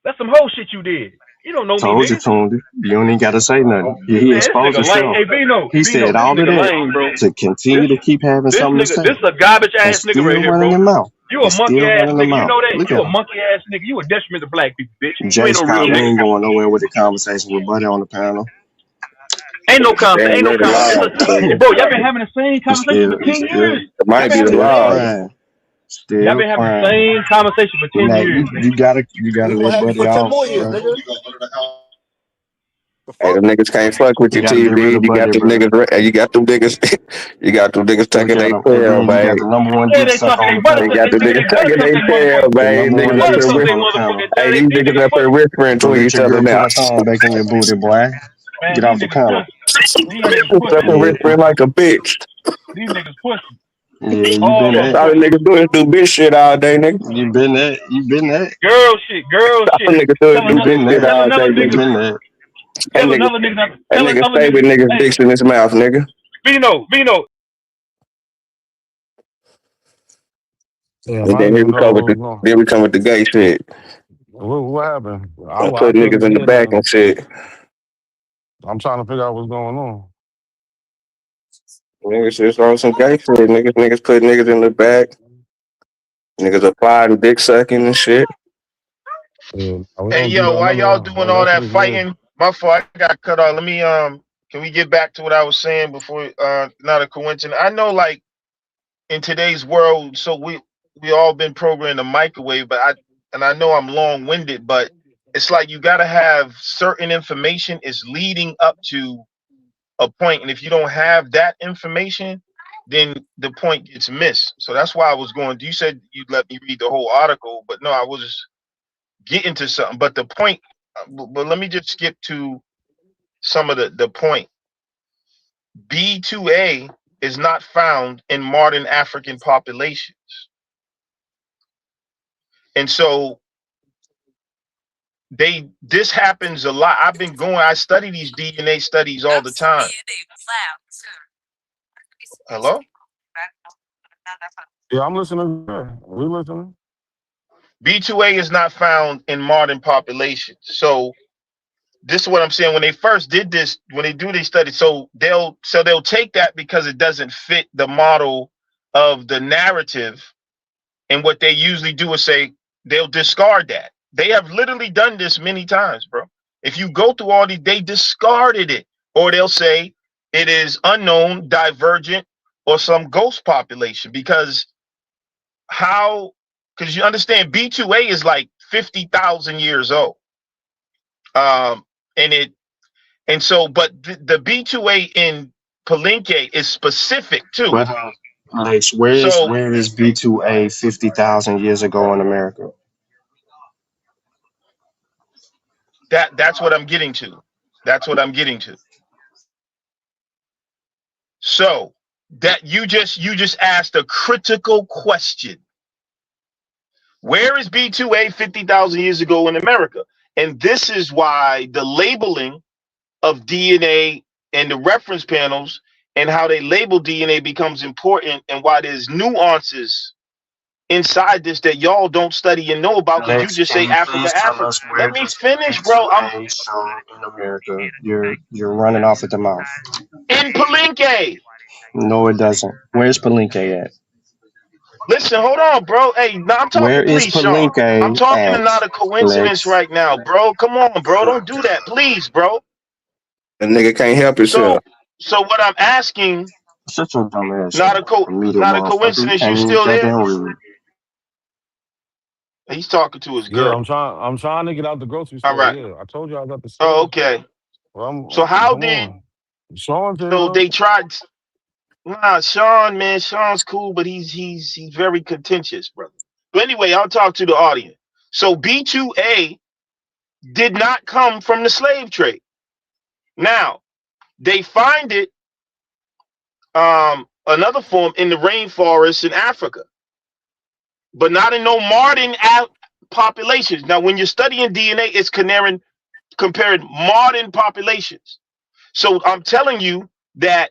That's some whole shit you did. You don't know me, told you, nigga. Tunde? You don't even got to say nothing. He Man, this exposed nigga lame. himself. Hey, Vino, He said this all of nigga that lame, bro. to continue to keep having something to say, This is a garbage and ass nigga right still here, running bro. him out. You a And monkey still ass running nigga. him You out. know that? Look You at a him. monkey ass nigga. You a detriment to black people, bitch. You Jay ain't no real Scott, we nigga. ain't going nowhere with the conversation with Buddy on the panel. Ain't no They conversation. ain't Ain't no know the laws, conversation. nigga. Bro, y'all been having the same conversation for 10 years. It Y'all might been be the having the same. laws. Crying. Y'all Still been having the crying. same conversation for 10 Now years, nigga. you gotta We gonna let have you Buddy for 10 off, more years, bro. nigga. The Hey, fuck? them niggas can't fuck with You you, gotta get rid TB. of You got Buddy, them bro. niggas. You got them niggas. You got them niggas Look taking at their him, and tail, then you got babe. the number one Yeah, dick they sucker sucking. on They the butter You panel. suck. got They them nigga. They niggas butter taking suck their they tail, motherfucking. The babe. number They one Niggas up butter dick there suck sucker they on whispering. the panel. motherfucking Hey, tail. They these fucking niggas they up there pussy. whispering Go to let each your other girl put now. her tongue back in your booty, boy. Man, Get these off the niggas panel. pussy. These niggas Up pussy. there Yeah, whispering like a bitch. These niggas pussy. yeah, you been All of That's them that. all the pussy. niggas do is do bitch shit all day, nigga. You been that. You been that. Girl shit. Girl All shit. the niggas do is Tell do You another. bitch been shit that. Tell all another day, You nigga. nigga. been that. That Tell nigga, another nigga. that Tell nigga another stay nigga. with niggas' Hey, dicks in his mouth, nigga. Vino. Yeah, And I then didn't here even we know come with what was the going. then we come with the gay shit What happened? and I put niggas couldn't in the hear back nothing. and shit. I'm trying to figure out what's going on. Niggas just on some gay shit. Niggas put niggas in the back. Niggas applying dick sucking and shit. Yeah, we Hey don't do yo, that why none of y'all that. doing all That shit that is weird. fighting? My fault, I got cut off. Let me can we get back to what I was saying before not a coincidence. I know like in today's world, so we all been programmed to microwave, but I know I'm long-winded, but it's like you gotta have certain information is leading up to a point, and if you don't have that information, then the point gets missed. So that's why I was going. You said you'd let me read the whole article, but no, I was just getting to something. But the point, but let me just skip to some of the point. B2A is not found in modern African populations, and so this happens a lot. I study these DNA studies all the time. Hello? Yeah, I'm listening. Yeah, we listening. B2A is not found in modern populations. So this is what I'm saying. When they first did this, when they do these studies, so they'll take that because it doesn't fit the model of the narrative. And what they usually do is say they'll discard that. They have literally done this many times, bro. If you go through all these, they discarded it. Or they'll say it is unknown, divergent, or some ghost population. Because you understand B2A is like 50,000 years old. But the B2A in Palenque is specific too. But Lex, where is So B2A 50,000 years ago in America? that's what I'm getting to. That's what I'm getting to. So that you just asked a critical question. Where is B2A 50,000 years ago in America? And this is why the labeling of DNA and the reference panels and how they label DNA becomes important, and why there's nuances inside this that y'all don't study and know about, because you Lex, just can say you Africa, please tell Africa. us where Let me does finish, bro. I'm B2A show in America? You're running off at the mouth. in Palenque. No, it doesn't. Where's Palenque at? Listen, hold on, bro. Hey, no, I'm Where talking, is please, Sean. I'm Palenque talking to at, not a coincidence Lex? right now, bro. Come on, bro. Don't do that, please, bro. The nigga can't help himself. So what I'm asking, Shut your dumb ass up, not a immediate not a motherfucker. You coincidence, you can't even still goddamn there? read. He's talking to his Yeah, girl. I'm trying to get out the grocery All store. right. Yeah, I told you I was at the Oh, store. okay. Well, So how come did on. Sean so Taylor. they tried? Nah, Sean, man, Sean's cool, but he's very contentious, brother. But anyway, I'll talk to the audience. So B2A did not come from the slave trade. Now they find it another form in the rainforests in Africa, but not in no modern populations. Now, when you're studying DNA, it's comparing modern populations. So I'm telling you that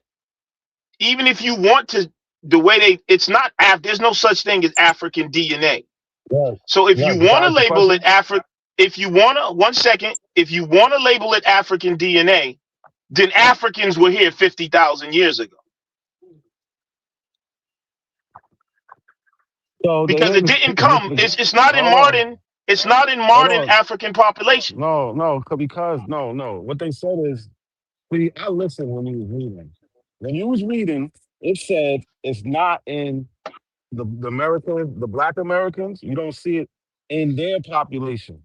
even if you want to, the way it's not, there's no such thing as African DNA. Yeah. So if Yeah, you can want I to ask a label it question? if you want to, 1 second, if you want to label it African DNA, then Africans were here 50,000 years ago. So Because it didn't come, it's not in hold on. modern, it's not in Hold modern on. African population. No, because no. What they said is, see, I listened when you was reading. When you was reading, it said it's not in the Americans, the Black Americans. You don't see it in their population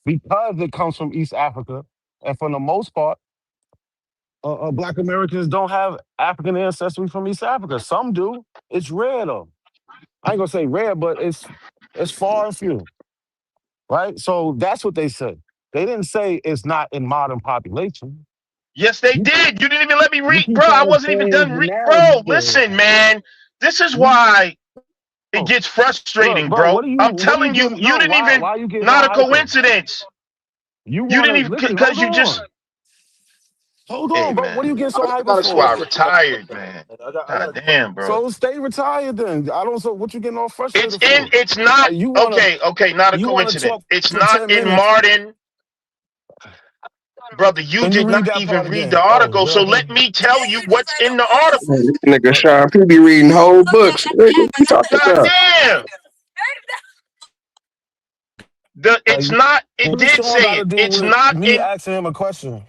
because it comes from East Africa, and for the most part, Black Americans don't have African ancestry from East Africa. Some do. It's rare though. I ain't gonna say rare, but it's far and few. Right? So that's what they said. They didn't say it's not in modern population. Yes, they did. You didn't even let me You read, keep bro. I trying to wasn't even change done the bro, narrative. listen, man. This is You, why it oh, gets look, frustrating, bro. bro. I'm What are you telling you, getting? you No, didn't even, why are you getting not all a hyper? coincidence. You You want didn't to even, listen? because Hold you on, just, hold hey, on, bro. What man. are you getting so I hyper got a That's why I for? question. retired, man. I got God a damn, bro. So stay retired then. I don't. So what you getting all frustrated for? It's not, You okay, not a you wanna coincidence. talk It's for not 10 in minutes? modern, brother. You Can you did read not that even part read the again? Oh, article. what So up? let me tell you what's in the article. This nigga Sean, he be reading whole books. What you talking God about? damn. It's not, it What does did Sean got say to it. do It's with not me in, asking him a question?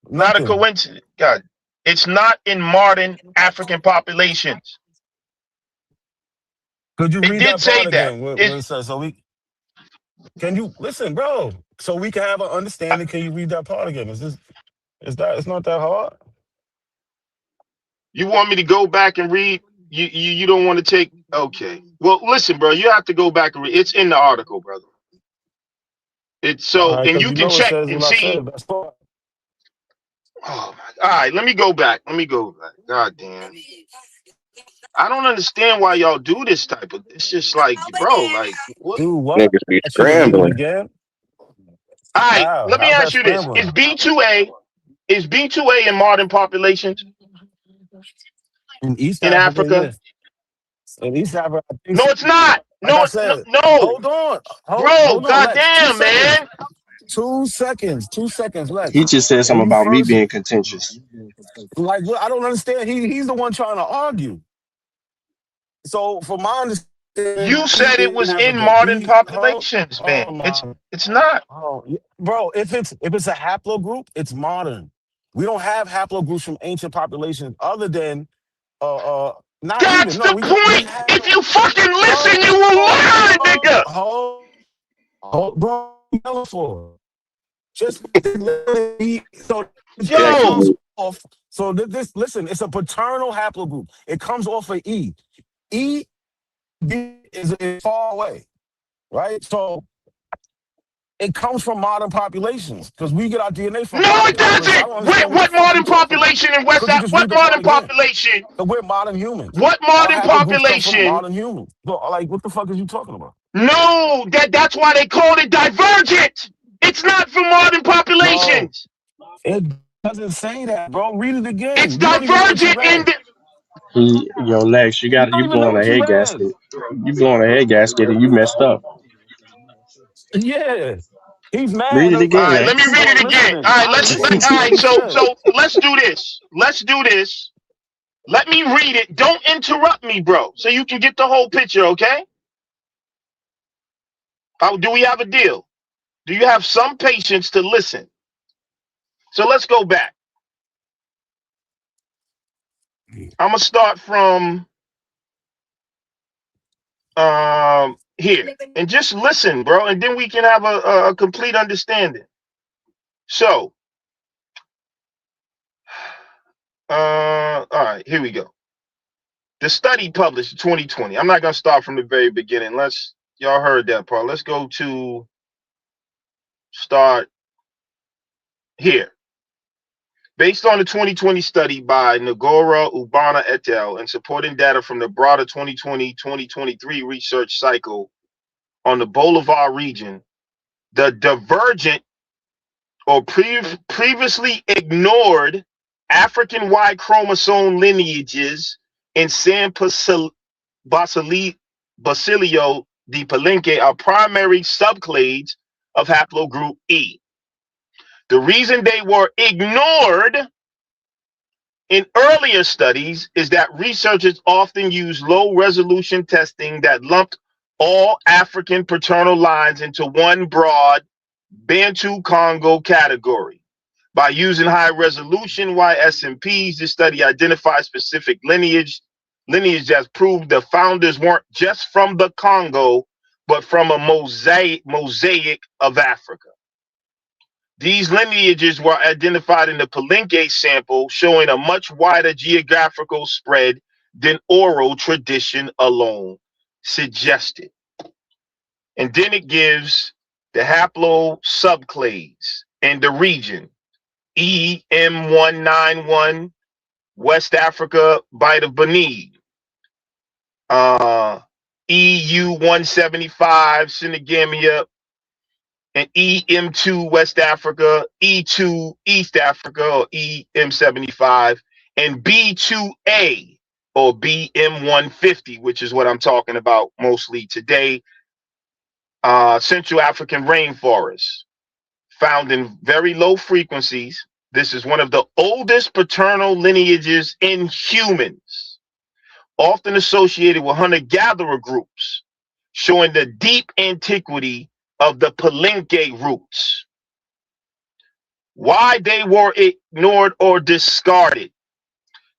not a Nothing. coincidence. God, it's not in modern African populations. Could you It read did that part say that. again? What it says? So we can you listen, bro? So we can have an understanding. Can you read that part again? It's not that hard. You want me to go back and read? You don't want to take, okay. Well, listen, bro, you have to go back and read. It's in the article, brother. It's All so, right, and because you you can know it check says and what I see. said. That's part. Oh my, all right, let me go back. God damn. I don't understand why y'all do this type of, it's just like, bro, like what? Do what? Niggas be Ask you to read it scrambling. again. All right, How? let me How's that ask you this. scrambling? Is B2A in modern populations In East in Africa, Africa? yeah. In East Africa, I think No, so. it's not. Like I No, no, said, no. hold on. Bro, Hold on, Lex. Two goddamn, seconds. man. 2 seconds. 2 seconds, He Lex. just said When something you about me first being contentious. like what I don't understand. He's the one trying to argue. So for my understanding, You said it in was in Africa, modern we populations, man. It's not. bro, if it's a haplogroup, it's modern. We don't have haplogroups from ancient populations other than uh not even That's no, the we point. have If you fucking listen, you will learn, hold, nigga. bro, yelling for just so Yeah, it comes Yo, off. So this listen, it's a paternal haplogroup. It comes off of E. E B is far away, right? So it comes from modern populations because we get our DNA from no, modern it populations. I doesn't. don't understand what the What fuck you modern talking about. population in Could you just what read the part modern again? population? Because we're modern humans. What Our modern haplogroups come from population? modern humans. So, like, what the fuck is you talking about? No, that's why they call it divergent. It's not for modern No, populations. It doesn't say that, bro. Read it again. It's You don't even know what you divergent in read. the Yo, Lex, You don't you even know blowing a what you head read. gasket. You blowing a head gasket and you messed up. Yeah. He's Read mad. it All again, right, let me Lex. read it I'm again. listening. All right, I'm listening to all what right, he said. so let's do this. Let's do this. Let me read it. Don't interrupt me, bro, so you can get the whole picture, okay? Do we have a deal? Do you have some patience to listen? So let's go back. I'm gonna start from here and just listen, bro, and then we can have a complete understanding. So, all right, here we go. The study published in 2020. I'm not gonna start from the very beginning. Y'all heard that part. Let's go to start here. Based on the 2020 study by Nagora, Ubana et al. And supporting data from the broader 2020-2023 research cycle on the Bolivar region, the divergent or previously ignored African Y chromosome lineages in San Basilio de Palenque are primary subclades of haplogroup E. The reason they were ignored in earlier studies is that researchers often use low resolution testing that lumped all African paternal lines into one broad Bantu Congo category. By using high resolution YSMPs, this study identified specific lineage that proved the founders weren't just from the Congo, but from a mosaic of Africa. These lineages were identified in the Palenque sample, showing a much wider geographical spread than oral tradition alone suggested. And then it gives the haplo subclades and the region. EM191, West Africa, Bight of Benin. EU175, Senegamia, and EM2 West Africa, E2 East Africa, or EM75, and B2A, or BM150, which is what I'm talking about mostly today, Central African rainforests, found in very low frequencies. This is one of the oldest paternal lineages in humans, often associated with hunter-gatherer groups, showing the deep antiquity of the Palenque roots. Why they were ignored or discarded.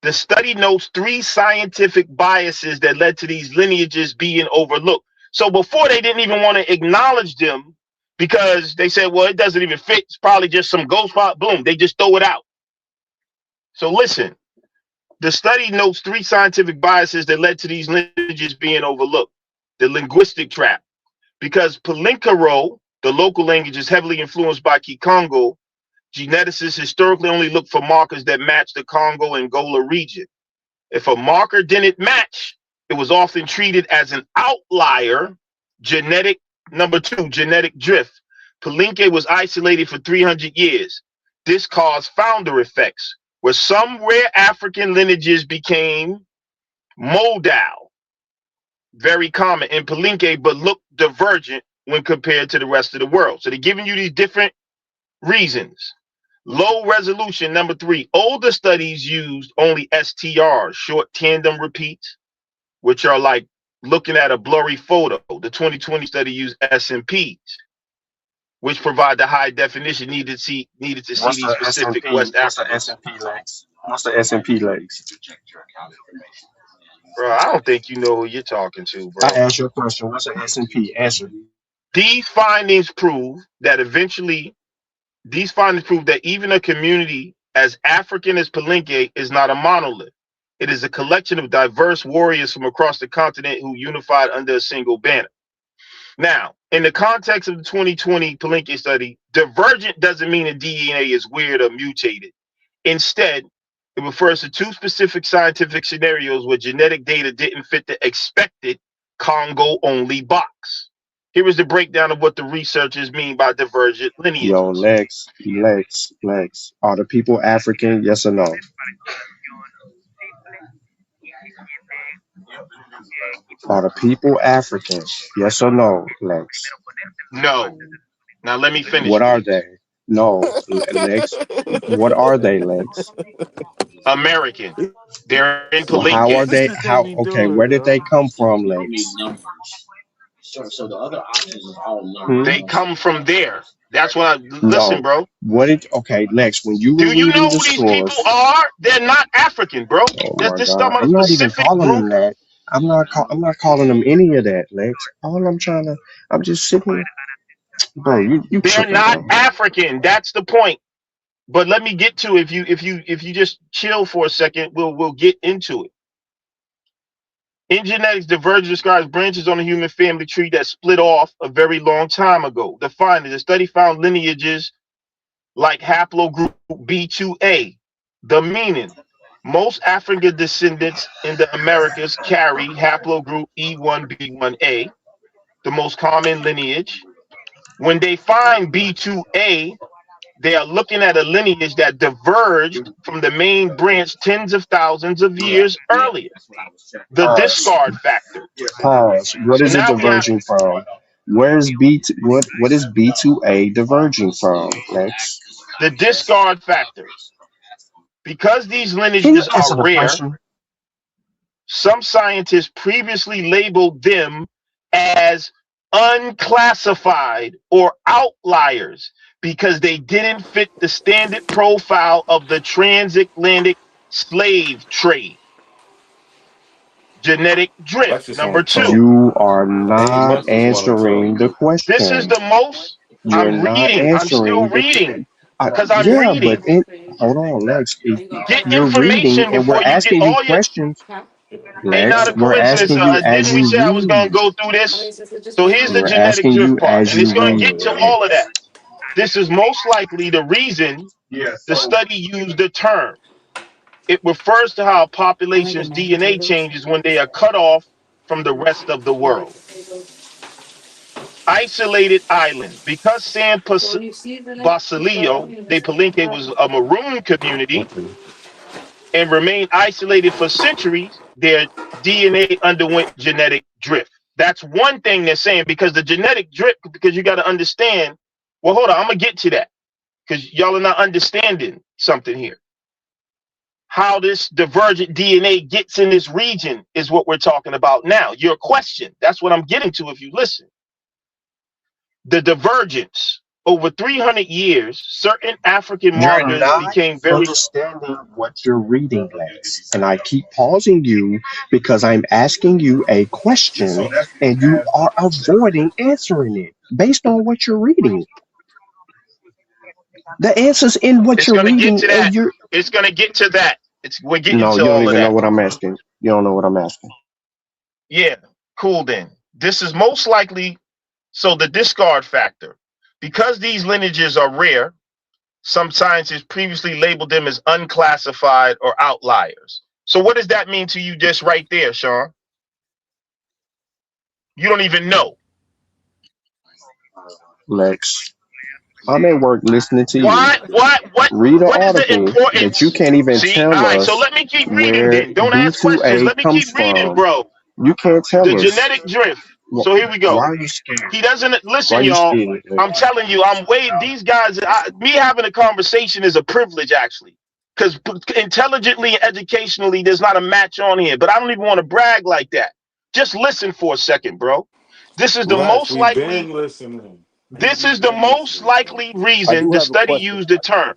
The study notes 3 scientific biases that led to these lineages being overlooked. So before, they didn't even want to acknowledge them because they said, well, it doesn't even fit. It's probably just some ghost spot. Boom, they just throw it out. So listen, the study notes 3 scientific biases that led to these lineages being overlooked. The linguistic trap. Because Palinkaro, the local language, is heavily influenced by Kikongo, geneticists historically only look for markers that match the Congo-Angola region. If a marker didn't match, it was often treated as an outlier, genetic drift. Palenque was isolated for 300 years. This caused founder effects, where some rare African lineages became modal, very common in Palenque, but look divergent when compared to the rest of the world. So they're giving you these different reasons. Low resolution, number 3. Older studies used only STRs, short tandem repeats, which are like looking at a blurry photo. The 2020 study used SMPs, which provide the high definition needed to see What's these the specific SMP? West What's the African. SMP legs? What's the SMP legs? Bro, I don't think you know who you're talking to, I bro. asked you a question. What's an SMP? Answer. These findings prove that even a community as African as Palenque is not a monolith. It is a collection of diverse warriors from across the continent who unified under a single banner. Now, in the context of the 2020 Palenque study, divergent doesn't mean the DNA is weird or mutated. Instead, it refers to 2 specific scientific scenarios where genetic data didn't fit the expected Congo-only box. Here is the breakdown of what the researchers mean by divergent lineages. Yo, Lex. Are the people African? Yes or no? Are the people African? Yes or no, Lex? No. Now let me finish, What are please. they? No, Lex. What are they, Lex? American. They're in Well, how are Palenque. they? How? Okay, where did they come from, Lex? They come from there. That's what I listen, No. bro. What did? Okay, Lex. When you were Do you reading know the who these people source, are? They're not African, bro. oh That's my this God, talking about I'm a not even specific calling group. them that. I'm not calling them any of that, Lex. I'm just sitting here, bro. You They're tripping, not bro? African. That's the point. But let me get to if you just chill for a second, we'll get into it. In genetics, divergence describes branches on the human family tree that split off a very long time ago. The findings, the study found lineages like haplogroup B2A. The meaning, most African descendants in the Americas carry haplogroup E1B1A, the most common lineage. When they find B2A, they are looking at a lineage that diverged from the main branch tens of thousands of years earlier. The Pause. discard factor. Pause. What So is it now we have diverging from? Where's what is B2A diverging from, Lex? the discard factor. Because these Can you lineages answer are the rare, question? some scientists previously labeled them as unclassified or outliers because they didn't fit the standard profile of the transatlantic slave trade. Genetic drift. Lex just Number want to two, talk. You are Hey, not Lex just want to talk. answering the this is question. the most, You're I'm not reading, I'm still answering the. reading because I'm Yeah, but reading. hold on, Lex. Get You're reading, information and we're before you get asking you all your. questions. Ain't not Lex, a we're coincidence. asking you as Didn't we you say I was going to read. go through this? So here's the We're genetic asking drift you part, as and it's you going to read, get to all of Lex. that. This is most likely the reason the study used the term. It refers to how a population's DNA changes when they are cut off from the rest of the world. Isolated island. Because Basilio de Palenque was a maroon community and remained isolated for centuries, their DNA underwent genetic drift. That's one thing they're saying because the genetic drift, because you got to understand. Well, hold on, I'm going to get to that because y'all are not understanding something here. How this divergent DNA gets in this region is what we're talking about now. Your question, that's what I'm getting to if you listen. The divergence. Over 300 years, certain African You're markers not became very. understanding what you're reading, Lex. And I keep pausing you because I'm asking you a question and you are avoiding answering it based on what you're reading. The answer's in what It's you're going to get reading, to and that. you're. It's going to get to that. We're getting No, to you don't all of even know that. what I'm asking. You don't know what I'm asking. Yeah, cool then. This is most likely, so the discard factor. Because these lineages are rare, some scientists previously labeled them as unclassified or outliers. So what does that mean to you just right there, Sean? You don't even know. Lex, I'm at work listening to you. Why? Read an What is the article that you importance? can't even See, tell all right, so us let me keep reading where then. Don't ask questions. B2A Let me comes keep reading, from. bro. You can't tell The us. genetic drift. So here we Why go. are you scared? He doesn't Why are listen, you y'all. scared, I'm Lex? telling you, I'm way. These guys, me having a conversation is a privilege, actually, because intelligently and educationally, there's not a match on here. But I don't even want to brag like that. Just listen for a second, bro. This is the Lex, most we likely. been listening. This We is the been most listening, bro. likely I reason do the have a study question. used the term.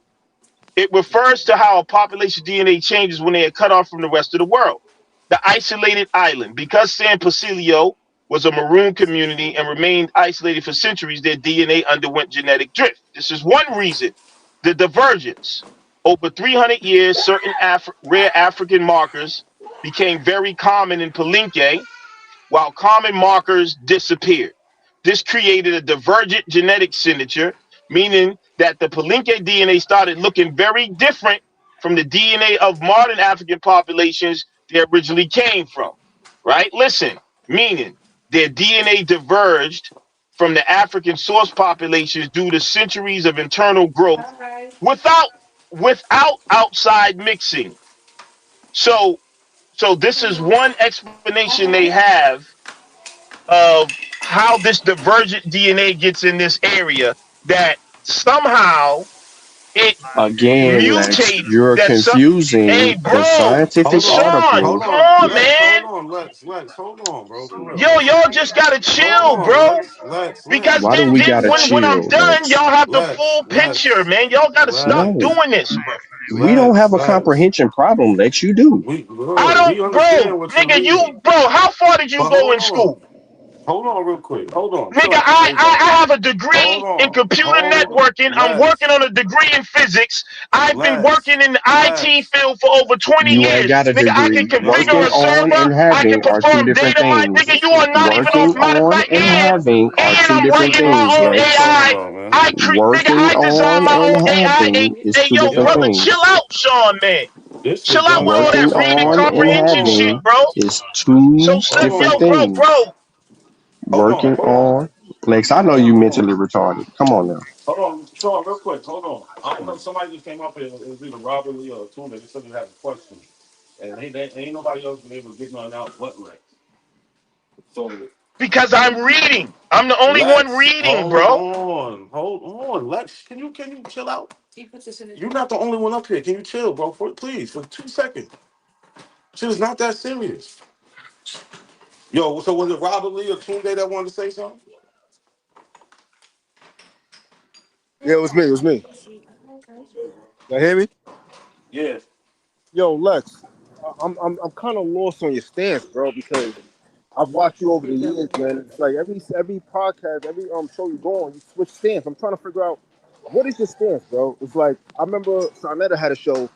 It refers to how a population DNA changes when they are cut off from the rest of the world. The isolated island. Because San Basilio was a maroon community and remained isolated for centuries, their DNA underwent genetic drift. This is one reason. The divergence. Over 300 years, certain rare African markers became very common in Palenque, while common markers disappeared. This created a divergent genetic signature, meaning that the Palenque DNA started looking very different from the DNA of modern African populations they originally came from. Right? Listen, meaning their DNA diverged from the African source populations due to centuries of internal growth without outside mixing. So this is one explanation they have of how this divergent DNA gets in this area, that somehow it Again, Lex, mutates, you're that some, confusing hey the bro, scientific Sean, article. come on, man. Lex, hold on, bro, for real. Yo, y'all just gotta Hold chill, on, bro. Lex, Because Why do then we gotta when I'm chill, done, Lex? y'all have the full picture, man. Y'all gotta stop No, doing this. we don't have a comprehension problem, Lex. You do. I We don't, understand bro, what you're nigga, reading. how far did you But go hold in on. school? Hold on real quick. Hold on. Nigga, Chill out. Hold on. I have a degree Hold in on. computer networking. I'm working on a degree in physics. I've been working in the IT field for over 20 You ain't years. got a Nigga, I can degree. configure Working a on server. and I can having are two perform different data mine. things. Nigga, you are not even Working off. Matter of on fact, and and having are two I'm different writing my things, own Lex. AI. Nigga, Working I design on my and own AI. having is Hey, two yo, different brother, things. chill out, Sean, man. This Chill shit out don't with all Working that last. reading on and comprehension shit, having bro. is two So step, different yo, things. bro. Working on, Lex, I know you mentally retarded. Come on now. Hold on, Sean, real quick. Hold on. I don't know. Somebody just came up here. It was either Robert Lee or Tuna. They said they had a question, and they ain't nobody else been able to get none out but Lex. So Because I'm reading. I'm the only one Lex, reading, bro. hold on, Lex. Can you chill out? You're not the only one up here. Can you chill, bro? Please, for 2 seconds. Shit is not that serious. Yo, so was it Robert Lee or Tunde that wanted to say something? Yeah, it was me. It was me. You hear me? Yeah. Yo, Lex, I'm kind of lost on your stance, bro, because I've watched you over the years, man. It's like every podcast, every show you go on, you switch stance. I'm trying to figure out what is your stance, bro. It's like I remember Sarnetta had a show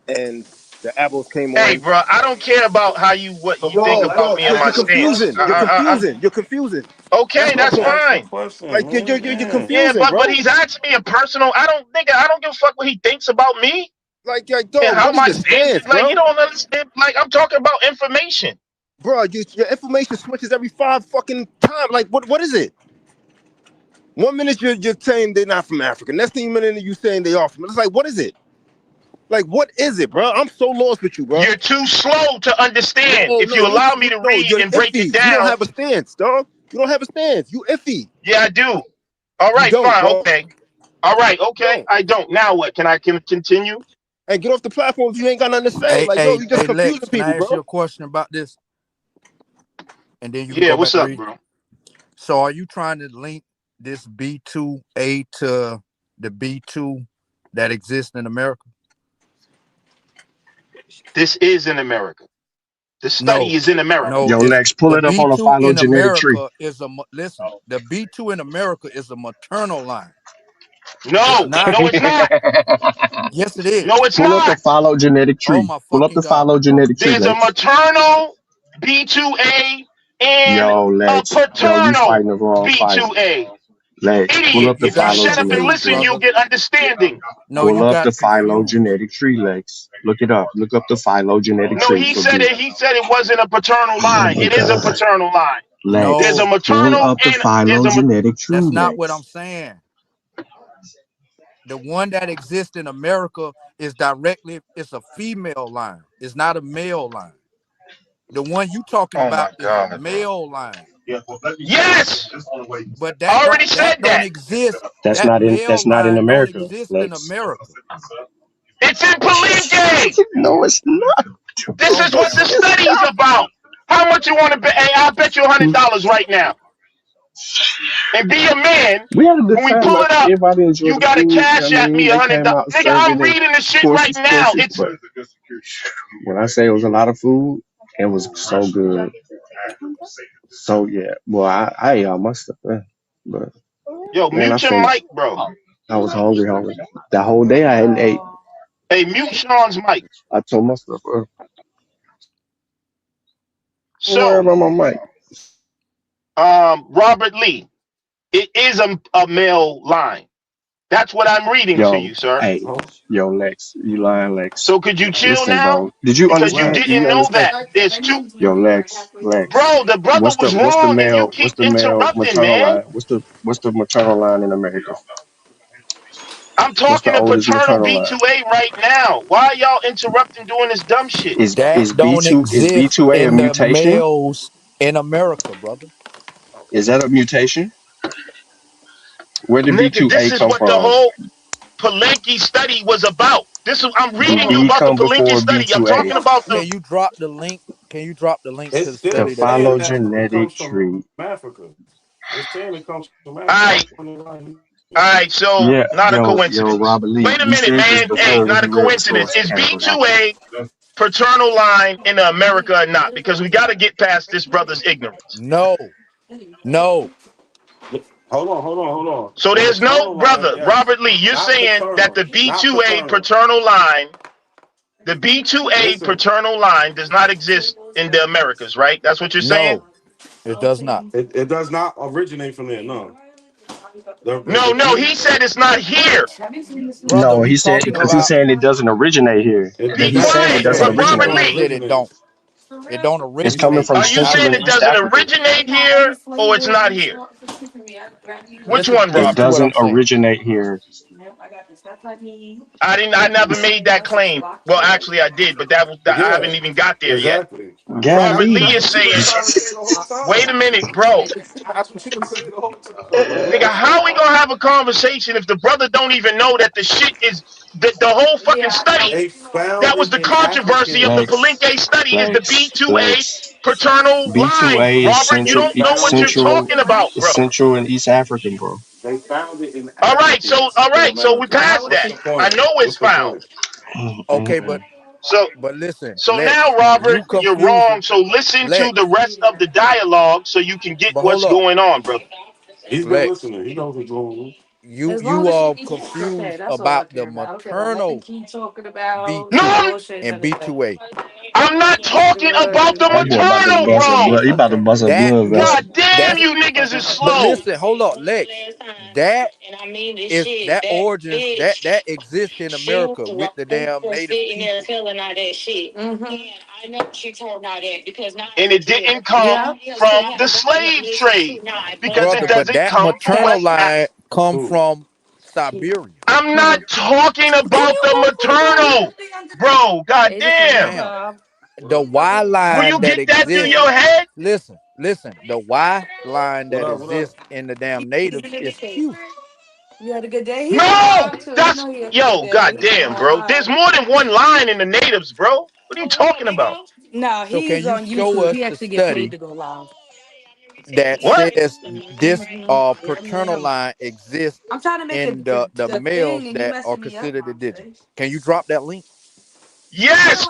and the apples came Hey, on. bro, I don't care about what you think about me and Because my you're stance. confusing. You're confusing. You're confusing. Okay, That's my that's point. fine. Like you're Yeah, confusing, but bro. he's asking me a personal. I don't give a fuck what he thinks about me Like and dog, how what is my your stance stance, is. Like, you bro? don't understand. Like, I'm talking about information. Bro, your information switches every 5 fucking times. Like what is it? 1 minute you're saying they're not from Africa. Next thing minute you saying they are from. It's like what is it? Like what is it, bro? I'm so lost with you, bro. You're too slow to understand. If you allow me to read You're and break it iffy. You don't down, have a stance, dog. You don't have a stance. You iffy. yeah, I do. All You right, don't, fine, bro. okay. All right, You okay. don't. I don't. Now what? Can I continue? And get off the platform if you ain't got nothing to say. Hey, Like, yo, hey, you just hey, confusing Lex, can people, I ask you bro. a question about this? And then you can Yeah, go back what's to up, read. bro? So are you trying to link this B2A to the B2 that exists in America? This is in America. The No, study is in America. no, Yo, it's Lex, pull the it up on a B2 in phylogenetic tree. America is listen, the B2 in America is a maternal line. It's No, not. no, it's not. Yes, it is. No, it's Pull up the not. phylogenetic Oh tree. my Pull up fucking the God, bro. phylogenetic tree, There's a Lex. maternal B2A and Yo, a Lex. Yo, you paternal fighting the wrong fight. B2A. Lex, pull Idiot. up the If you God shut up and phylogenetic confused, listen, tree. you'll brother. get understanding. No, Pull you up got the it confused. phylogenetic tree, Lex. Look it up. Look up the phylogenetic No, tree he for said B. it. He said it wasn't a paternal Oh line. my It is a God. paternal line. There's Lex, a No, pull maternal up the and there's a phylogenetic tree, that's not what I'm Lex. saying. The one that exists in America is it's a female line. It's not a male line. The one you talking Oh about my is a God, bro. male line. Yes, But I already that said don't that. exist. That's That not in male that's not in line don't America, exist in Lex. America. It's in Palenque. No, it's not. This Oh is my what the God. study's about. How much you want to bet? Hey, I'll bet you $100 right now. And be a man. We had a good When we time. pull it up, Everybody enjoyed you the gotta food. I cash at mean, me they $100. came out and Nigga, served I'm it in reading the shit right courses, now. courses. It's But when I say it was a lot of food, it was so good. So yeah, well, I ate all my stuff, man. But yo, man, I mute your finished. mic, bro. I was hungry. That whole day I hadn't ate. Hey, mute Sean's mic. I told myself, don't worry So, about my mic. Robert Lee, it is a male line. That's what I'm reading to Yo, you, sir. hey, yo, Lex, you lying, Lex. So could you chill Listen, now? bro. Did you Because you understand? Do didn't you know understand? that. There's two. Yo, Lex. Bro, the brother was What's the wrong and you male? keep What's the male interrupting, maternal man. line? What's the maternal line in America? I'm What's the talking to oldest paternal maternal line? B2A right now. Why are y'all interrupting doing this dumb shit? That Is don't exist B2A a in the mutation? males in America, brother. Is that a mutation? Where did Nigga, this B2A is come what the from? whole Palenque study was about. I'm Did reading you B about the come Palenque before study. I'm B2A? talking about Can the. you drop the link? Can you drop the link to It's the The still study that saying says that that? it phylogenetic comes from tree. Africa. It's saying it comes from All Africa. right, all right. So Yeah, not a yo, coincidence. Robert Lee. Wait a You minute, said this man. Hey, before when not a you read the coincidence. source. Is Okay, but I B2A paternal line in America or not? Because we got to get past this brother's ignorance. No, no. Hold on. So The there's no maternal line, brother, yes. Robert Lee. You're Not saying that paternal. the Not B2A paternal. paternal line, the B2A Listen, paternal line does not exist in the Americas, right? That's what you're saying? No, it does not. it does not originate from there, no. No, The no, G he said it's not here. Brother, no, we he said talking because he's about saying it doesn't originate here. Be He's saying it quiet, doesn't Robert originate I here. Lee. said it don't. It don't It's coming originate from Are in you saying Central it and Africa. East doesn't Africa. originate here or it's not here? Which one, It Listen to Robert? what I'm doesn't saying. originate here. I never made that claim. Well, actually I did, but I Yeah, haven't even got there yet. exactly. Robert Golly. Lee is That's what she been saying, trying to say the whole wait a time. minute, bro. That's what she been saying the whole time, Nigga, man. how we gonna have a conversation if the brother don't even know that the shit is the whole fucking study They found that was it the in controversy of African. the Lex, Palenque study is the B2A Lex. paternal line. B2A is Robert, you central, don't know what you're talking about, bro. Central and East African, bro. They found it in All right, so Africans in we America. passed What's that. the I point? know it's What's the found. point? Okay, but So listen, now, Lex, Robert, you you're wrong. confusing So listen to the Lex. rest of the dialogue so you can get But hold what's up, going on, brother. He's been Lex. listening. He knows what's going on. You are confused about the maternal No, B2 and B2A. I'm not talking about the That boy about to maternal, bust a bro. blood. He about to bust a That blood vessel. God damn, that's you niggas is but slow. listen, hold up, Lex. That is that origins that exists in America with the damn native people. And it didn't come from the slave trade because it Brother, but doesn't that come from maternal West Africa. line come Who? from Siberia. I'm not talking about the maternal, bro. God damn. Fam. The Y Will line you that get that through exists, your head? listen, the Y line What that up? What up? exists in the damn natives is Q. No, that's god damn, bro. There's more than one line in the natives, bro. What are you talking about? So can you show us the study that What? says this paternal line exists in the males that are considered indigenous? Can you drop that link? Yes,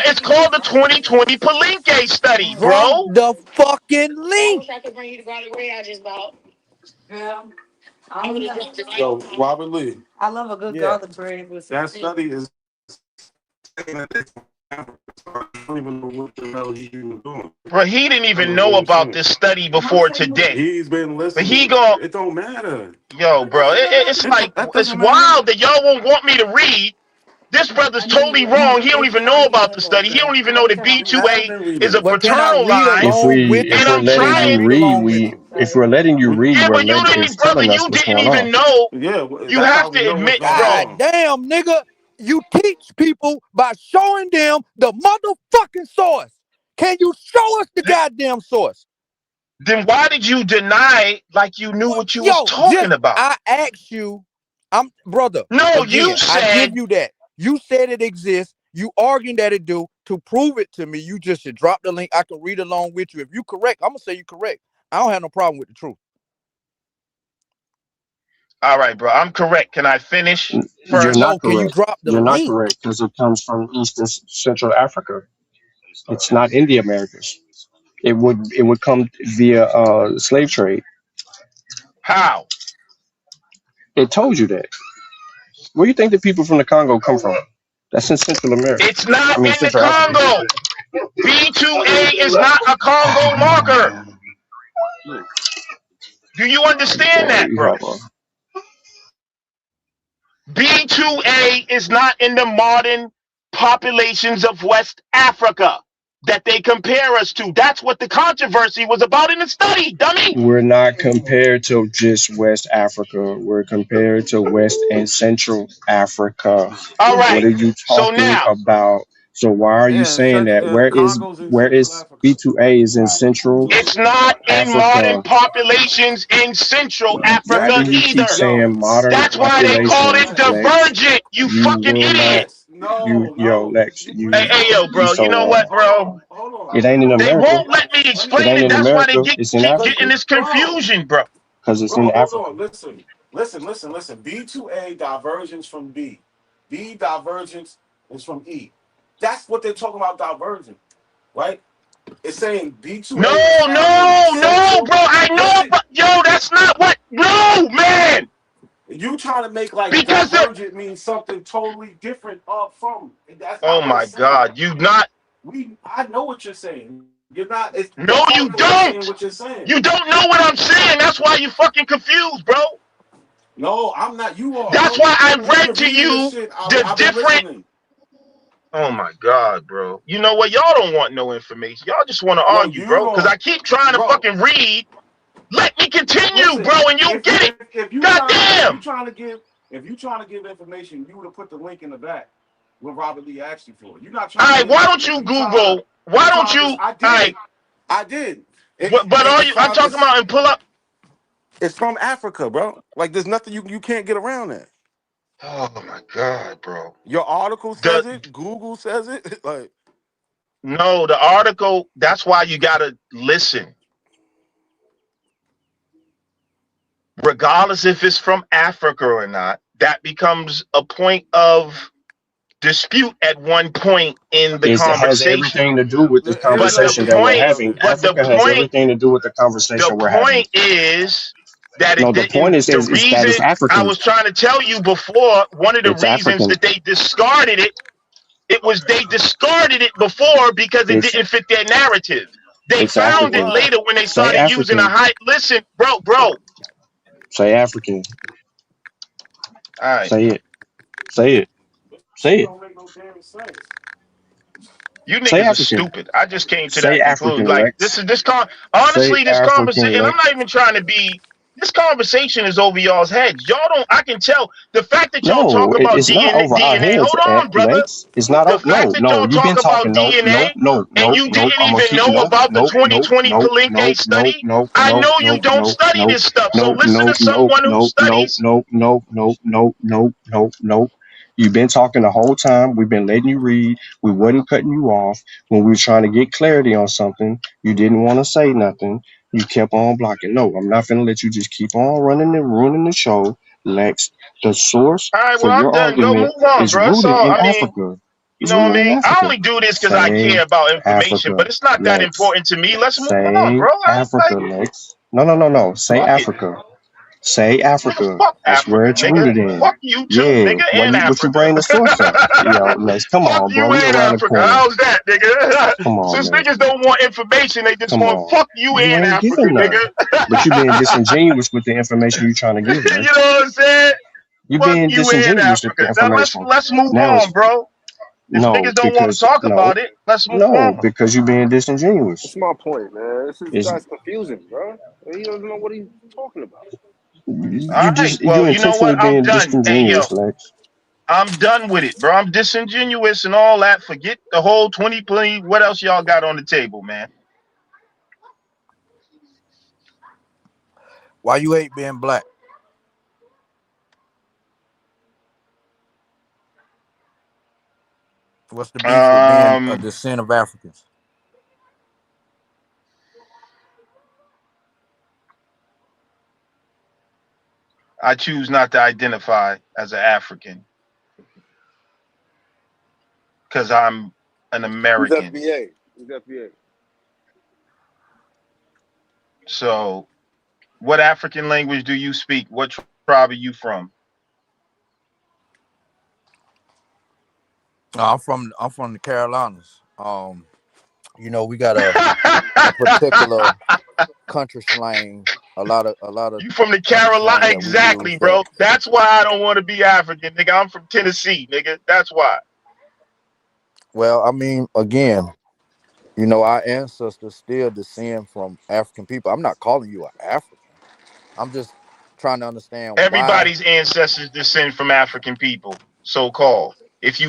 it's called the 2020 Palenque study, Drop bro. the fucking link. Yo, Robert Lee. Yeah. That study is saying that it's Africa. I don't even know what the hell he's even doing. Bro, he didn't I don't even know know what he's about saying. this study before today. He's been But he listening. gon' It don't matter. yo, bro. It's like That it's doesn't matter. wild that y'all won't want me to read. This brother's totally wrong. He don't even know about the study. He don't even know that I B2A haven't read is a it. Well, can I paternal read line. along with And you? I'm Can I trying. read along with you? If we're letting you read, Yeah, but you it's didn't, brother. telling us You what's didn't going on. even know. Yeah, You that's how have we to know what's admit, going bro. God on. damn, nigga. You teach people by showing them the motherfucking source. Can you show us the goddamn source? Then why did you deny like you knew what you was Yo, talking just about? I asked you, I'm brother. No, you Again, I give said you that. You said it exists. You arguing that it do. To prove it to me, you just should drop the link. I can read along with you. If you correct, I'm gonna say you correct. I don't have no problem with the truth. all right, bro. I'm correct. Can I finish You're first? No, not can you correct. drop the You're not link? correct because it comes from East and Central Africa. It's not in the Americas. It would come via slave trade. How? It told you that. Where do you think the people from the Congo come from? That's in Central America. It's not I mean in the Central Africa. Congo. B2A is not a Congo marker. Do you understand Boy, that, you bro? have a B2A is not in the modern populations of West Africa that they compare us to. That's what the controversy was about in the study, dummy. We're not compared to just West Africa. We're compared to West and Central Africa. All What right. are you So talking now about? So why are you Yeah, and saying that? Congo's in Where Central is Africa. B2A is in Central it's not in modern Africa? populations in Central Why Africa do you Yes, keep either. saying modern That's why they call populations, it yes, Lex? divergent, you You fucking will not. idiot. yes. No, no. Lex, You Hey, preaching. hey, yo, you bro, you so know wrong. what, bro? Hold on. It ain't in They America. won't let me Let me It explain ain't it. in That's why they America. get It's in keep Africa. getting this confusion, bro. Because it's in Bro, hold Africa. on. Listen. B2A divergence from B. B divergence is from E. That's what they're talking about divergent, right? It's saying No, B2A is found in no, Central. bro. I know, Listen, but yo, that's not what. No, man. you trying to make like Because the. divergent means something totally different from. That's Oh not what my it's saying. God, you not. I know what you're saying. You're not. No, It's you pointless saying don't. what you're saying. You don't know what I'm saying. That's why you fucking confused, bro. No, I'm not. You are, That's bro. why I You've read been to reading this you shit. the I've been different. listening. Oh my God, bro. You know what? Y'all don't want no information. Y'all just want to No, argue, you bro. Because don't, I keep trying to bro. fucking read. Let me continue, Listen, bro, and you'll get it. if you Goddamn. trying to give information, you would have put the link in the back what Robert Lee asked you for. You're not All trying to right, give why that, don't but you Google? you Why don't trying you? to All just. I right, did. but are you? I'm talking about and pull up. It's from Africa, bro. Like there's nothing you can't get around that. Oh my God, bro. Your article says it. Google says it. Like No, the article. That's why you gotta listen. Regardless if it's from Africa or not, that becomes a point of dispute at one point in the It has conversation. everything to do with this But the conversation that we're point, having. but the Africa has point, everything to do with the the conversation we're having. point is that No, it the point didn't. The is that it's reason I African. was trying to tell you before, one of the It's reasons African. that they discarded it, it was they discarded it before because it It's didn't fit their narrative. They it's found it African. later when they Say started using a African. high. Listen, bro. Say African. All right. Say it. Say it. Say it. don't make no damn sense. You Say niggas are African. stupid. I just came to Say that conclusion. African, Like Lex. Say honestly, this African, conversation, and I'm Lex. not even trying to be. This conversation is over y'all's heads. Y'all don't. I can tell the fact that y'all talk No, about it's not DNA. over our heads, Hold on, brother. Lex. It's not. The No, fact that no. y'all You've been talk about talking. No, DNA no, no, and no, you no. didn't I'm gonna even keep. know No, about the no, no, 2020 no, Palenque no, no, study, no, I no, know you no, don't no, study no, this stuff. So no, listen no, to no, someone who no, no, studies. no, no, no, no, no, no, no. You've been talking the whole time. We've been letting you read. We wasn't cutting you off when we were trying to get clarity on something. You didn't want to say nothing. You kept on blocking. No, I'm not gonna let you just keep on running and ruining the show, Lex. The source All right, for well, I'm your done. Go argument move on, is bro. rooted So, in I mean, Africa. you It's know what I rooted in mean? I Africa. only do this because I Say care about information, but Africa, it's not that Lex. important to me. Let's move on, Say bro. Africa, Lex. No, no, no, no. Say Fuck it. Africa. Say Nigga, Africa. fuck That's where Africa, it's nigga. rooted in. Fuck you too, Yeah. nigga, and What you Africa. bring the source up? Yo, Lex, come Fuck on, bro. you We and around the Africa. corner. How's that, nigga? Come on, Since man. niggas don't want information, they just Come want on. fuck you You and ain't Africa, giving none. nigga. But you being disingenuous with the information you're trying to give, You know Lex. what I'm saying? You Fuck being you and disingenuous with the Africa. Now information. let's move Now on, it's bro. If no, niggas don't want to because talk about it, let's move on. because you're being disingenuous. That's my point, man. This It's guy's confusing, bro. He doesn't know what he's talking about. All right. you Well, you know intentionally what? I'm being done. Hey, yo. disingenuous, Lex. I'm done with it, bro. I'm disingenuous and all that. Forget the whole 20 plea. What else y'all got on the table, man? Why you hate being black? What's the beef with being a Um, descent of Africans? I choose not to identify as an African because I'm an He's American. FBA. He's FBA. So, what African language do you speak? What tribe are you from? I'm from the Carolinas. We got a particular country slang a lot of You from the terms Carolina? that we use Exactly, that. bro. That's why I don't want to be African, nigga. I'm from Tennessee, nigga. That's why. Well, I mean, again, you know, our ancestors still descend from African people. I'm not calling you an African. I'm just trying to understand why. Everybody's ancestors descend from African people, so called. If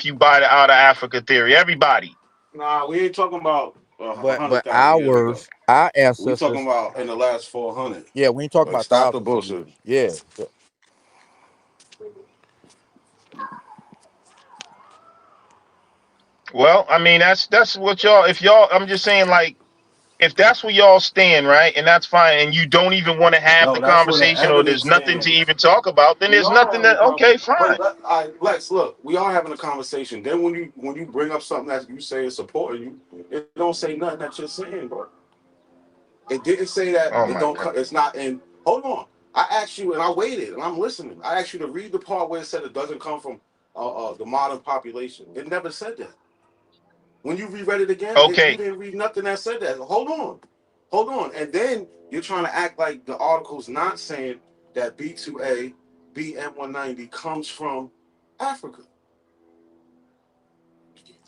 you buy the out of Africa theory, everybody. Nah, we ain't talking about But 100,000 years ago. our We talking ancestors, about in the last 400. yeah, we ain't talking Like, about stop the thousands of bullshit. years. Yeah. Well, I mean that's what y'all. If y'all, I'm just saying, like, if that's where y'all stand, right, and that's fine, and you don't even want to have the No, that's where the conversation, or there's evidence nothing to stands. even talk about, then We there's are nothing having a that. Okay, fine. But Lex, look, we are having a conversation. Then when you bring up something that you say is supporting you, it don't say nothing that you're saying, bro. It didn't say that Oh it my don't. god. It's not in. Hold on. I asked you, and I waited, and I'm listening. I asked you to read the part where it said it doesn't come from the modern population. It never said that. When you reread it again, you Okay. didn't read nothing that said that. Hold on, and then you're trying to act like the article's not saying that B2A, BM190 comes from Africa.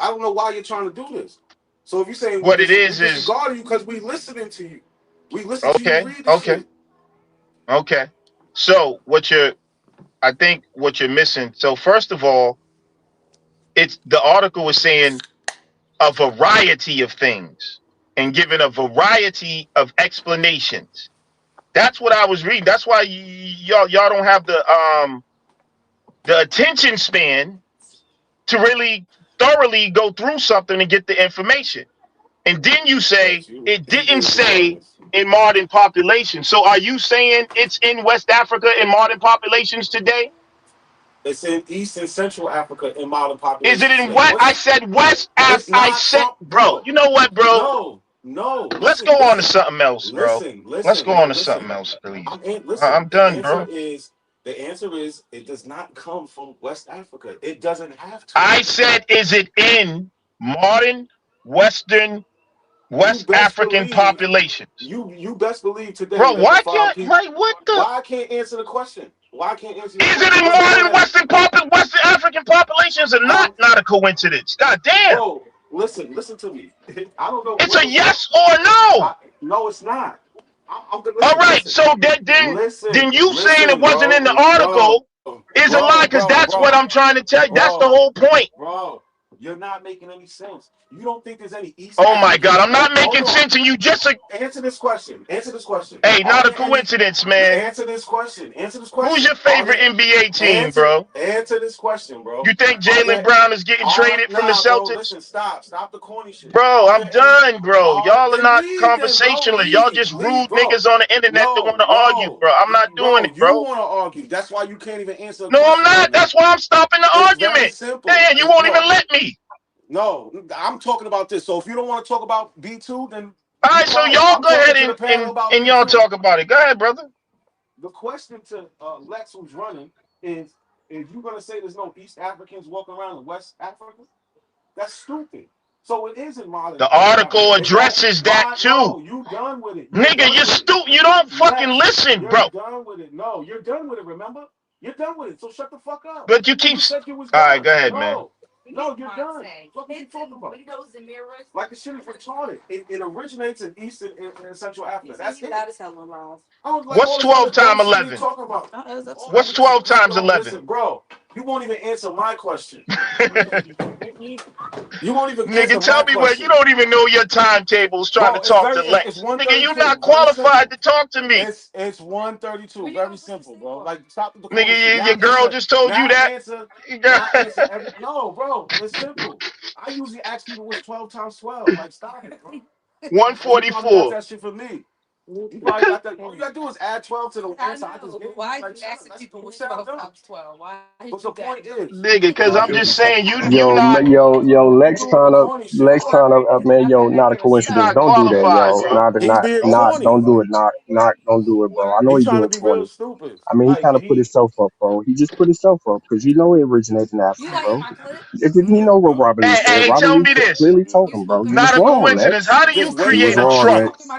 I don't know why you're trying to do this. So if you're saying we What it is disregard you because we listening to you, we listen to you okay, read the okay, shit. okay. So I think what you're missing. So first of all, it's the article is saying a variety of things and giving a variety of explanations. That's what I was reading. That's why y'all don't have the attention span to really thoroughly go through something and get the information. And then you say Lex, you it didn't deviating the say focus. in modern population. So are you saying it's in West Africa in modern populations today? It's in East and Central Africa in modern Is it population in today. what I said West Af It's I not said, from, bro, bro. you know what, bro? No. Let's Listen, go on to something else, bro. Let's go No, on to something listen. else, please. Listen. I'm done, bro. The answer is it does not come from West Africa. It doesn't have to. I said, is it in modern Western You West best African believe populations? you best believe today Bro, that the why five can't, people. like, what the? Why I can't answer the question? Why I can't answer your Is it question? in Let's go modern ahead. Western African populations or not a coincidence? God damn. Bro, listen to me. I don't know It's what a was wrong. yes or no. No, it's not. I'm gonna All listen. right, so then you saying it Listen, wasn't in the bro, article is a lie, because that's what I'm trying to tell you. That's the whole point. bro. You're not making any sense. You don't think there's any East Oh my God, Africans? I'm not Hold making on. sense, and you just Answer this question. hey, Are not a there any? coincidence, man. Answer this question. Who's your Are favorite there? NBA team, bro? Answer this question, bro. You think Are Jalen there? Brown is getting traded from the Nah, bro. Celtics? Listen, stop the corny shit. Bro, Are I'm there any? done, bro. Y'all are Then not leave, then, bro. conversationalists. Y'all just Leave, rude bro. niggas on the internet that want to argue, bro. I'm not doing Bro. it, You bro. want to argue? That's why you can't even answer a No, I'm question right not. now. That's why I'm stopping the It's very argument. simple. Man, you won't even let me. No, I'm talking about this. So if you don't want to talk about B2, then All be right, so quiet. y'all I'm go talking ahead to the panel about and y'all B2. talk about it. Go ahead, brother. The question to Lex, who's running, is you going to say there's no East Africans walking around in West Africa? That's stupid. So it is in modern The West article Africa. It don't. addresses that Why? too. No, you done with it. Nigga, you're stupid. You don't fucking Lex, listen, you're bro. done with it. No, you're done with it. Remember? You're done with it. So shut the fuck up. But you keep. You said you was All done. right, go ahead, man. No, you're done. What are you talking about? Like the shit is retarded. It originates in East and Central Africa. That's it. I was like, What's all this other 12 dumb times shit you 11? talking about. What's 12 times No, 11? listen, bro. You won't even answer my question. You won't even answer Nigga, my tell me what. You question. don't even know your timetables trying to Bro, it's talk to it's Lex. Nigga, you 132. not Very simple. qualified to talk to me. It's 132. Very simple, bro. Like stop the corner shit. Nigga, Now your girl just told you that. Now answer every no, bro. It's simple. I usually ask people what's 12 times 12. Like stop it, bro. You probably got 144. that shit from me. You probably got that. All you gotta do is add 12 to the answer. I just gave you. Why like, asking people what's 12 times 12? Why? But the point is, Nigga, because I'm just saying you Yo, not Lex trying to, man, yo, not a you coincidence. not Don't do that, qualified, yo. bro. Don't do it, don't do it, bro. I know He's he trying to being be real corny. stupid. I mean, he Like kind of put himself up, bro. He just put himself up because you know it originated in Africa, bro. If he know what Robert Lee said, Hey, Robert tell Lee me this. clearly told him, bro. You was Not a wrong, coincidence. Lex. How do you You was create a wrong, truck? Lex.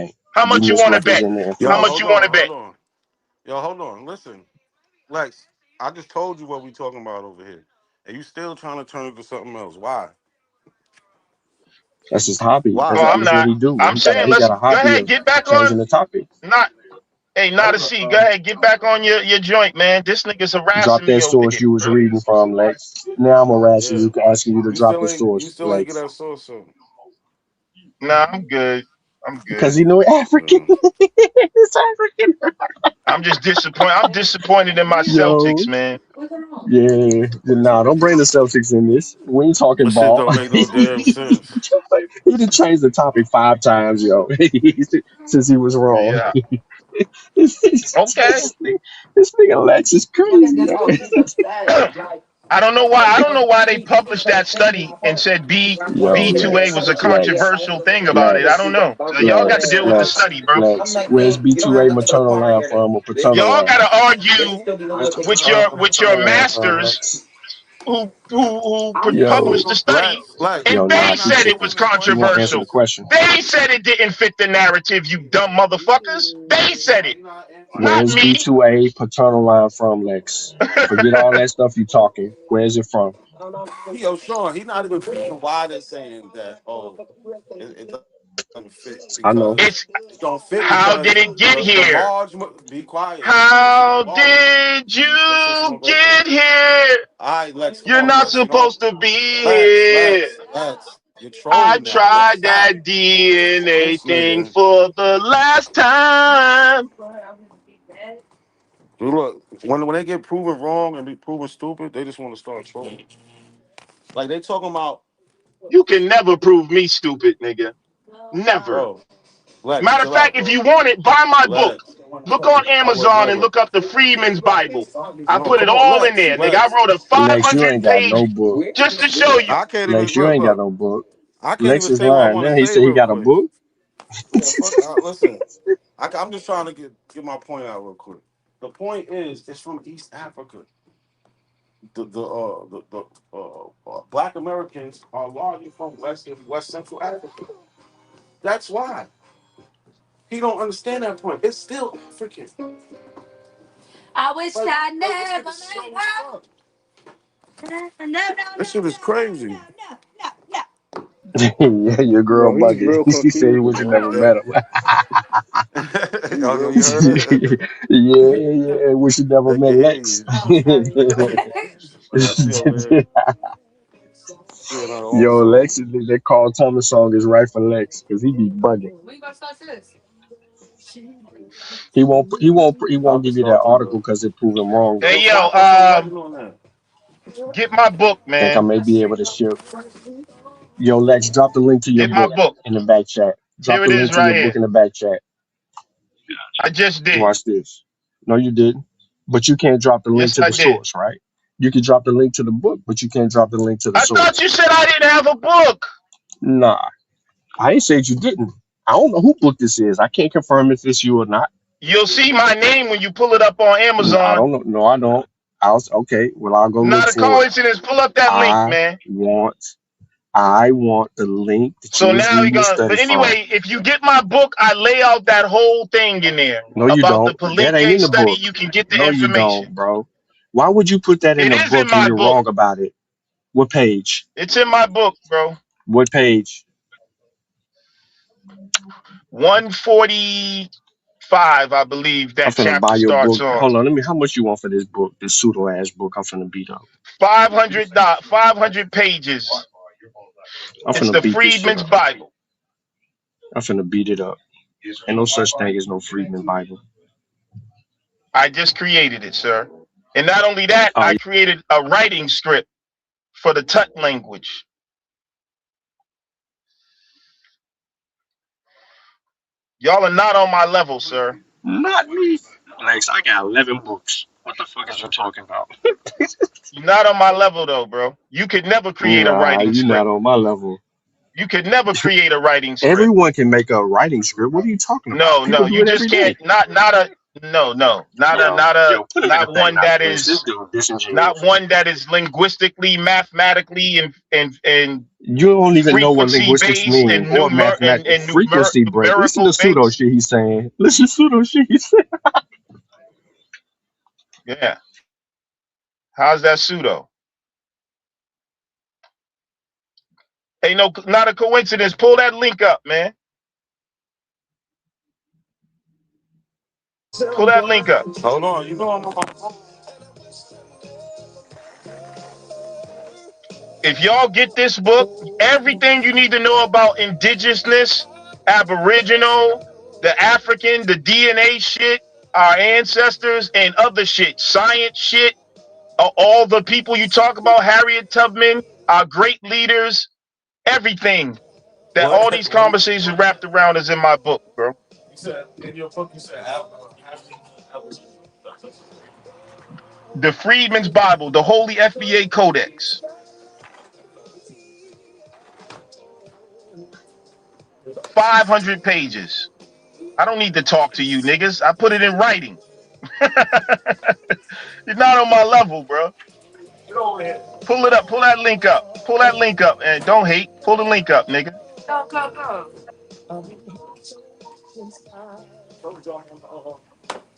ain't. How You much you want to bet? misrepresenting the How Yo, information. much hold you want to on, bet? hold on. Yo, hold on. Listen, Lex. I just told you what we talking about over here, and you still trying to turn it to something else. Why? That's his hobby. Why? That's No, I'm what not. he do. I'm saying He got let's a go hobby ahead, of get back on. changing the topic. Not not a C. Go ahead, get back on your joint, man. This nigga's Drop harassing that me over source here, you was bro. reading from, Lex. Now I'm harassing Yeah. you, asking you to You drop still the ain't. You source, still ain't get Lex, that source. So. Nah, I'm good. I'm because good. he knew African. It's African. I'm just disappointed. I'm disappointed in my Yo, Celtics, man. yeah. Nah, don't bring the Celtics in this. We ain't talking That shit ball. don't make no damn sense. He done changed the topic 5 times, yo, since he was wrong. Yeah. Okay. this nigga Lex is crazy, yo. I don't know why. I don't know why they published that study and said Yo, B2A was a controversial thing about it. I Lex, don't know. So y'all got to Lex, deal with the Lex, study, bro. Lex. Where's B2A maternal line from or paternal Y'all line? got to argue Where's the with paternal, your line from, masters Lex? who published Yo, the study, and nah, they you said should. it was You won't answer the controversial. question. They said it didn't fit the narrative, you dumb motherfuckers. They said it, not Where's me. B2A paternal line from, Lex? Forget all that stuff you talking. Where's it from? Yo, Sean, he's not even speaking why they're saying that. Oh, it doesn't fit I know. It's because it don't fit how because did it get the here? large. Be quiet. Listen to How Marley. did Let's listen you to okay. get here? All right, Lex, come You're on, not Lex. You don't. supposed to be here. Lex. You're I trolling now. Lex, tried stop. that DNA This thing nigga. for the last time. Dude, look, when they get proven wrong and be proven stupid, they just want to start trolling. Like they talking about, You can never prove me stupid, nigga. Never. bro. Lex, Matter of chill out, fact, if bro. you want it, buy my book. Lex, Look on I would Amazon and never. look up the Freedman's Bible. I No, put it come on, all in Lex. there, nigga. I Lex. wrote a Lex, you 500 ain't got no page book. just to show you. I can't even Lex, you ain't got look. no book. I can't Lex even is say what I lying want to now. He say said he real got a quick. book. Yeah, fuck. Listen, I'm just trying to get my point out real quick. The point is, it's from East Africa. The Black Americans are largely from West Central Africa. That's why he don't understand that point. It's still African. I wish I never met her. This shit is crazy. Yeah, your girl Yo, he's bugging. real He said he confused, wish he man. never met him. He's Oh, real you heard confused. it? Yeah. Wish he never They met can hear Lex. you. Yeah, she over there. She in her own Yo, zone. Lex, that Carl Thomas song is right for Lex because he be bugging. He won't About to give you that start this, article bro. because it proved him wrong Hey though. Yo, yo, slap us some legend on that. get my book, Think I man. may be able to ship. Yo, Lex, drop the link to your Get my book book. in the back chat. Drop Here the it link is to your right book here. in the back chat. I just did. Watch this. No, you didn't. But you can't drop the link Yes, to I the did. source, right? You can drop the link to the book, but you can't drop the link to the I thought source. you said I didn't have a book. Nah, I ain't said you didn't. I don't know who book this is. I can't confirm if it's you or not. You'll see my name when you pull it up on I Amazon. don't know. No, I don't. Okay. Well, I'll go look Not a for it. coincidence. Pull up that link, I man. want. I want the link that you So was now you're reading the gonna. study But from. anyway, if you get my book, I lay out that whole thing in there No, you about the don't. That ain't Palenque in the study. book. You can get the No, you information. don't, bro. Why would you put that in It the is in book and my you're book. wrong about it? What page? It's in my book, bro. What page? 145, I believe I'm that finna chapter buy your starts book. on. Hold on, let me. How much you want for this book? This pseudo ass book. I'm finna beat up. 500 pages. I'm It's finna the beat this shit Freedman's up. Bible. I'm finna beat it up. Ain't no such thing as no Freedman Bible. I just created it, sir. And not only that, Oh, I created a writing script for the Tut language. Y'all are not on my level, sir. not me. Lex, I got 11 books. What the fuck is you talking about? You're not on my level though, bro. You could never create a Nah, writing you're not script. on my level. You could never create a writing script. Everyone can make a writing script. What are you talking about? No, People no, do you it every just can't. day. Not a. No, no, Put him in the not back one now, that please. This is dude not disingenuous. one that is linguistically, mathematically, and You don't even know what frequency linguistics based mean and or mathematics. Frequency break. Listen to numerical pseudo based. shit he's saying. Listen to pseudo shit he's saying. Yeah. How's that pseudo? Ain't no, not a coincidence. Pull that link up, man. Pull that link up. Hold on, you know I'm on my phone. If y'all get this book, everything you need to know about indigenousness, Aboriginal, the African, the DNA shit, our ancestors, and other shit, science shit, all the people you talk about, Harriet Tubman, our great leaders, everything that all these conversations wrapped around is in my book, bro. You said in your book, you said The Freedman's Bible, the Holy FBA Codex. 500 pages. I don't need to talk to you niggas. I put it in writing. You're not on my level, bro. Pull it up. Pull that link up. Pull that link up. And don't hate. Pull the link up, nigga.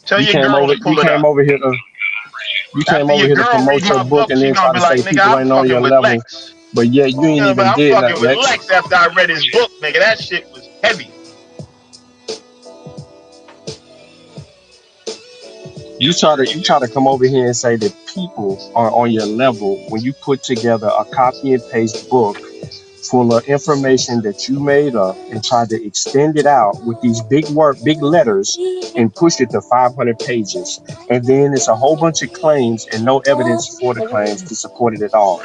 Tell You your came girl over. to You pull it came up. over here to. You came After over your here to girl read promote your my book book, and she then gonna try be to like, say nigga, people I'm ain't on fucking your with level. Lex. But yeah, you ain't Yeah, but even I'm did fucking nothing, with Lex. Lex after I read his book, nigga. That shit was heavy. You try to come over here and say that people are on your level when you put together a copy and paste book full of information that you made up and tried to extend it out with these big letters and push it to 500 pages. And then it's a whole bunch of claims and no evidence for the claims to support it at all.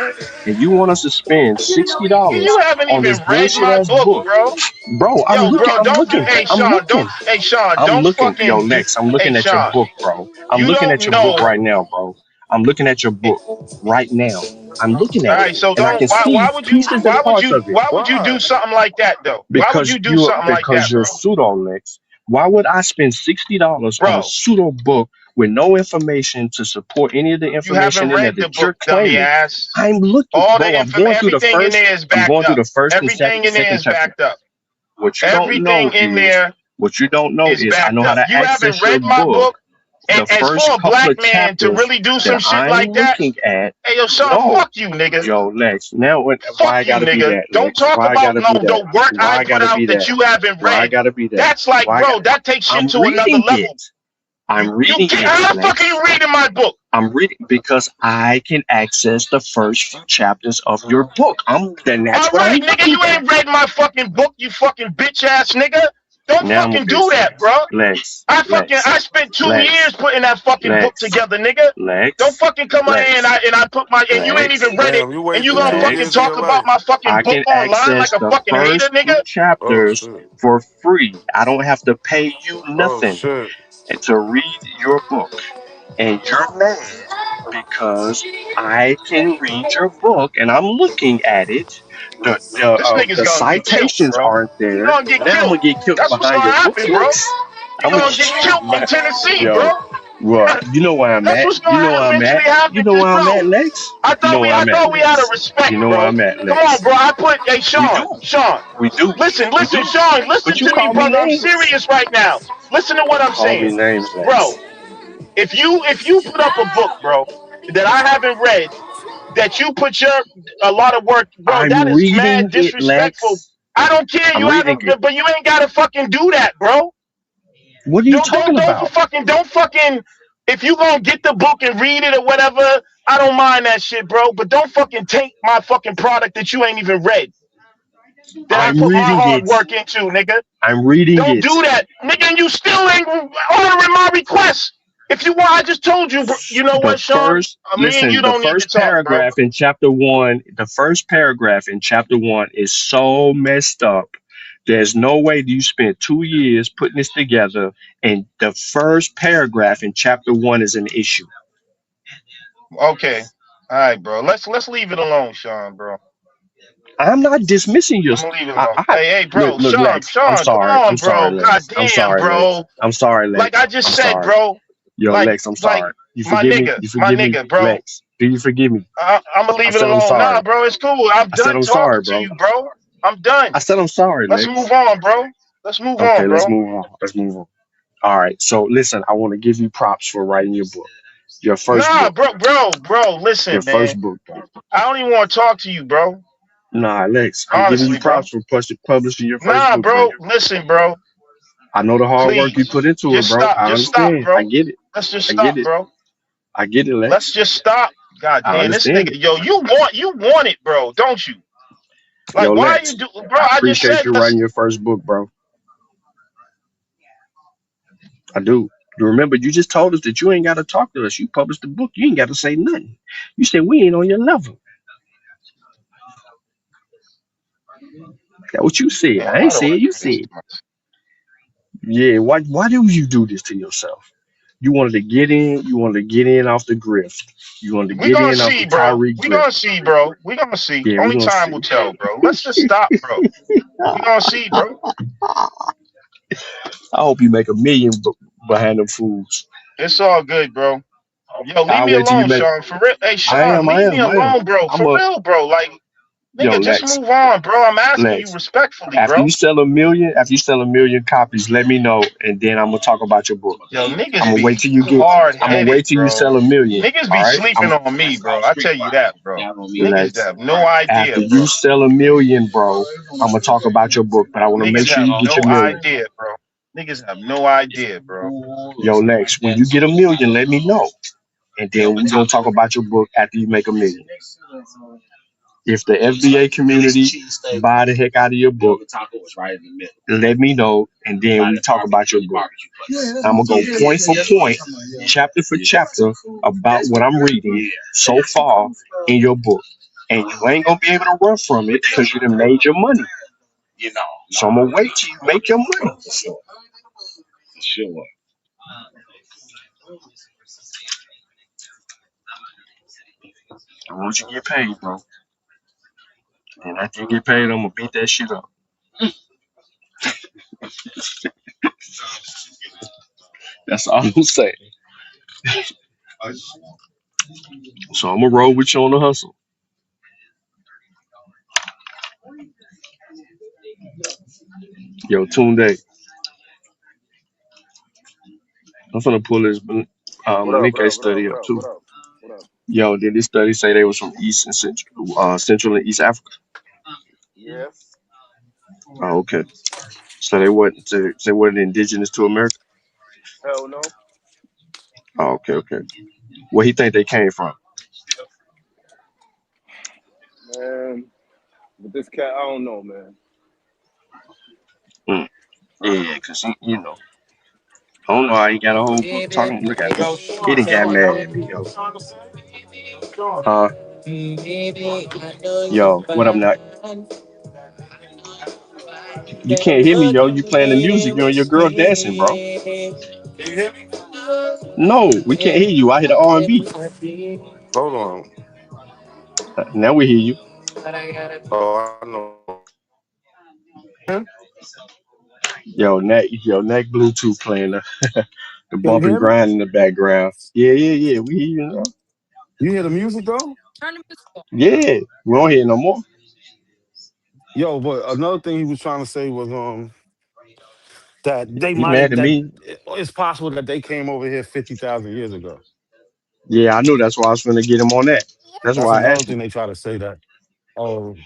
And you want us to spend $60 You haven't on even this read bullshit my ass book, book. bro. Bro, Yo, bro, don't do. Hey, I'm Sean, looking. I'm don't looking. Yo, fucking do. Lex, I'm Hey, looking at your Sean, book, bro. I'm you looking don't at your book know. right now, bro. I'm looking at your book right now. I'm looking All at it right, so and I don't. can see pieces and parts of it. Why would you do something like that though? Why would you do something like Because that, you're bro? pseudo, Lex. Why would I spend $60 on a Bro, pseudo book with no information to support any of the you haven't information in there read the that you're book, dummy claiming? ass. I'm looking, All the bro. everything in there is I'm backed going through up. the first and Everything in there second is chapter. backed up. What you don't know Everything in is there what you don't know is is I backed know how up. to You haven't access your read my book. book, and The as for first a couple black of man to chapters really do some that shit I'm like that, looking at, hey yo, Sean, no. fuck you, nigga. Yo, Lex, now why Fuck I you, gotta be nigga. that, Don't Lex? talk Why I about gotta be that? the work Why I I put gotta out be that that? you haven't Why I read. gotta be that? That's like, Why I got bro, that takes shit I'm to another reading it. level. I'm reading it, How the fuck are Lex. you reading my book? I'm reading because I can access the first few chapters of your book. That's All what I'm right, nigga, looking you at. ain't read my fucking book, you fucking bitch ass nigga. Don't Now I'm fucking gonna do piss you. that, bro. Lex, I spent 2 Lex, years putting that fucking book Lex, together, nigga. Don't Lex, fucking come on here and Lex, I put my and you ain't Lex, even read it Damn, you and you wasted gonna 2 fucking years of Lex. talk your about life. my fucking I book can online like access a the fucking hater, first few nigga. Oh chapters shit. for free. I don't have to pay you Oh nothing shit. to read your book. And you're mad because I can read your book and I'm looking at it. This nigga's The gonna get killed, citations bro. aren't You there. gonna get Now I'm killed. gonna get killed That's what's behind gonna your book, happen, bro. Lex. You I'm gonna gonna get get killed in but Tennessee, bro. yo, well, you know where I'm That's at. what's You gonna know where I'm at. eventually You happen, know where I'm bro. at, Lex. I You know where I'm at, thought we had a Lex. You respect, know where bro. I'm at, Come on, Lex. bro. Hey, We Sean, do. Sean. We do. Listen, We do. Sean. Listen But you to me, call me brother. I'm names. serious right now. Listen to what I'm Call me saying, names, bro. Lex. If you put up a book, bro, that I haven't read, that you put a lot of work, bro, I'm that is reading mad it, disrespectful. Lex. I don't care. I'm You reading haven't, it. but you ain't gotta fucking do that, bro. What are you talking about? Don't fucking. If you gonna get the book and read it or whatever, I don't mind that shit, bro. But don't fucking take my fucking product that you ain't even read, that I I'm put my reading hard it. work into, nigga. I'm reading Don't it. do that, nigga. And you still ain't honoring my request. If you want, I just told you, bro. You know what, Sean? Me and you The don't need to first talk, bro. paragraph in chapter one, is so messed up. There's no way you spent 2 years putting this together, and the first paragraph in chapter one is an issue. Okay, all right, bro. Let's leave it alone, Sean, bro. I'm not dismissing your. I'm gonna leave it I, alone. I Hey, look, bro, look, Sean, Lex. I'm come sorry. on, I'm sorry, bro. God Lex. I'm damn, sorry, Lex. bro. I'm sorry, Like Lex. I just I'm said, sorry. bro. Yo, Lex. I'm Like sorry. You my forgive me? nigga, You forgive me, bro. Lex? Do you forgive me? I'm gonna I leave it said I'm alone. Nah, sorry. bro, it's cool. I'm I said done I'm sorry, talking to bro. you, bro. I'm done. I said I'm sorry, Let's Lex. move on, bro. Let's move Okay, on, let's bro. move on. Let's move on. All right. So listen, I want to give you props for writing your book. Your first Nah, book. bro, Your listen, man. first book, bro. I don't even want to talk to you, bro. Nah, Lex, I'm giving you Honestly, bro. props for publishing your first Nah, book, bro. bro, listen, bro. I know the hard work you Please, put into it, bro. I just stop, understand. I bro. get it. Let's just I get stop, it. bro. I get it, Let's Lex. just stop. God I damn, this understand nigga, it. yo, you want it, bro, don't you? Yo, Like, why you Lex, do, bro? I I just appreciate said you let's. writing your first book, bro. I do. You remember you just told us that you ain't got to talk to us. You published the book. You ain't got to say nothing. You said we ain't on your level. That's what you said. Man, I ain't why do said. I You do this said. to myself? Yeah. Why do you do this to yourself? You wanted to get in. You wanted to get in off the grift. You wanted to We get gonna in off see, the bro. Tyree We grift. gonna see, bro. We gonna see. Yeah, we Only gonna time see. will tell, bro. Let's just stop, bro. We gonna see, bro. I hope you make a million behind them fools. It's all good, bro. Yo, leave I'll me wait till you alone, make. Sean. For real. Hey, I Sean, am. I leave me am. I am. alone, bro. I'm For a real, bro. Like, yo, nigga, just Lex. move on, bro. I'm asking you Lex. respectfully, After bro. you sell a million, copies, let me know, and then I'm gonna talk about your book. Yo, I'm niggas gonna wait be till you get. hard I'm gonna headed, wait till you bro. sell a million. Niggas All be right. sleeping on me, bro. I tell you that, bro. Niggas Lex. have no idea, After bro. you sell a million, bro, I'm gonna talk about your book. But I want to make Niggas sure have you get no your million. idea, bro. Niggas have no idea, bro. Yo, Lex, when you get a million, let me know, and then we're gonna talk about your book after you make a million. If the FBA community buy the heck out of your book, let me know, and then we talk about your book. I'm gonna go point for point, chapter for chapter about what I'm reading so far in your book, and you ain't gonna be able to run from it because you done made your money. So I'm gonna wait till you make your money. Sure. I want you to get paid, bro. And after you get paid, I'm gonna beat that shit up. That's all I'm saying. So I'm gonna roll with you on the hustle. Yo, Tunde, I'm gonna pull this What up? What Manike up? What up? study What up up? too. What up? What up? Yo, did this study say they was from East and Central and East Africa? Yeah. Oh, okay. So they weren't indigenous to America. Hell no, Oh, okay, okay. Where he think they came from? man. But this cat, I don't know, man. Mm. Yeah, cause you know, I don't know how he got a whole book talking. Look at him. Yo, He Sean, done got Sean, mad y'all at me, yo. trying to say? Sean. Huh? Yo, what up, now? You can't hear me, yo. You playing the music, you and your girl dancing, bro. Can you hear me? No, we can't hear you. I hear the R&B. Hold on. Now we hear you. Oh, I know. Yo, Neck Bluetooth playing the Can you bump and hear me? grind in the background. Yeah, yeah, yeah. We hear you now. You hear the music though? Yeah, we don't hear no more. Yo, but another thing he was trying to say was that they He might mad have at that me. it's possible that they came over here 50,000 years ago. Yeah, I knew that's why I was gonna get him on that. That's That's why I another asked him. thing they try to say that oh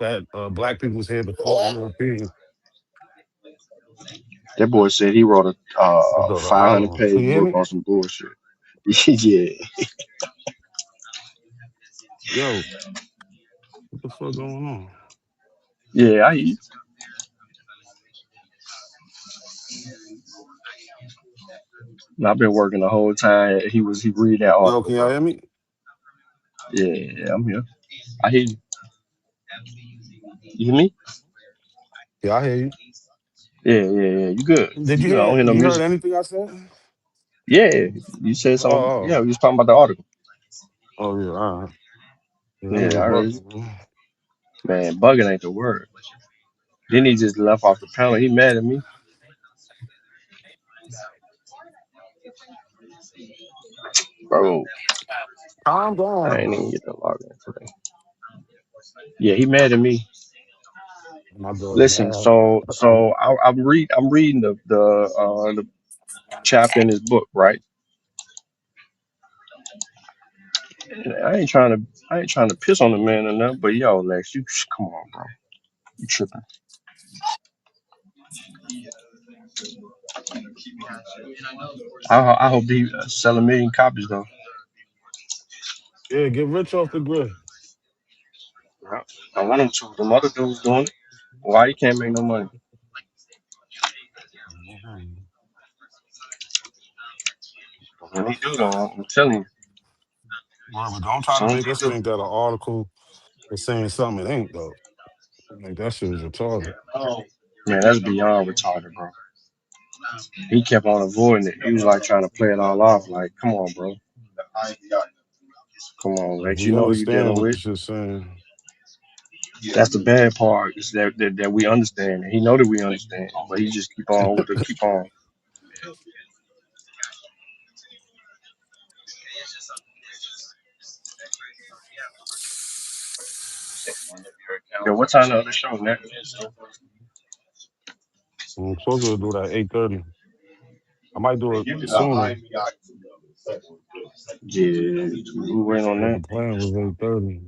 that black people was here before Europeans. That boy said he wrote a What's up? 500 Can page you hear book me? on some bullshit. Yeah, Yo, what the fuck going on? yeah, I hear you. I've been working the whole time. He read that Yo, article, can y'all bro. hear me? Yeah, I'm here. I hear you. You hear me? Yeah, I hear you. Yeah, yeah, yeah. You good? Did You you good? I don't hear? hear no You heard music. anything I said? Yeah, you said Oh, something. oh, Yeah, we was talking about the article. oh yeah. All right. Yeah, that Yeah, nigga I heard. bugging. Man, bugging ain't the word. Then he just left off the panel. He mad at me, bro. Calm I down. ain't even get to log in today. Yeah, he mad at me. My dog Listen, mad. I'm reading the chapter in his book, right? I ain't trying to piss on the man or nothing, but yo, Lex, you come on, bro. You tripping. I hope he sell 1,000,000 copies though. Yeah, get rich off the grid. Yeah. I want him to. The other dude's doing it. Why he can't make no money? When he do though, I'm telling you. Well, but don't As try to soon as make he us do. think that an article is saying something it ain't though. Like that shit is retarded. Man, that's beyond retarded, bro. He kept on avoiding it. He was like trying to play it all off. Like, come on, bro. Come on, Like Lex. You we know who you understand dealing what with. the shit's saying. That's the bad part. Is that we understand. He know that we understand, but he just keep on with the keep on. Yo, what time the other show next? I'm supposed to do that 8:30. I might do it sooner, Yeah, we waiting on but the that. plan was 8:30.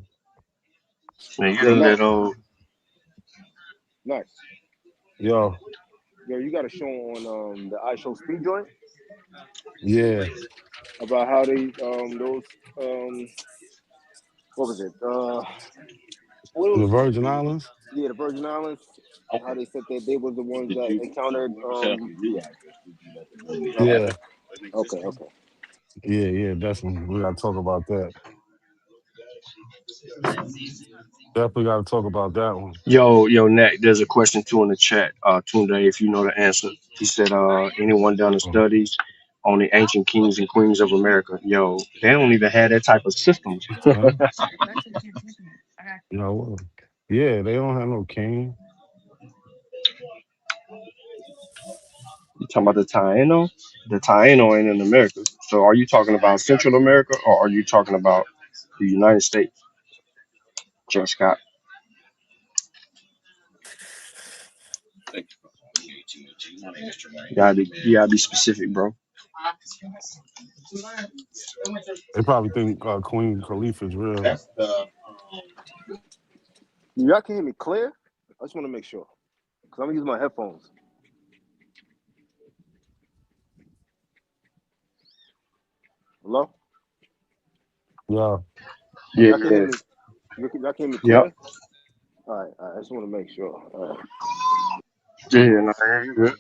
Man, you Yo, done nuts, let old. nuts. Yo, Yo, you got a show on the iShow Speed joint yeah, about how they those what was it? What the was Virgin Islands. the Virgin Islands? How they said that they was the ones that encountered Yeah, okay. yeah, definitely. We gotta talk about that. Definitely gotta talk about that one. Yo, Nat, there's a question too in the chat. Tunde, if you know the answer. He said, anyone done the Oh, studies on the ancient kings and queens of America? Yo, they don't even have that type of system. huh? You know what? Yeah, they don't have no king. You talking about the Taino? The Taino ain't in America. So are you talking about Central America or are you talking about the United States? Just Scott. You gotta be specific, bro. They probably think Queen Khalifa is real. Y'all can hear me clear? I just want to make sure. Because I'm going to use my headphones. Hello? Yeah. Yeah, Y'all can hear yeah. me? Y'all can hear me Yep. clear? All right. I just want to make sure. All right. Yeah, no, you good.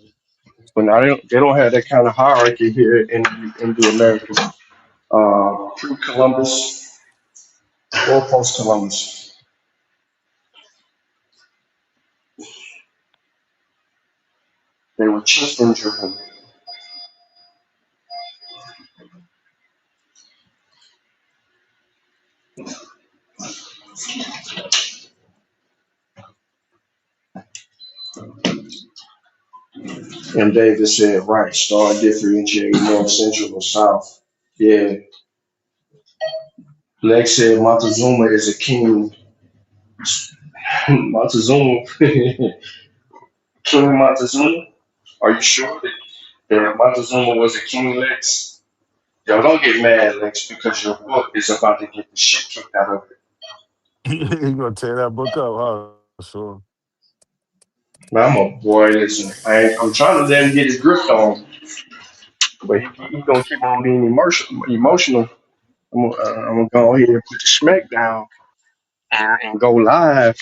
But now they don't have that kind of hierarchy here in the Americas. Pre-Columbus or post-Columbus. They were chieftain driven. And David said, right, start differentiating North, Central, or South. Yeah. Lex said Montezuma is a king. Montezuma, King Montezuma. Are you sure that Montezuma was a king, Lex? Yo, don't get mad, Lex, because your book is about to get the shit kicked out of it. You gonna tear that book up, huh? Sure. Now, I'm a boy, listen, I'm trying to let him get his grip on, but he gonna keep on being emotional. I'm gonna go ahead and put the smack down and go live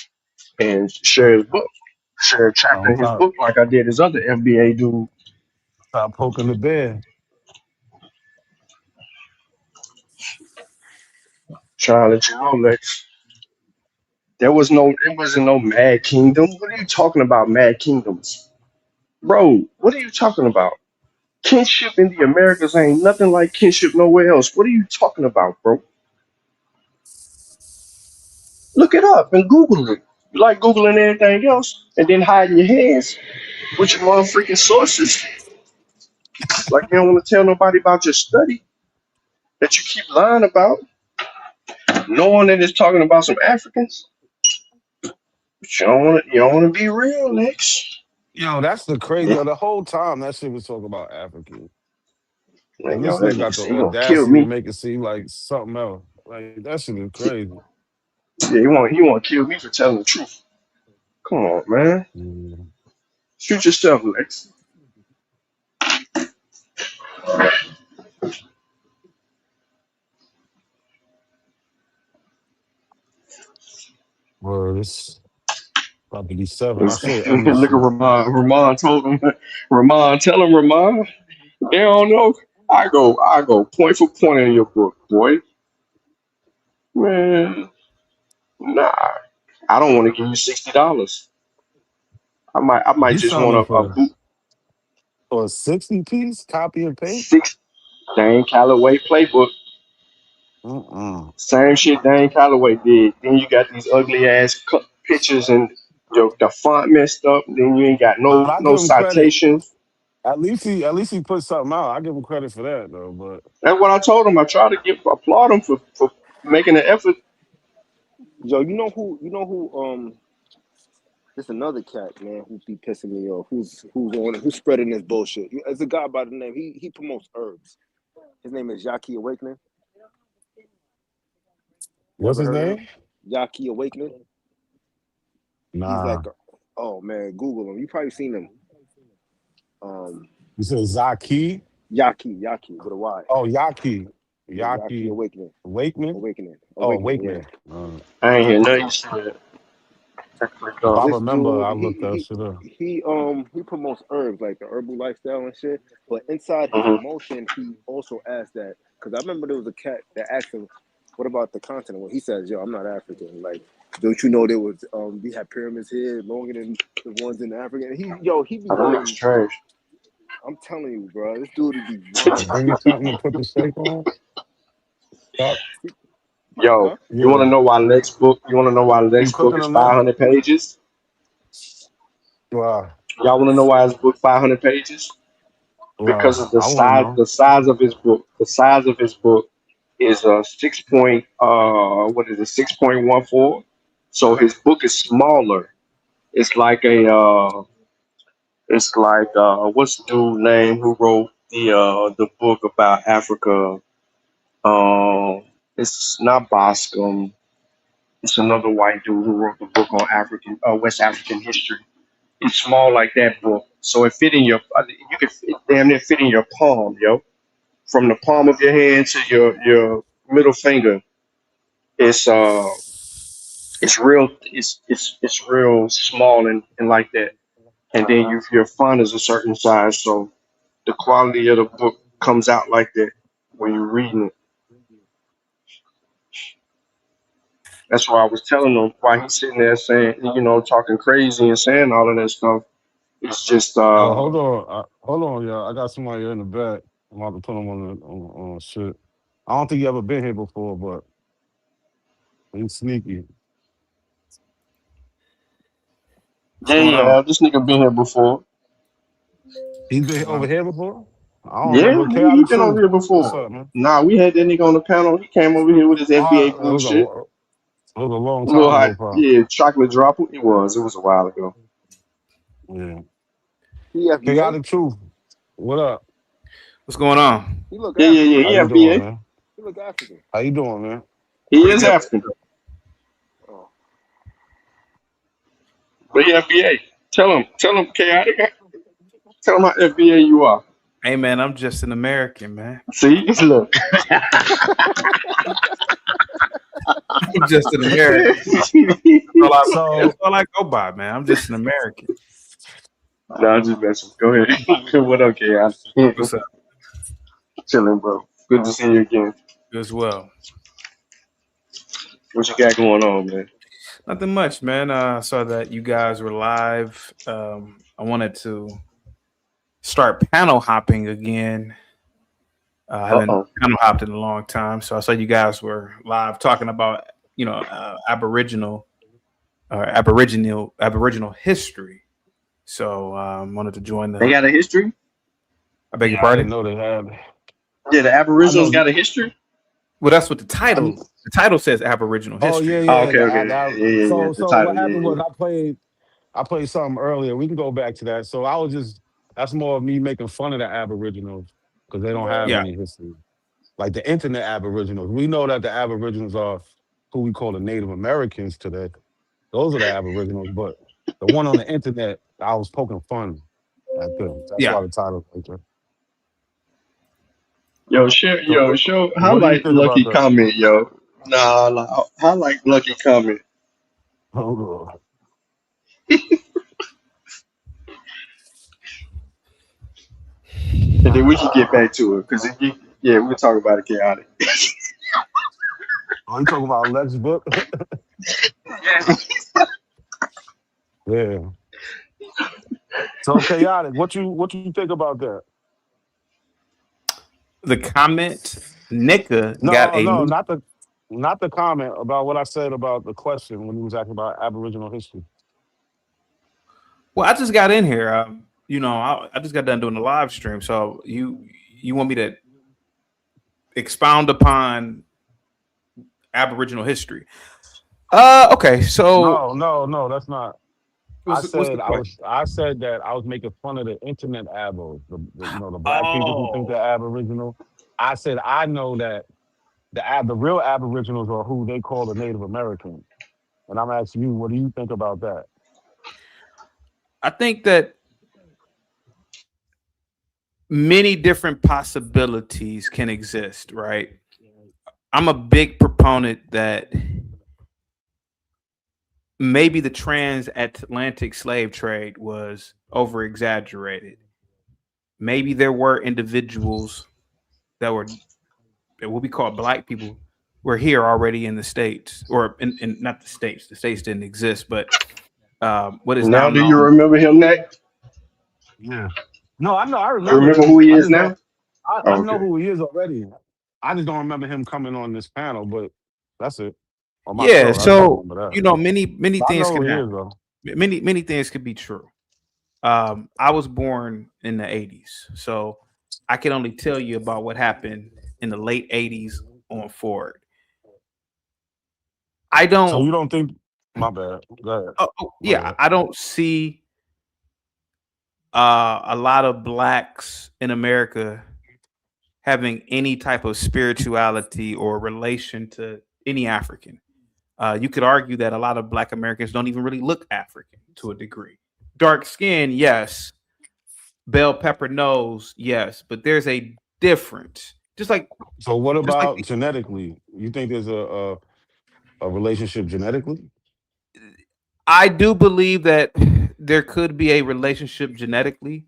and share his book, share a chapter Don't in his book like I did his other FBA dude. stop poking the bear. Trying to let you know, Lex. It wasn't no Mad Kingdom. What are you talking about, Mad Kingdoms? Bro, what are you talking about? Kinship in the Americas ain't nothing like kinship nowhere else. What are you talking about, bro? Look it up and Google it. You like Googling everything else and then hiding your hands with your motherfucking sources. Like you don't want to tell nobody about your study that you keep lying about, knowing that it's talking about some Africans. But you don't want to be real, Lex. Yo, that's the crazy. Yo, the whole time that shit was talking about African. Man, And this that nigga nigga got the said he gonna kill audacity to me. make it seem like something else. Like that shit is crazy. Yeah, he want to kill me for telling the truth. Come on, man. Mm. Shoot yourself, Lex. Bro, this about to be 7. I should end this Look at shit. Ramon. Ramon told him. Ramon, tell him, Ramon. They don't know. I go point for point in your book, boy. Man, nah. I don't want to give you $60. I might You just selling want it a boot. for a 60 piece copy and paste? Six Dane Calloway playbook. Same shit Dane Calloway did. Then you got these ugly ass pictures and the font messed up. Then you ain't got But no I no give him credit. citations. At least he put something out. I give him credit for that though. But That's what I told him. I try to applaud him for making an effort. Yo, you know who there's another cat, man, who be pissing me off. Who's spreading this bullshit. It's a guy by the name. He promotes herbs. His name is Yaki Awakening. You what's ever his heard of him? name? Yaki Awakening. He's Nah. like, oh man, Google him. You probably seen him. You said Zaki? Yaki with a Y. Oh, Yaki. Yeah, Yaki Yaki. Awakening. Awakening? Oh, Awakening. Awakening. I ain't hear nothing you said. If I This remember, dude, I looked that shit up. he promotes herbs, like the herbal lifestyle and shit. But inside his Mhm. promotion, he also asked that, because I remember there was a cat that asked him, "What about the continent?" Well, he says, "Yo, I'm not African. Like, don't you know there was we had pyramids here longer than the ones in Africa?" And he be Oh, that nigga's going. trash. I'm telling you, bro, this dude would be Bring me something to put the steak on. Stop. Yo, huh? you want to Yeah. know why Lex book? You want to know why You Lex book cooking is them now? 500 pages? Wow. Y'all want to know why his book 500 pages? Because of Wow. the I want to size. know. The size of his book. The size of his book is a 6.14. So his book is smaller. It's like what's the dude name who wrote the book about Africa? It's not Boscom. It's another white dude who wrote the book on West African history. It's small like that book, so it fit in your. You can damn near fit in your palm, yo. From the palm of your hand to your middle finger. It's it's real. It's real small and like that. And then your font is a certain size, so the quality of the book comes out like that when you're reading it. That's why I was telling him why he's sitting there saying, talking crazy and saying all of that stuff. It's just Oh, hold on. Hold on, y'all. I got somebody here in the back. I'm about to put him on shit. I don't think you ever been here before, but he's sneaky. What's going on? This nigga been here before. He's been over here before? I don't Yeah, remember. he Chaotic been over Truth. here What's before. up, man? Nah, we had that nigga on the panel. He came over here with his FBA It bullshit. was a long A little time hot, ago, probably. yeah, chocolate dropper. It was a while ago. Yeah. He FBA. Chaotic Truth. What up? What's going on? He look Yeah, African. How he you doing, FBA. man? He look African. How you doing, man? He Pretty is good. African, Oh. but he FBA. Tell him, chaotic. Tell him how FBA you are. Hey man, I'm just an American, man. See, look. I'm just an American. That's So all I go by, man. I'm just an American. No, I'm just messing. Go ahead. What up, chaotic? What's up? Chilling, bro. Good to see you again. You as well. What you got going on, man? Nothing much, man. I saw that you guys were live. I wanted to start panel hopping again. I haven't Uh-oh. panel hopped in a long time, so I saw you guys were live talking about Aboriginal history. So wanted to join They the. got a history? I beg your yeah, I didn't pardon. know they had. Yeah, the I Aboriginals know. got a history? Well, that's what the I, title. The title says Aboriginal oh yeah, history. Oh, yeah. okay, okay. Yeah. The So what title, happened yeah. was I played something earlier. We can go back to that. So that's more of me making fun of the Aboriginals because they don't have Yeah. any history. like the internet Aboriginals. We know that the Aboriginals are who we call the Native Americans today. Those are the Aboriginals, but the one on the internet, I was poking fun at them. That's Yeah. why the title right there. Yo, share, So yo, show. what do you Highlight think about Lucky that? comment, yo. Nah, like, highlight Lucky comment. Oh, And then we can get back to it because yeah, we'll talk about it chaotic. you talking about Lex book? Yeah. So chaotic. What you think about that? The comment, Nika got No, a no, new. not the comment about what I said about the question when he was asking about Aboriginal history. Well, I just got in here. I just got done doing the live stream. So you want me to expound upon Aboriginal history? Okay. So No, that's not. what's the question? I said that I was making fun of the internet abos, the black people who think Oh, they're Aboriginal. I said I know that the real Aboriginals are who they call the Native Americans, and I'm asking you, what do you think about that? I think that many different possibilities can exist, right? I'm a big proponent that maybe the transatlantic slave trade was over exaggerated. Maybe there were individuals that were what we call black people were here already in the States, or in not the States. The States didn't exist, but what is now Now, do you known. remember him next? Yeah. No, I know. I You remember remember him. who he I is just don't. now? I Oh, know okay. who he is already. I just don't remember him coming on this panel, but that's it. On my Yeah, show, I don't so remember that. many But I things know who can he happen. is though. Many things could be true. I was born in the 80s, so I can only tell you about what happened in the late 80s on forward. I So don't. you don't think? My bad. Go ahead. My Yeah, bad. I don't see a lot of blacks in America having any type of spirituality or relation to any African. You could argue that a lot of black Americans don't even really look African to a degree. Dark skin, yes. Bell pepper nose, yes. But there's a difference. So what Just like about genetically? You think there's a relationship genetically? I do believe that there could be a relationship genetically.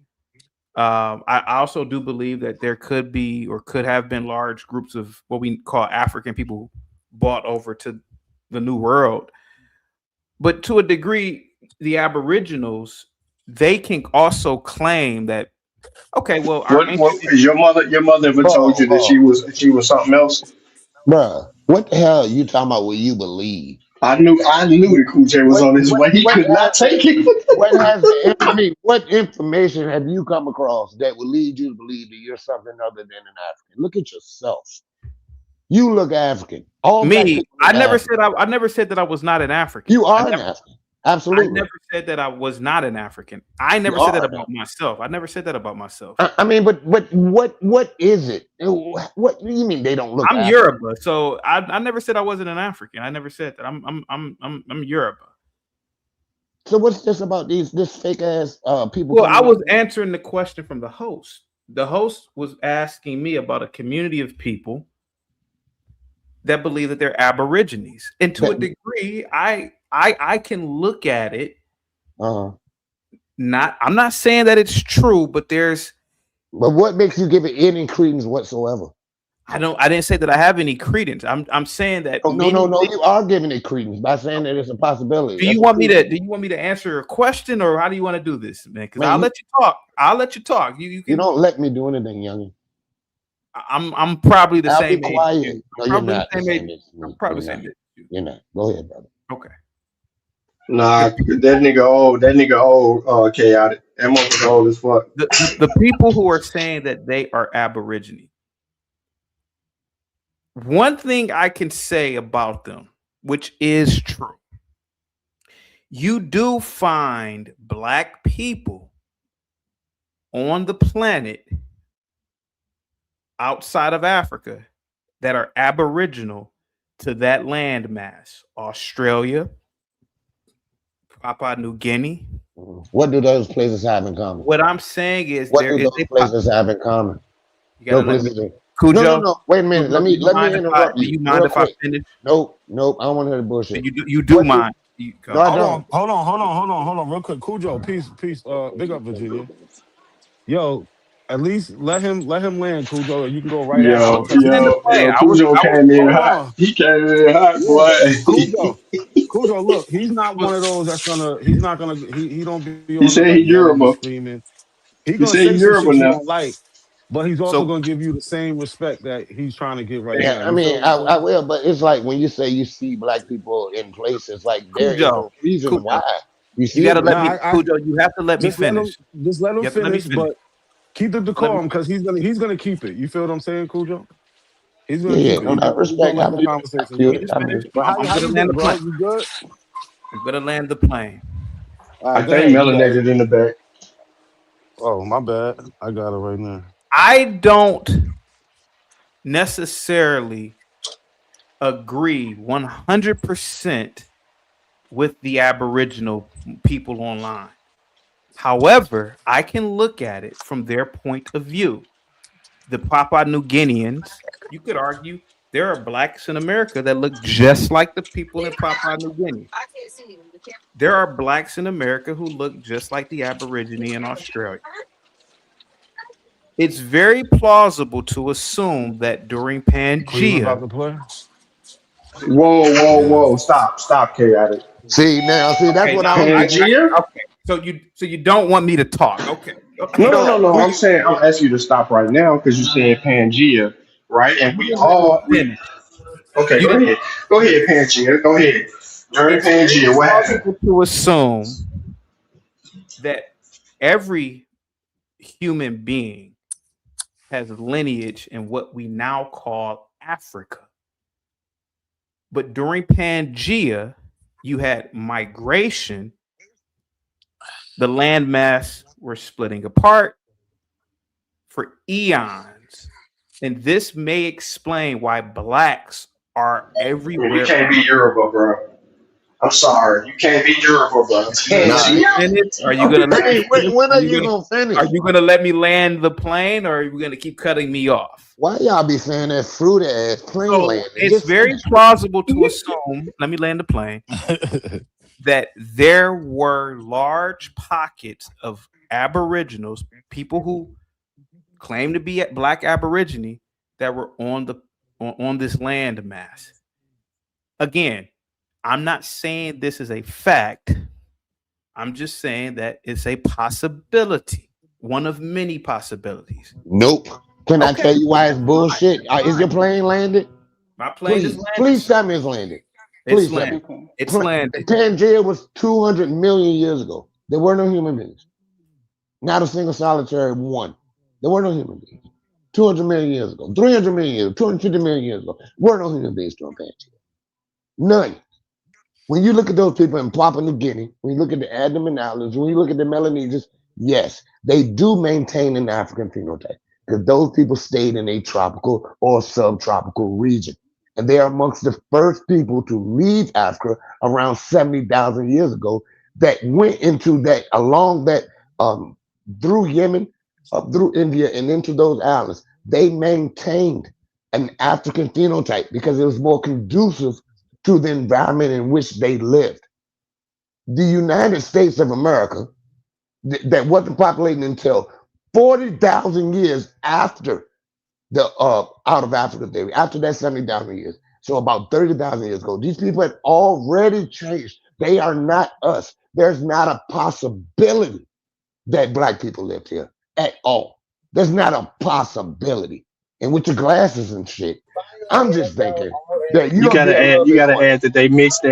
I also do believe that there could be or could have been large groups of what we call African people brought over to the New World. But to a degree, the Aboriginals, they can also claim that, okay, well, our What ancient. is your mother? Your mother ever told you that she was something else? Bruh, what the hell are you talking about what you believe? I knew the Kuj was What on his what way. He what could not has take it. I mean, what information have you come across that would lead you to believe that you're something other than an African? Look at yourself. You look African. All black Me, people look African. I never said that I was not an African. You are an African. I Absolutely. never said that I was not an African. I You never said that are an about African. myself. I never said that about myself. I mean, but what is it? What do you mean they don't look I'm African? Yoruba, so I never said I wasn't an African. I never said that. I'm Yoruba. So what's this about this fake ass people Well, I coming was on? answering the question from the host. The host was asking me about a community of people that believe that they're Aborigines, and to a That, degree, I can look at it. uh, I'm not saying that it's true, but but what makes you give it any credence whatsoever? I didn't say that I have any credence. I'm saying that Oh, no, many. you are giving it credence by saying that it's a possibility. Do you That's want me true. to? Do you want me to answer a question, or how do you want to do this, man? Because Man, I'll let you talk. I'll let you talk. You you can. don't let me do anything, youngin. I'm probably the I'll be same age. quiet. No, you're Probably not the the same age. same as I'm me. probably You're the same not. age. You're not. Go ahead, brother. Okay. Nah, that nigga old, chaotic. That motherfucker old as fuck. The people who are saying that they are Aborigine. One thing I can say about them, which is true, you do find black people on the planet outside of Africa that are aboriginal to that landmass: Australia, Papua New Guinea. What do those places have in common? What I'm saying is What there do is those a places have in common? You gotta No let me, places. Cujo. No. Wait a minute. Cujo, do you Let me mind if I interrupt do you you mind real if I quick. finish? Nope. I don't want to hear the bullshit. You do What mind? No, I don't. Hold on, real quick. Cujo, peace. Big up, Virginia. Yo, at least let him land, Cujo. You can go right after him. Cause Cujo came in hold hot. on. He came in hot, Yeah, boy. Cujo, look, he's not one of those he's not gonna, he don't be He on there said like he yelling and Yoruba. screaming. He He gonna said say he some Yoruba shit you now. don't like, but he's also So gonna give you the same respect that he's trying to give right Yeah, now. I You mean, feel what I'm I saying? will, but it's like when you say you see black people in places, like there is Cujo, a reason why you you see gotta them. let Nah, me, Cujo. You have to let me just let him finish. You have to let me finish, finish. but keep the Let me. decorum because he's gonna keep it. You feel what I'm saying, Cujo? He's gonna Yeah, keep it. no, that He's gonna respect. I let the feel it. I conversation feel Let me go. it. just I finish. feel it. But I'm how gonna you land the been, bro? plane. You good? I'm gonna land the plane. All I right, go think ahead. You got it. melanated in the back. Oh, my bad. I got it right now. I don't necessarily agree 100% with the Aboriginal people online. However, I can look at it from their point of view. The Papua New Guineans, you could argue there are blacks in America that look just like the people in Papua New Guinea. There are blacks in America who look just like the Aborigine in Australia. It's very plausible to assume that during Cleveland Pangea, about to play? Whoa. Stop, chaotic. See, that's okay, what now I'm. Pangea? okay, so you don't want me to talk, okay? No. We, I'm saying I'm asking you to stop right now because you said Pangea, right? And You we didn't let me all we finish. okay. You Go didn't. ahead, Pangea. Go ahead. During It's very Pangea, what happened? plausible to assume that every human being has lineage in what we now call Africa. But during Pangea, you had migration. The landmass were splitting apart for eons. And this may explain why blacks are Man, you everywhere. can't be Yoruba, bro. I'm sorry, you can't be Yoruba, bro. Gonna let nah. me finish? Are you gonna let me Hey, finish? when are you gonna Are finish? you gonna let me land the plane, or are you gonna keep cutting me off? Why y'all be saying that fruity ass plane So landing? it's Just very finish. plausible to assume. Let me land the plane. That there were large pockets of Aboriginals, people who claim to be Black Aborigine, that were on this land mass. Again, I'm not saying this is a fact. I'm just saying that it's a possibility, one of many possibilities. Nope. Can I Okay, tell you why it's bullshit? Is your fine. plane landed? My plane is landed, Please sir. tell me it's landed. It's Please tell me. landed. It's landed. Pangea was 200 million years ago. There were no human beings. Not a single solitary one. There were no human beings. 200 million years ago, 300 million years, 250 million years ago, were no human beings during Pangea. None. When you look at those people in Papua New Guinea, when you look at the Andaman Islands, when you look at the Melanesians, yes, they do maintain an African phenotype because those people stayed in a tropical or subtropical region. And they are amongst the first people to leave Africa around 70,000 years ago that went into that, along that, through Yemen, up through India, and into those islands. They maintained an African phenotype because it was more conducive to the environment in which they lived. The United States of America, that wasn't populated until 40,000 years after the out of Africa theory, after that 70,000 years. So about 30,000 years ago, these people had already changed. They are not us. There's not a possibility that black people lived here at all. There's not a possibility. And with your glasses and shit, I'm just thinking that You you'll be gotta a add. little You bit gotta more. add that they mixed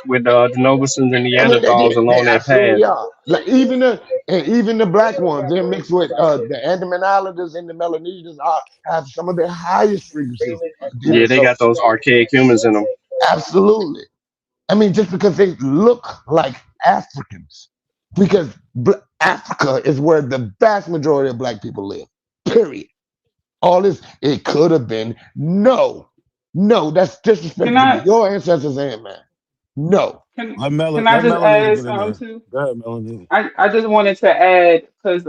with the Novusans and I mean, Neanderthals they along that path. absolutely are. Like even the black ones, they're mixed with the Andaman Islanders and the Melanesians have some of the highest frequencies of Yeah, they got DSO. those archaic humans in them. Absolutely. I mean, just because they look like Africans, because Africa is where the vast majority of black people live. Period. All this, it could have been. No, that's disrespectful to your ancestors and mine. No. Can Let I just Melanie add get in there. something too? Go ahead, Melanie. I just wanted to add because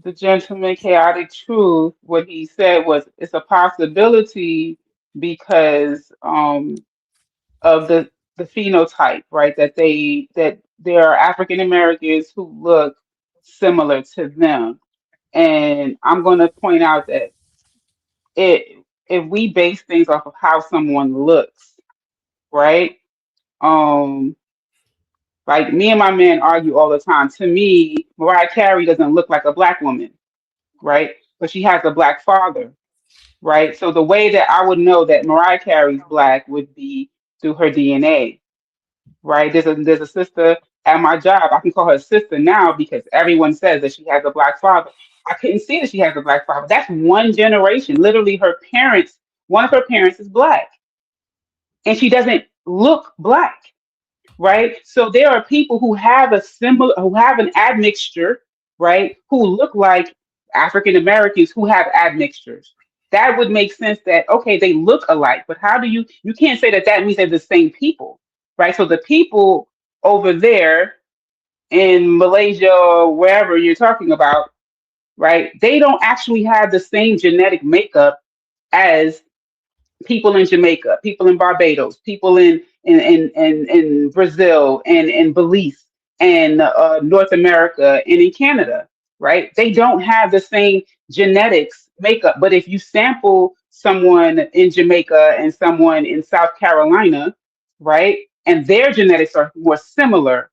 the gentleman chaotic truth, what he said was it's a possibility because of the phenotype, right? That there are African Americans who look similar to them. And I'm going to point out that if we base things off of how someone looks, right? Um, like me and my man argue all the time. To me, Mariah Carey doesn't look like a black woman, right? But she has a black father, right? So the way that I would know that Mariah Carey's black would be through her DNA, right? There's a sister at my job. I can call her sister now because everyone says that she has a black father. I couldn't see that she has a black father. That's one generation. Literally, one of her parents is black, and she doesn't look black, right? So there are people who have who have an admixture, right? Who look like African Americans who have admixtures. That would make sense that, okay, they look alike, but you can't say that means they're the same people, right? So the people over there in Malaysia or wherever you're talking about, right? They don't actually have the same genetic makeup as people in Jamaica, people in Barbados, people in Brazil and in Belize and North America and in Canada, right? They don't have the same genetics makeup. But if you sample someone in Jamaica and someone in South Carolina, right, and their genetics are more similar,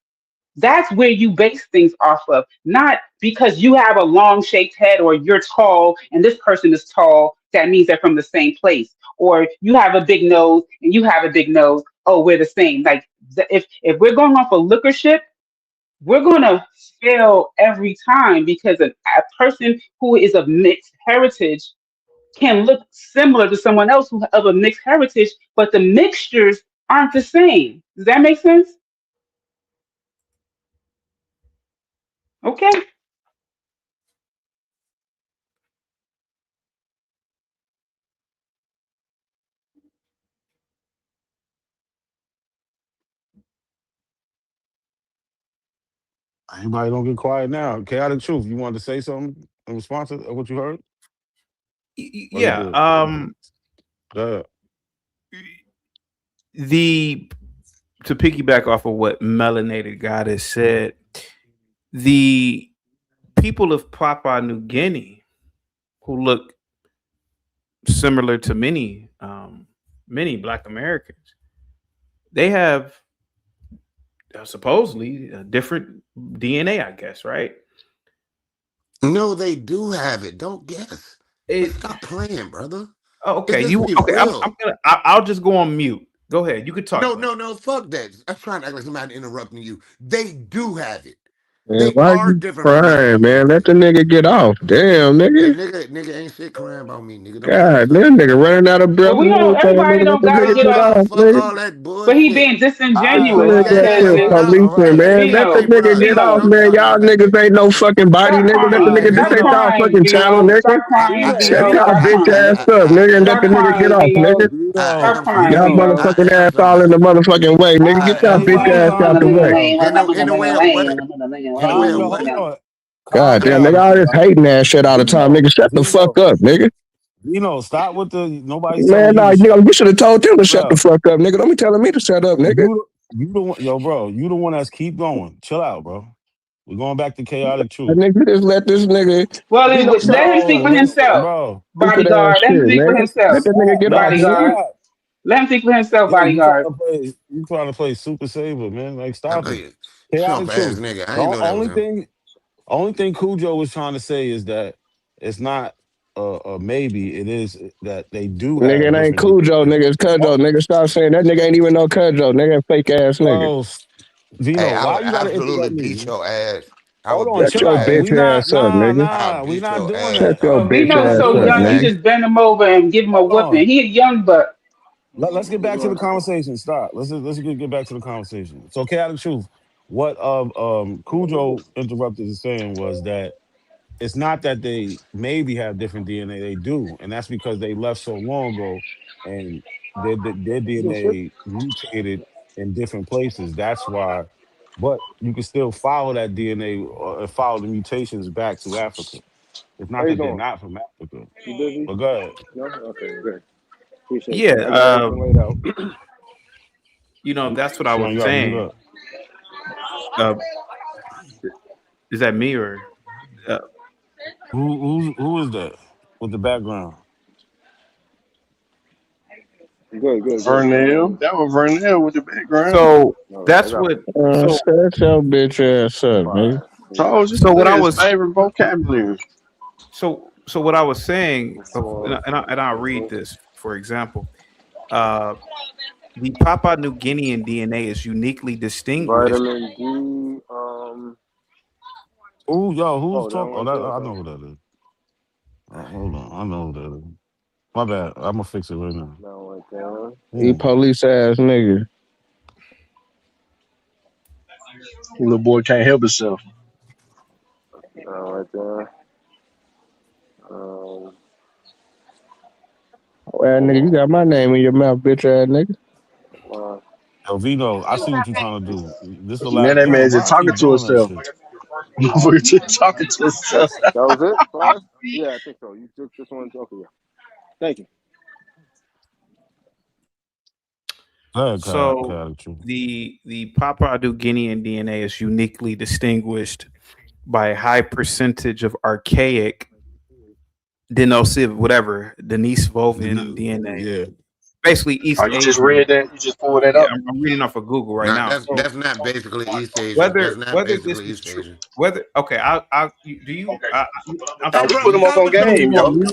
that's where you base things off of, not because you have a long shaped head or you're tall and this person is tall, that means they're from the same place. Or you have a big nose and you have a big nose, oh, we're the same. Like if we're going off of lookership, we're going to fail every time because a person who is of mixed heritage can look similar to someone else who of a mixed heritage, but the mixtures aren't the same. Does that make sense? Okay. Anybody don't get quiet now. Chaotic Truth, you wanted to say something in response to what you heard? Or you Yeah. good? Go ahead. To piggyback off of what Melanated Goddess said, the people of Papua New Guinea who look similar to many Black Americans, they have supposedly a different DNA, I guess, right? No, they do have it. Don't guess. Stop playing, brother. Oh, okay. Real. I'll just go on mute. Go ahead. You could talk. No. Fuck that. I'm trying to act like somebody interrupting you. They do have it. Man, They why are you different from crying, man? Let the nigga get off. Damn, Hey, nigga. nigga ain't shit crying about me, nigga. Don't God, this nigga running out of breath. But we don't. Everybody don't got to get off. Fuck all that bullshit. But he being disingenuous That because shit policing, man. Let the nigga get off, man. Y'all niggas ain't no fucking body, Stop nigga. Let the crying. nigga just Stop ain't y'all crying, fucking channel, Vino. nigga. Stop crying, Shut Vino. y'all Stop bitch crying. ass up, nigga, and let Stop the nigga get crying, off, Vino. nigga. Stop crying, Y'all Vino. motherfucking ass all in the motherfucking way, nigga. Get y'all bitch ass out the way. In the way of what? In the way of Hold what? on. God Calm damn, down. nigga, all this hating ass shit all the time, nigga. Shut the fuck up, nigga. Stop with the nobody's Man, telling you nah, to nigga, you should have told them to shut shut the up. fuck up, nigga. Don't be telling me to shut up, nigga. You the one, yo, bro. You the one that's keep going. Chill out, bro. We're going back to chaotic truth. Nigga, just let this nigga. Well, He don't let him speak for himself. bro. Stupid ass Bodyguard, let him shit, speak for nigga. himself. Let that nigga get off, nigga. Bodyguard, let him speak for himself. Yo, Bodyguard. you trying to play Super Saver, man? Like, stop it. Chump Chaotic ass truth. nigga. I The ain't know that was him. only thing Cujo was trying to say is that it's not maybe, it is that they do Nigga, have it ain't different Cujo, DNA. nigga. It's Cujo, nigga. Stop saying that nigga ain't even no Cujo, nigga. Fake ass nigga. Bro, Hey, Vino, I why would you gotta absolutely interrupt me? beat your ass. I Hold would on, beat Shut chill your your out. ass. bitch We not, ass up, nigga. I'll we beat not your doing ass. that. Shut your bitch Vino's ass so up, young. You nigga. just bend him over and give him a Hold whooping. on. He a young buck. Let's get back to the conversation. Stop. Let's get back to the conversation. So, chaotic truth. What Cujo interrupted is saying was that it's not that they maybe have different DNA. They do, and that's because they left so long ago, and their DNA mutated in different places. That's why. But you can still follow that DNA or follow the mutations back to Africa. It's How not you that they're doing? not from Africa. You busy? But go ahead. No? Okay, good. Appreciate Yeah, that. I got everything laid out. that's what I Sean, was you got mute saying. up. Uh, is that me or? Uh, Who is that with the background? Good. Vernell. That was Vernell with the background. so All right, I that's got what. So Shut your bitch ass up, nigga. Told you so what I his was favorite vocabulary. so what I was saying, before. and I'll read this for example. Uh, the Papua New Guinean DNA is uniquely distinguished. Vitamin D. Who's Oh, that talking? Oh, one's that yours, I huh? know who that is. Hold on, I know who that is. My bad. I'm gonna fix it right now. That one there. You police ass nigga. Little boy can't help himself. That one there. Um, Well, nigga, you got my name in your mouth, bitch ass nigga. uh, Yo, Vito, I see what you're trying to do. This is the Man, last. that man Damn, just why I talking keep to doing that himself. shit? We're just talking to himself. that was it? 5? Yeah, I think so. You took this one. Okay, yeah. Thank you. Go ahead, So character. the Papua New Guinean DNA is uniquely distinguished by a high percentage of archaic Denisov, whatever, Denisovan DNA. Yeah. Basically, East Oh, you just Asian. read that? You just pulled that Yeah, up? I'm reading off of Google right Nah, now. that's So that's not basically East Asian. That's whether not whether this basically is East true, Asian. whether okay, do you? I'm Oh, Hey, saying, we bro, put him up stop on with your game, want yo. me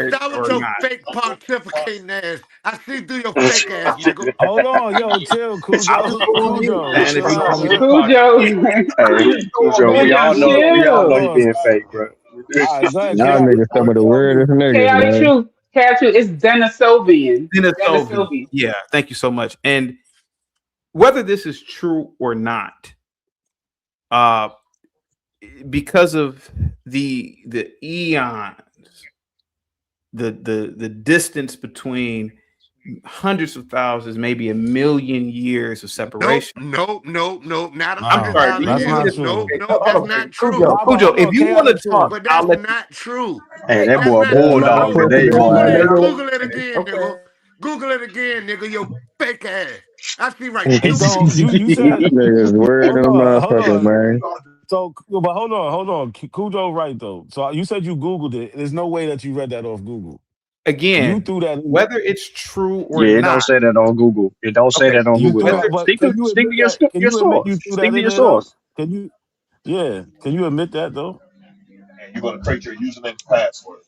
stop with or your not? fake pontificating ass. I see through your fake ass, nigga. Hold on, yo, chill, I'll just Cujo, go on mute, Cujo, man. If chill you out, want me to man. talk, Cujo. Hey, Cujo, we Cujo, all know he chill. been Pause. fake, bro. All right, go ahead, Y'all chaotic. niggas some of the You on mute. weirdest niggas, Chaotic man. truth. Chaotic truth. It's Denisovian. Denisovan. Denisovian. Yeah, thank you so much. And whether this is true or not, uh, because of the eons, the distance between hundreds of thousands, maybe a million years of Nope, separation. nope, nope, nope. Not I'm Nah, 100,000 sorry. Do you that's want me not to? years. true. Nope, Okay, nope. That's hold on, not Cujo. true. Nah, but Cujo, hold if on, you want to chaotic talk, too. But I'll that's let you. not true. Hey, that That's boy not Yeah, true. no bulldog Google, today, pussy Google boy. ass it. nigga. Google it again, nigga. Okay. Google it again, nigga. Your fake ass. I see right It through you. don't. You said. Niggas weird Hold in a on, hold motherfucker, on. man. So, but hold on. Cujo, right though. So you said you Googled it. There's no way that you read that off Google. You Again, threw that in there. whether it's true or Yeah, it don't not. say that on Google. It don't say Okay, that on You Google threw at all. that, whether but Stick to can you stick to admit that? Can your you admit you source. threw Stick that to in your there though? source. Can you? Yeah. Can you admit that though? And you're gonna create your username and password.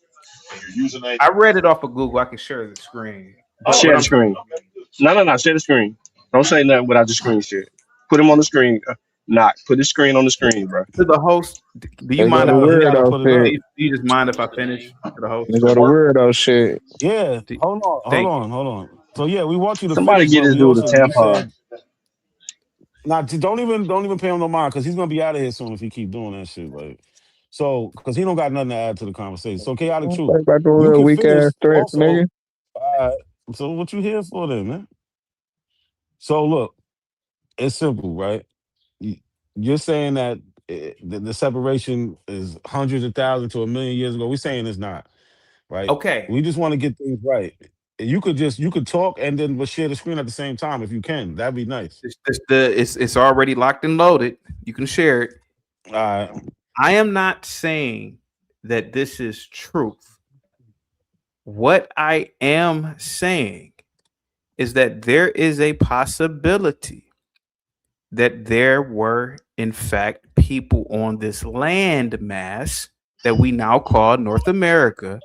And your username. I read it off of Google, I can share the screen. But what Share the I'm screen. No. Share the screen. Don't say nothing without the screen share. Put him on the screen. Not put the screen on the screen, bro. to the host, do you They go mind to if I He gotta weirdo put it do shit. up. you, do you just mind if I finish to the host? They go to weirdo shit. Yeah. Do- Hold Thank you. on, hold on. So yeah, we want you to Somebody finish, get but this we dude a also you tampon. said don't even pay him no mind because he's gonna be out of here soon if he keep doing that shit. Like so, because he don't got nothing to add to the conversation. So chaotic Don't truth, think about the you little can weak finish ass threats, also. nigga. Uh, so what you here for then, man? So look, it's simple, right? You- You're saying that the separation is hundreds of thousands to a million years ago. We're saying it's not, right? Okay. We just want to get things right. You could talk and then but share the screen at the same time if you can. That'd be nice. It's already locked and loaded. You can share it. Uh, I am not saying that this is truth. What I am saying is that there is a possibility that there were, in fact, people on this land mass that we now call North America,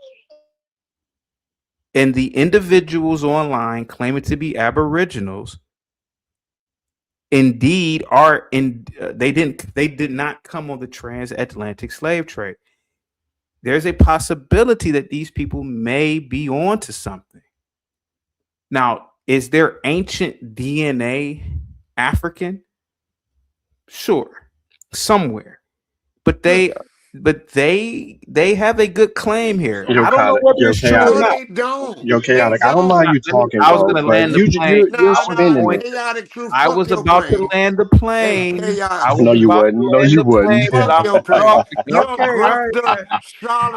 and the individuals online claiming to be Aboriginals indeed are in. They did not come on the transatlantic slave trade. There's a possibility that these people may be onto something. Now, is there ancient DNA African? Sure, somewhere, but they but they have a good claim here. Yo, I don't know chaotic. whether Yo, it's true or No, chaotic. not. they don't. Yo, They chaotic. I don't mind don't. you talking, I was bro, gonna but land the plane. you're Nah, nah, spinning it. chaotic truth. I Fuck was your about to plane. land the Hey, plane. I chaotic. was No, you about wouldn't. to No, land you the wouldn't. plane, but Fuck I'm your cut plane. off. You're a Okay, all right, all grifter, right.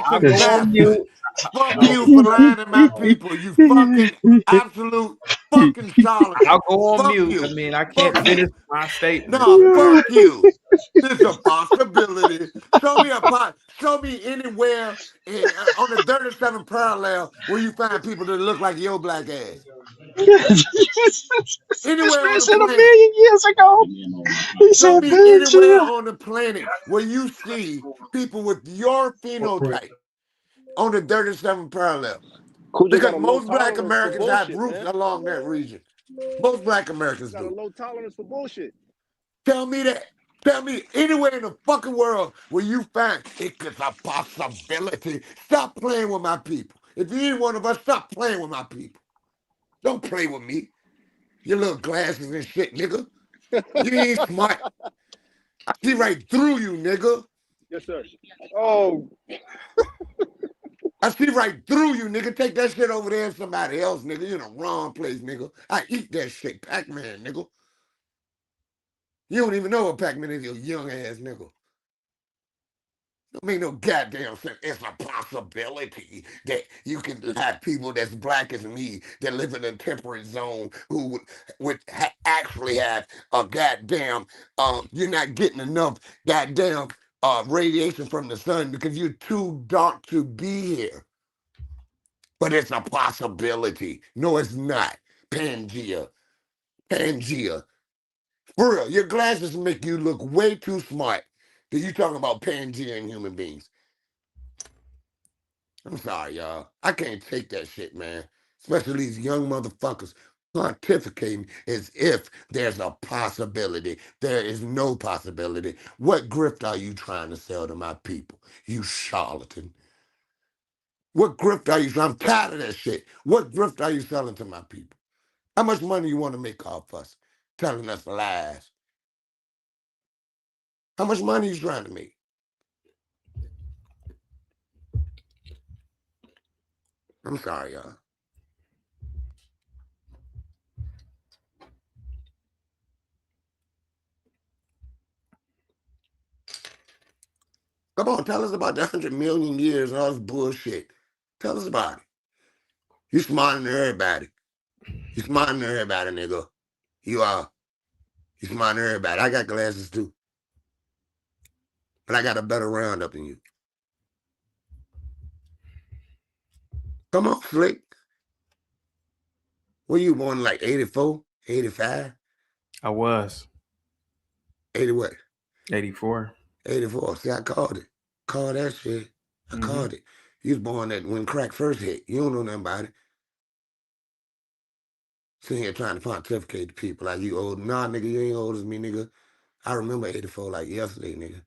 I'll charlatan go on bastard. mute. Fuck I'll you go for on lying to my people. You fucking absolute fucking charlatan. I'll go on Fuck mute. I you. mean, I can't Fuck finish you. my statement. No, fuck you. There's a possibility. Show me anywhere on the 37th parallel where you find people that look like your black ass. This Anywhere man on the said a planet. million years ago. He Show said me anywhere Pangea. on the planet where you see people with your phenotype on the 37th parallel. Kuja got Because a low most black tolerance for Americans have bullshit, roots man. along that region. Most black Americans Got a do. low tolerance for bullshit. Tell me that. Tell me anywhere in the fucking world where you find it's a possibility. Stop playing with my people. If you ain't one of us, stop playing with my people. Don't play with me. Your little glasses and shit, nigga. You ain't smart. I see right through you, nigga. Yes, sir. Oh, I see right through you, nigga. Take that shit over there to somebody else, nigga. You in the wrong place, nigga. I eat that shit, Pac-Man, nigga. You don't even know what Pac-Man is, you young ass nigga. Don't make no goddamn sense. It's a possibility that you can have people that's black as me that live in a temperate zone who would actually have a goddamn, you're not getting enough goddamn radiation from the sun because you're too dark to be here. But it's a possibility. No, it's not. Pangea. Pangea. For real, your glasses make you look way too smart that you talking about Pangea in human beings. I'm sorry, y'all. I can't take that shit, man. Especially these young motherfuckers pontificating as if there's a possibility. There is no possibility. What grift are you trying to sell to my people? You charlatan. What grift are you? I'm tired of that shit. What grift are you selling to my people? How much money you want to make off us telling us lies? How much money you trying to make? I'm sorry, y'all. Come on, tell us about the 100 million years and all this bullshit. Tell us about it. You smarter than everybody. You smarter than everybody, nigga. You are. You smarter than everybody. I got glasses too. But I got a better roundup than you. Come on, Slick. Were you born like 84, 85? I was 80 what? 84. 84. See, I called it. Called that shit. I called it. You was born at when crack first hit. You don't know nothing about it. Sitting here trying to pontificate to people like you old. Nah, nigga, you ain't old as me, nigga. I remember 84 like yesterday, nigga.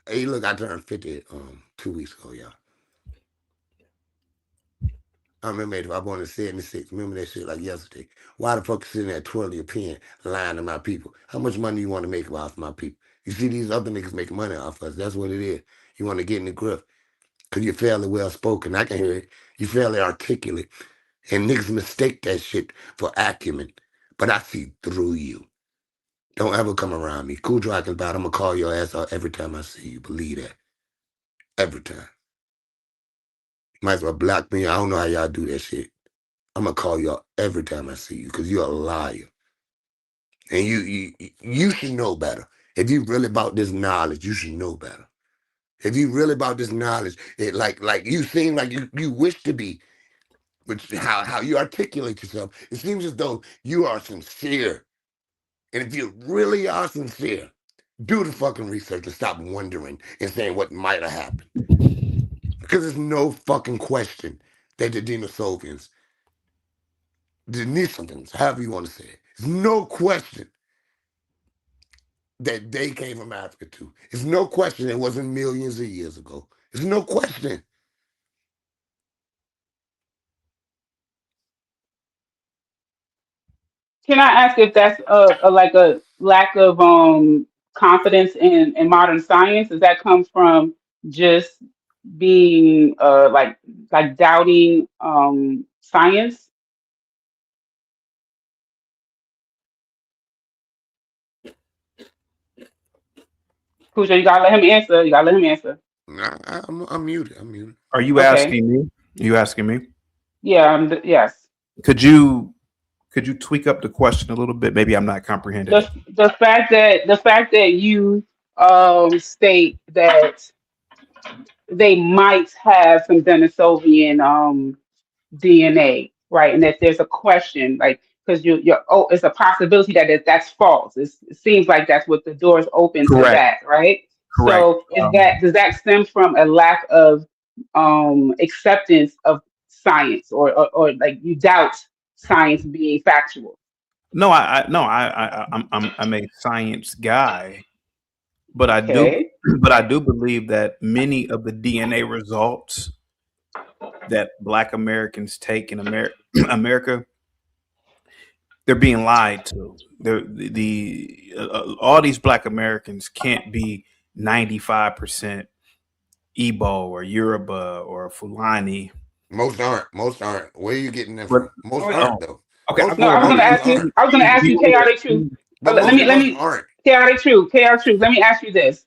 Hey, look, I turned 50 2 weeks ago, y'all. I remember 84. I born in 76. Remember that shit like yesterday. Why the fuck you sitting there twirling your pen, lying to my people? How much money you want to make off my people? You see these other niggas making money off us. That's what it is. You want to get in the grip. Because you're fairly well spoken. I can hear it. You're fairly articulate. And niggas mistake that shit for acumen. But I see through you. Don't ever come around me. Cool Dragon's about, I'm going to call your ass out every time I see you. Believe that. Every time. Might as well block me. I don't know how y'all do that shit. I'm going to call y'all every time I see you because you're a liar. And you should know better. If you really about this knowledge, you should know better. If you really about this knowledge, it like you seem like you wish to be, which how you articulate yourself, it seems as though you are sincere. And if you really are sincere, do the fucking research and stop wondering and saying what might have happened. Because there's no fucking question that the Denisovians, the Denisovans, however you want to say it, there's no question that they came from Africa too. There's no question it wasn't millions of years ago. There's no question. Can I ask if that's like a lack of confidence in modern science? Does that come from just being like doubting science? Cujo, you gotta let him answer. You gotta let him answer. Nah, I'm muted. I'm muted. Are you Okay. asking me? Are you asking me? Yeah. Yes. Could you tweak up the question a little bit? Maybe I'm not comprehending it. The fact that you state that they might have some Denisovian DNA, right? And that there's a question, like, because it's a possibility that that's false. It seems like that's what the door's open to Correct. that, right? Correct. So does that stem from a lack of acceptance of science, or like you doubt science being factual? No, I'm a science guy, but Okay. I do believe that many of the DNA results that Black Americans take in America, they're being lied to. All these Black Americans can't be 95% Igbo or Yoruba or Fulani. Most aren't. Most aren't. Where are you getting them But from? Most aren't though. okay, No, I was Most gonna of us ask you. aren't. I was gonna ask you, chaotic truth. But Let most me of let us me aren't. chaotic truth. Let me ask you this.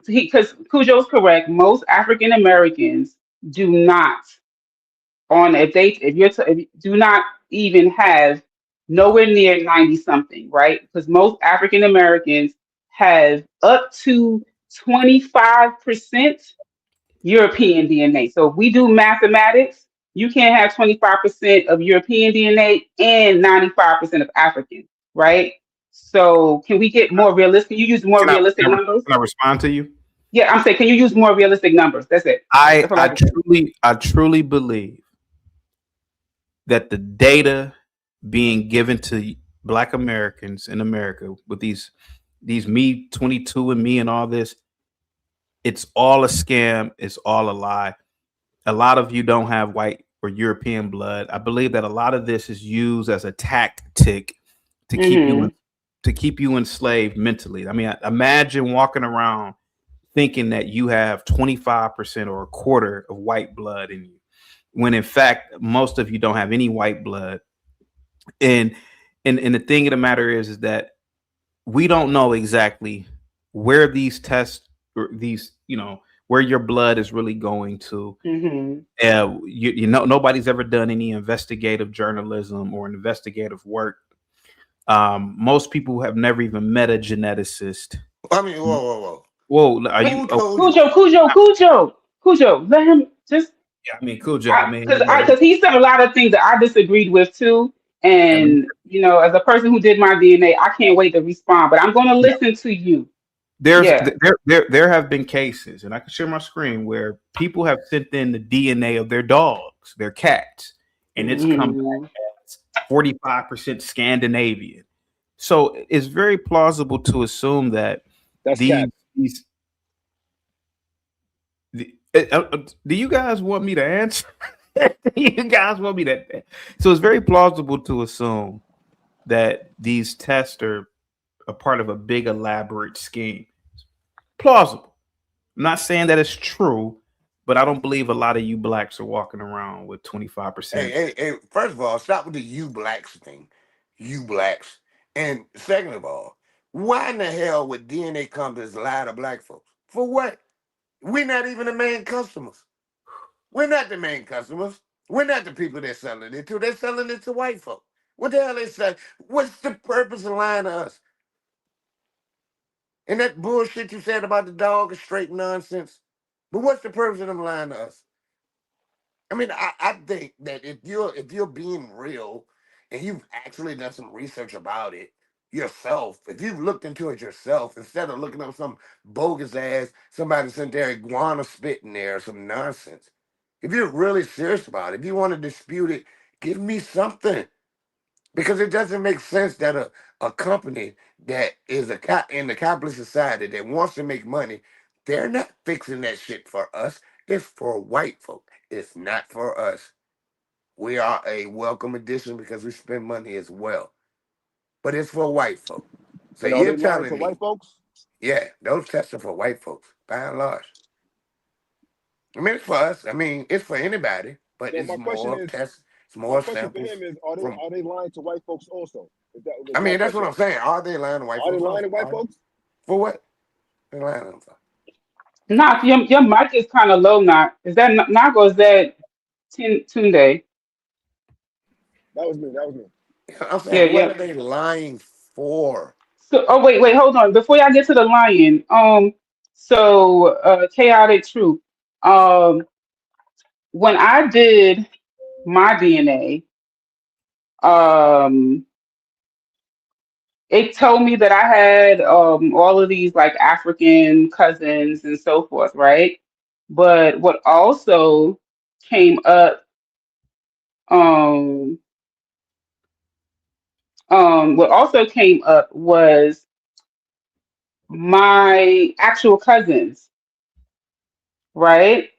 Because Cujo's correct. Most African Americans do not if you do not even have nowhere near 90 something, right? Because most African Americans have up to 25% European DNA. So if we do mathematics, you can't have 25% of European DNA and 95% of African, right? So can we get more realistic? Can you use more realistic numbers? can I respond to you? Yeah, I'm saying, can you use more realistic numbers? That's it. That's all I have to say. I truly believe that the data being given to Black Americans in America with these me 22 and me and all this, it's all a scam. It's all a lie. A lot of you don't have white or European blood. I believe that a lot of this is used as a tactic to keep you enslaved mentally. I mean, imagine walking around thinking that you have 25% or a quarter of white blood in you, when in fact most of you don't have any white blood. And the thing of the matter is that we don't know exactly where these tests or these, where your blood is really going to. Mm-hmm. You know, nobody's ever done any investigative journalism or investigative work. Most people have never even met a geneticist. I mean, whoa. Whoa, are you? Who told Cujo. Let him just. Yeah, I mean, Cujo. I mean, Because he said a lot of things that I disagreed with too, and as a person who did my DNA, I can't wait to respond. But I'm going to listen to you. There have been cases, and I can share my screen, where people have sent in the DNA of their dogs, their cats, and it's come back as 45% Scandinavian. So it's very plausible to assume that do you guys want me to answer? You guys want me to? So it's very plausible to assume that these tests are a part of a big elaborate scheme. Plausible. I'm not saying that it's true, but I don't believe a lot of you blacks are walking around with 25%. Hey, first of all, stop with the you blacks thing. You blacks. And second of all, why in the hell would DNA companies lie to black folks? For what? We're not even the main customers. We're not the main customers. We're not the people they're selling it to. They're selling it to white folks. What the hell they say? What's the purpose of lying to us? And that bullshit you said about the dog is straight nonsense. But what's the purpose of them lying to us? I mean, I think that if you're being real and you've actually done some research about it yourself, if you've looked into it yourself instead of looking up some bogus ass somebody sent their iguana spit in there or some nonsense. If you're really serious about it, if you want to dispute it, give me something. Because it doesn't make sense that a company that is in the capitalist society that wants to make money, they're not fixing that shit for us. It's for white folk. It's not for us. We are a welcome addition because we spend money as well. But it's for white folk. So And are you're they lying to telling white me, folks? yeah, those tests are for white folks, by and large. I mean, it's for us. I mean, it's for anybody, but So it's my question more is, tests, it's my more question for samples him is, from. are they lying to white folks also? I Is my mean, that's what question. I'm saying. Are they lying to white Are they folks lying to also? white folks? For what? They're lying to them for. Knock, your mic is kind of low. Knock, is that Knock or is that Tunde? That was me. That was me. I'm Yeah, saying, what yeah. are they lying for? So, oh wait, hold on. Before y'all get to the lion, chaotic truth. When I did my DNA, it told me that I had all of these like African cousins and so forth, right? But what also came up, um, what also came up was my actual cousins, right?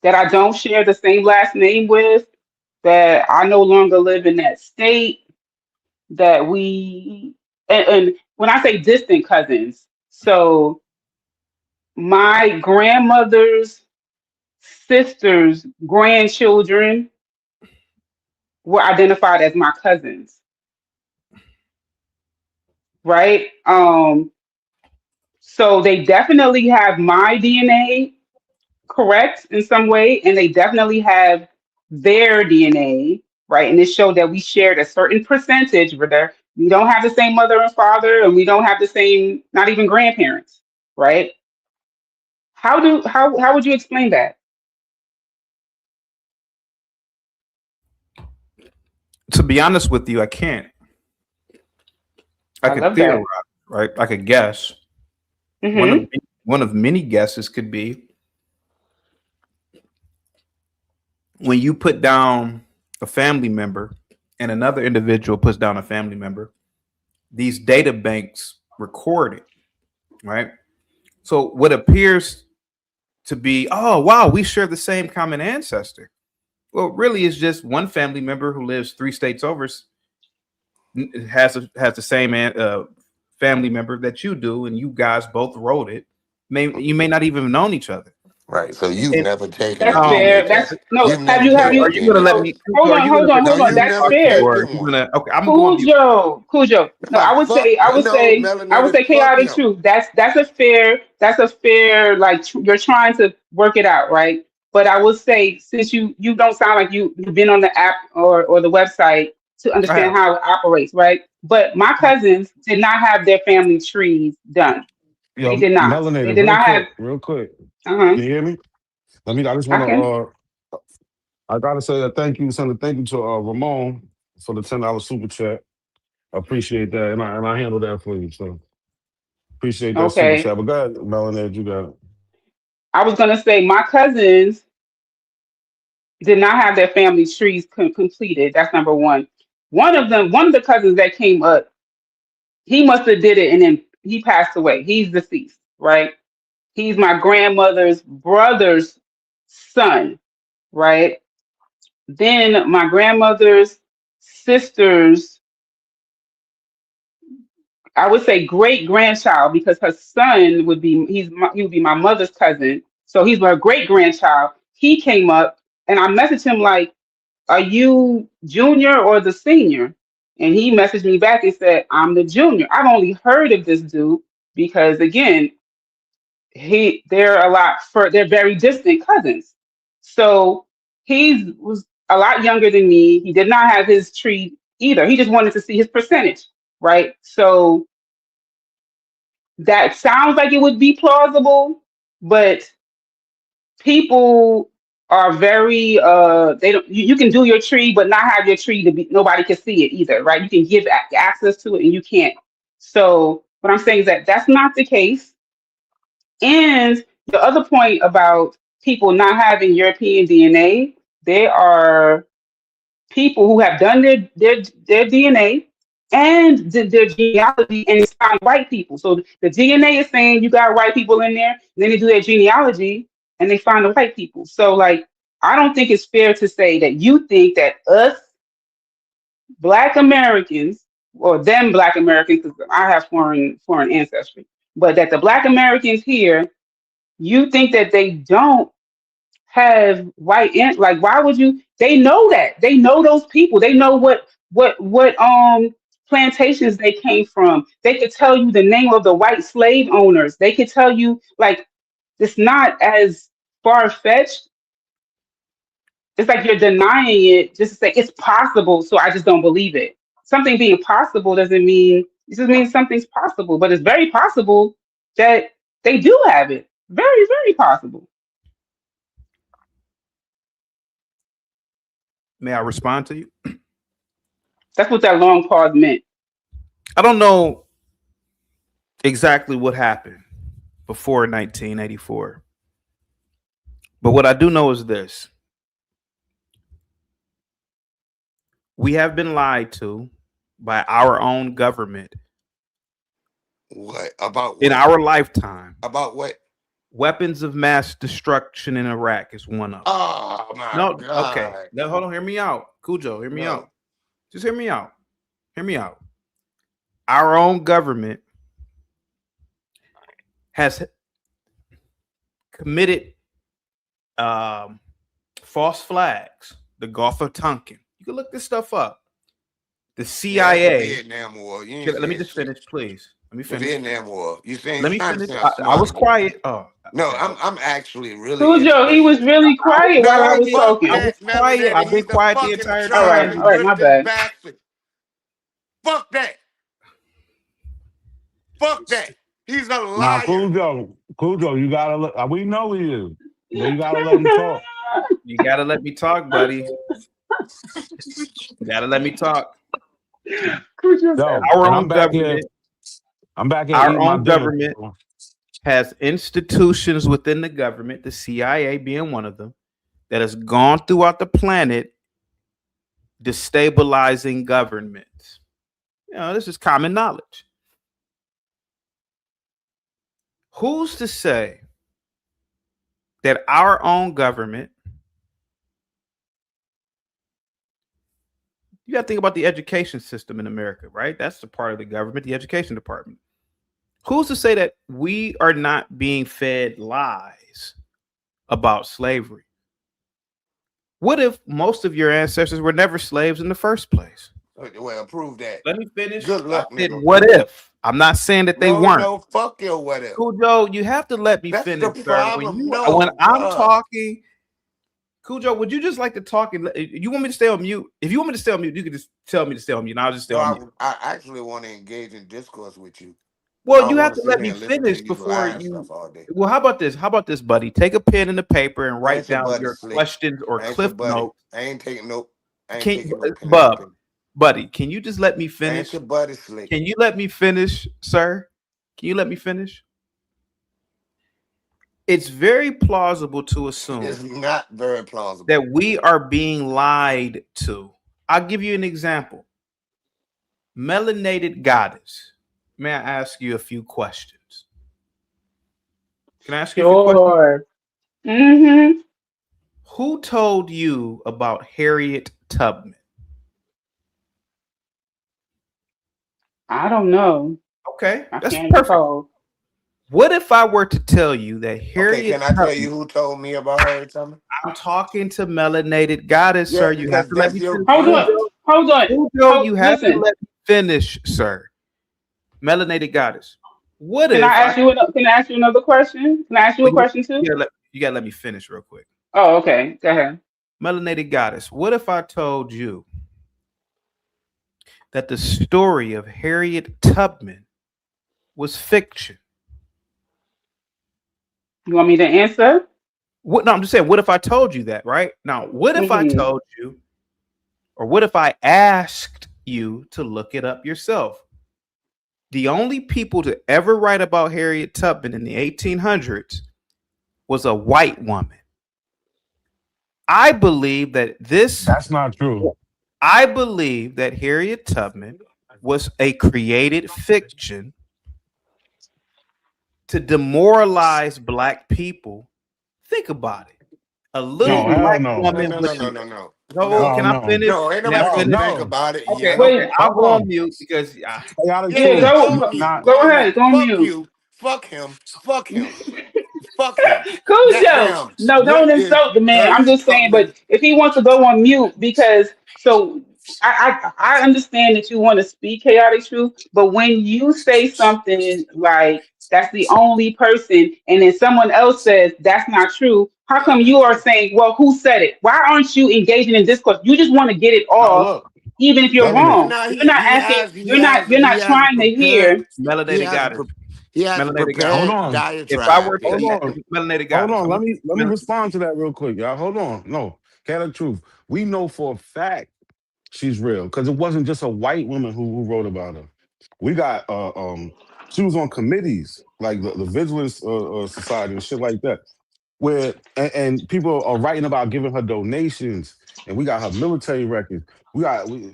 That I don't share the same last name with, that I no longer live in that state, that and when I say distant cousins, so my grandmother's sister's grandchildren were identified as my cousins, right? So they definitely have my DNA correct in some way, and they definitely have their DNA, right? And it showed that we shared a certain percentage, but we don't have the same mother and father, and we don't have the same, not even grandparents, right? How would you explain that? To be honest with you, I can't. I I could love theorize, that. right? I could guess. One Hmm. of one of many guesses could be when you put down a family member and another individual puts down a family member, these data banks record it, right? So what appears to be, oh wow, we share the same common ancestor. Well, really, it's just one family member who lives 3 states over has the same family member that you do, and you guys both wrote it. You may not even have known each other. Right. So you've And, never taken a That's DNA fair. test. That's no. You've Have never you? Have so taken are a you? you gonna DNA let No. me? test. Hold Are on. you gonna Hold on. No, Hold on. you've That's never fair. or are taken you one. gonna? Okay, I'm gonna go on mute. Cujo. No, I would say No, fuck chaotic no. truth. That's a fair like you're trying to work it out, right? But I would say since you don't sound like you've been on the app or the website to I understand have. how it operates, right? But my cousins did not have their family trees done. They Yo, did not. They melanated, did not have. real quick. Uh-huh. You hear me? I just I want can. I gotta say a send a thank you to Ramon for the $10 super chat. I appreciate that, and I handle that for you. So appreciate that super Okay. chat. But go ahead, melanated, you got it. I was gonna say my cousins did not have their family trees completed. That's number one. One of the cousins that came up, he must have did it and then he passed away. He's deceased, right? He's my grandmother's brother's son, right? Then my grandmother's sister's, I would say great grandchild because her son would be he would be my mother's cousin. So he's my great grandchild. He came up and I messaged him like, are you junior or the senior? And he messaged me back and said, I'm the junior. I've only heard of this dude because again, they're very distant cousins. So he was a lot younger than me. He did not have his tree either. He just wanted to see his percentage, right? So that sounds like it would be plausible, but people are very they don't you can do your tree but not have your tree to be nobody can see it either, right? You can give access to it and you can't. So what I'm saying is that that's not the case. And the other point about people not having European DNA, there are people who have done their DNA and did their genealogy and it's found white people. So the DNA is saying you got white people in there, and then they do their genealogy and they find the white people. So like I don't think it's fair to say that you think that us Black Americans or them Black Americans, because I have foreign ancestry, but that the Black Americans here, you think that they don't have white like why would you? They know that. They know those people. They know what plantations they came from. They could tell you the name of the white slave owners. They could tell you, like, it's not as far fetched. It's like you're denying it just to say it's possible, so I just don't believe it. Something being possible doesn't mean, it just means something's possible, but it's very possible that they do have it. Very, very possible. May I respond to you? That's what that long pause meant. I don't know exactly what happened before 1984. But what I do know is this. We have been lied to by our own government. What? About what? In our lifetime. About what? Weapons of mass destruction in Iraq is one of them. Oh, my God. Okay. Now, hold on. Hear me out. Cujo, hear me out. Just hear me out. Hear me out. Our own government has committed false flags. The Gulf of Tonkin. You can look this stuff up. The CIA. Vietnam War. Let me just finish, please. Let me finish. Vietnam War. You saying? Let me finish. I was quiet. Oh no, I'm actually really. Cujo, he was really quiet while I was talking. I was quiet. I've been quiet the entire time. All right, my bad. Fuck that. Fuck that. He's a liar. Nah, Cujo, you gotta look. We know he is. But you gotta let him talk. You gotta let me talk, buddy. You gotta let me talk. Our own government. I'm back here. Our own government has institutions within the government, the CIA being one of them, that has gone throughout the planet destabilizing governments. You know, this is common knowledge. Who's to say that our own government, you got to think about the education system in America, right? That's the part of the government, the education department. Who's to say that we are not being fed lies about slavery? What if most of your ancestors were never slaves in the first place? Well, prove that. Let me finish. Good luck, nigga. What if? I'm not saying that they weren't. No, fuck your what if. Cujo, you have to let me finish, sir. When I'm talking, Cujo, would you just like to talk? And you want me to stay on mute? If you want me to stay on mute, you can just tell me to stay on mute, and I'll just stay on mute. I actually want to engage in discourse with you. Well, you have to let me finish before you. Well, how about this? How about this, buddy? Take a pen and a paper and write down your questions or cliff notes. I ain't taking no. Buddy, can you just let me finish? Can you let me finish, sir? Can you let me finish? It's very plausible to assume. It's not very plausible that we are being lied to. I'll give you an example. Melanated goddess. May I ask you a few questions? Can I ask you a few questions? Mm-hmm. Who told you about Harriet Tubman? I don't know. Okay, that's perfect. What if I were to tell you that Harriet Tubman? Can I tell you who told me about Harriet Tubman? I'm talking to Melanated goddess, sir. You have to let me finish. Hold on. You have to let me finish, sir. Melanated goddess. What can if I ask you? Can I ask you another question? Can I ask you a question too? You gotta let me finish real quick. Oh, okay. Go ahead. Melanated goddess. What if I told you that the story of Harriet Tubman was fiction? You want me to answer? What? No, I'm just saying. What if I told you that? Right now, what if I told you, or what if I asked you to look it up yourself? The only people to ever write about Harriet Tubman in the 1800s was a white woman. I believe that that's not true. I believe that Harriet Tubman was a created fiction to demoralize black people. Think about it. A little black woman. No. No, No, can I finish? no, ain't Can I nobody gonna finish? think about it. Okay, Yeah. okay. Wait, I'll Hold go on on. mute because Chaotic yeah, truth. go You go, not. go ahead, go on Fuck mute. you. Fuck him. Fuck him. Fuck him. Cujo, Goddamn. no, What don't is insult the man. I'm Harriet just saying, Tubman? but if he wants to go on mute, because so I understand that you want to speak chaotic truth, but when you say something like that's the only person, and then someone else says that's not true, how come you are saying, well, who said it? Why aren't you engaging in discourse? You just want to get it No, off, look. even if you're Let me. wrong. No, You're not asking. You're he not has a trying to prepared hear. he melanated has a got it. pre- he has a Melanated got Hold it. prepared on. If I diatribe. were Yeah, to Hold he on. melanated got Hold it. on. So Let me respond to that real quick, y'all. Hold on. No. Chaotic truth. We know for a fact she's real because it wasn't just a white woman who wrote about her. We got she was on committees like the Vigilance Society and shit like that, where and people are writing about giving her donations, and we got her military records.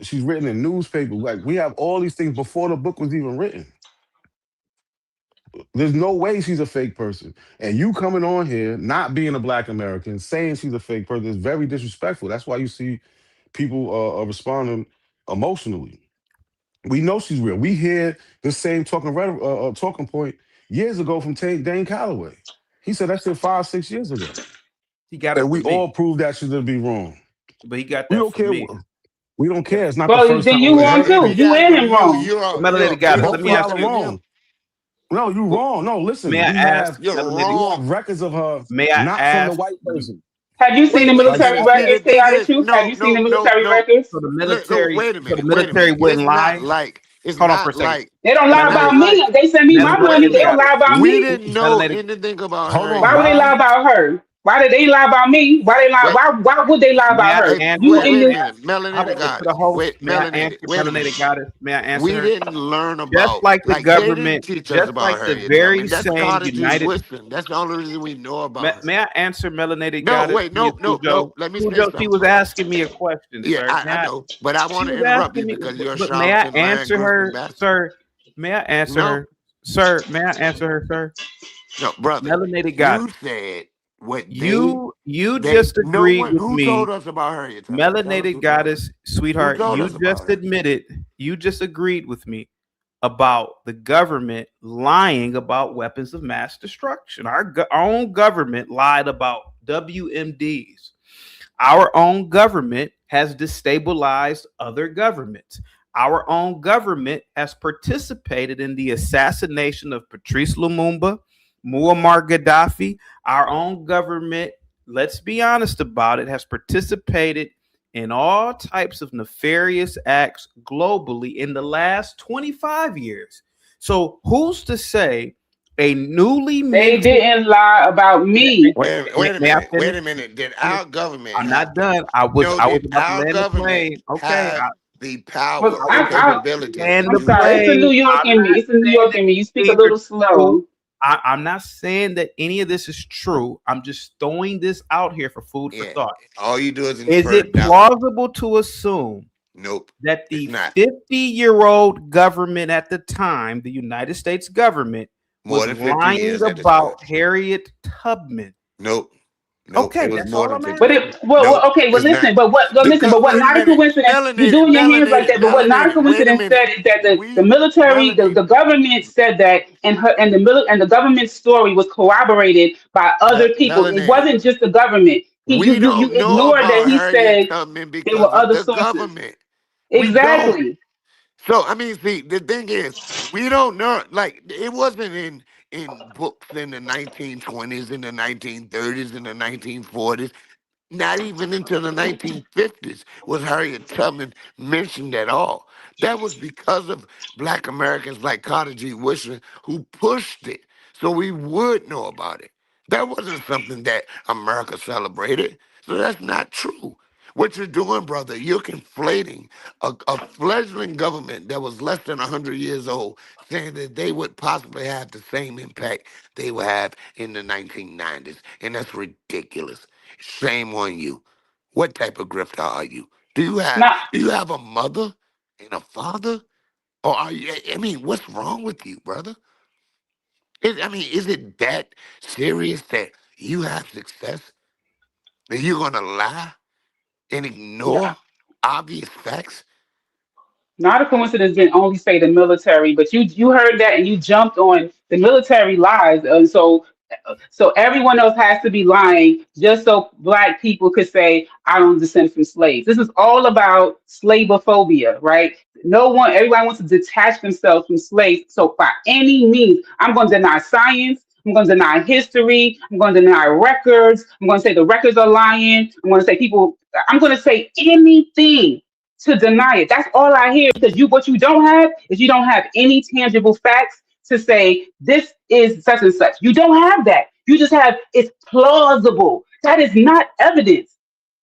She's written in newspapers. Like we have all these things before the book was even written. There's no way she's a fake person. And you coming on here, not being a black American, saying she's a fake person is very disrespectful. That's why you see people are responding emotionally. We know she's real. We hear the same talking point years ago from Dane Calloway. He said that shit 5-6 years ago. he got it And we from me, all proved that shit to be wrong. but he got We that don't from care. me. We don't care. It's not the Well, first then time you we wrong heard if too. he it. You got it and from him you, wrong. you're a Melanated got it. So bigger let Both me of ask y'all are fuck you. than him. wrong. No, you wrong. No, May listen. I We ask have You're melanated? we have wrong. records of her, May I not from the ask? white person. Have you seen the Wait a Like military minute. See, the records, thing chaotic is, truth? Have no, you seen no, the no, military no. records? So the No, military. wait a So the minute. Wait a military minute. wouldn't lie. It's Hold on for not a second. like, They don't it's lie not about Melanated. me. like, They send me my wait money. a They don't minute. Got lie it. about We me. didn't know Melanated. anything about Hold Harriet on. Why would they lie Why? Tubman. about her? Why did they lie about me? Why they lie? Wait, Why would they lie May about I her? hey, You answer? in wait a this? minute. How Melanated about this to the goddess. host? Wait, May I melanated. answer Wait a melanated minute. goddess? May I answer We her? didn't learn Just about, like the like, they didn't government, teach us just about like the Harriet very Tubman. That's same Cottagers United. Whistling. That's the only reason we know about her. May I answer melanated No, goddess? wait, Miss no, no, no. Cujo. Let me say Cujo, she something, was brother. asking me a question, Yeah, sir. I know, but I She want to was interrupt you asking me, because you're a but may I charlatan, lying, answer grifting her, bastard. sir? May I answer No, her, sir? May I answer her, sir? no, brother. Melanated You goddess. said what You they, just no agreed one, with who me. told us about Harriet Tubman? Tell us Melanated who told us. goddess, Who sweetheart, told you us about just her? admitted, you just agreed with me about the government lying about weapons of mass destruction. Our own government lied about WMDs. Our own government has destabilized other governments. Our own government has participated in the assassination of Patrice Lumumba, Muammar Gaddafi. Our own government, let's be honest about it, has participated in all types of nefarious acts globally in the last 25 years. So, who's to say a newly They minted. didn't lie about me. Wait a May I minute. finish? Wait a minute. Did our government I'm not have the done. I was no? I was Did about to our land the government plane. Okay, have the Well, power I or was about to capability land I'm the to? sorry. It's a New plane. York I'm in me. not It's a New saying York that in me. You speak a these are little true. slow. I'm not saying that any of this is true. I'm just throwing this out here for food for Yeah. thought. All you do is Is infer it doubt. plausible to assume Nope. that It's the not. 50-year-old government at the time, the United States government, More was than 50 lying years at the time. about Harriet Tubman? Nope. Nope. Okay, It was that's more all than I'm 50 But asking. years. it, well, Nope. okay, well, It's not. listen, but what, well, listen, but what? Wait a Not a minute. coincidence. You Melanated. doing your hands like Melanated. that, but what? Not a Melanated. Wait a coincidence minute. said is that the We military, the melanated. government said that, and the government's story was corroborated by other people. It Melanated. wasn't just the government. We You don't know ignored that about he Harriet said Tubman there were because of other the sources. government. We don't. Exactly. So I mean, see, the thing is, we don't know. Like, it wasn't in books in the 1920s, in the 1930s, in the 1940s. Not even into the 1950s was Harriet Tubman mentioned at all. That was because of Black Americans like Carter G. Woodson who pushed it so we would know about it. That wasn't something that America celebrated. So that's not true. What you're doing, brother, you're conflating a fledgling government that was less than 100 years old, saying that they would possibly have the same impact they would have in the 1990s. And that's ridiculous. Shame on you. What type of grifter are you? Now, Do you have a mother and a father? Or are you, I mean, what's wrong with you, brother? Is it that serious that you have success? That you're gonna lie? and ignore obvious facts? Not a coincidence didn't only say the military, but you heard that and you jumped on the military lies, and so everyone else has to be lying just so black people could say I don't descend from slaves. This is all about slaveophobia, right? Everybody wants to detach themselves from slaves. So by any means, I'm going to deny science. I'm going to deny history. I'm going to deny records. I'm going to say the records are lying. I'm going to say people. I'm going to say anything to deny it. That's all I hear because what you don't have is you don't have any tangible facts to say this is such and such. You don't have that. You just have it's plausible. That is not evidence.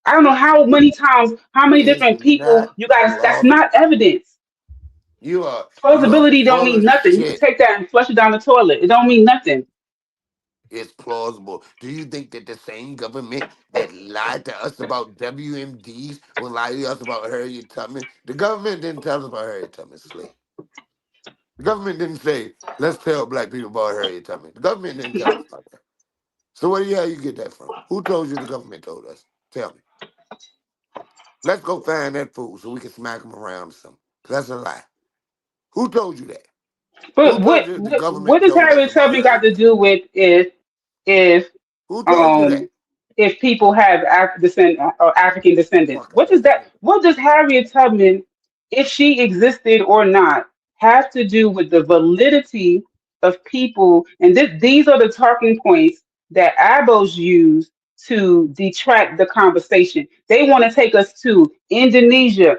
I don't know how many times, how many It's different people not you guys. That's plausible. not evidence. You are Plausibility don't full mean of nothing. You can shit. take that and flush it down the toilet. It don't mean nothing. It's plausible. Do you think that the same government that lied to us about WMDs will lie to us about Harriet Tubman? The government didn't tell us about Harriet Tubman's slave. The government didn't say, let's tell black people about Harriet Tubman. The government didn't tell us about that. So where the hell you get that from? Who told you the government told us? Tell me. Let's go find that fool so we can smack him around or something. 'Cause that's a lie. Who told you that? But Who told what you that the what what government does told us Harriet about Tubman got Harriet to Tubman? do with if Who told you that? um if people have African descendants? Fuck out of here. What does Harriet Tubman, if she existed or not, have to do with the validity of people? And these are the talking points that ABOs use to detract the conversation. They want to take us to Indonesia,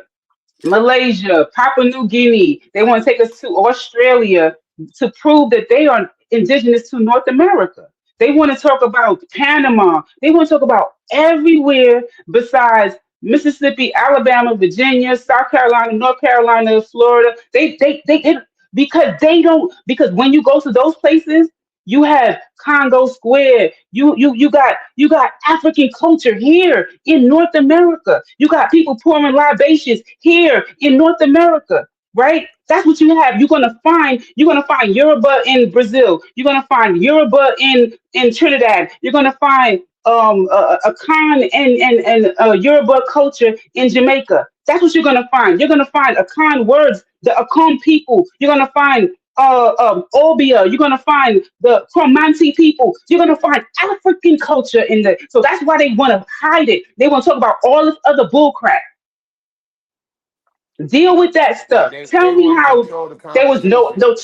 Malaysia, Papua New Guinea. They want to take us to Australia to prove that they are indigenous to North America. They want to talk about Panama. They want to talk about everywhere besides Mississippi, Alabama, Virginia, South Carolina, North Carolina, Florida. Because they don't, because when you go to those places, you have Congo Square. You got African culture here in North America. You got people pouring libations here in North America, right? That's what you have. You're gonna find Yoruba in Brazil. You're gonna find Yoruba in Trinidad. You're gonna find a Khan and Yoruba culture in Jamaica. That's what you're gonna find. You're gonna find Akan words, the Akan people. You're gonna find Obia. You're gonna find the Cromanti people. You're gonna find African culture in there. So that's why they want to hide it. They want to talk about all this other bullcrap. Deal with that Yeah, stuff. they Tell me want to how control the there was no conversation no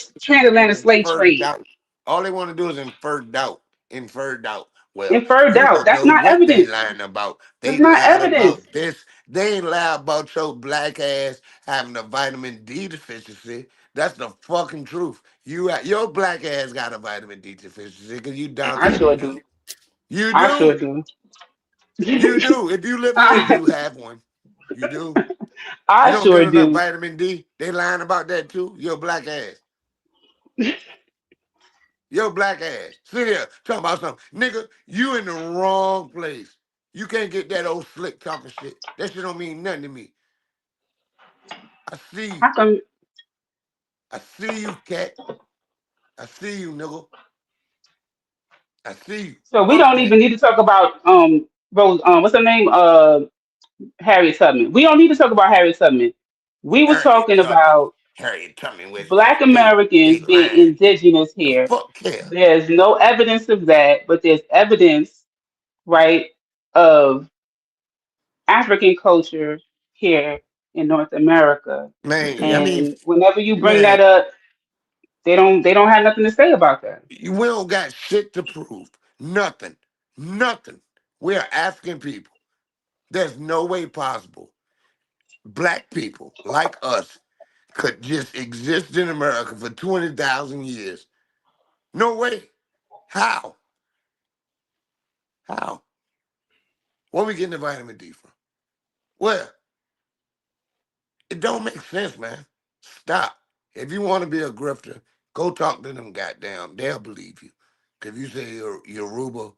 and transatlantic slave infer trade. doubt. All they want to do is infer doubt. Infer doubt. Well, Inferred you out. don't That's know not what they evidence. lying about. That's They not lied evidence. about this. They ain't lied about your black ass having a vitamin D deficiency. That's the fucking truth. Your black ass got a vitamin D deficiency because you dark I skinned sure as hell. do. You I sure do. do. You do. If you live here, I, you have one. You do. You I don't get sure enough do. vitamin D. They lying about that too. Your black ass. Your black ass. Sit here talking about something. Nigga, you in the wrong place. You can't get that old slick talking shit. That shit don't mean nothing to me. I see you. How come? I see you, cat. I see you, nigga. I see you. So we Fuck don't that. even need to talk about Rose. What's her name? Harriet Tubman. We don't need to talk about Harriet Tubman. We were Harriet talking Tubman. about Harriet Tubman was Black they Americans being lying. indigenous The here. fuck care. There's no evidence of that, but there's evidence, right, of African culture here in North America. Man, I mean, And whenever you bring man, that up, they don't have nothing to say about that. we don't got shit to prove. Nothing. Nothing. We are African people. There's no way possible black people like us could just exist in America for 20,000 years. No way. How? How? Where we getting the vitamin D from? Where? It don't make sense, man. Stop. If you want to be a grifter, go talk to them goddamn. They'll believe you. If you say you're Yoruba,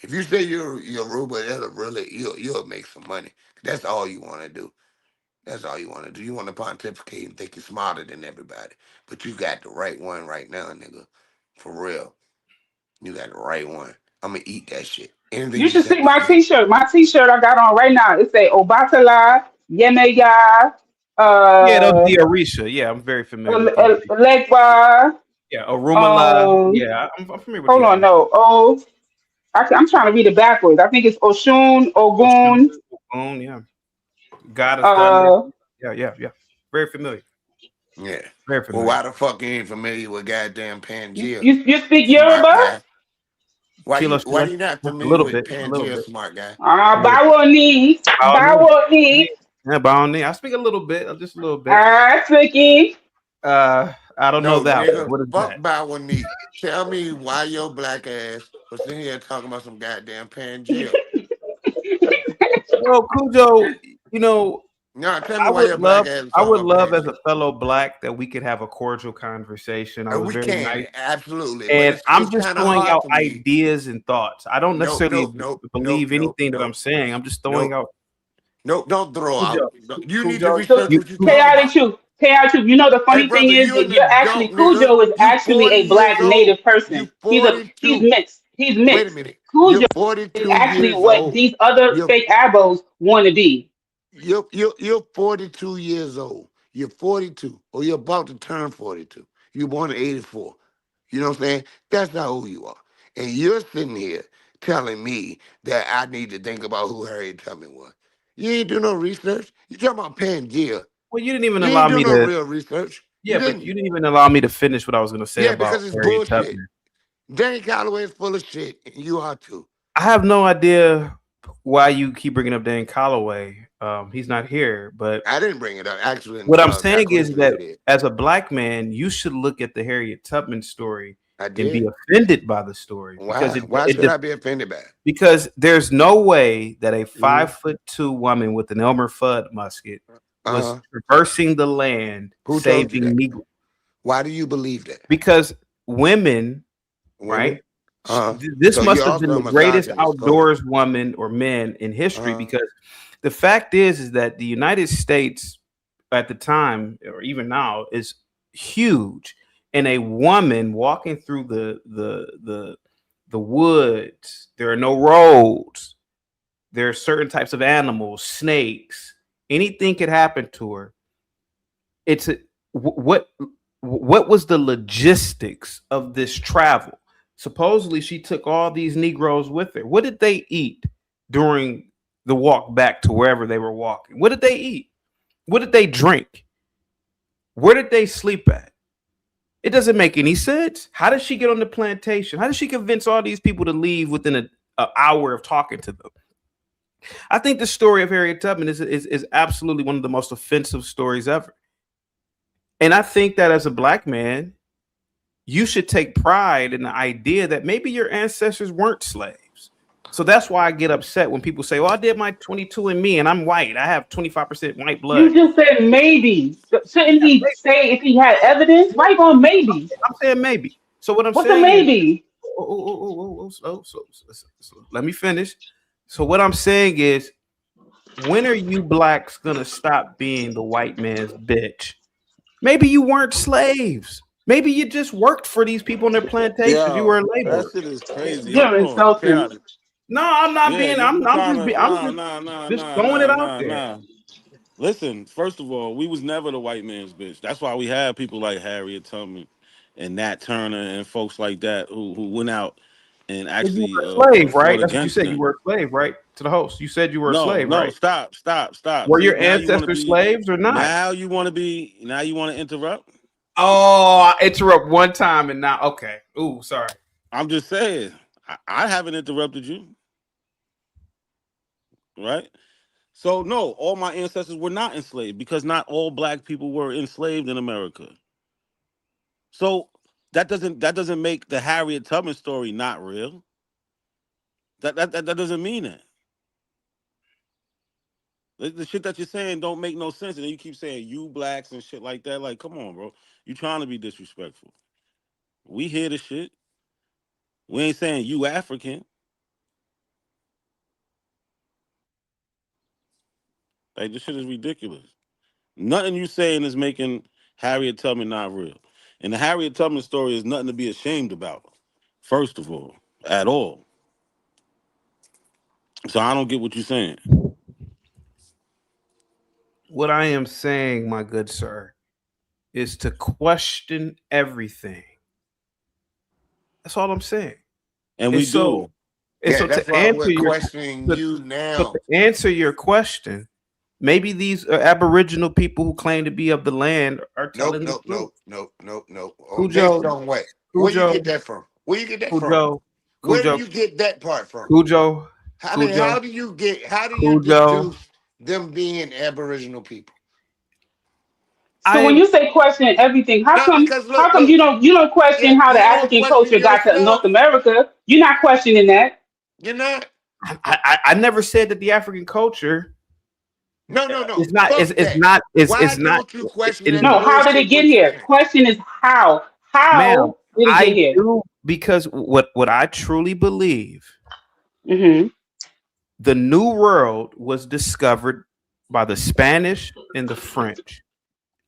if you say you're Yoruba, that'll really, you'll make some money. That's all you want to do. That's all you want to do. You want to pontificate and think you're smarter than everybody. But you got the right one right now, nigga. For real. You got the right one. I'm gonna eat that shit. Anything You you should say, see my yeah. T-shirt. My T-shirt I got on right now. It say Obatala, Yemeya, Yeah, the Orisha. Yeah, I'm very familiar with the Orisha. Legba. Yeah, Orumala. Yeah, I'm familiar with the Hold on, Orisha. no. I'm trying to read it backwards. I think it's Oshun, Ogun. Ogun, yeah. God of Thunder. Uh, Yeah. Very familiar. Yeah. Very Well, familiar. why the fuck you ain't familiar with goddamn Pangea? you speak Smart Yoruba? guy. Why Kilo, you not a familiar little with bit. A little Pangea, bit. smart guy? Bawoni. Bawoni. Yeah, Baoni. I speak a little bit, just a little bit. Tricky. I don't know No, that one. nigga, What is fuck that? Bawoni. Tell me why your black ass was sitting here talking about some goddamn Pangea. Well, Cujo, No, tell me why your black ass was I talking would about love as Pangea. a fellow black that we could have a cordial conversation. I was We very nice. can, absolutely. But And I'm it's just kind of throwing hard out for me. ideas and thoughts. I don't Nope, necessarily believe nope. anything that I'm saying. I'm just throwing Nope. out. Nope, don't throw out. Cujo, You need to Cujo, research what you're talking Chaotic about. truth. Chaotic truth. You know the Hey, funny thing brother, is you that an you're actually adult, nigga. Cujo is You actually 40 a years black old. native person. You He's 42. mixed. He's Wait a mixed. minute. You're Cujo is 42 actually years what old. these other You're fake abos want to be. you're 42 years old. You're 42, or you're about to turn 42. You're born in 84. You know what I'm saying? That's not who you are. And you're sitting here telling me that I need to think about who Harriet Tubman was. You ain't do no research. You talking about Pangea. Well, you didn't even You allow ain't do me no to. real research. You Yeah, but didn't. you didn't even allow me to finish what I was going to say Yeah, about because it's Harriet bullshit. Tubman. Danny Calloway is full of shit, and you are too. I have no idea why you keep bringing up Dan Calloway. He's not here, but I didn't bring it up. Actually, what I'm saying is coincidentally that did. as a black man, you should look at the Harriet Tubman story I and be did. offended by the story because Why? Why should I be offended by it? because there's no way that a 5'2" woman with an Elmer Fudd musket was traversing the land Who told you saving that? Negroes. Why do you believe that? Because women, right? This So must you're have been also a the greatest misogynist. Go ahead. outdoors woman or men in history because the fact is that the United States at the time or even now is huge, and a woman walking through the woods, there are no roads, there are certain types of animals, snakes, anything could happen to her. What was the logistics of this travel? Supposedly she took all these Negroes with her. What did they eat during the walk back to wherever they were walking? What did they eat? What did they drink? Where did they sleep at? It doesn't make any sense. How did she get on the plantation? How did she convince all these people to leave within an hour of talking to them? I think the story of Harriet Tubman is absolutely one of the most offensive stories ever. And I think that as a black man, you should take pride in the idea that maybe your ancestors weren't slaves. So that's why I get upset when people say, well, I did my 22andMe and I'm white. I have 25% white blood. You just said maybe. Shouldn't he say if he had evidence? Why you going maybe? I'm saying maybe. So what I'm What's saying a maybe? Let me finish. So what I'm saying is, when are you blacks gonna stop being the white man's bitch? Maybe you weren't slaves. Maybe you just worked for these people on their plantations. You were a laborer. That shit is crazy. You're Hold on, insulting. chaotic. No, I'm not being. I'm just throwing it out there. Nah. Listen, first of all, we was never the white man's bitch. That's why we have people like Harriet Tubman and Nat Turner and folks like that who went out and actually You were a slave, right? fought That's what you against said. them. You were a slave, right? To the host, you said you were a No, slave, right? stop. Were See, your now you want to ancestors be slaves or not? Now you want to interrupt? Oh, I interrupt one time and now okay. Ooh, sorry. I'm just saying, I haven't interrupted you, right? So no, all my ancestors were not enslaved because not all black people were enslaved in America. So that doesn't make the Harriet Tubman story not real. That doesn't mean it. The shit that you're saying don't make no sense, and then you keep saying you blacks and shit like that. Like, come on, bro. You trying to be disrespectful. We hear the shit. We ain't saying you African. Like, this shit is ridiculous. Nothing you saying is making Harriet Tubman not real. And the Harriet Tubman story is nothing to be ashamed about, first of all, at all. So I don't get what you're saying. What I am saying, my good sir, is to question everything. That's all I'm saying. And we do. And Yeah, so that's to why answer we're your questioning to, you so now. to answer your question, maybe these Aboriginal people who claim to be of the land are Nope, telling the nope, truth. nope, nope, nope. Based Cujo, on what? Where you Cujo, get that from? Where you get that from? Cujo, Where do Cujo, you get that part from? Cujo, I mean, Cujo, how do you Cujo. deduce them being Aboriginal people? So when you say question everything, how No, come because how look, come look, you don't yeah, question how the you don't African question culture got to North yourself. America? You're not questioning that. You're not. I never said that the African culture No. is not Fuck that. Why is not don't you question that No, how did it bullshit? get What you here? saying? Question is how. ma'am. How did it get I here? do because what I truly believe, Mm-hmm. the New World was discovered by the Spanish and the French.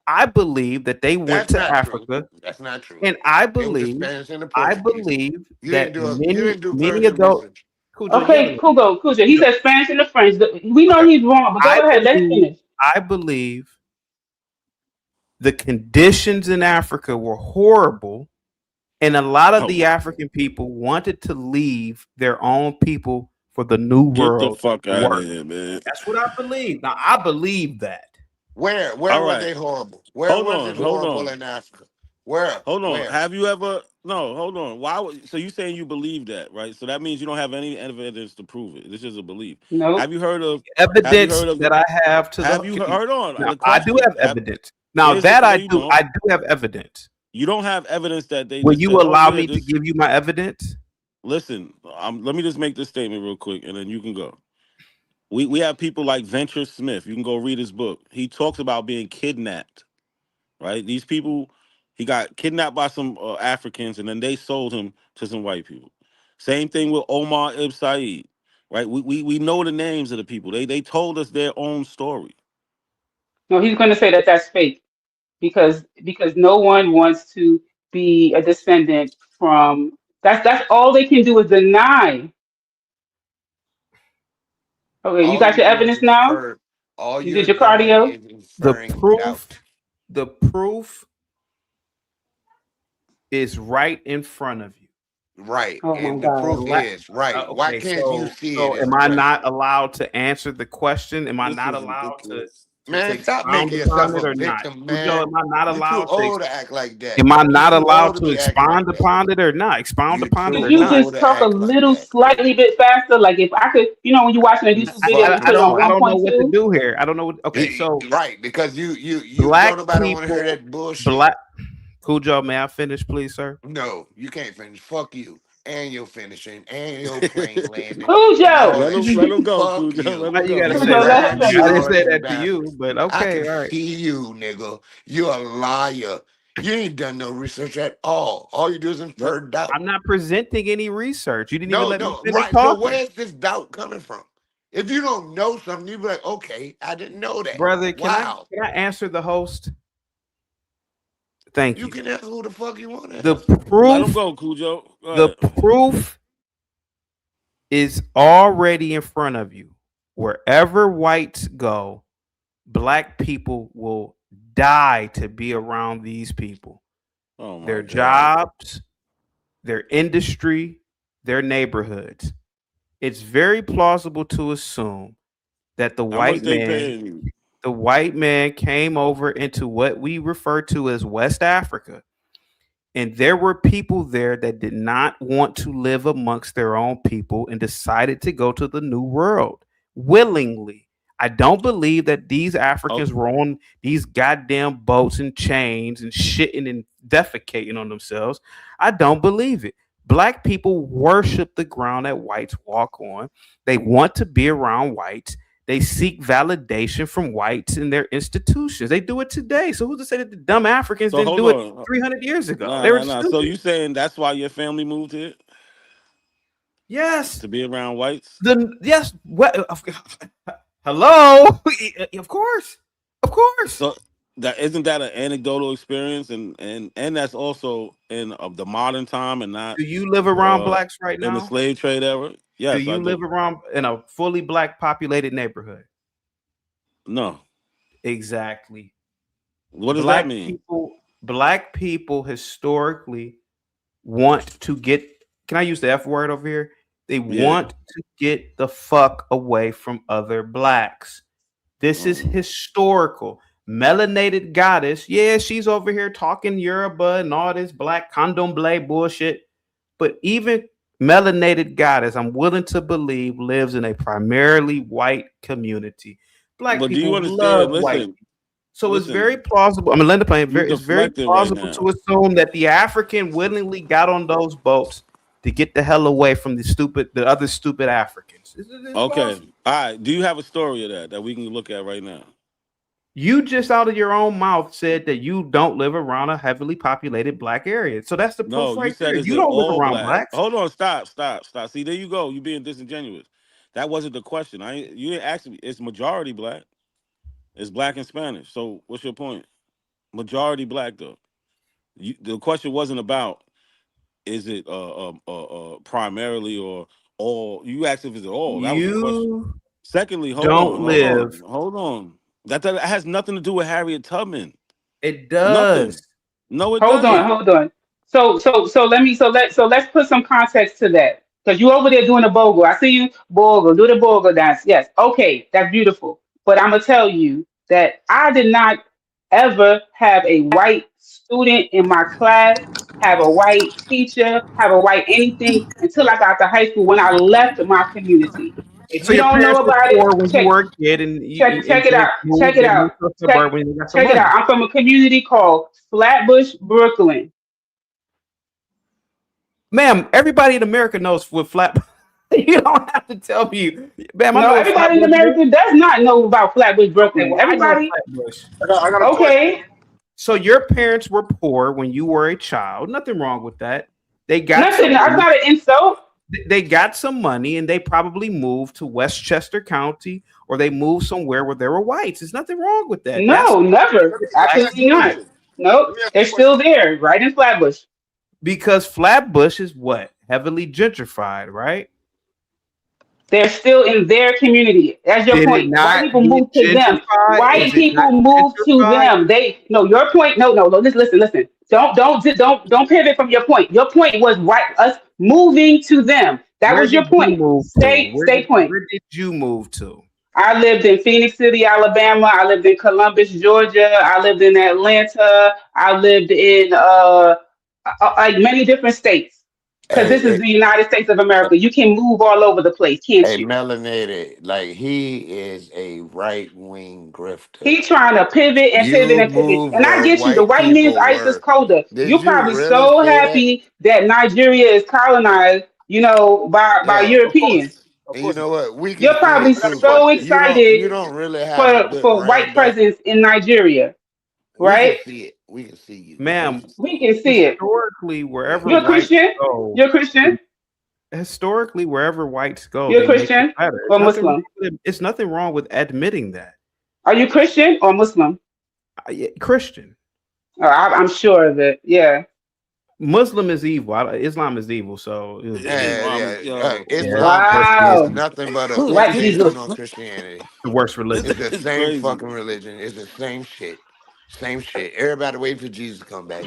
I believe that they went That's to not true. Africa, That's not true. and It was the Spanish and the I Portuguese. believe You that didn't do many further adult research. Cujo, you Okay, yelling at me. Cujo. He Cujo. said Spanish and the French. We know Okay. he's wrong, but go ahead. Let's finish. I believe the conditions in Africa were horrible, and a lot of Oh the my. African people wanted to leave their own people for the New Get the World fuck to out of work. here, man. That's what I believe. Now I believe that. Where All were right. they horrible? Where Hold was it on. Hold horrible on. in Africa? Where? Hold on. Where? Have you ever? No. Hold on. So you saying you believe that, right? So that means you don't have any evidence to prove it. This is a belief. Nope. Have you heard of? Have you Evidence heard of? that I have to Have the you heard on now the I do question? have evidence. Now that No, you don't. I do have evidence. You don't have evidence that they Will just you said, "Oh allow yeah, me to this." give you my evidence? Listen, let me just make this statement real quick, and then you can go. We have people like Venture Smith. You can go read his book. He talks about being kidnapped. Right? These people, he got kidnapped by some Africans, and then they sold him to some white people. Same thing with Omar ibn Said. Right? We know the names of the people. They told us their own story. No, he's going to say that that's fake because no one wants to be a descendant from. That's all they can do is deny. Okay, you All got you your doing is evidence now. infer. All You did you're your doing cardio. is The inferring doubt. proof is right in front of you. Right, Oh my and the God. proof is right. Why Okay, can't you see it? so Is am the I question. not allowed to answer the question? Am I This not is allowed ridiculous. to Man, stop expound making yourself upon a it or not? victim, Cujo, man. am I not You too allowed to? old to act like that. Am I You not too old allowed to to be acting expound like that. upon it or not? Expound You upon it too or Could you not? old just to talk a act like little that. slightly bit faster? Like if I could, when you're watching a You YouTube video, you fucking put it on I don't know what to 1.2. do here. I don't know. Okay, so right, because you don't black nobody want to hear people, that bullshit. black Cujo, may I finish, please, sir? No, you can't finish. Fuck you. And your finishing and your plane landing and Cujo. all that Let shit. him go, Fuck Cujo. you. Let Why him you go. gotta You say Cujo, that let to him me? rag I didn't say snorting that to you, bastard. but I okay, can all right. see you, nigga. You're a liar. You ain't done no research at all. All you do is infer doubt. I'm not presenting any research. You didn't even No, let me no, finish right. So talking. where's this doubt coming from? If you don't know something, you be like, okay, I didn't know that. Brother, Wow. can I answer the host? Thank You you. can ask who the fuck you want to The answer. Let him proof, go, Cujo. Go the ahead. proof is already in front of you. Wherever whites go, black people will die to be around these people. Oh my Their God. jobs, their industry, their neighborhoods. It's very plausible to assume that How much they paying you? the white man came over into what we refer to as West Africa. And there were people there that did not want to live amongst their own people and decided to go to the New World willingly. I don't believe that these Oh, Africans were on these goddamn boats and chains and shitting and defecating on themselves. I don't believe it. Black people worship the ground that whites walk on. They want to be around whites. They seek validation from whites in their institutions. They do it today. So who's to say that the dumb Africans so didn't hold do it on. 300 years ago? Nah, They were nah, nah. So stupid. you saying that's why your family moved here Yes. to be around whites? Yes. What? Hello. Of course. Of course. So that isn't that an anecdotal experience, and that's also in of the modern time and not Do you live around blacks right in the now? slave trade era. Yes, Do you live around in a fully black populated neighborhood? No. Exactly. What does that mean? Black people historically want to get, can I use the F word over here? They want to get the fuck away from other blacks. This is historical. Melanated goddess. Yeah, she's over here talking Yoruba and all this black condomble bullshit. But even melanated goddess, I'm willing to believe, lives in a primarily white community. Black But do you people understand? love white Listen. people. So it's very plausible. I mean, Linda Payne, it's very plausible to assume that the African willingly got on those boats to get the hell away from the other stupid Africans. Okay. All right. Do you have a story of that we can look at right now? You just out of your own mouth said that you don't live around a heavily populated black area. So that's the proof right there. You don't live around blacks. Hold on. Stop. See, there you go. You being disingenuous. That wasn't the question. You didn't ask me. It's majority black. It's black and Spanish. So what's your point? Majority black though. The question wasn't about is it primarily or all. You asked if it's all. That was the question. Secondly, hold on. That has nothing to do with Harriet Tubman. It does. Nothing. No, it doesn't. Hold on. So let's put some context to that. Because you over there doing the bogle. I see you, bogle, do the bogle dance. Yes. Okay, that's beautiful. But I'm gonna tell you that I did not ever have a white student in my class, have a white teacher, have a white anything until I got to high school when I left my community. If So you your don't know parents were about poor it, when you were a kid, and check it out. Check it out. Check it out. I'm from a community called Flatbush, Brooklyn. Ma'am, everybody in America knows what Flatbush. You don't have to tell me, ma'am. No, everybody in America does not know about Flatbush, Brooklyn. Everybody. I got a okay. So your parents were poor when you were a child. Nothing wrong with that. They got nothing. That's not an insult. They got some money and they probably moved to Westchester County or they moved somewhere where there were whites. There's nothing wrong with that. No, never. Absolutely not. Nope. They're still there, right in Flatbush. Because Flatbush is what? Heavily gentrified, right? They're still in their community. That's your point. White people move to them. White people move to them. Your point. No. Listen. Don't pivot from your point. Your point was us moving to them. That was your point. Stay point. Where did you move to? I lived in Phoenix City, Alabama. I lived in Columbus, Georgia. I lived in Atlanta. I lived in like many different states. Because this is the United States of America. You can move all over the place, can't you? Melanated, like he is a right-wing grifter. He trying to pivot and pivot and pivot. And I get you, the white man's ice is colder. You're probably so happy that Nigeria is colonized, by Europeans. And you know what? You're probably so excited you don't really have for white presence in Nigeria, right? We can see you, ma'am. We can see it. Historically, wherever you're a Christian, you're a Christian. Historically, wherever whites go, you're a Christian or Muslim. It's nothing wrong with admitting that. Are you Christian or Muslim? Christian. Oh, I'm sure of it. Yeah. Muslim is evil. Islam is evil. So Islam is nothing but a variation on Christianity. The worst religion. It's the same fucking religion. It's the same shit. Same shit. Everybody waiting for Jesus to come back.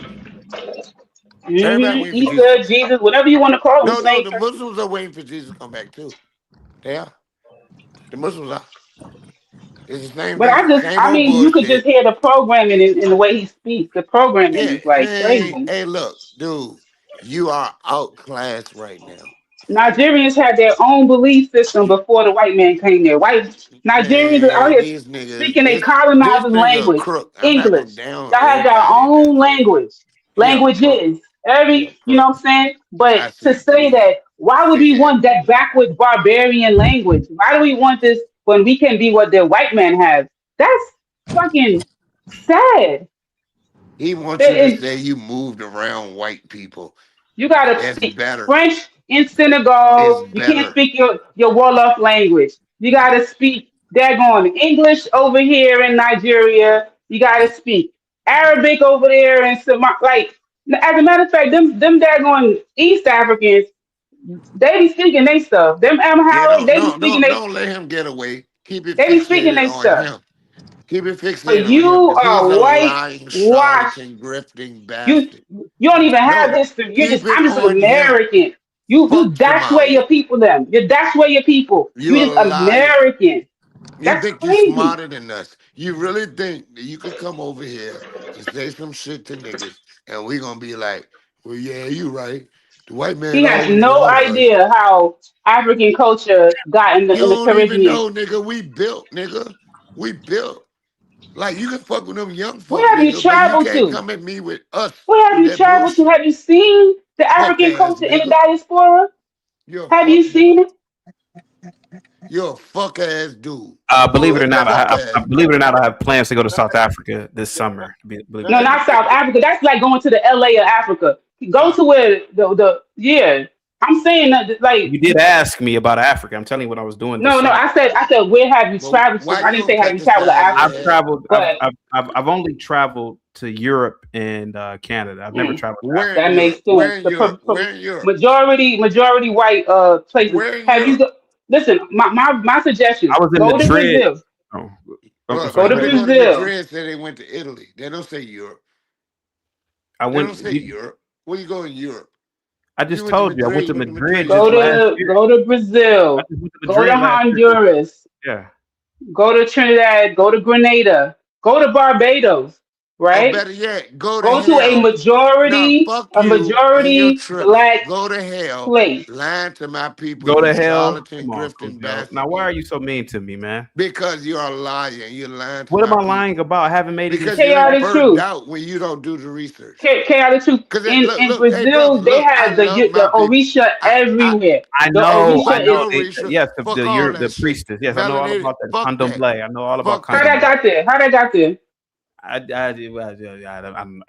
Easter, Jesus, whatever you want to call him. No, the Muslims are waiting for Jesus to come back too. They are. The Muslims are. It's the same. But you could just hear the programming in the way he speaks. The programming is like crazy. Hey, look, dude, you are outclassed right now. Nigerians had their own belief system before the white man came there. Nigerians are out here speaking a colonizer's language, English. Y'all have their own language. Languages. You know what I'm saying? But to say that, why would we want that backward barbarian language? Why do we want this when we can be what the white man has? That's fucking sad. He wants you to say you moved around white people. You gotta speak French in Senegal. You can't speak your Wolof language. You gotta speak daggone English over here in Nigeria. You gotta speak Arabic over there and as a matter of fact, them daggone East Africans, They be speaking they stuff. Them Yeah, Amharic, they be speaking they. don't let him get away. Keep it They be speaking fixated they on stuff. him. Keep it But fixated on him you because he's are a white, lying, washed. charlatan, grifting You bastard. you don't even have No, history. You're just keep it I'm just on him. American. You Fuck that's where Somalia. your people them. That's where your people. You You're a just liar. American. You That's think you're crazy. smarter than us. You really think that you could come over here and say some shit to niggas and we're going to be like, well, yeah, you right. The white He man has always no wrong us. idea how African culture got You in the don't even Caribbean. know, nigga. We built, nigga. We built. Like, you can fuck with them young folk, Where have you nigga, but you traveled can't to? come at me with us, Where have with you that traveled to? bullshit. Have you seen the Fuck African ass culture in the nigga. diaspora? You're a Have you fuck seen it? You're a fuck ass dude. Believe it or not, Fuck ass believe it or nigga. not, I have plans to go to South Africa this summer. Believe it No, or not. not South Africa. That's like going to the LA of Africa. Go to where the yeah. I'm saying that like You did ask me about Africa. I'm telling you what I was doing this no. summer. I said where have you Well, traveled to? why I you didn't don't say have cut you the traveled to size of your I've Africa. head? traveled. But I've only traveled to Europe and Canada. I've never traveled to Where Africa. in that makes Europe? sense. Where in The Europe? Where in Europe? majority white places. Where in Have you Europe? go? Listen, my suggestion: I was in go to Madrid. Brazil. Oh, I'm Look, Go sorry. to Go people ahead. that go to Brazil. Madrid say they went to Italy. They don't say Europe. I They went. don't say Europe. Where you go in Europe? I If you just went to told you I went Madrid, to you went to Madrid Madrid just just Go to last eat. to year. go to I Brazil. just went to Go to Madrid last year. Honduras. Yeah. Go to Trinidad. Go to Grenada. Go to Barbados. Or Right? better yet, go to Go to hell. Nah, fuck a you and your majority trips. black Go to hell. place. Lying to my people, Go you to hell. charlatan, Come on, grifting Cujo. Now, bastard, why you. are you so mean to me, man? Because you're a liar and you're lying to What am my I lying people. about? I haven't made any Because you shit. ain't Chaotic burned truth. out when you don't do the research. Chaotic truth. Cause In look, hey brother, Brazil, they look, I have love my the people. Orisha I everywhere. I The know. I Orisha fuck is know. Orisha, Yes, fuck all the that shit. priestess. Yes, I know all Melanated, about that. fuck that. Candomblé. I know all about Fuck how that. that candomblé. got there. How that got there. I'm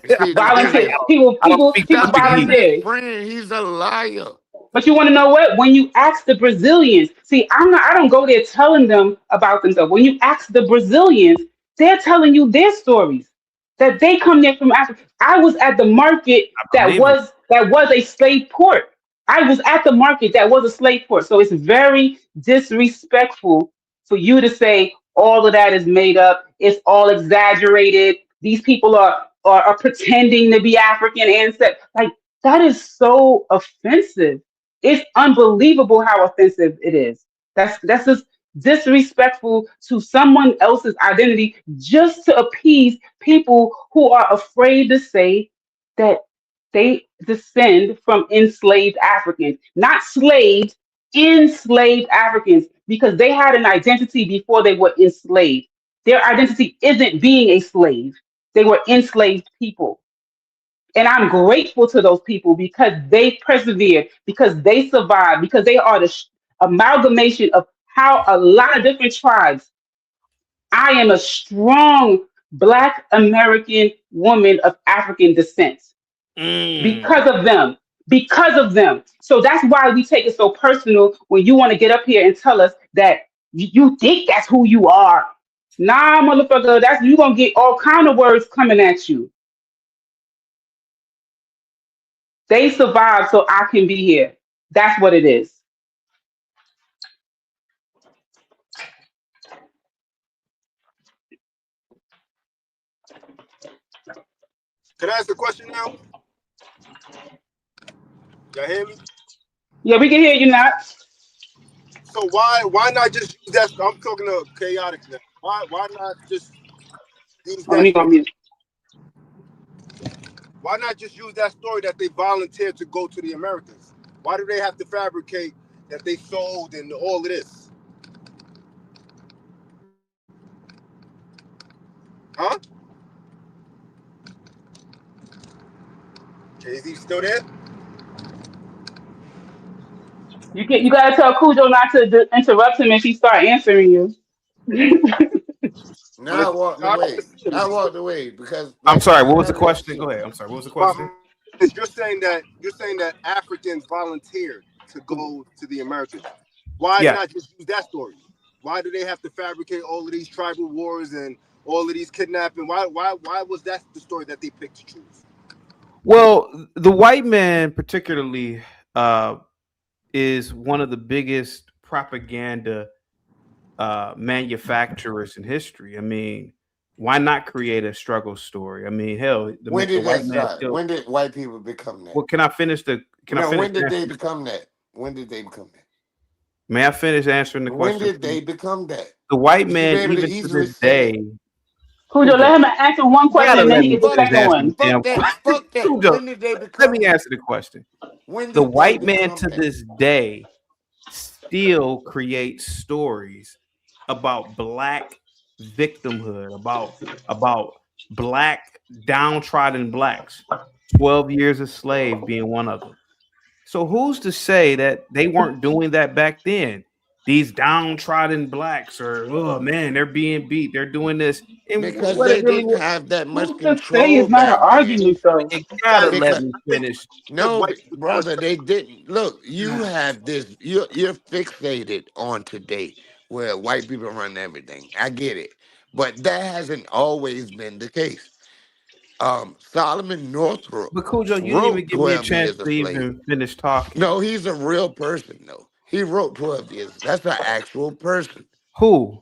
See, the thing Volunteer is, I don't speak people stop being Portuguese. his volunteer. friend. He's a liar. But you want to know what? When you ask the Brazilians, see, I don't go there telling them about themselves. When you ask the Brazilians, they're telling you their stories that they come there from Africa. I was at the market I believe it. that was a slave port. I was at the market that was a slave port. So it's very disrespectful for you to say all of that is made up. It's all exaggerated. These people are pretending to be African ancestors. Like that is so offensive. It's unbelievable how offensive it is. That's just disrespectful to someone else's identity just to appease people who are afraid to say that they descend from enslaved Africans, not slaved, enslaved Africans, because they had an identity before they were enslaved. Their identity isn't being a slave. They were enslaved people. And I'm grateful to those people because they persevered, because they survived, because they are the amalgamation of how a lot of different tribes. I am a strong Black American woman of African descent because of them. Because of them. So that's why we take it so personal when you want to get up here and tell us that you think that's who you are. Nah, motherfucker, that's you gonna get all kind of words coming at you. They survived so I can be here. That's what it is. Can I ask the question now? Y'all hear me? Yeah, we can hear you now. So why not just use that? I'm talking to chaotic now. Why not just use Let that me go story? mute. Why not just use that story that they volunteered to go to the Americans? Why do they have to fabricate that they sold and all of this? Huh? Is he still there? You gotta tell Cujo not to interrupt him if he start answering you. Now I walked away. I walked away because, I'm like, sorry. What was the none of that question? shit. Go ahead. I'm sorry. What was the question? You're saying that Africans volunteered to go to the Americans. Why Yeah. not just use that story? Why do they have to fabricate all of these tribal wars and all of these kidnapping? Why was that the story that they picked to choose? Well, the white man particularly is one of the biggest propaganda manufacturers in history. I mean, why not create a struggle story? I mean, hell, When the did that white man start? still. When did white people become that? Well, can I finish the? Can I No, finish? when did they become that? When did they become that? May I finish answering the When question? did they become that? The white You should be man, able to even to easily this say it. day, Cujo, let him answer one you question gotta and then let he me get the Fuck finish second that. answering one. the damn Fuck that. question. Fuck that. Cujo, When did they let become me that? answer the question. When The did they white man become to that? this day still creates stories about black victimhood, about black downtrodden blacks. 12 years a slave being one of them. So who's to say that they weren't doing that back then? These downtrodden blacks, or oh man, they're being beat. They're doing this, and Because what it they really didn't was. have that much Who's to say control it's not an back then. argument, though? You gotta let Because me finish. no, brother, they didn't. Look, you have this. You're fixated on today, where white people run everything. I get it, but that hasn't always been the case. Solomon Northrop But Cujo, you didn't even wrote give me a 12 chance Years a to Slave. even finish talking. No, he's a real person, though. He wrote 12 Years. That's an actual person. Who?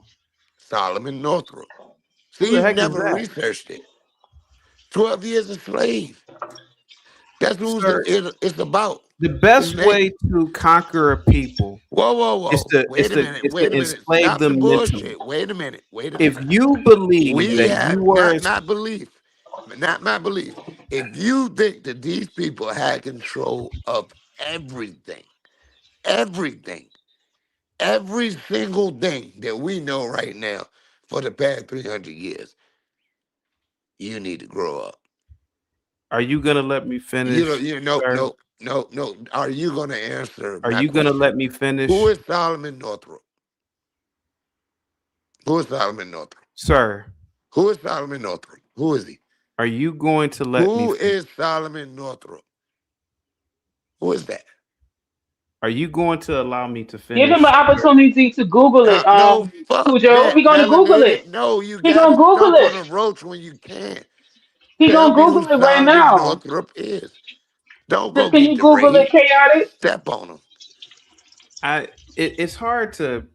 Solomon Northrop. Who See, the you've heck is never that? researched it. 12 Years a Slave. That's who Sir, it's about. the His best name. way to conquer a people Whoa, whoa, is whoa. to is Wait a to minute. is to Wait a minute. enslave Stop the them mentally. bullshit. Wait a minute. Wait a If minute. you believe We that you have were not belief. Not my belief. If you think that these people had control of everything, everything, every single thing that we know right now for the past 300 years, you need to grow up. are you gonna let me finish, No, sir? no, no, no. Are you going to answer Are my you gonna question? let me Who finish, is Solomon Northrop? Who is Solomon Northrop? sir? Who is Solomon Northrop? Who is he? Are you going to let me Who finish? is Solomon Northrop? Who is that? Are you going to allow me to Give him finish? an opportunity to Google it. No, fuck Cujo, that, he gonna Google melanated. it. No, you He got gonna to Google stomp on it. a roach when you can. He Tell gonna me who Google it right Solomon now. Northrop is. Don't go Just can get you Google it, deranged. chaotic? Step on him. It's hard to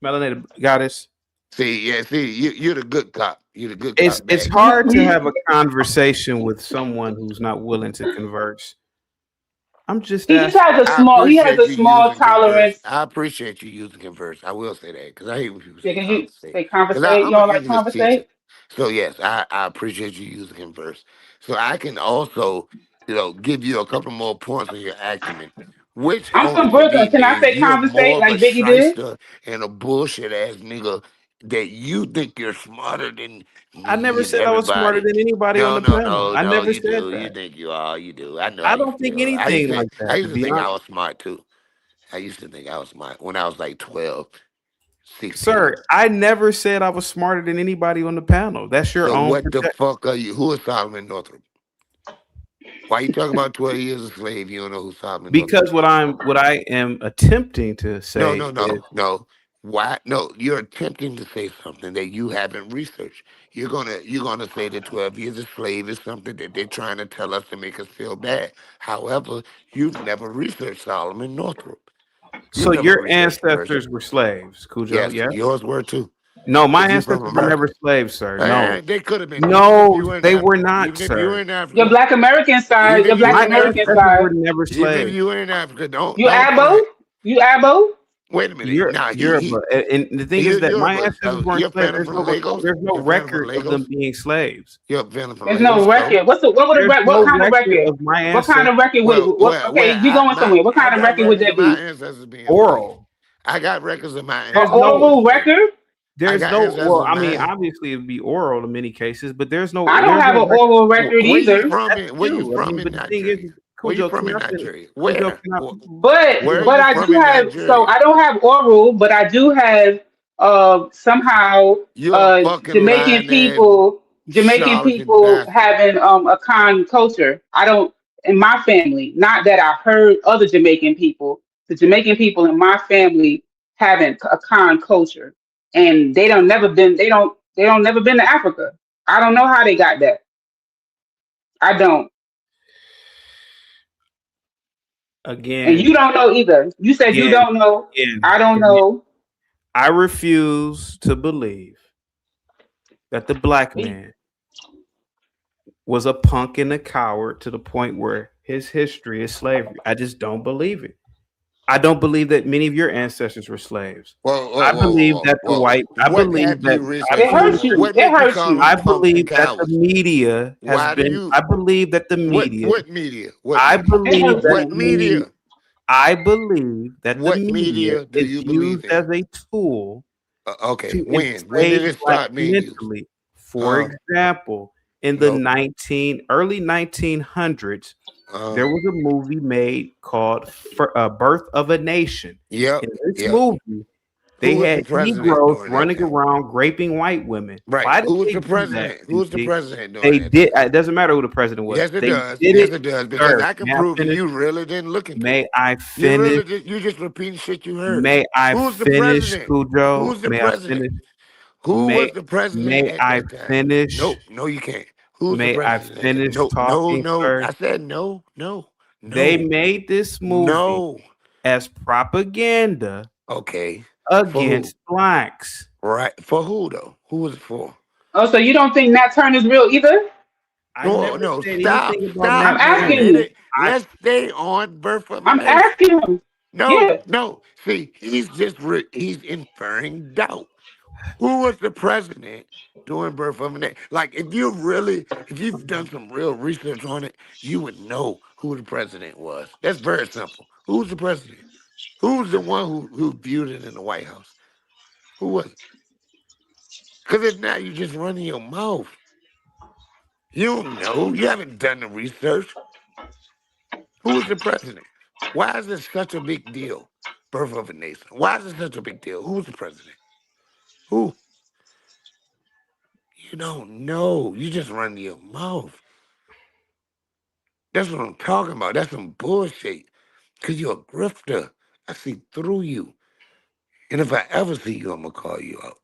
melanated goddess. See, you're the good cop. You're the good It's cop it's bad guy. hard to have a conversation with someone who's not willing to converse. I'm just He just asking. has a I small. He has appreciate a you small using converse. tolerance. I appreciate you using converse. I will say that because I hate when people Yeah, say can you conversate. say Because conversate? You I'm an don't like English teacher. conversate? So yes, I appreciate you using converse. So I can also, give you a couple more points on your acumen, which I'm only from to me Brooklyn. Can I means say you're more conversate of like a Biggie did? shyster and a bullshit ass nigga that you think you're smarter than I never me and said I was smarter everybody. than anybody on No, the no, panel. no, I no, never you said do. You that. think you are. You do. I know I how you don't think feel. anything like I that, to used to be think I honest. was smart too. I used to think I was smart when I was like 12, 16. Sir, I never said I was smarter than anybody on the panel. That's your So own what the projection. fuck are you? Who is Solomon Northrop? Why you talking about 12 years a slave? You don't know who Solomon Northrop Because is. what I am attempting to No, say no, is no, no. Why? No, you're attempting to say something that you haven't researched. You're gonna say that 12 years a slave is something that they're trying to tell us to make us feel bad. However, you've never researched Solomon Northrop. You've so never your researched the person. ancestors were slaves, Cujo, Yes, yeah? yours were too. No, my Because you're from ancestors were America. never slaves, sir. No. They could have been, even if No, you were in they were Africa. not, Even if you were sir. in Your Africa. Black American side. Even Your if you Black were My in American Africa. ancestors were side. never Even if slaves. you were in Africa, You don't Abo? front. You Abo? Wait a minute. You're Nah, you're and the thing is that my ancestors weren't you're slaves. family from Lagos. There's no You're family from record of Lagos. them being slaves. You're family from There's no Lagos. So, record. What would a There's what no kind of record record? of my What kind ancestors. of record would what? Okay, you going somewhere? What I kind of got record would records that of my be? ancestors being slaves. Oral. I got records of my An There's ancestors no being oral slaves. record? I there's got no ancestors well, of I mean, mine. obviously it'd be oral in many cases, but there's I no don't have an record. oral record Where you either. from? That's Where you true. I from mean, in but the thing is, Nigeria? Where you Cujo, from can in I finish? Nigeria? Cujo, Where? can I? Where are But you I from do in have so Nigeria? I don't have oral, but I do have somehow You're a fucking Jamaican lying ass charlatan people bastard. having a con culture. I don't in my family, not that I heard other Jamaican people, the Jamaican people in my family having a con culture. And they don't never been to Africa. I don't know how they got that. I don't. And you don't know either. You said you don't know. I don't know. I refuse to believe that the black man was a punk and a coward to the point where his history is slavery. I just don't believe it. I don't believe that many of your ancestors were slaves. I believe that the white. I What believe have that. you I researched? believe, What make you call I them punks and believe that the cowards? media has Why do been. you? I believe that the media. What media? What I media? believe that What media? I believe that the What media media do is you believe used in? as a tool Okay, to when? When enslave did it blacks start being used? mentally. For example, in the early 1900s, there was a movie made called Birth of a Nation. Yep. In this movie, they Who was had the president Negroes during that running time? around raping white women. Right. Why did Who was they the do that? president? Who was the CC? president during They that did. time? It doesn't matter who the president was. Yes, it They does. did Yes, it, it does. Because sir. I can May I prove finish? you really didn't look into May it. I You finish? really you just repeating shit you heard. May I Who's the finish, president? Cujo? Who's the May I president? finish? Who was the president May at I that time? finish? Nope, no, you can't. Who's the May I president at that? finish No, talking, no. sir? I said no. They made this movie as propaganda Okay. against blacks. Right. For who though? Who was it for? Oh, so you don't think Nat Turner's real either? I never said Stop. anything about Nat I'm asking Turner. you. Let's stay on Birth of a I'm Nation. asking him. Yeah. No. See, he's just he's inferring doubt. Who was the president during Birth of a Nation? Like, if you've done some real research on it, you would know who the president was. That's very simple. Who's the president? Who's the one who viewed it in the White House? Who was it? Because if not, you're just running your mouth. You don't know. You haven't done the research. Who is the president? Why is this such a big deal? Birth of a Nation. Why is it such a big deal? Who's the president? Who? You don't know. You just run your mouth. That's what I'm talking about. That's some bullshit. Because you're a grifter. I see through you. And if I ever see you, I'm going to call you out.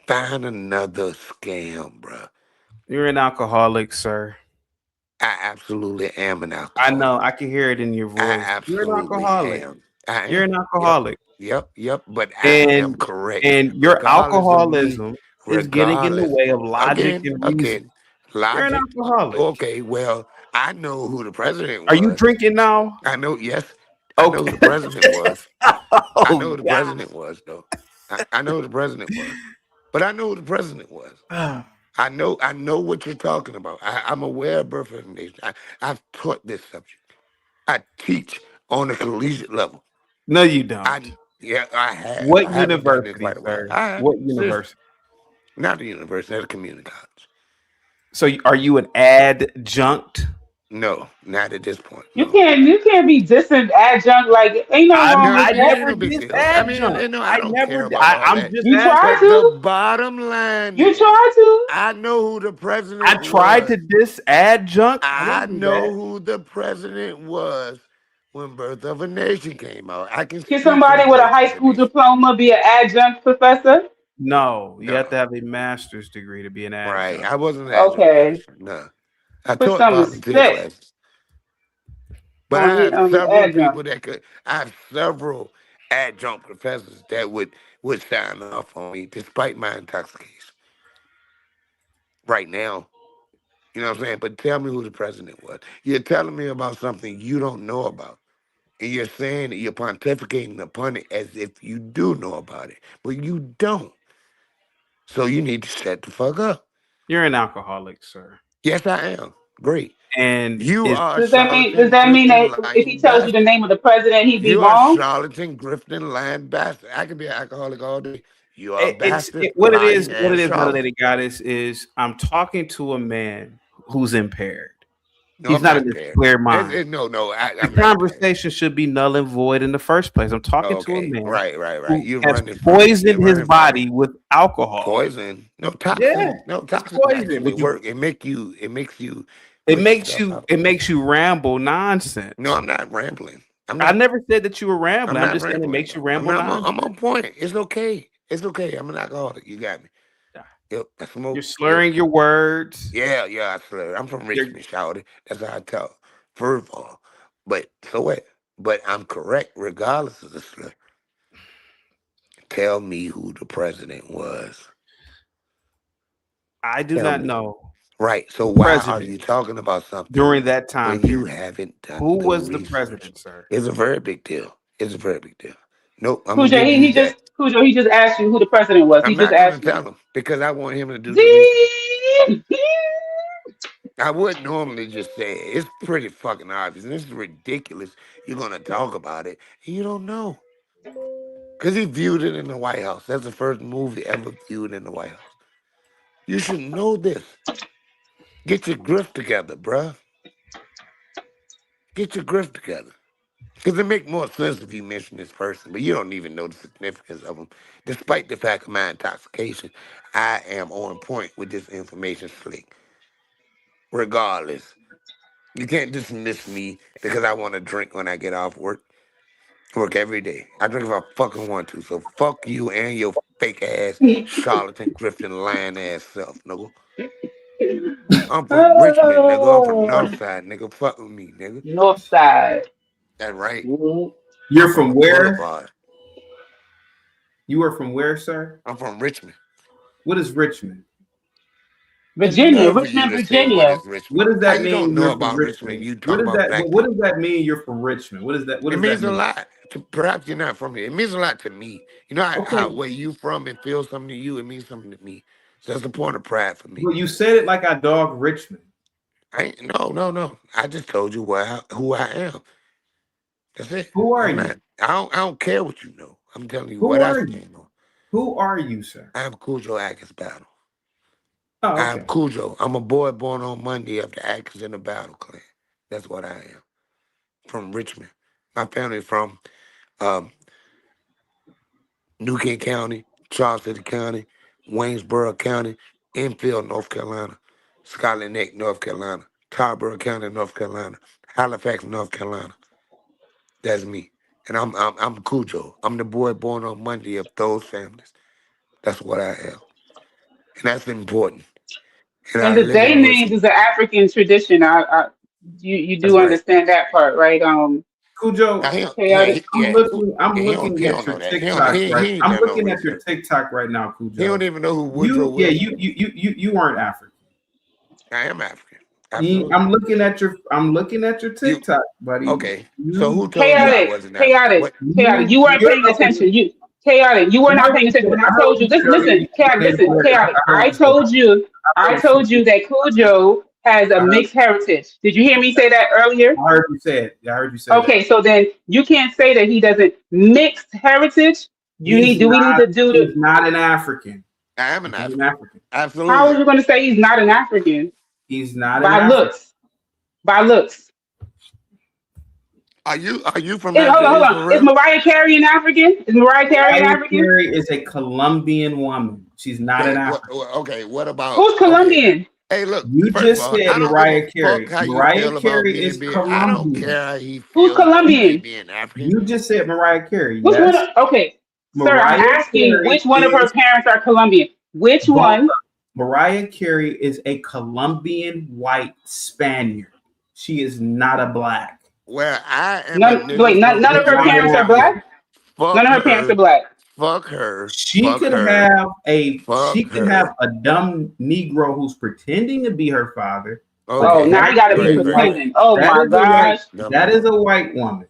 Find another scam, bruh. You're an alcoholic, sir. I absolutely am an alcoholic. I know. I can hear it in your voice. I absolutely You're an alcoholic. am. You're an alcoholic. Yep. But I am correct. And your regardless alcoholism is getting in the way of logic and reason. Again, logic. You're an alcoholic. Okay, well, I know who the president was. Are you drinking now? I know, yes. I know who the president was. I know who the president was, though. I know who the president was. But I know who the president was. I know what you're talking about. I'm aware of birth information. I've taught this subject. I teach on a collegiate level. No, you don't. I have. What I university, sir? What university? Not a university, at a community college. So are you an adjunct? No, not at this point. You can't be dissing adjunct like ain't no wrong with that. never diss adjunct. I don't care about all I'm that. just You tried to. The bottom line You is, tried to. I know who the president I tried to diss adjunct. I know who the president was when Birth of a Nation came out. I can Somebody with a high school diploma be an adjunct professor? No, you have to have a master's degree to be an adjunct. Right. I wasn't an adjunct. Okay. No. I Put taught some volunteer respect classes. But on I have the several adjunct. people that could. I have several adjunct professors that would sign off on me despite my intoxication. Right now. You know what I'm saying? But tell me who the president was. You're telling me about something you don't know about. And you're saying that you're pontificating upon it as if you do know about it. But you don't. So you need to shut the fuck up. You're an alcoholic, sir. Yes, I am. Great. And you are. Does that mean that if he tells you the name of the president, he'd be you wrong? You are charlatan, grifting, lying bastard. I could be an alcoholic all day. You are a bastard. What it is, melanated goddess, is I'm talking to a man who's impaired. No, He's I'm not not in his impaired. clear mind. The conversation should be null and void in the first place. I'm talking to a man, right. who You're has running from it. poisoned his body with alcohol. Poison? No, toxin. Yeah, no, toxin poison. actually work. It makes you. It makes you ramble nonsense. No, I'm not rambling. I never said that you were rambling. I'm just saying it makes you ramble. I'm on point. It's okay. It's okay. I'm an alcoholic. You got me. Yep, I smoke. You're slurring your words. Yeah, I slur. I'm from Richmond, shouted. That's how I talk. First of all, But so what? But I'm correct regardless of the slur. Tell me who the president was. I do Tell not me. know. Right. So The why are president you talking about something during that time when you period. haven't done Who the was the research? president, sir? It's a very big deal. It's a very big deal. Nope, I'm gonna Cujo, give you that. He just asked you who the president was. He I'm just not gonna asked you. tell him because I want him to do the research. I would normally just say it. It's pretty fucking obvious. And this is ridiculous. You're gonna talk about it and you don't know. Because he viewed it in the White House. That's the first movie ever viewed in the White House. You should know this. Get your grift together, bruh. Get your grift together. Because it make more sense if you mention this person, but you don't even know the significance of them. Despite the fact of my intoxication, I am on point with this information slick. Regardless. You can't dismiss me because I want to drink when I get off work. I work every day. I drink if I fucking want to. So fuck you and your fake ass, charlatan, grifting, lying ass self, nigga. I'm from Richmond, nigga. I'm from Northside, nigga. Fuck with me, nigga. North Side. That's right. You're I'm from the where? Boulevard. You are from where, sir? I'm from Richmond. What is Richmond? Virginia, For you Richmond, to say what Virginia. is Richmond. What does How that you don't mean? know You're from about Richmond? Richmond. You What talk does about that? black What people. does that mean? You're from Richmond. What is that? What It does means that a mean? lot. Perhaps you're not from here. It means a lot to me. You know how Okay. where you from and feel something to you, it means something to me. So that's the point of pride for me. Well, you said it like I dog Richmond. No. I just told you who I am. That's it. Who are you? I don't care what you know. I'm telling you Who what I are you? stand on. Who are you, sir? I'm Cujo Atkins Battle. Oh, okay. I'm Cujo. I'm a boy born on Monday of the Atkins in the Battle Clan. That's what I am. From Richmond. My family from New Kent County, Charles City County, Waynesboro County, Enfield, North Carolina, Scarlet Neck, North Carolina, Tarboro County, North Carolina, Halifax, North Carolina. That's me. And I'm Cujo. I'm the boy born on Monday of those families. That's what I am. And that's important. And And I the live day in names Richmond. is an African tradition. You That's do right. understand that part, right? Cujo, Chaotic. I'm looking He at don't know your that. TikTok He right. ain't I'm done no looking at your research. TikTok right now, Cujo. He don't even know who Woodrow Wilson is. You weren't African. I am African. Absolutely. I'm looking at your TikTok, buddy. Okay. So who told you I wasn't African? What? Chaotic. You weren't paying attention. Chaotic. You were not paying attention. When I told you, listen, chaotic. I told you that Cujo has a mixed heritage. Did you hear me say that earlier? I heard you say it. Yeah, I heard you say Okay, so then you can't say that he doesn't mixed heritage. He's not an African. I am an African. Absolutely. How are you going to say he's not an African? He's not by an looks. By looks. Are you from Hold Nigeria? on. Is Mariah Carey an African? Mariah Carey is a Colombian woman. She's not an African. Okay, what about who's Colombian? Hey, look. You just said Mariah Carey. Mariah Carey is Colombian. I don't care how he feels. Who's Colombian? Being African. You just said Mariah Carey. Which one? Okay, sir, I'm asking which one of her parents are Colombian. Which one? Mariah Carey is a Colombian white Spaniard. She is not a black. Well, I am. None of her parents are black. None of her parents are black. Fuck her. She could have a dumb Negro who's pretending to be her father. Oh, now I gotta be pretending. Oh my gosh, that is a white woman.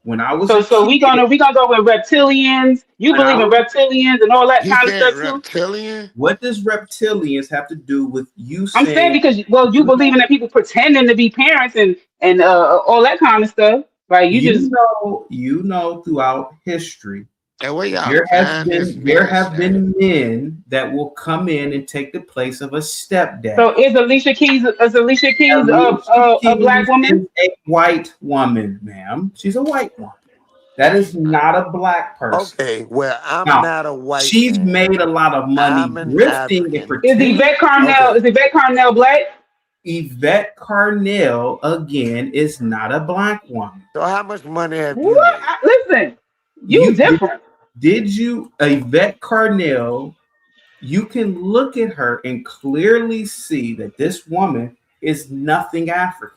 When I was so we gonna go with reptilians. You believe in reptilians and all that kind of stuff too? Reptilian? What does reptilians have to do with you? I'm saying because you believe in that people pretending to be parents and all that kind of stuff. Like you know throughout history. There have been men that will come in and take the place of a stepdad. So is Alicia Keys a black woman? Is a white woman, ma'am. She's a white woman. That is not a black person. Okay, well, I'm not a white. She's made a lot of money grifting and pretending. Is Yvette Carnell black? Yvette Carnell again is not a black woman. So how much money have you made? Listen, you different. Did you, Yvette Carnell, you can look at her and clearly see that this woman is nothing African.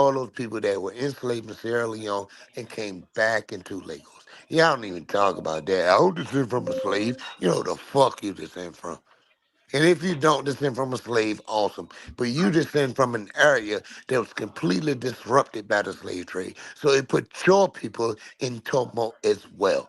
all those people that were enslaved in Sierra Leone and came back into Lagos. Y'all don't even talk about that. I don't descend from a slave. You know the fuck you descend from. And if you don't descend from a slave, awesome. But you descend from an area that was completely disrupted by the slave trade. So it put your people in turmoil as well.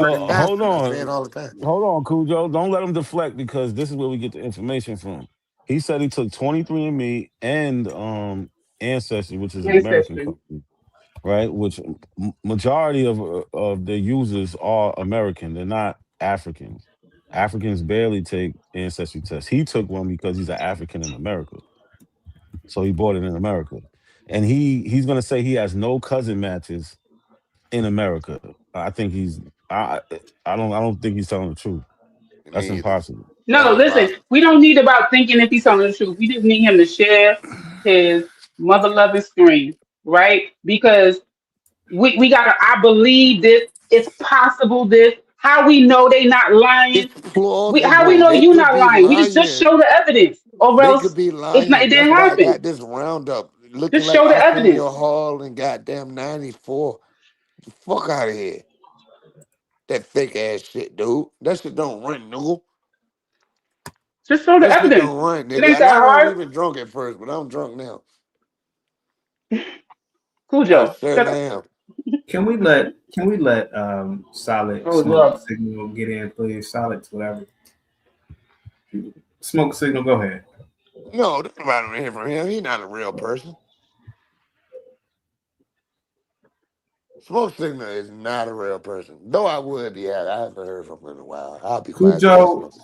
Yo, Got hold to. I say it on. all the time. Hold on, Cujo. Don't let him deflect because this is where we get the information from. He said he took 23andMe and Ancestry, which is an American Ancestry. company. right? Which majority of their users are American. They're not Africans. Africans barely take ancestry tests. He took one because he's an African in America, so he bought it in America, and he's gonna say he has no cousin matches in America. I think I don't think he's telling the truth. That's Me either. impossible. No, That's listen, impossible. we don't need about thinking if he's telling the truth. We just need him to share his mother loving screen, right? Because we gotta, I believe this, it's possible this. How we know they not lying? It's How we plausible. know They you could not be lying? We just lying. show the evidence, or They could else be it's not. It lying. That's didn't why I happen. got this roundup looking Just like show the Arsenio evidence. Hall and goddamn 94. Fuck out of here. That fake ass shit, dude. That shit don't run, nigga. Just show the That shit evidence. don't run, It nigga. ain't And that I wasn't hard. even drunk at first, but I'm drunk now. I Cujo, sure shut up. am. Can we let Solid Oh, Smoke bro. Signal get in, please? Solid, whatever. Smoke Signal, go ahead. No, that's about to hear from him. He's not a real person. Smoke Signal is not a real person. Though I would be happy. I haven't heard from him in a while. I'll be quiet till next Cujo, month.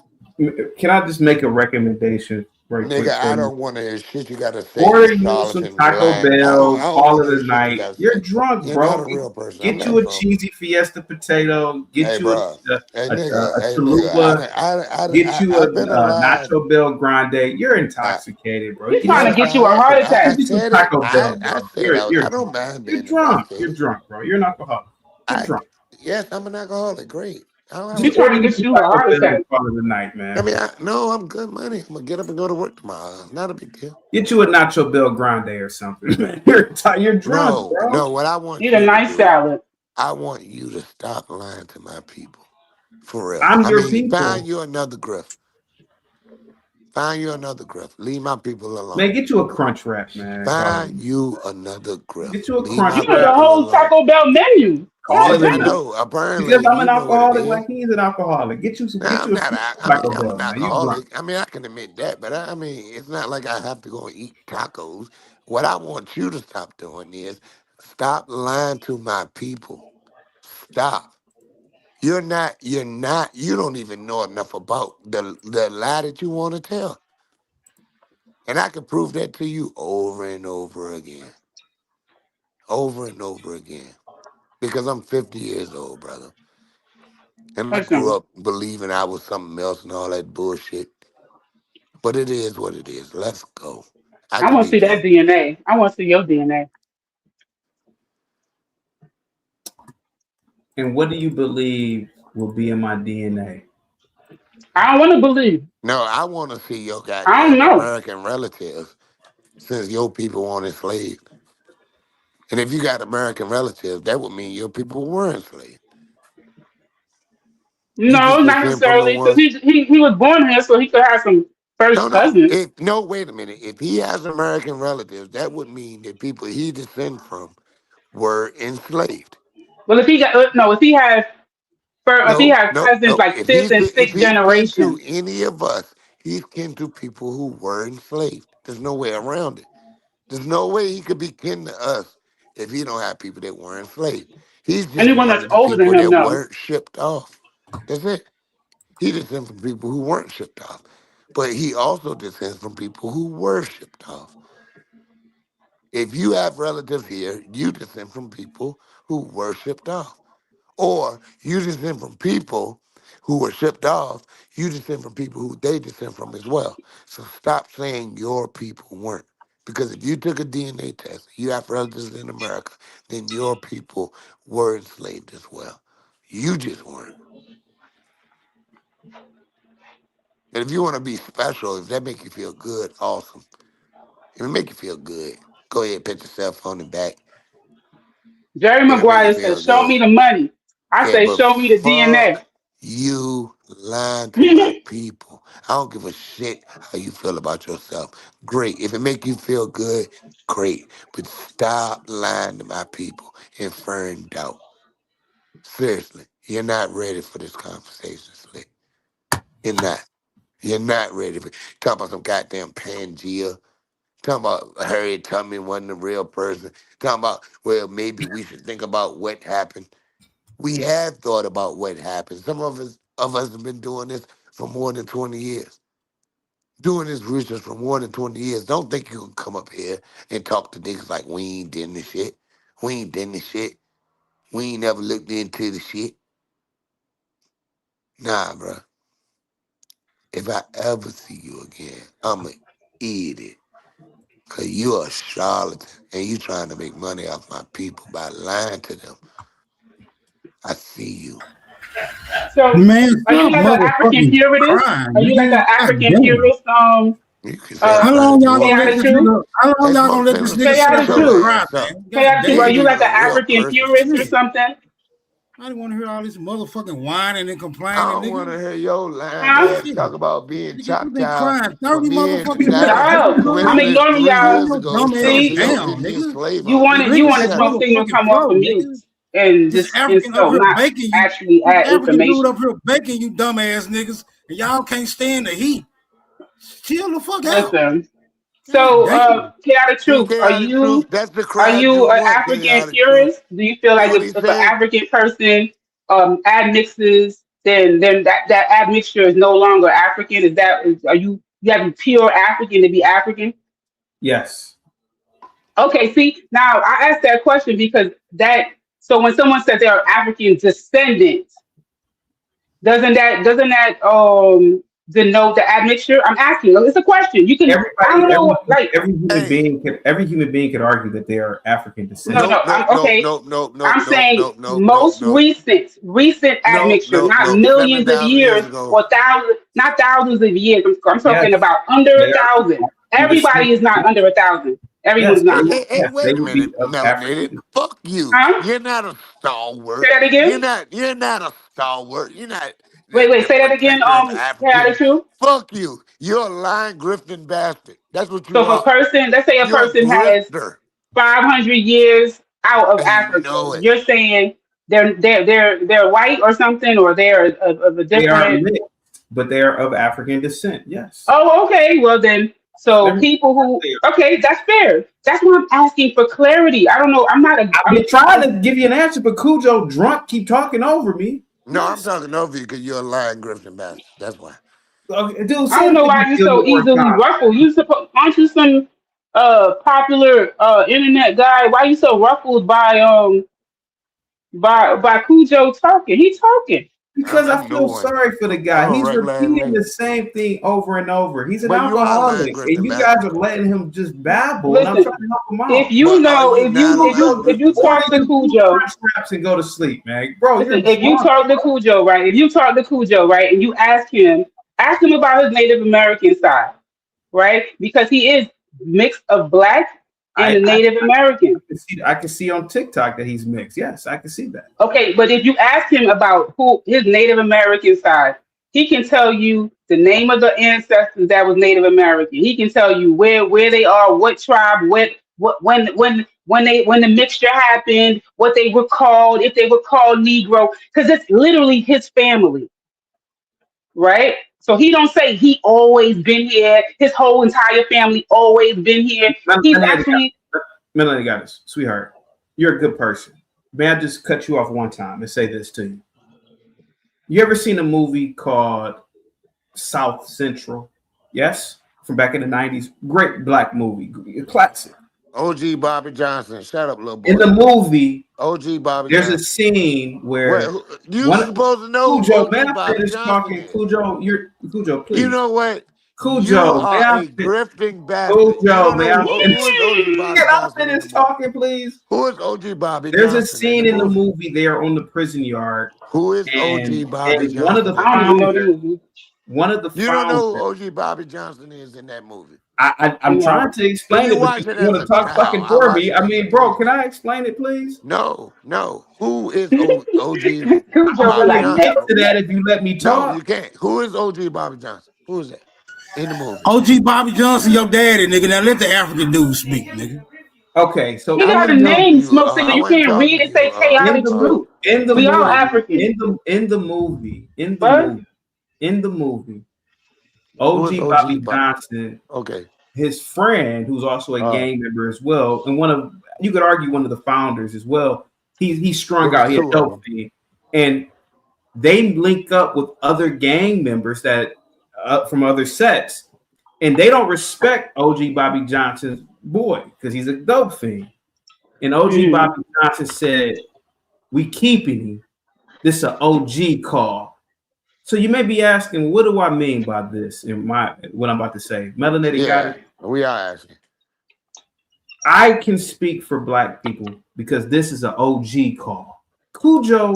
can I just make a recommendation very Nigga, quick for I you? don't want to hear shit you got to say, you Order you some charlatan, you Taco lying. I don't, I Bell, don't call want to it hear a shit you night. got to You're say. drunk, You're not bro. a real person. I'm Get not you a drunk. cheesy Fiesta potato. Get Hey, you bro. a Hey, nigga. chalupa. Get you I've been a alive. Nacho Bell Grande. You're I, intoxicated, bro. He's Get you trying some. to yes, get you a I heart am. attack. Get I you some said it. Taco Bell, I bro. said You're I don't mind you're being drunk. You're intoxicated. drunk, bro. You're an alcoholic. You're I drunk. Yes, I'm an alcoholic. Great. I don't have a He's Just trying order to you problem. get some you a Taco heart Bell and attack. call it a night, I man. mean, no, I'm good money. I'm gonna get up and go to work tomorrow. Not a big deal. Get you a Nacho Bell Grande or something, man. You're drunk, No, bro. no. What I want Need a you to nice do, salad. I want you to stop lying to my people. For real. I'm I your mean, find people. you another grift. Find you another grift. Leave my people alone. Man, get you a crunch wrap, man. Call it. Find you another grift. Get you a Leave my crunch You know the wrap. people whole alone. Taco Bell menu. Call God it a Yes, I night. damn. know. Apparently, Because I'm an you know what it alcoholic, is. like he's an alcoholic. Now, Get you a Taco I'm Bell, an man. You drunk. alcoholic. I mean, I can admit that, but I mean, it's not like I have to go and eat tacos. What I want you to stop doing is stop lying to my people. Stop. You don't even know enough about the lie that you want to tell. And I can prove that to you over and over again. Over and over again. Because I'm 50 years old, brother. And I grew Listen, up believing I was something else and all that bullshit. But it is what it is. Let's go. I I can want to be see that drunk. DNA. I want to see your DNA. And what do you believe will be in my DNA? I don't want to believe. No, I want to see your I don't goddamn know. American relatives since your people weren't enslaved. And if you got American relatives, that would mean your people were enslaved. You No, just not descend from the necessarily, because ones. he was born here, so he could have some No, first no. cousins. No, wait a minute. If he has American relatives, that would mean that people he descend from were enslaved. Well, if he got no, if he No, has no, cousins no. like fifth and If sixth he's kin to generation, any of us, he's kin to people who were enslaved. There's no way around it. There's no way he could be kin to us if he don't have people that were enslaved. He's just anyone one that's of the older than people him, that no. weren't shipped off. That's it. He descends from people who weren't shipped off. But he also descends from people who were shipped off. If you have relatives here, you descend from people who were shipped off. Or you descend from people who were shipped off, you descend from people who they descend from as well. So stop saying your people weren't. Because if you took a DNA test, you have relatives in America, then your people were enslaved as well. You just weren't. And if you want to be special, if that make you feel good, awesome. If it make you feel good, go ahead, put your cell phone in back. Jerry If it make you Maguire said, feel "Show me good. the money." I Yeah, say, but "Show me the DNA." fuck you lying to my people. I don't give a shit how you feel about yourself. Great. If it make you feel good, great. But stop lying to my people, inferring doubt. Seriously, you're not ready for this conversation, Slick. You're not. You're not ready for talk about some goddamn Pangea. Talking about Harriet Tubman wasn't a real person. Talking about, well, maybe we should think about what happened. We have thought about what happened. Some of us have been doing this for more than 20 years. Doing this research for more than 20 years. Don't think you can come up here and talk to niggas like we ain't done this shit. We ain't done this shit. We ain't never looked into the shit. Nah, bro. If I ever see you again, I'ma eat it. Cause you a charlatan and you trying to make money off my people by lying to them. I see you. So, Man, are you stop like an African motherfucking purist? crying, Are you like nigga. an God African damn. purist? You can say How long y'all Say gonna out let the this truth. nigga? How long y'all gonna let this nigga Say sit out up the here and truth. cry, man? Say out God the truth. Are you damn. like an African purist or something? I didn't want to hear all this motherfucking whining and I complaining, don't want nigga. to hear your lying Huh? ass talk about being Nigga, you been Choctaw crying for 30 being motherfucking Shut minutes. scattered up. Nigga, go I'm ahead. Christmas ignoring 3 y'all. years Your ago, dumb telling ass See, your down, Indian nigga. slave you hunters. wanted Release to that smoke signal motherfucking come off flow, of nigga. mute and This just African up insult, here not baking you. actually This add African dude information. up here baking you dumbass niggas, and y'all can't stand the heat. Chill the fuck out. Listen. God So, damn. chaotic See, truth. chaotic truth, that's the Are crowd you you an want, African chaotic truth. purist? Do you feel See like what he if an said? African person admixes, then that admixture is no longer African? Are you have to be pure African to be African? Yes. Okay, see, now I asked that question because so when someone says they're African descendant, doesn't that denote the admixture? I'm asking. It's a question. You can. I don't know. Every human being could argue that they are African descent. No. Okay. I'm saying most recent admixture, not millions of 7,000 years years ago. or thousands, not thousands of years. I'm talking Yes, about under they a are thousand. African Everybody descent. is not under a thousand. Everyone's Yes, not. Hey, they wait a would be minute, of melanated. African. Fuck you. Huh? You're not a Say stalwart. that again. You're not a stalwart. You're not Wait. the Say that again. protector of Say that Africans. true. Fuck you. You're a lying, grifting bastard. That's what So you if a are. person, let's say a You're a person has grifter. 500 years out of I Africa, know it. you're saying they're white or something, or they're of a They are different. mixed, but they are of African descent. Yes. Oh, okay. Well then, so They're- people who okay, that's fair. That's what I'm asking for clarity. I don't know. I'm not a. I've been trying to give you an answer, but Cujo drunk keep talking over me. No, I'm talking over you because you're a lying, grifting bastard. That's why. Okay, dude, I say don't it know again why you're a so little more easily time. ruffled. Aren't you some popular internet guy? Why you so ruffled by Cujo talking? He talking. Because I I'm no feel one. sorry for the guy. I'm a He's regular ass repeating nigga. the same thing over and over. He's an But you are a lying, alcoholic, and grifting you guys bastard. are letting him just babble. And I'm Listen, trying to help him if out. you But are know, you not a lying, if you grifting Order talk bastard? to you two Cujo, crunch wraps and go to sleep, man. Bro, you're listen, if you drunk. talk to Cujo, right? If you talk to Cujo, right, and you ask him about his Native American side, right? Because he is mixed of black and a Native American. I can see on TikTok that he's mixed. Yes, I can see that. Okay, but if you ask him about who his Native American side, he can tell you the name of the ancestors that was Native American. He can tell you where they are, what tribe, what when the mixture happened, what they were called, if they were called Negro, because it's literally his family, right? So he don't say he always been here, his whole entire family always been here. He's actually Melanie got this, sweetheart. You're a good person. May I just cut you off one time and say this to you? You ever seen a movie called South Central? Yes, from back in the 90s. Great black movie, classic. OG Bobby Johnson. Shut up, little boy. In the movie, OG Bobby there's Johnson. a scene where you supposed to know Cujo, OG man, I Bobby finish Johnson talking. is. Cujo, please. You know what? Cujo, You are man, a grifting bastard. You Cujo, don't man, know who is OG Bobby can I Johnson in finish the movie? talking, please? Who is OG Bobby There's Johnson a scene in the movie? movie. They are on the prison yard. Who is OG Bobby Johnson? One of the I don't even know the movie. One of the You don't know who founders. OG Bobby Johnson is in that movie. I'm trying to explain it, but you want to talk fucking for me. I mean, bro, can I explain it, please? No. Who is OG Cujo Bobby like, Johnson? Get to that if you let me talk. No, you can't. Who is OG Bobby Johnson? Who is that in the movie? OG Bobby Johnson, your daddy, nigga. Now let the African dude speak, nigga. Okay, so he got a name, Smoke Signal. You can't read it, say chaotic truth. We all African. In the movie, Who is OG Bobby Bobby? Johnson Okay. his friend, who's also a gang member as well, and you could argue one of the founders as well. He strung out, he had dope fiend, and they link up with other gang members that from other sets, and they don't respect OG Bobby Johnson's boy because he's a dope fiend. And OG Bobby Johnson said, "We keeping him. This is an OG call." So you may be asking, what do I mean by this? What I'm about to say, Melanated got it. We are asking. I can speak for Black people because this is an OG call. Cujo,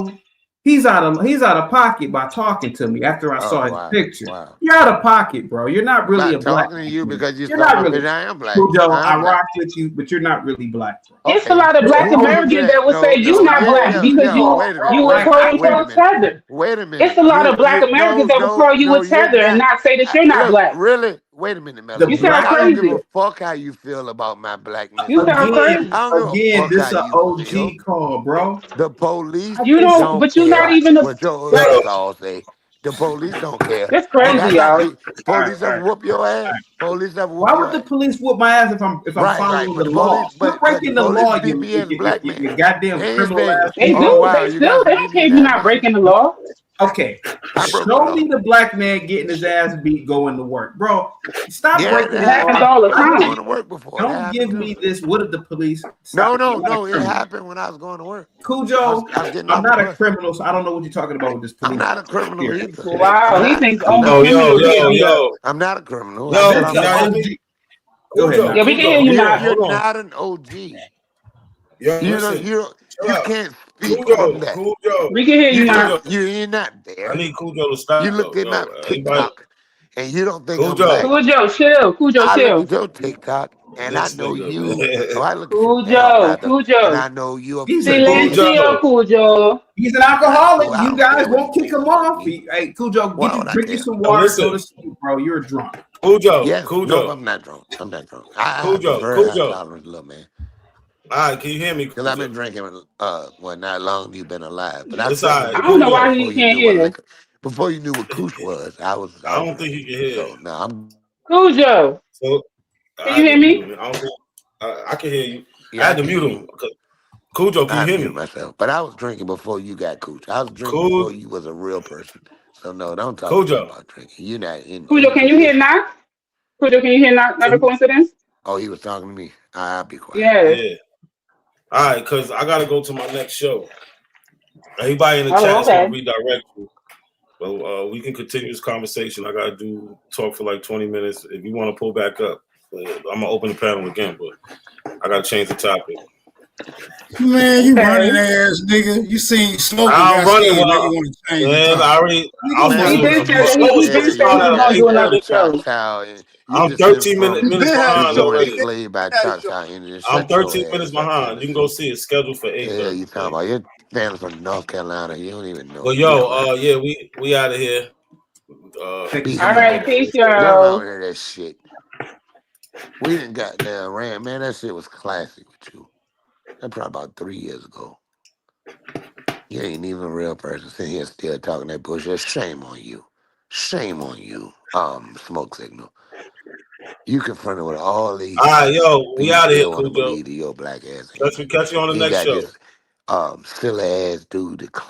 he's out of pocket by talking to me after I saw his picture. Wow. You're out of pocket, bro. You're not really a Black. Talking to you because you're not really. I am Black. Cujo, I rock with you, but you're not really Black. Bro. It's a lot of Black Americans that would say you're not Black because you would call yourself Tether. Wait a minute. It's a lot of Black Americans that would call you a Tether and not say that you're not Black. Really? Wait a minute, Melody. You sound crazy. I don't give a fuck how you feel about my Blackness. You sound crazy. Again, this is an OG call, bro. The police you don't but you're not even a what your other calls say. The police don't care. That's crazy, y'all. Police ever whoop your ass? Police ever whoop Why would the police whoop my ass if I'm following the law? You're breaking the law, you goddamn criminal ass. They do. They still. They don't care if you're not breaking the law. Okay, show me the Black man getting his ass beat going to work, bro. Stop breaking the law. It happens all the time. Going to work before. Don't give me this. What did the police? No. It happened when I was going to work. Cujo, I'm not a criminal, so I don't know what you're talking about with this police. I'm not a criminal either. Wow, he thinks yo. I'm not a criminal. Go ahead. Yeah, we can hear you now. You're not an OG. You can't speak from that. We can hear you now. You're not there. I need Cujo to stop. You looked at my TikTok and you don't think I'm Black. Cujo, chill. I look at your TikTok and I know you. So I look at Cujo. And I know you. Cujo. He's an alcoholic. You guys won't kick him off. Hey, Cujo, drink you some water. Go to sleep, bro. You're drunk. Cujo. Yes, Cujo. No, I'm not drunk. Cujo. Cujo. Man. All right, can you hear me? Because I've been drinking, not long you've been alive. But I don't know why he can't hear. Before you knew what Kush was, I don't think he can hear. So, no, I'm Cujo. So, can you hear me? I can hear you. I had to mute him. Cujo, can you hear me? Myself. But I was drinking before you got Kush. I was drinking before you was a real person. So no, don't talk about drinking. You're not in. Cujo, can you hear now? Cujo, can you hear now? Not a coincidence? Oh, he was talking to me. I'll be quiet. Yeah. All right, because I gotta go to my next show. Anybody in the chat is gonna redirect you. So we can continue this conversation. I gotta talk for like 20 minutes. If you want to pull back up, I'm gonna open the panel again, but I gotta change the topic. Man, you running ass nigga. You seen smoking. I'm running. Man, I already. I'm 13 minutes behind already. I'm 13 minutes behind. You can go see it scheduled for 8. Yeah, you talking about your fans from North Carolina. You don't even know. But yeah, we out of here. All right, peace, y'all. That shit. We didn't goddamn ran, man. That shit was classic with you. That's probably about 3 years ago. You ain't even a real person sitting here still talking that bullshit. Shame on you. Shame on you. Smoke signal. You confronted with all these. All right, yo, we out of here, Cujo. Your Black ass. Catch you on the next show. This silly ass dude to claim.